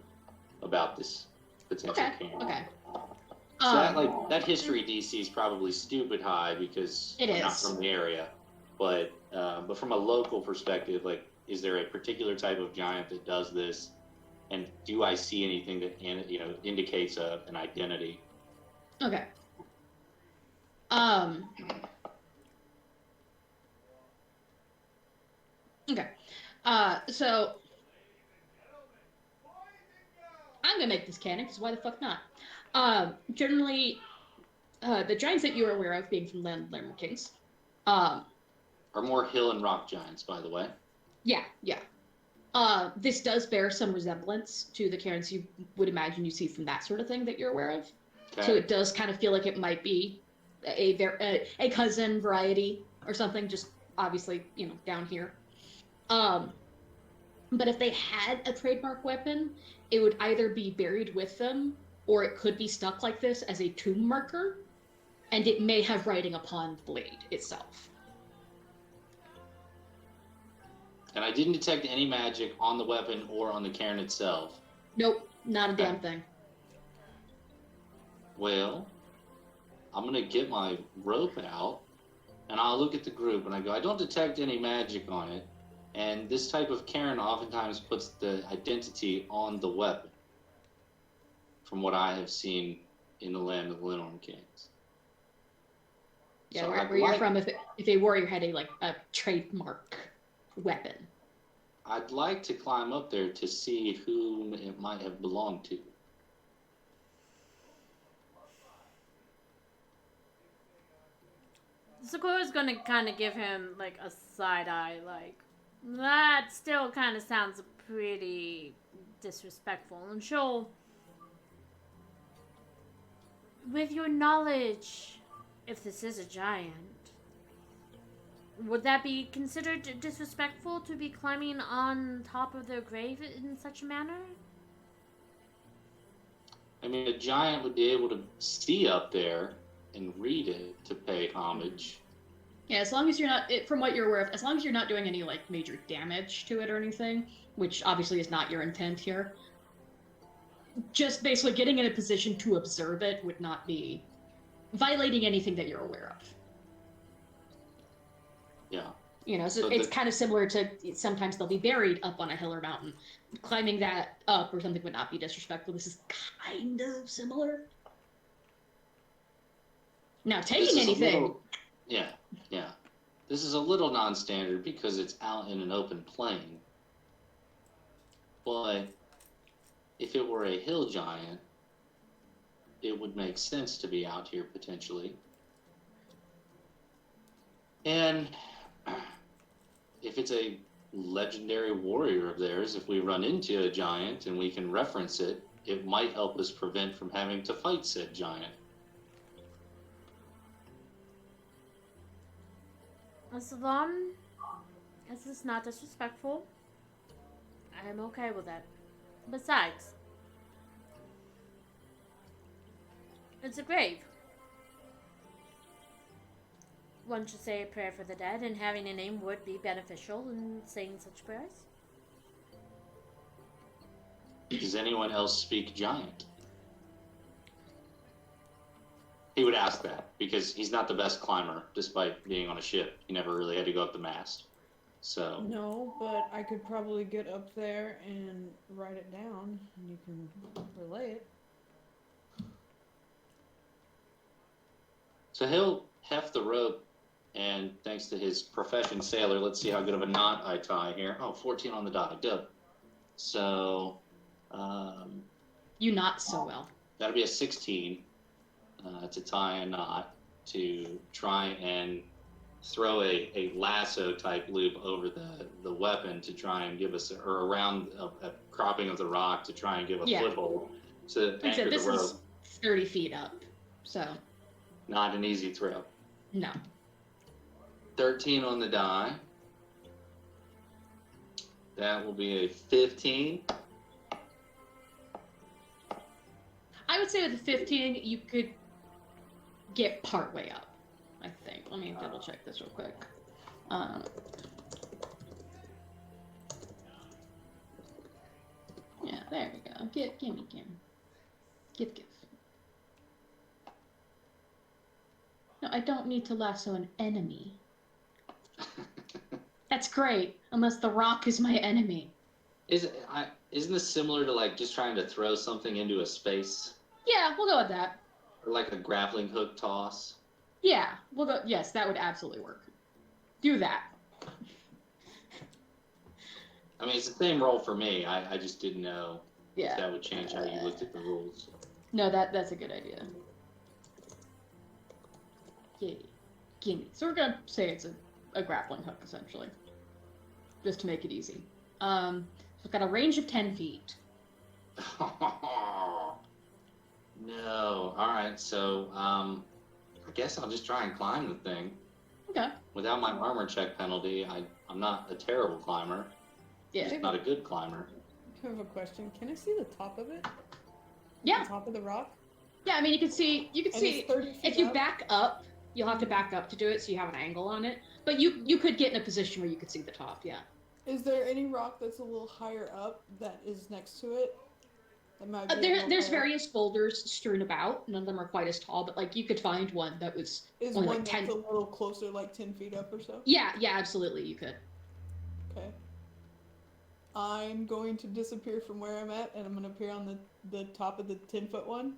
about this potential Okay. cairn. Okay. So that history DC is probably stupid high because It I'm not is. from the area, but from a local perspective, like, is there a particular type of giant that does this, and do I see anything that indicates an identity? Okay. Okay. So I'm gonna make this canon because why the fuck not? Generally, the giants that you are aware of, being from Land of Lemon Kings, Are more hill and rock giants, by the way. yeah. This does bear some resemblance to the cairns you would imagine you see from that sort of thing that you're aware of. Okay. So it does kind of feel like it might be a cousin variety or something, just obviously, down here. But if they had a trademark weapon, it would either be buried with them or it could be stuck like this as a tomb marker, and it may have writing upon the blade itself. And I didn't detect any magic on the weapon or on the cairn itself. Nope, not a damn thing. Well, I'm going to get my rope out, and I'll look at the group, and I go, I don't detect any magic on it, and this type of cairn oftentimes puts the identity on the weapon, from what I have seen in the Land of Lenorm Kings. Yeah, So where you're from, if a warrior had a trademark weapon. I'd like to climb up there to see whom it might have belonged to. Sakura's gonna kind of give him like a side eye, like, that still kind of sounds pretty disrespectful. And she'll, with your knowledge, if this is a giant, would that be considered disrespectful to be climbing on top of their grave in such a manner? I mean, a giant would be able to see up there and read it to pay homage. Yeah, as long as you're not, from what you're aware of, as long as you're not doing any major damage to it or anything, which obviously is not your intent here, just basically getting in a position to observe it would not be violating anything that you're aware of. Yeah. So it's kind of similar to sometimes they'll be buried up on a hill or mountain. Climbing that up or something would not be disrespectful. This is kind of similar. Now, taking anything... Yeah. This is a little non-standard because it's out in an open plain. But if it were a hill giant, it would make sense to be out here potentially. And if it's a legendary warrior of theirs, if we run into a giant and we can reference it, it might help us prevent from having to fight said giant. As long as it's not disrespectful, I am okay with that. Besides, it's a grave. One should say a prayer for the dead, and having a name would be beneficial in saying such prayers. Does anyone else speak giant? He would ask that because he's not the best climber, despite being on a ship. He never really had to go up the mast. So No, but I could probably get up there and write it down, and you can relay it. So he'll heft the rope, and thanks to his profession, sailor, let's see how good of a knot I tie here. Oh, 14 on the dot. Dub. So You knot so well. that'll be a 16 to tie a knot to try and throw a lasso type loop over the weapon to try and give us, or around a cropping of the rock to try and give a Yeah. foothold to Like I anchor said, the this rope. is 30 feet up, so Not an easy throw. no. 13 on the die. That will be a 15. I would say with the 15, you could get part way up, I think. Let me double check this real quick. Yeah, there we go. Gimme. Give. No, I don't need to lasso an enemy. That's great, unless the rock is my enemy. Isn't this similar to like just trying to throw something into a space? Yeah, we'll go with that. Or like a grappling hook toss? Yeah, we'll go. Yes, that would absolutely work. Do that. I mean, it's the same roll for me. I just didn't know if Yeah. that would change how you looked at the rules. No, that's a good idea. Yay. Gimme. So we're gonna say it's a grappling hook, essentially. Just to make it easy. So it's got a range of 10 feet. No. Alright, so I guess I'll just try and climb the thing. Okay. Without my armor check penalty, I'm not a terrible climber. Yeah. Just not a good climber. I have a question. Can I see the top of it? Yeah. The top of the rock? Yeah, I mean, you can see, And it's 30 feet if you up? back up, you'll have to back up to do it, so you have an angle on it. But you could get in a position where you could see the top, yeah. Is there any rock that's a little higher up that is next to it? That might be a little There's higher? various boulders strewn about. None of them are quite as tall, but like you could find one that was Is only one like that's 10. a little closer, like 10 feet up or so? Yeah, absolutely, you could. Okay. I'm going to disappear from where I'm at, and I'm going to appear on the top of the 10-foot one.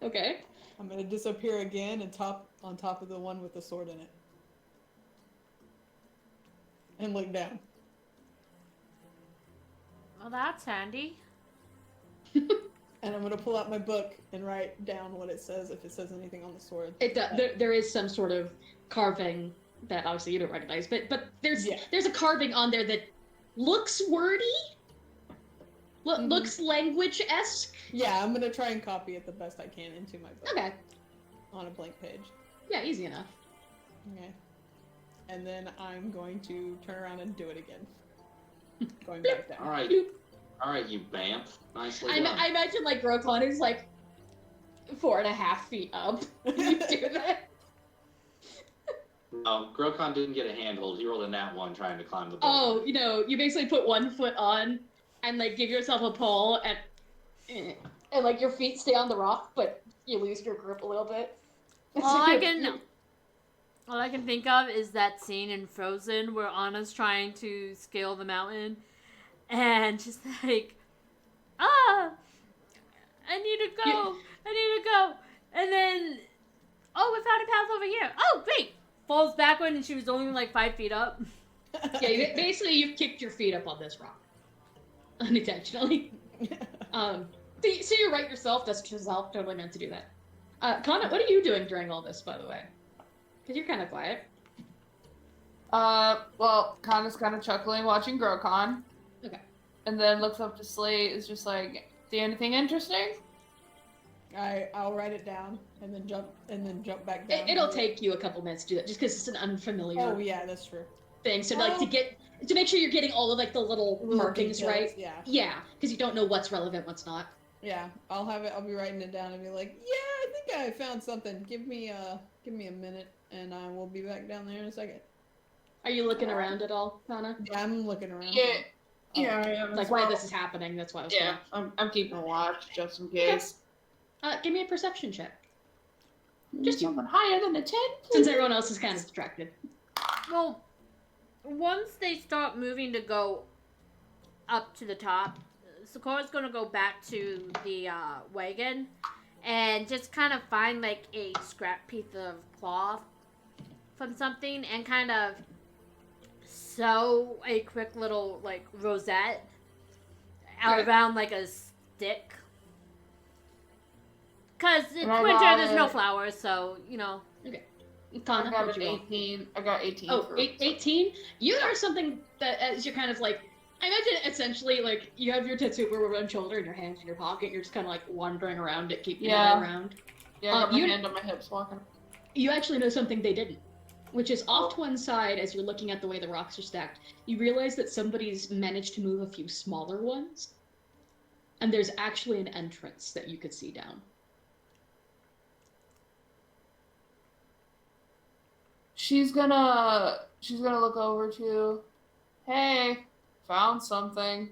Okay. I'm going to disappear again and on top of the one with the sword in it. And look down. Well, that's handy. And I'm going to pull out my book and write down what it says, if it says anything on the sword. There is some sort of carving that obviously you don't recognize, but there's a carving on there that looks wordy, looks language-esque. Yeah, I'm going to try and copy it the best I can into my book. Okay. On a blank page. Yeah, easy enough. Okay. And then I'm going to turn around and do it again. Going back down. Alright, you bamf. Nicely I done. imagine like Grokon is like 4.5 feet up when you do that. No, Grokon didn't get a handhold. He rolled a nat 1 trying to climb the boulder. Oh, you basically put one foot on and like give yourself a pull and like your feet stay on the rock, but you lose your grip a little bit. All I can think of is that scene in Frozen where Anna's trying to scale the mountain and just like, I need to go. And then, we found a path over here. Oh, great. Falls backward and she was only like 5 feet up. Yeah, basically you've kicked your feet up on this rock. Unintentionally. So you're right yourself, that's yourself, totally meant to do that. Kana, what are you doing during all this, by the way? Because you're kind of quiet. Well, Kana's kind of chuckling, watching Grokon. Okay. And then looks up to Slate, is just like, see anything interesting? I'll write it down and then jump back down. It'll take you a couple minutes to do that, just because it's an unfamiliar Oh yeah, that's true. thing. So like to make sure you're getting all of like the little markings details, right. Yeah. Yeah, because you don't know what's relevant, what's not. Yeah, I'll be writing it down and be like, yeah, I think I found something. Give me a minute, and I will be back down there in a second. Are you looking around at all, Kana? Yeah, I'm looking around. Yeah, I am. Like as well. why this is happening? That's why I was. Yeah, I'm keeping a watch just in case. Give me a perception check. Just something higher than a 10. Since everyone else is kind of distracted. Well, once they start moving to go up to the top, Sakura's gonna go back to the wagon and just kind of find like a scrap piece of cloth from something and kind of sew a quick little like rosette out around like a stick. Cause it's winter, there's no flowers, so you know. Okay. Connor, I got what an you want? 18. I got 18. Oh, for 18? You are something that, as you're kind of like, I imagine essentially like you have your tattoo over one shoulder and your hands in your pocket. You're just kind of like wandering around it, keeping your way around. Yeah, I got my you hand on my hips walking. you actually know something they didn't, which is off to one side as you're looking at the way the rocks are stacked. You realize that somebody's managed to move a few smaller ones, and there's actually an entrance that you could see down. She's gonna look over to, hey, found something.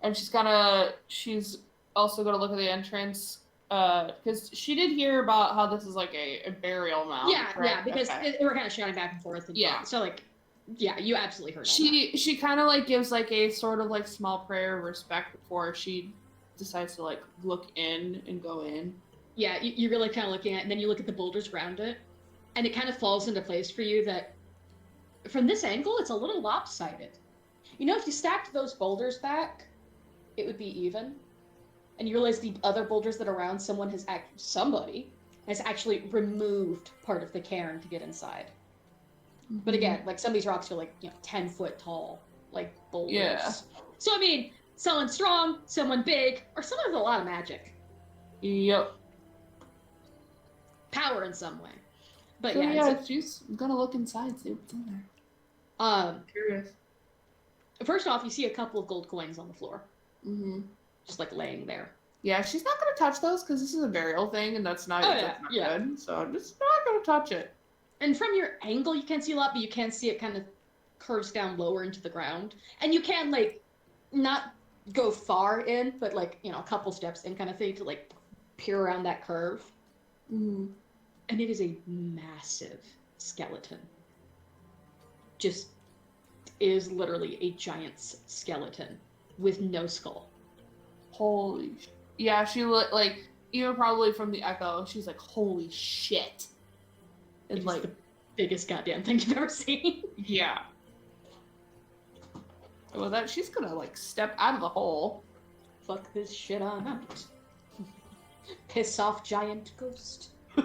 And she's also gonna look at the entrance, because she did hear about how this is like a burial mound. Yeah, right? yeah, because Okay. they were kind of shouting back and forth. And Yeah. So like, yeah, you absolutely heard all that. She kind of like gives like a sort of like small prayer of respect before she decides to like look in and go in. Yeah, you're really kind of looking at it, and then you look at the boulders around it, and it kind of falls into place for you that from this angle, it's a little lopsided. You know, if you stacked those boulders back, it would be even. And you realize the other boulders that are around, somebody has actually removed part of the cairn to get inside. But again, like some of these rocks are like, 10-foot tall, like boulders. Yeah. So I mean, someone strong, someone big, or someone with a lot of magic. Yep. Power in some way. But So yeah, she's gonna look inside, see what's in there. I'm Curious. first off, you see a couple of gold coins on the floor, Mm-hmm. just like laying there. Yeah, she's not gonna touch those because this is a burial thing, and that's not, that's not good. So I'm just not gonna touch it. And from your angle, you can't see a lot, but you can see it kind of curves down lower into the ground. And you can, like, not go far in, but, like, a couple steps in kind of thing to, like, peer around that curve. Mm-hmm. And it is a massive skeleton. Just is literally a giant skeleton with no skull. Holy yeah, she looked like, even probably from the echo, she's like, holy shit. And It's like the biggest goddamn thing you've ever seen. yeah. Well, that she's gonna like step out of the hole. Fuck this shit on out. Piss off, giant ghost. I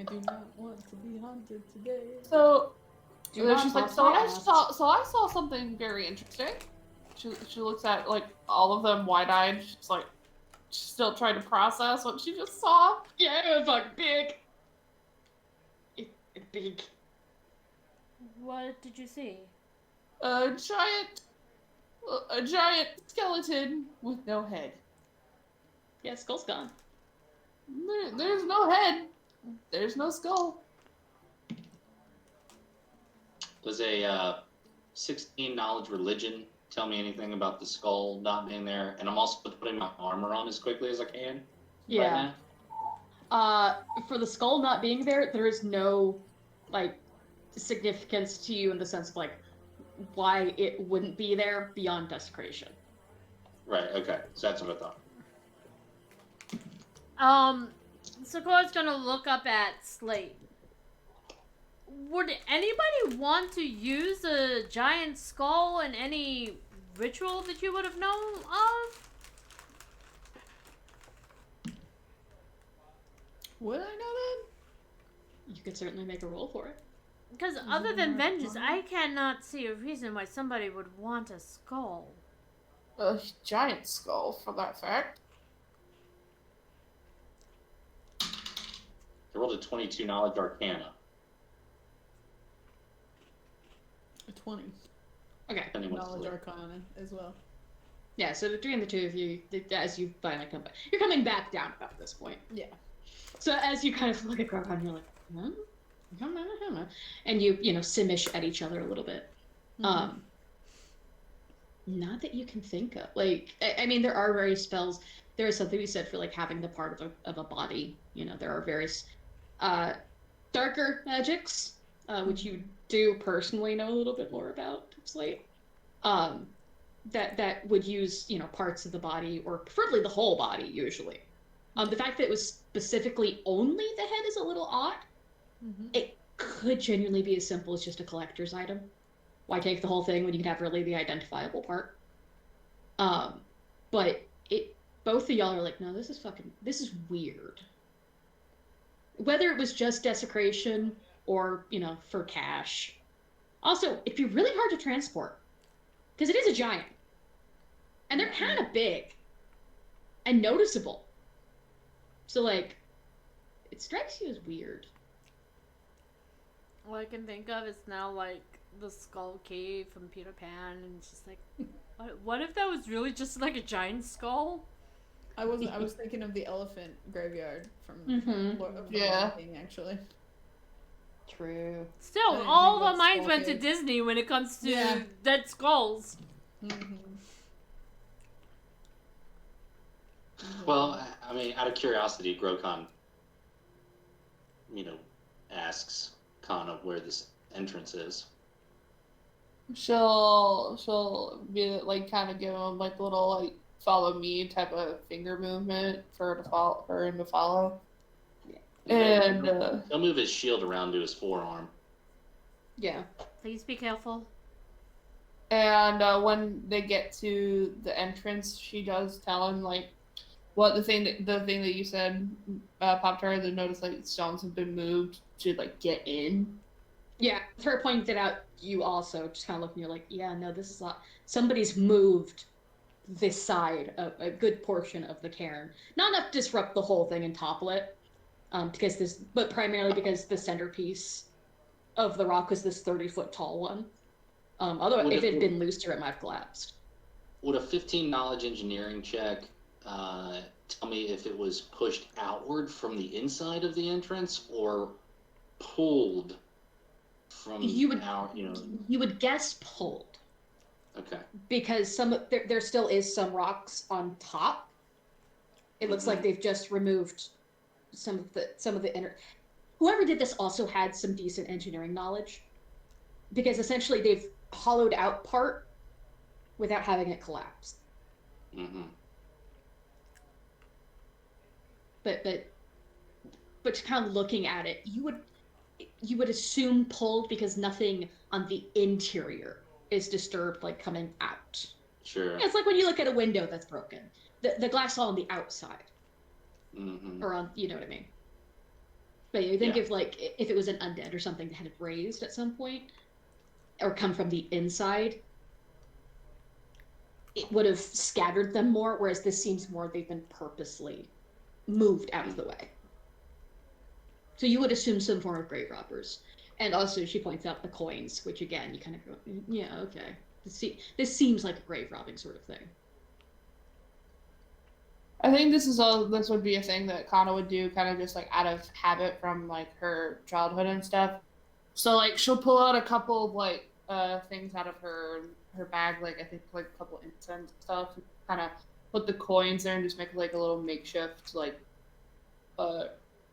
do not want to be haunted today. So Do and then not she's like, cross so my I path." saw something very interesting. She looks at like all of them wide-eyed. She's like, she's still trying to process what she just saw. Yeah, it was fucking big. It big. What did you see? A giant skeleton with no head. Yeah, skull's gone. There's no head. There's no skull. Does a 16 knowledge religion tell me anything about the skull not being there? And I'm also putting my armor on as quickly as I can. Yeah. Right For the skull not being there, there is no, like, significance to you in the sense of, like, why it wouldn't be there beyond desecration. now. Right. Okay. So that's what I thought. Sakura's gonna look up at Slate. Would anybody want to use a giant skull in any ritual that you would have known of? Would I know that? You could certainly make a roll for it. Because other than vengeance, I cannot see a reason why somebody would want a skull. A giant skull, for that fact. I rolled a 22 knowledge arcana. A 20. Okay. Depending what's Knowledge lit. Arcana as well. Yeah, so between the two of you, as you finally come back, you're coming back down about this point. Yeah. So as you kind of look at Grogan, you're like, and you simish at each other a little bit. Mhm. Not that you can think of. Like, I mean, there are various spells. There is something we said for like having the part of a body. There are various darker magics, which you do personally know a little bit more about, Slate. That would use parts of the body, or preferably the whole body usually. The fact that it was specifically only the head is a little odd. Mhm. It could genuinely be as simple as just a collector's item. Why take the whole thing when you can have really the identifiable part? But both of y'all are like, no, this is weird. whether it was just desecration or, for cash. Also, it'd be really hard to transport because it is a giant. And they're kind of big and noticeable. So, like, it strikes you as weird. All I can think of is now like the skull cave from Peter Pan, and it's just like, what if that was really just like a giant skull? I was thinking of the elephant graveyard from Mhm. from Yeah. Lion King, actually. True. Still, I didn't all think of our of minds Skull went to Cave. Disney when it comes to Yeah. dead skulls. Well, I mean, out of curiosity, Grokon, asks Kana where this entrance is. She'll be like kind of give him like a little like follow me type of finger movement for him to follow. And He'll move his shield around to his forearm. Yeah. Please be careful. when they get to the entrance, she does tell him like what the thing that you said, Pop Tart, the notice like stones have been moved to like get in. Yeah, her pointed out, you also just kind of looking, you're like, yeah, no, this is not. Somebody's moved this side of a good portion of the cairn. Not enough to disrupt the whole thing and topple it, but primarily because the centerpiece of the rock was this 30-foot tall one. Otherwise, if it had been looser, it might have collapsed. Would a 15 knowledge engineering check tell me if it was pushed outward from the inside of the entrance or pulled from You would- our, You would guess pulled, Okay. because there still is some rocks on top. It looks like they've just removed some of the inner. Whoever did this also had some decent engineering knowledge, because essentially they've hollowed out part without having it collapse. Mm-hmm. But kind of looking at it, you would assume pulled because nothing on the interior is disturbed, like coming out. Sure. Yeah, it's like when you look at a window that's broken. The glass all on the outside. Mm-hmm. Or on, you know what I mean. But you think if it was an undead or something that had raised at some point, or come from the inside, it would have scattered them more, whereas this seems more they've been purposely moved out of the way. So you would assume some form of grave robbers. And also she points out the coins, which again, you kind of go, yeah, okay. This seems like a grave robbing sort of thing. I think this would be a thing that Kana would do kind of just like out of habit from like her childhood and stuff. So like she'll pull out a couple of like things out of her bag, like I think like a couple incense stuff, and kind of put the coins there and just make like a little makeshift like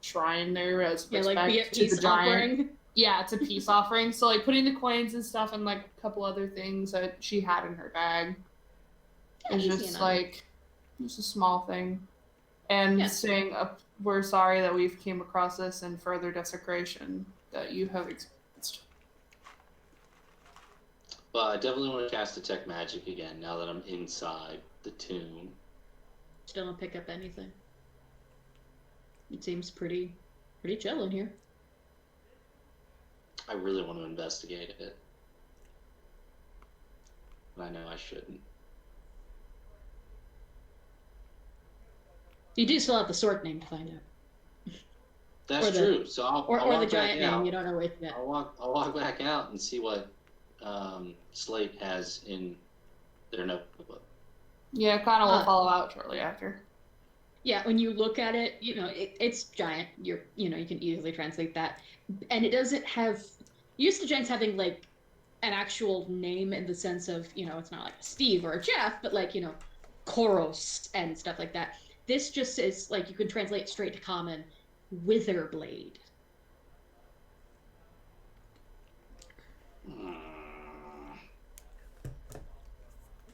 shrine there as like be a respect to the peace giant. offering. Yeah, it's a peace offering. So like putting the coins and stuff and like a couple other things that she had in her bag. Yeah, It's easy just enough. like just a small thing. And saying we're sorry that we've came across this and further desecration that you have experienced. But I definitely want to cast Detect Magic again now that I'm inside the tomb. Still don't pick up anything. It seems pretty chill in here. I really want to investigate it. But I know I shouldn't. You do still have the sword name to find out. That's Or the- true. So I'll Or walk the back giant out. name, you don't know it yet. I'll walk back out and see what Slate has in their notebook. Yeah, Kana will follow out shortly after. Yeah, when you look at it, it's giant. You can easily translate that. And it doesn't have used to giants having like an actual name in the sense of, it's not like Steve or Jeff, but like, Koros and stuff like that. This just is like you can translate straight to common, Witherblade.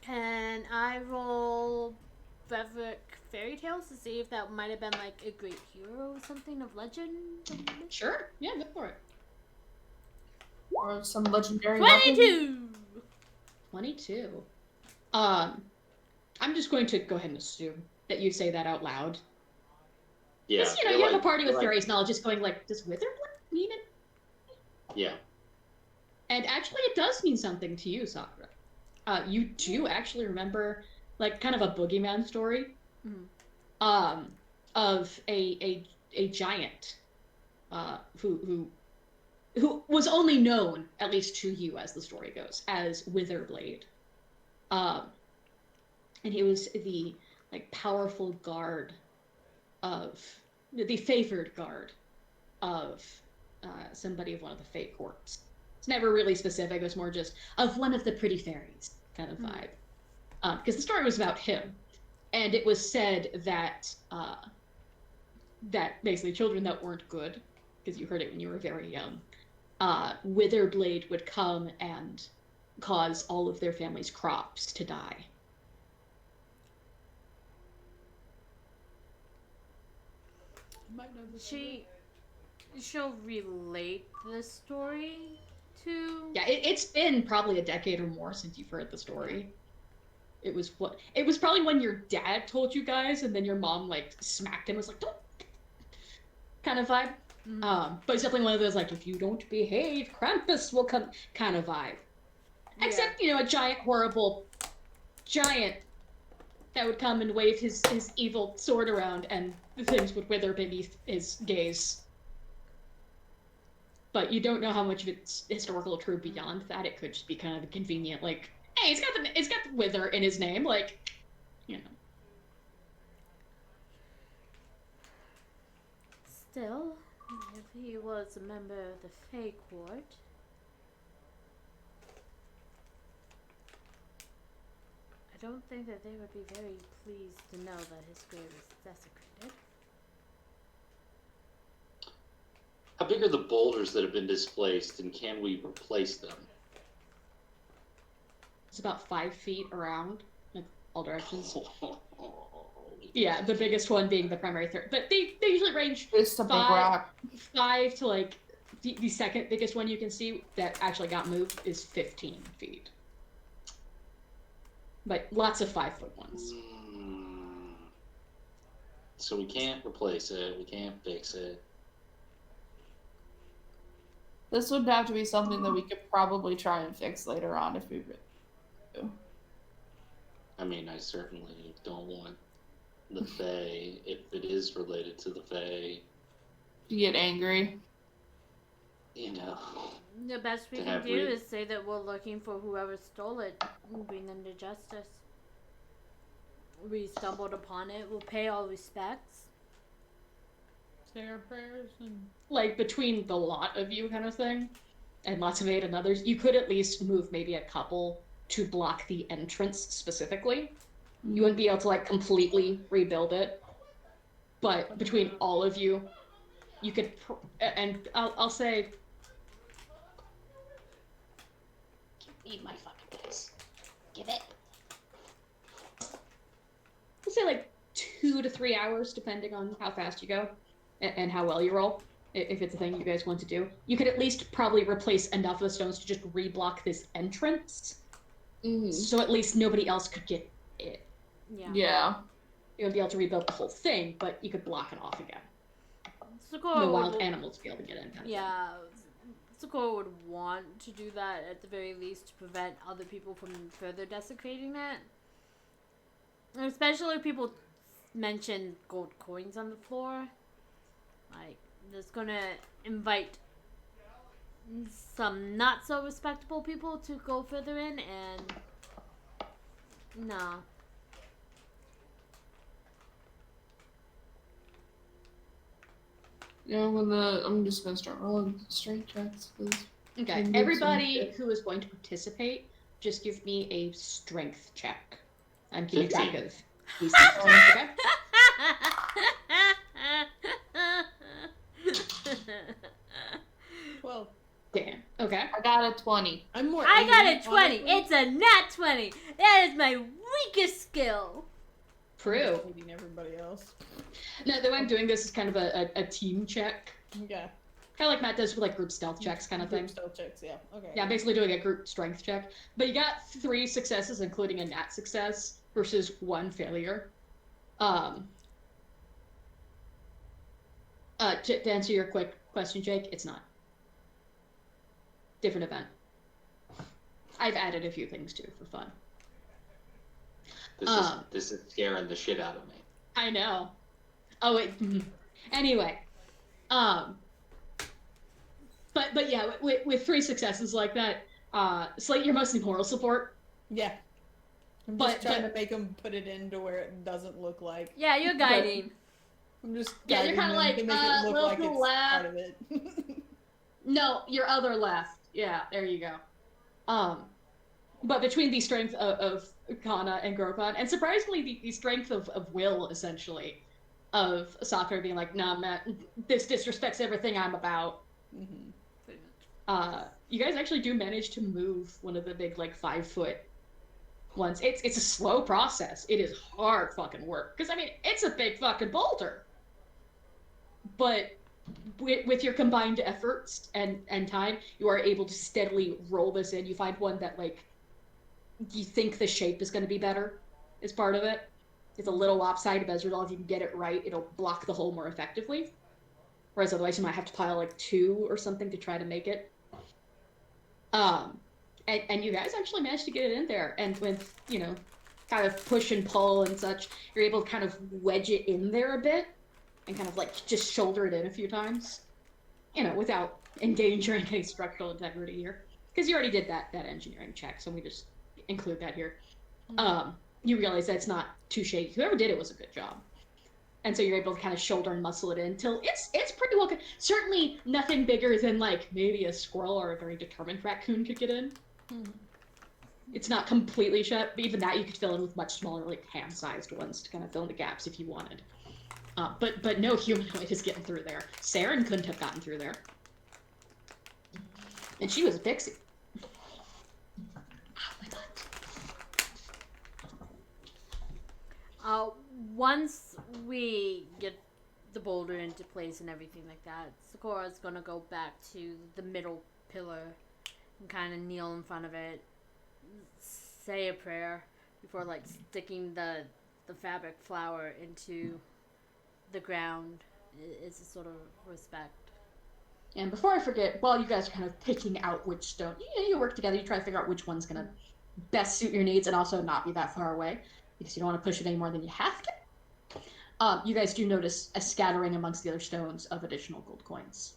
Can I roll Beverick Fairy Tales to see if that might have been like a great hero or something of legend? Sure. Yeah, go for it. Or some legendary weapon. 22! 22. I'm just going to go ahead and assume that you say that out loud. Yeah. Because, you they're have a like- party with they're like- fairies now just going like, does Witherblade mean it? Yeah. And actually it does mean something to you, Sakura. You do actually remember, like, kind of a boogeyman story. Of a giant, who was only known, at least to you as the story goes, as Witherblade. And he was the, like, powerful guard of, the favored guard of somebody of one of the Fate Courts. It's never really specific, it was more just of one of the pretty fairies kind of vibe. Because the story was about him. And it was said that that basically children that weren't good, because you heard it when you were very young, Witherblade would come and cause all of their family's crops to die. Might know this. She'll relate this story to. Yeah, it's been probably a decade or more since you've heard the story. It was probably when your dad told you guys, and then your mom like smacked him. Was like, don't, kind of vibe. But it's definitely one of those like, if you don't behave, Krampus will come kind of vibe. Except, a giant, horrible giant that would come and wave his evil sword around, and the things would wither beneath his gaze. But you don't know how much of it's historical true beyond that. It could just be kind of a convenient, like, hey, it's got the wither in his name, like, Still, if he was a member of the Fae Court, I don't think that they would be very pleased to know that his grave is desecrated. How big are the boulders that have been displaced, and can we replace them? It's about 5 feet around, like, all directions. Yeah, the biggest one being the primary third. But they usually range It's a big rock. 5 to, like, the second biggest one you can see that actually got moved is 15 feet. But lots of 5-foot ones. So we can't replace it, we can't fix it. This would have to be something that we could probably try and fix later on if we really do. I mean, I certainly don't want the Fae, if it is related to the Fae, To get angry. The best we To can have do re- is say that we're looking for whoever stole it and bring them to justice. We stumbled upon it, we'll pay all respects. Say our prayers and. Like, between the lot of you kind of thing, and lots of aid and others, you could at least move maybe a couple to block the entrance specifically. You wouldn't be able to, like, completely rebuild it. But between all of you, you could, and I'll say, give me my fucking dice. Give it. I'll say like 2 to 3 hours, depending on how fast you go and how well you roll. If it's a thing you guys want to do, you could at least probably replace enough of the stones to just reblock this entrance, so at least nobody else could get it. Yeah. You wouldn't be able to rebuild the whole thing, but you could block it off again. Sakura No would- wild animals be able to get in. Kind of Yeah, Sakura would want to do that at the very least to prevent other people from further desecrating it. Especially if people mention gold coins on the floor. Like, that's gonna invite some not so respectable people to go further in, and no. Yeah, I'm just gonna start rolling strength checks, please. Okay, And everybody some- who is going to participate, just give me a strength check. I'm keeping track 15. of these things, okay? Well, Damn. Okay. I got a 20. I'm more. I got a aiming, 20. honestly. It's a nat 20. That is my weakest skill. True. Just hating everybody else. No, the way I'm doing this is kind of a team check. Yeah. Kind of like Matt does with like group stealth checks kind of thing. Group stealth checks, yeah. Okay. Yeah, I'm basically doing a group strength check. But you got 3 successes, including a nat success, versus 1 failure. To answer your quick question, Jake, it's not. Different event. I've added a few things too for fun. This is scaring the shit out of me. I know. Oh wait. Anyway, but yeah, with 3 successes like that, Slate, you're mostly moral support. Yeah. I'm just trying to make him put it into where it doesn't look like. Yeah, you're guiding. I'm just Yeah, you're guiding kind of them like, to make it look like little it's left. part of it. No, your other left. Yeah, there you go. But between the strength of Kana and Grokan, and surprisingly the strength of Will, essentially, of Sakura being like, nah, man, this disrespects everything I'm about. You guys actually do manage to move one of the big, like, 5-foot ones. It's a slow process. It is hard fucking work. Because, I mean, it's a big fucking boulder. But with your combined efforts and time, you are able to steadily roll this in. You find one that, like, you think the shape is going to be better as part of it. It's a little lopsided, but as a result, if you can get it right, it'll block the hole more effectively. Whereas otherwise, you might have to pile, like, 2 or something to try to make it. And you guys actually managed to get it in there. And with, you know, kind of push and pull and such, you're able to kind of wedge it in there a bit and kind of, like, just shoulder it in a few times. You know, without endangering any structural integrity here. Because you already did that engineering check, so we just include that here. You realize that it's not too shady. Whoever did it was a good job. And so you're able to kind of shoulder and muscle it in till it's pretty well. Certainly nothing bigger than, like, maybe a squirrel or a very determined raccoon could get in. It's not completely shut, but even that you could fill in with much smaller, like, hand-sized ones to kind of fill in the gaps if you wanted. But no humanoid is getting through there. Saren couldn't have gotten through there. And she was a pixie. Oh my god. Once we get the boulder into place and everything like that, Sakura's gonna go back to the middle pillar and kind of kneel in front of it, say a prayer before, like, sticking the fabric flower into the ground. It's a sort of respect. And before I forget, while you guys are kind of picking out which stone, you work together, you try to figure out which one's gonna best suit your needs and also not be that far away, because you don't want to push it any more than you have to. You guys do notice a scattering amongst the other stones of additional gold coins.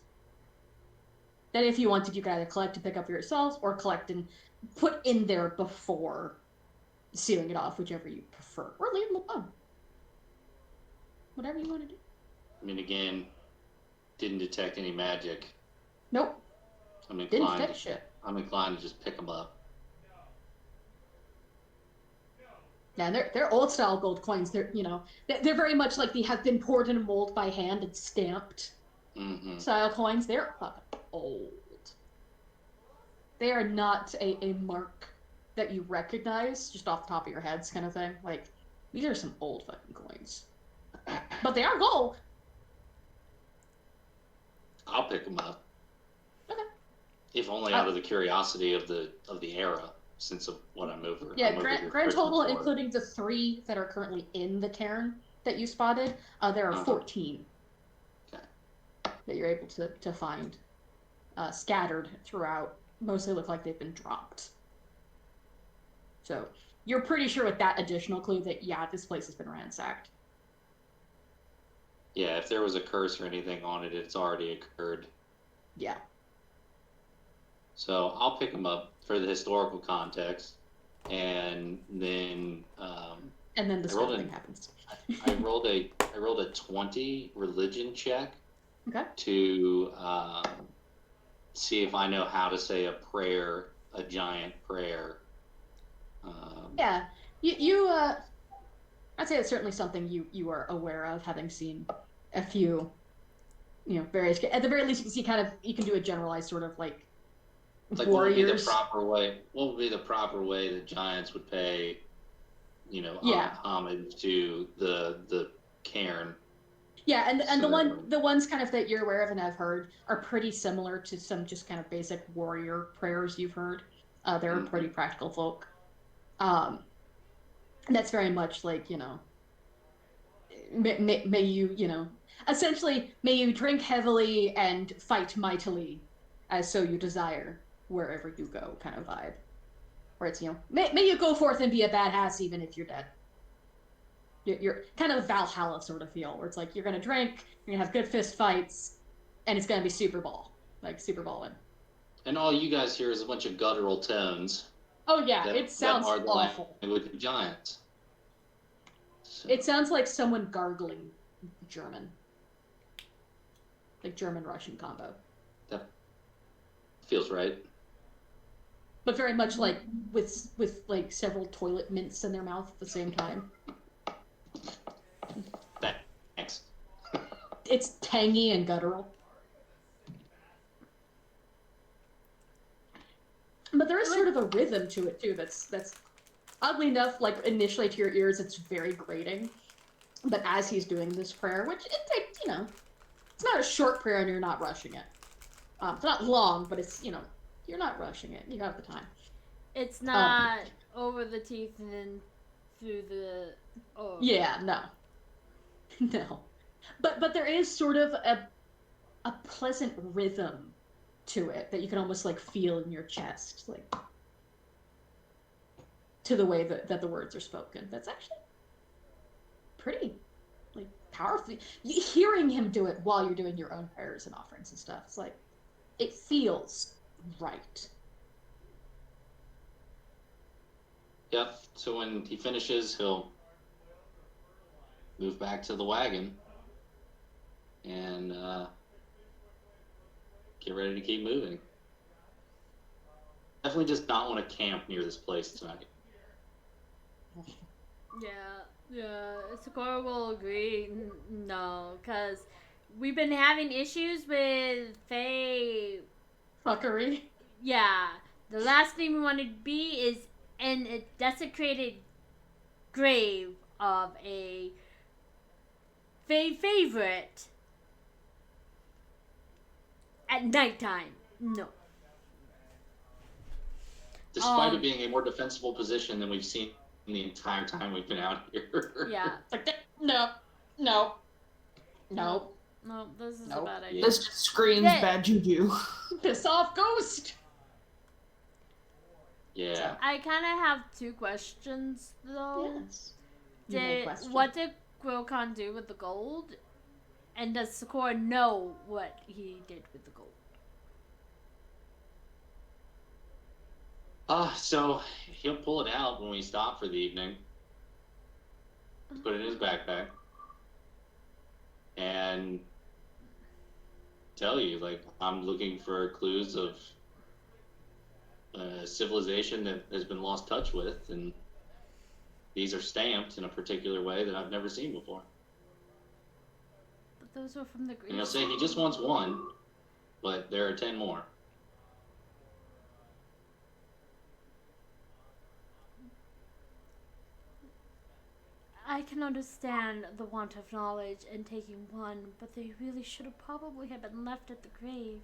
That if you wanted, you could either collect and pick up for yourselves, or collect and put in there before sealing it off, whichever you prefer. Or leave them alone. Whatever you want to do. I mean, again, didn't detect any magic. Nope. I'm Didn't inclined. detect shit. I'm inclined to just pick them up. Yeah, they're old style gold coins. They're, you know, they're very much like they have been poured in a mold by hand and stamped style coins. They're fucking old. They are not a mark that you recognize just off the top of your heads, kind of thing. Like, these are some old fucking coins, but they are gold. I'll pick them up. Okay. If only out of the curiosity of the era, since of what I'm over. Yeah, I'm over here grand total, for. including the 3 that are currently in the cairn that you spotted, there are 14 Okay. that you're able to find scattered throughout. Mostly look like they've been dropped. So you're pretty sure with that additional clue that, yeah, this place has been ransacked. Yeah, if there was a curse or anything on it, it's already occurred. Yeah. So I'll pick them up for the historical context, and then And then the I rolled same thing an- happens. I rolled a 20 religion check Okay. to see if I know how to say a prayer, a giant prayer. Yeah. I'd say it's certainly something you are aware of, having seen a few, you know, various. At the very least, you can see you can do a generalized sort of like Like warriors. what would be the proper way? What would be the proper way that giants would pay, you know, homage to the cairn? Yeah, and So- the ones kind of that you're aware of and have heard are pretty similar to some just kind of basic warrior prayers you've heard. They're pretty practical folk. That's very much like, you know, may you, you know, essentially, may you drink heavily and fight mightily, as so you desire, wherever you go, kind of vibe. Where it's, may you go forth and be a badass even if you're dead. You're kind of a Valhalla sort of feel, where it's like you're gonna drink, you're gonna have good fist fights, and it's gonna be Super Ball, like Super Ballin'. And all you guys hear is a bunch of guttural tones. Oh yeah, it sounds that are the awful. language of giants. So, It sounds like someone gargling German, like German-Russian combo, that feels right. but very much like with like several toilet mints in their mouth at the same time. Thanks. It's tangy and guttural. But there is sort of a rhythm to it too that's oddly enough, like initially to your ears it's very grating. But as he's doing this prayer, which it takes, it's not a short prayer and you're not rushing it. It's not long, but it's, you're not rushing it. You have the time. It's not over the teeth and then through the. Oh. Yeah, no. No. But there is sort of a pleasant rhythm to it that you can almost like feel in your chest, like to the way that the words are spoken. That's actually pretty like powerful. Hearing him do it while you're doing your own prayers and offerings and stuff, it's like it feels right. Yep. So when he finishes, he'll move back to the wagon and get ready to keep moving. Definitely just not want to camp near this place tonight. Yeah, Sakura will agree. No, because we've been having issues with Faye. Fuckery. Yeah, the last thing we want to be is in a desecrated grave of a Faye favorite at nighttime. No. Despite it being a more defensible position than we've seen the entire time we've been out here. Yeah. Like no, this is Nope. a bad idea. This just screams Yeah. bad juju. piss off, ghost. Yeah. I kind of have two questions though. Yes. You may question. What did Grokon do with the gold? And does Sakura know what he did with the gold? So he'll pull it out when we stop for the evening. Put it in his backpack. And tell you, like, I'm looking for clues of civilization that has been lost touch with, and these are stamped in a particular way that I've never seen before. But those were from the Greeks. And he'll say he just wants one, but there are 10 more. I can understand the want of knowledge in taking one, but they really should have probably have been left at the grave.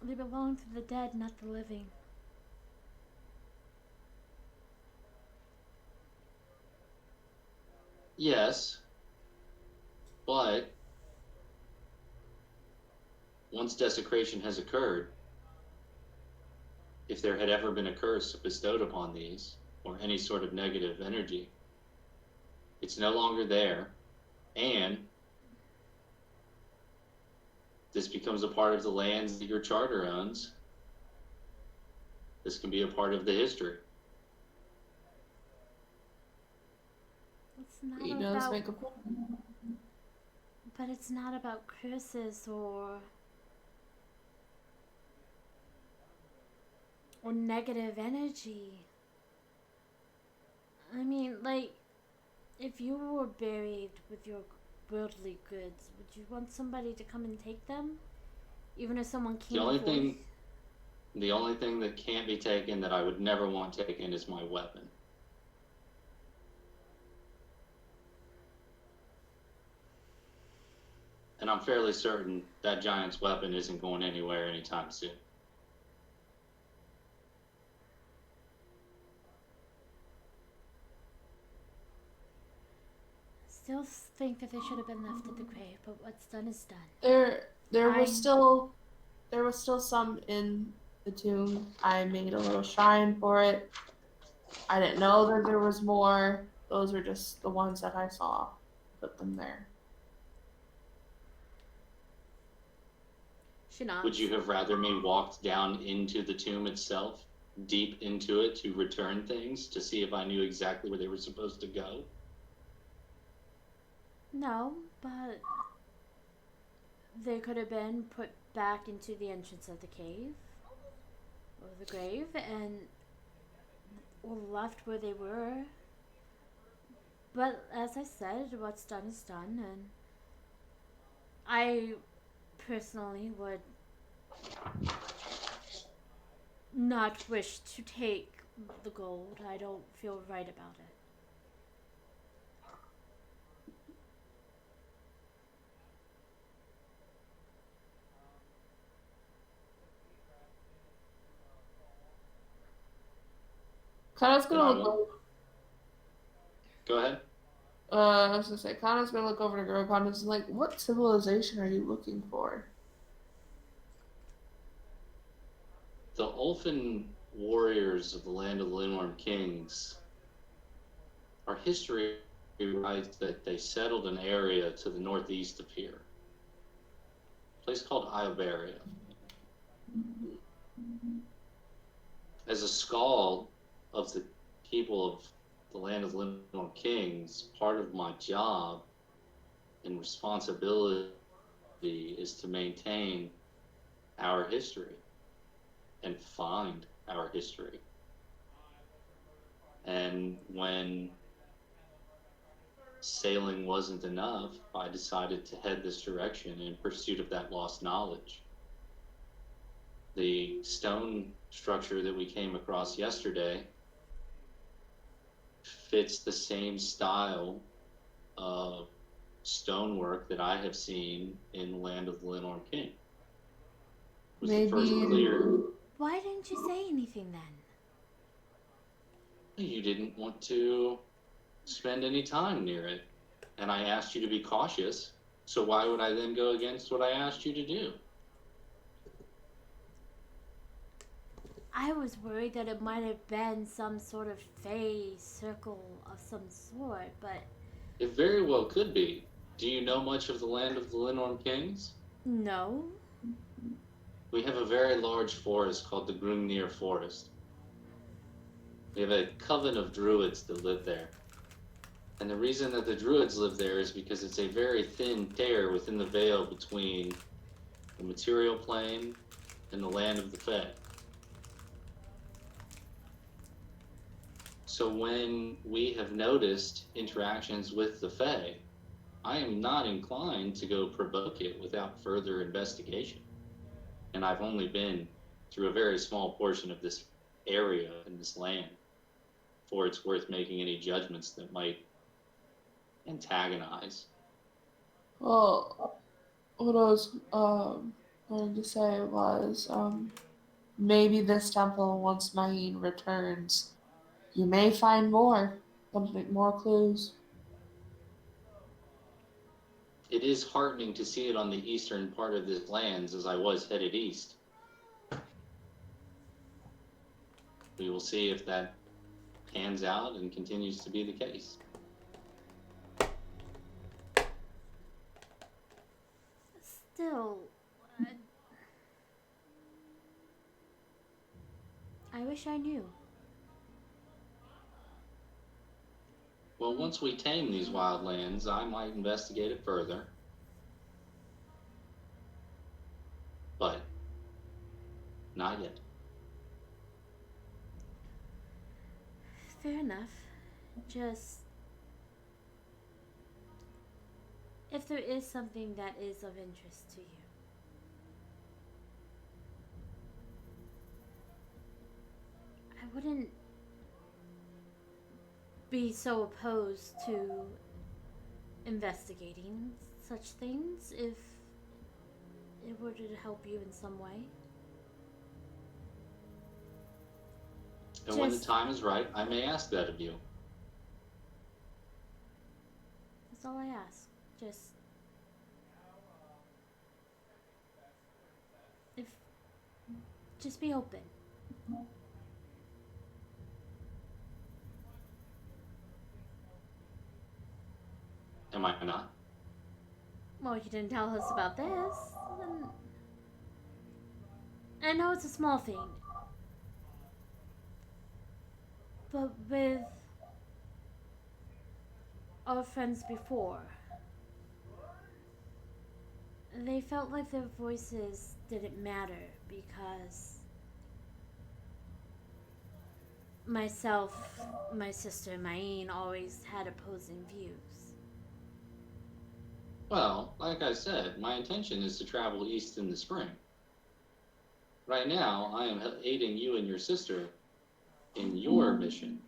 They belong to the dead, not the living. Yes, but once desecration has occurred, if there had ever been a curse bestowed upon these, or any sort of negative energy, it's no longer there, and this becomes a part of the lands that your charter owns. This can be a part of the history. It's not He does about, make a point. but it's not about curses or negative energy. I mean, like, if you were buried with your worldly goods, would you want somebody to come and take them? Even if someone came The only thing that can't be taken that I would never want taken is my weapon. And I'm fairly certain that giant's weapon isn't going anywhere anytime soon. still think that they should have been left at the grave, but what's done is done. There was I'm- still some in the tomb. I made a little shrine for it. I didn't know that there was more. Those are just the ones that I saw. Put them there. She nods. Would you have rather me walked down into the tomb itself, deep into it, to return things to see if I knew exactly where they were supposed to go? No, but they could have been put back into the entrance of the cave or the grave and or left where they were. But as I said, what's done is done, and I personally would not wish to take the gold. I don't feel right about it. Kana's Then I gonna look. won't. Go ahead. I was gonna say, Kana's gonna look over to Grokon and is like, "What civilization are you looking for?" The Ulfin warriors of the land of the Lindworm Kings, our history writes that they settled an area to the northeast of here, a place called Iobaria. As a skald of the people of the land of the Lindworm Kings, part of my job and responsibility is to maintain our history and find our history. And when sailing wasn't enough, I decided to head this direction in pursuit of that lost knowledge. The stone structure that we came across yesterday fits the same style of stonework that I have seen in the land of the Lindworm King. It was the first Maybe- clear. Why didn't you say anything then? You didn't want to spend any time near it, and I asked you to be cautious, so why would I then go against what I asked you to do? I was worried that it might have been some sort of fey circle of some sort, but It very well could be. Do you know much of the land of the Lindworm Kings? no. We have a very large forest called the Grungnir Forest. We have a coven of druids that live there. And the reason that the druids live there is because it's a very thin tear within the veil between the material plane and the land of the Fae. So when we have noticed interactions with the Fae, I am not inclined to go provoke it without further investigation. And I've only been through a very small portion of this area in this land before it's worth making any judgments that might antagonize. Well, what I was going to say was, maybe this temple, once Maheen returns, you may find more clues. It is heartening to see it on the eastern part of this lands as I was headed east. We will see if that pans out and continues to be the case. Still, I wish I knew. Well, once we tame these wild lands, I might investigate it further. But not yet. Fair enough. Just if there is something that is of interest to you, I wouldn't be so opposed to investigating such things if it were to help you in some way. And when the Just- time is right, I may ask that of you. That's all I ask. Just if just be open. Am I not? Well, you didn't tell us about this. I know it's a small thing, but with our friends before, they felt like their voices didn't matter because myself, my sister, Maine always had opposing views. Well, like I said, my intention is to travel east in the spring. Right now, I am aiding you and your sister in your mission.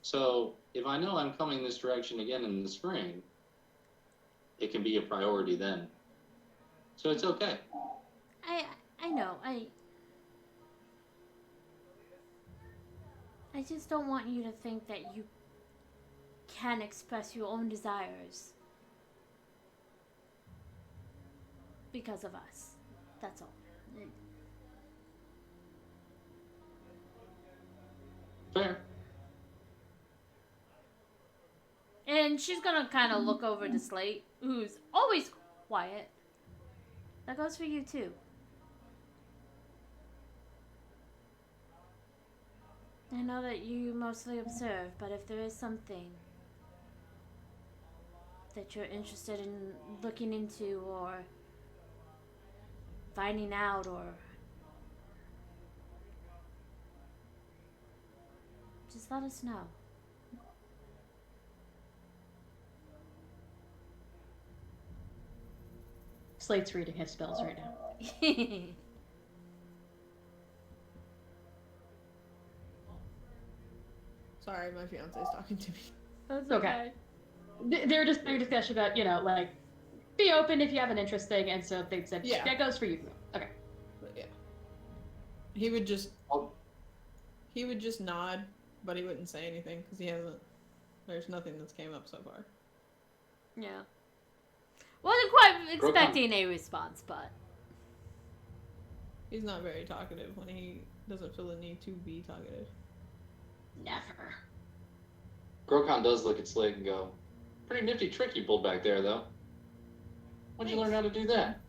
So, if I know I'm coming this direction again in the spring, it can be a priority then. So it's okay. I know. I just don't want you to think that you can express your own desires because of us. That's all. Fair. And she's gonna kind of look over to Slate, who's always quiet. That goes for you too. I know that you mostly observe, but if there is something that you're interested in looking into or finding out or just let us know. Slate's reading his spells right now. Sorry, my fiance's talking to me. That's Okay. They're just their discussion about, like, be open if you have an interest thing, and so they said, Yeah. that goes for you. Okay. But yeah, he would just Oh. nod, but he wouldn't say anything because he hasn't. There's nothing that's came up so far. Yeah. Wasn't quite expecting a response, but He's not very talkative when he doesn't feel the need to be talkative. Never. Grokon does look at Slate and go, pretty nifty trick you pulled back there, though. When'd you learn how to do that?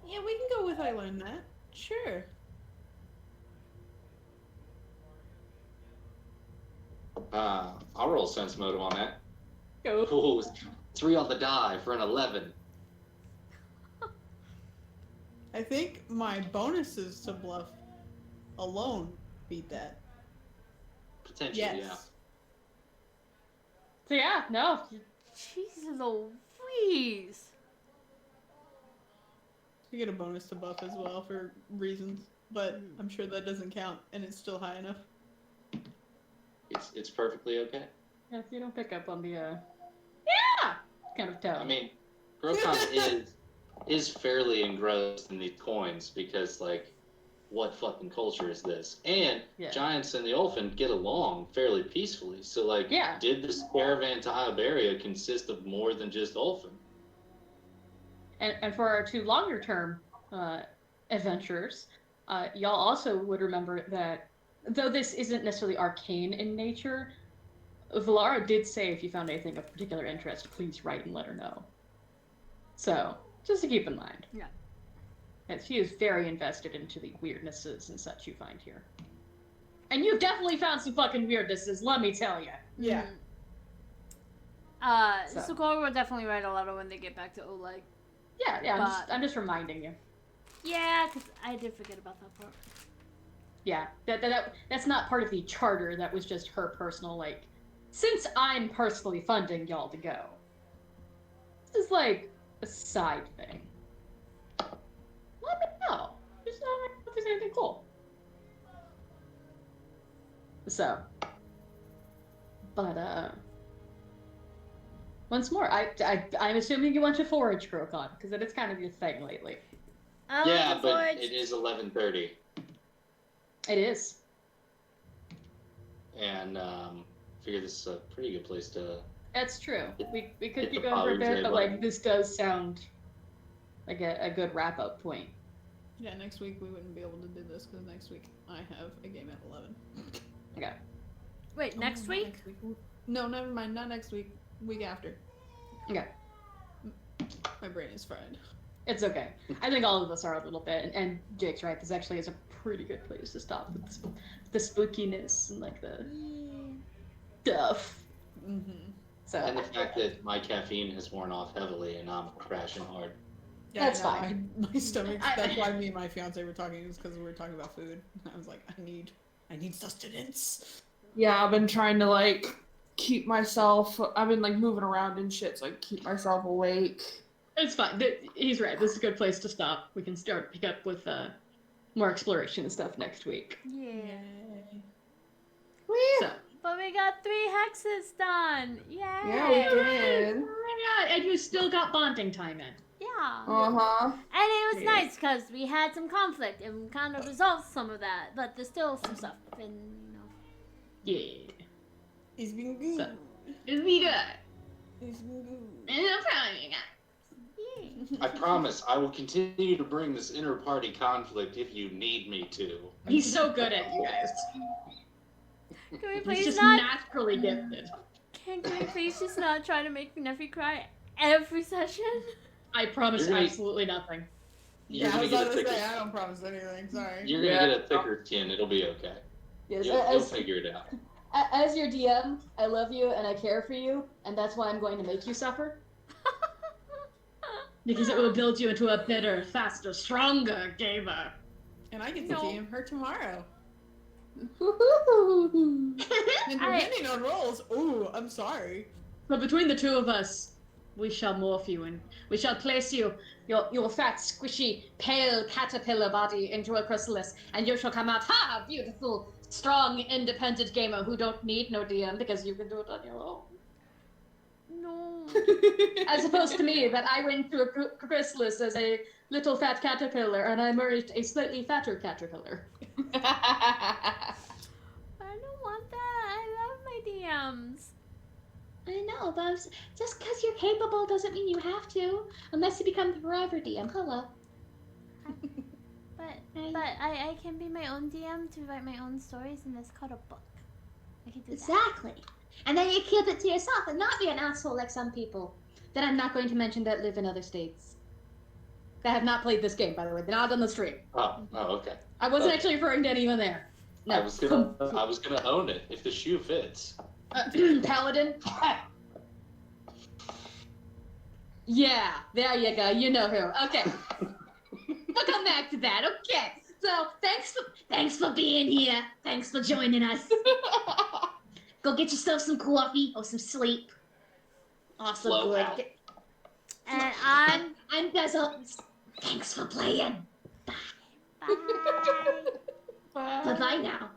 Yeah, we can go with I learned that. Sure. I'll roll sense motive on that. Go. Ooh, 3 on the die for an 11. I think my bonuses to bluff alone beat that. Potentially, Yes. So yeah, no. Jesus Louise. You get a bonus to buff as well for reasons, but I'm sure that doesn't count, and it's still high enough. It's perfectly okay. Yes, you don't pick up on the, yeah! Kind of tone. I mean, Grokon is fairly engrossed in these coins because, like, what fucking culture is this? And Yeah. giants and the Ulfin get along fairly peacefully. So, like, Yeah. did this caravan to Iberia consist of more than just Ulfin? And for our 2 longer term adventures, y'all also would remember that, though this isn't necessarily arcane in nature, Valara did say if you found anything of particular interest, please write and let her know. So, just to keep in mind. Yeah. And she is very invested into the weirdnesses and such you find here. And you've definitely found some fucking weirdnesses, let me tell you. Yeah. So. Socorro will definitely write a letter when they get back to Oleg. Yeah, I'm just reminding you. Yeah, because I did forget about that part. Yeah, that's not part of the charter, that was just her personal, like, since I'm personally funding y'all to go. This is like a side thing. Let me know. Just know if there's anything cool. So, but once more, I'm assuming you want to forage, Grokon, because it's kind of your thing lately. Yeah, but it is 11:30. It is. and figure this is a pretty good place to. That's true. We could Hit keep the going for a Father's bit, Day but button. like this does sound like a good wrap up point. Yeah, next week we wouldn't be able to do this because next week I have a game at 11. Okay. Wait, Oh, next not week? Next week. No, never mind. Not next week. Week after. Okay. My brain is fried. It's okay. I think all of us are a little bit, and Jake's right. This actually is a pretty good place to stop with the spookiness and like the stuff. Mm-hmm. So And the fact that my caffeine has worn off heavily and I'm crashing hard. Yeah, That's no, fine. my stomach. I- That's why me and my fiance were talking. Is because we were talking about food. I was like, I need sustenance. Yeah, I've been trying to like keep myself. I've been like moving around and shit, so I keep myself awake. it's fine. He's right. This is a good place to stop. We can start pick up with more exploration and stuff next week. Yeah. So. But we got 3 hexes done. Yay! Yeah, we did. Yeah, and you still got bonding time in. Yeah. Uh-huh. And it was Yeah. nice because we had some conflict and we kind of resolved some of that. But there's still some stuff. And, Yeah. He's been good. So- It'll be good. He's been good. No problem. yeah. I promise I will continue to bring this inter-party conflict if you need me to. He's so good at you guys. Can we He's please just not? naturally gifted. Can we please just not try to make Nephi cry every session? I promise You're gonna- absolutely nothing. You're Yeah, I gonna was get a about to thicker. say, I don't promise anything. Sorry. You're gonna Yeah. get a thicker skin. It'll be okay. Yes, You'll figure it out. as your DM, I love you and I care for you, and that's why I'm going to make you suffer. Because it will build you into a better, faster, stronger gamer. And I get to No. DM her tomorrow. Woohoo. And depending on rolls, ooh, I'm sorry. But between the two of us, we shall morph you and we shall place you, your fat, squishy, pale caterpillar body into a chrysalis, and you shall come out, ha, beautiful, strong, independent gamer who don't need no DM because you can do it on your own. No. As opposed to me, that I went through a chrysalis as a little fat caterpillar, and I merged a slightly fatter caterpillar. I don't want that. I love my DMs. I know, but just because you're capable doesn't mean you have to, unless you become the forever DM. Hello. But I can be my own DM to write my own stories, and it's called a book. I can do that. Exactly. And then you keep it to yourself and not be an asshole like some people that I'm not going to mention that live in other states. That have not played this game, by the way. They're not on the stream. Oh, okay. I wasn't Okay. actually referring to anyone there. No. I was gonna own it if the shoe fits. Paladin? Yeah, there you go. You know who. Okay. We'll come back to that. Okay. So thanks for being here. Thanks for joining us. Go get yourself some coffee or some sleep. Awesome. Flow Good. out. And I'm Bezel. Thanks for playing. bye. Bye bye now.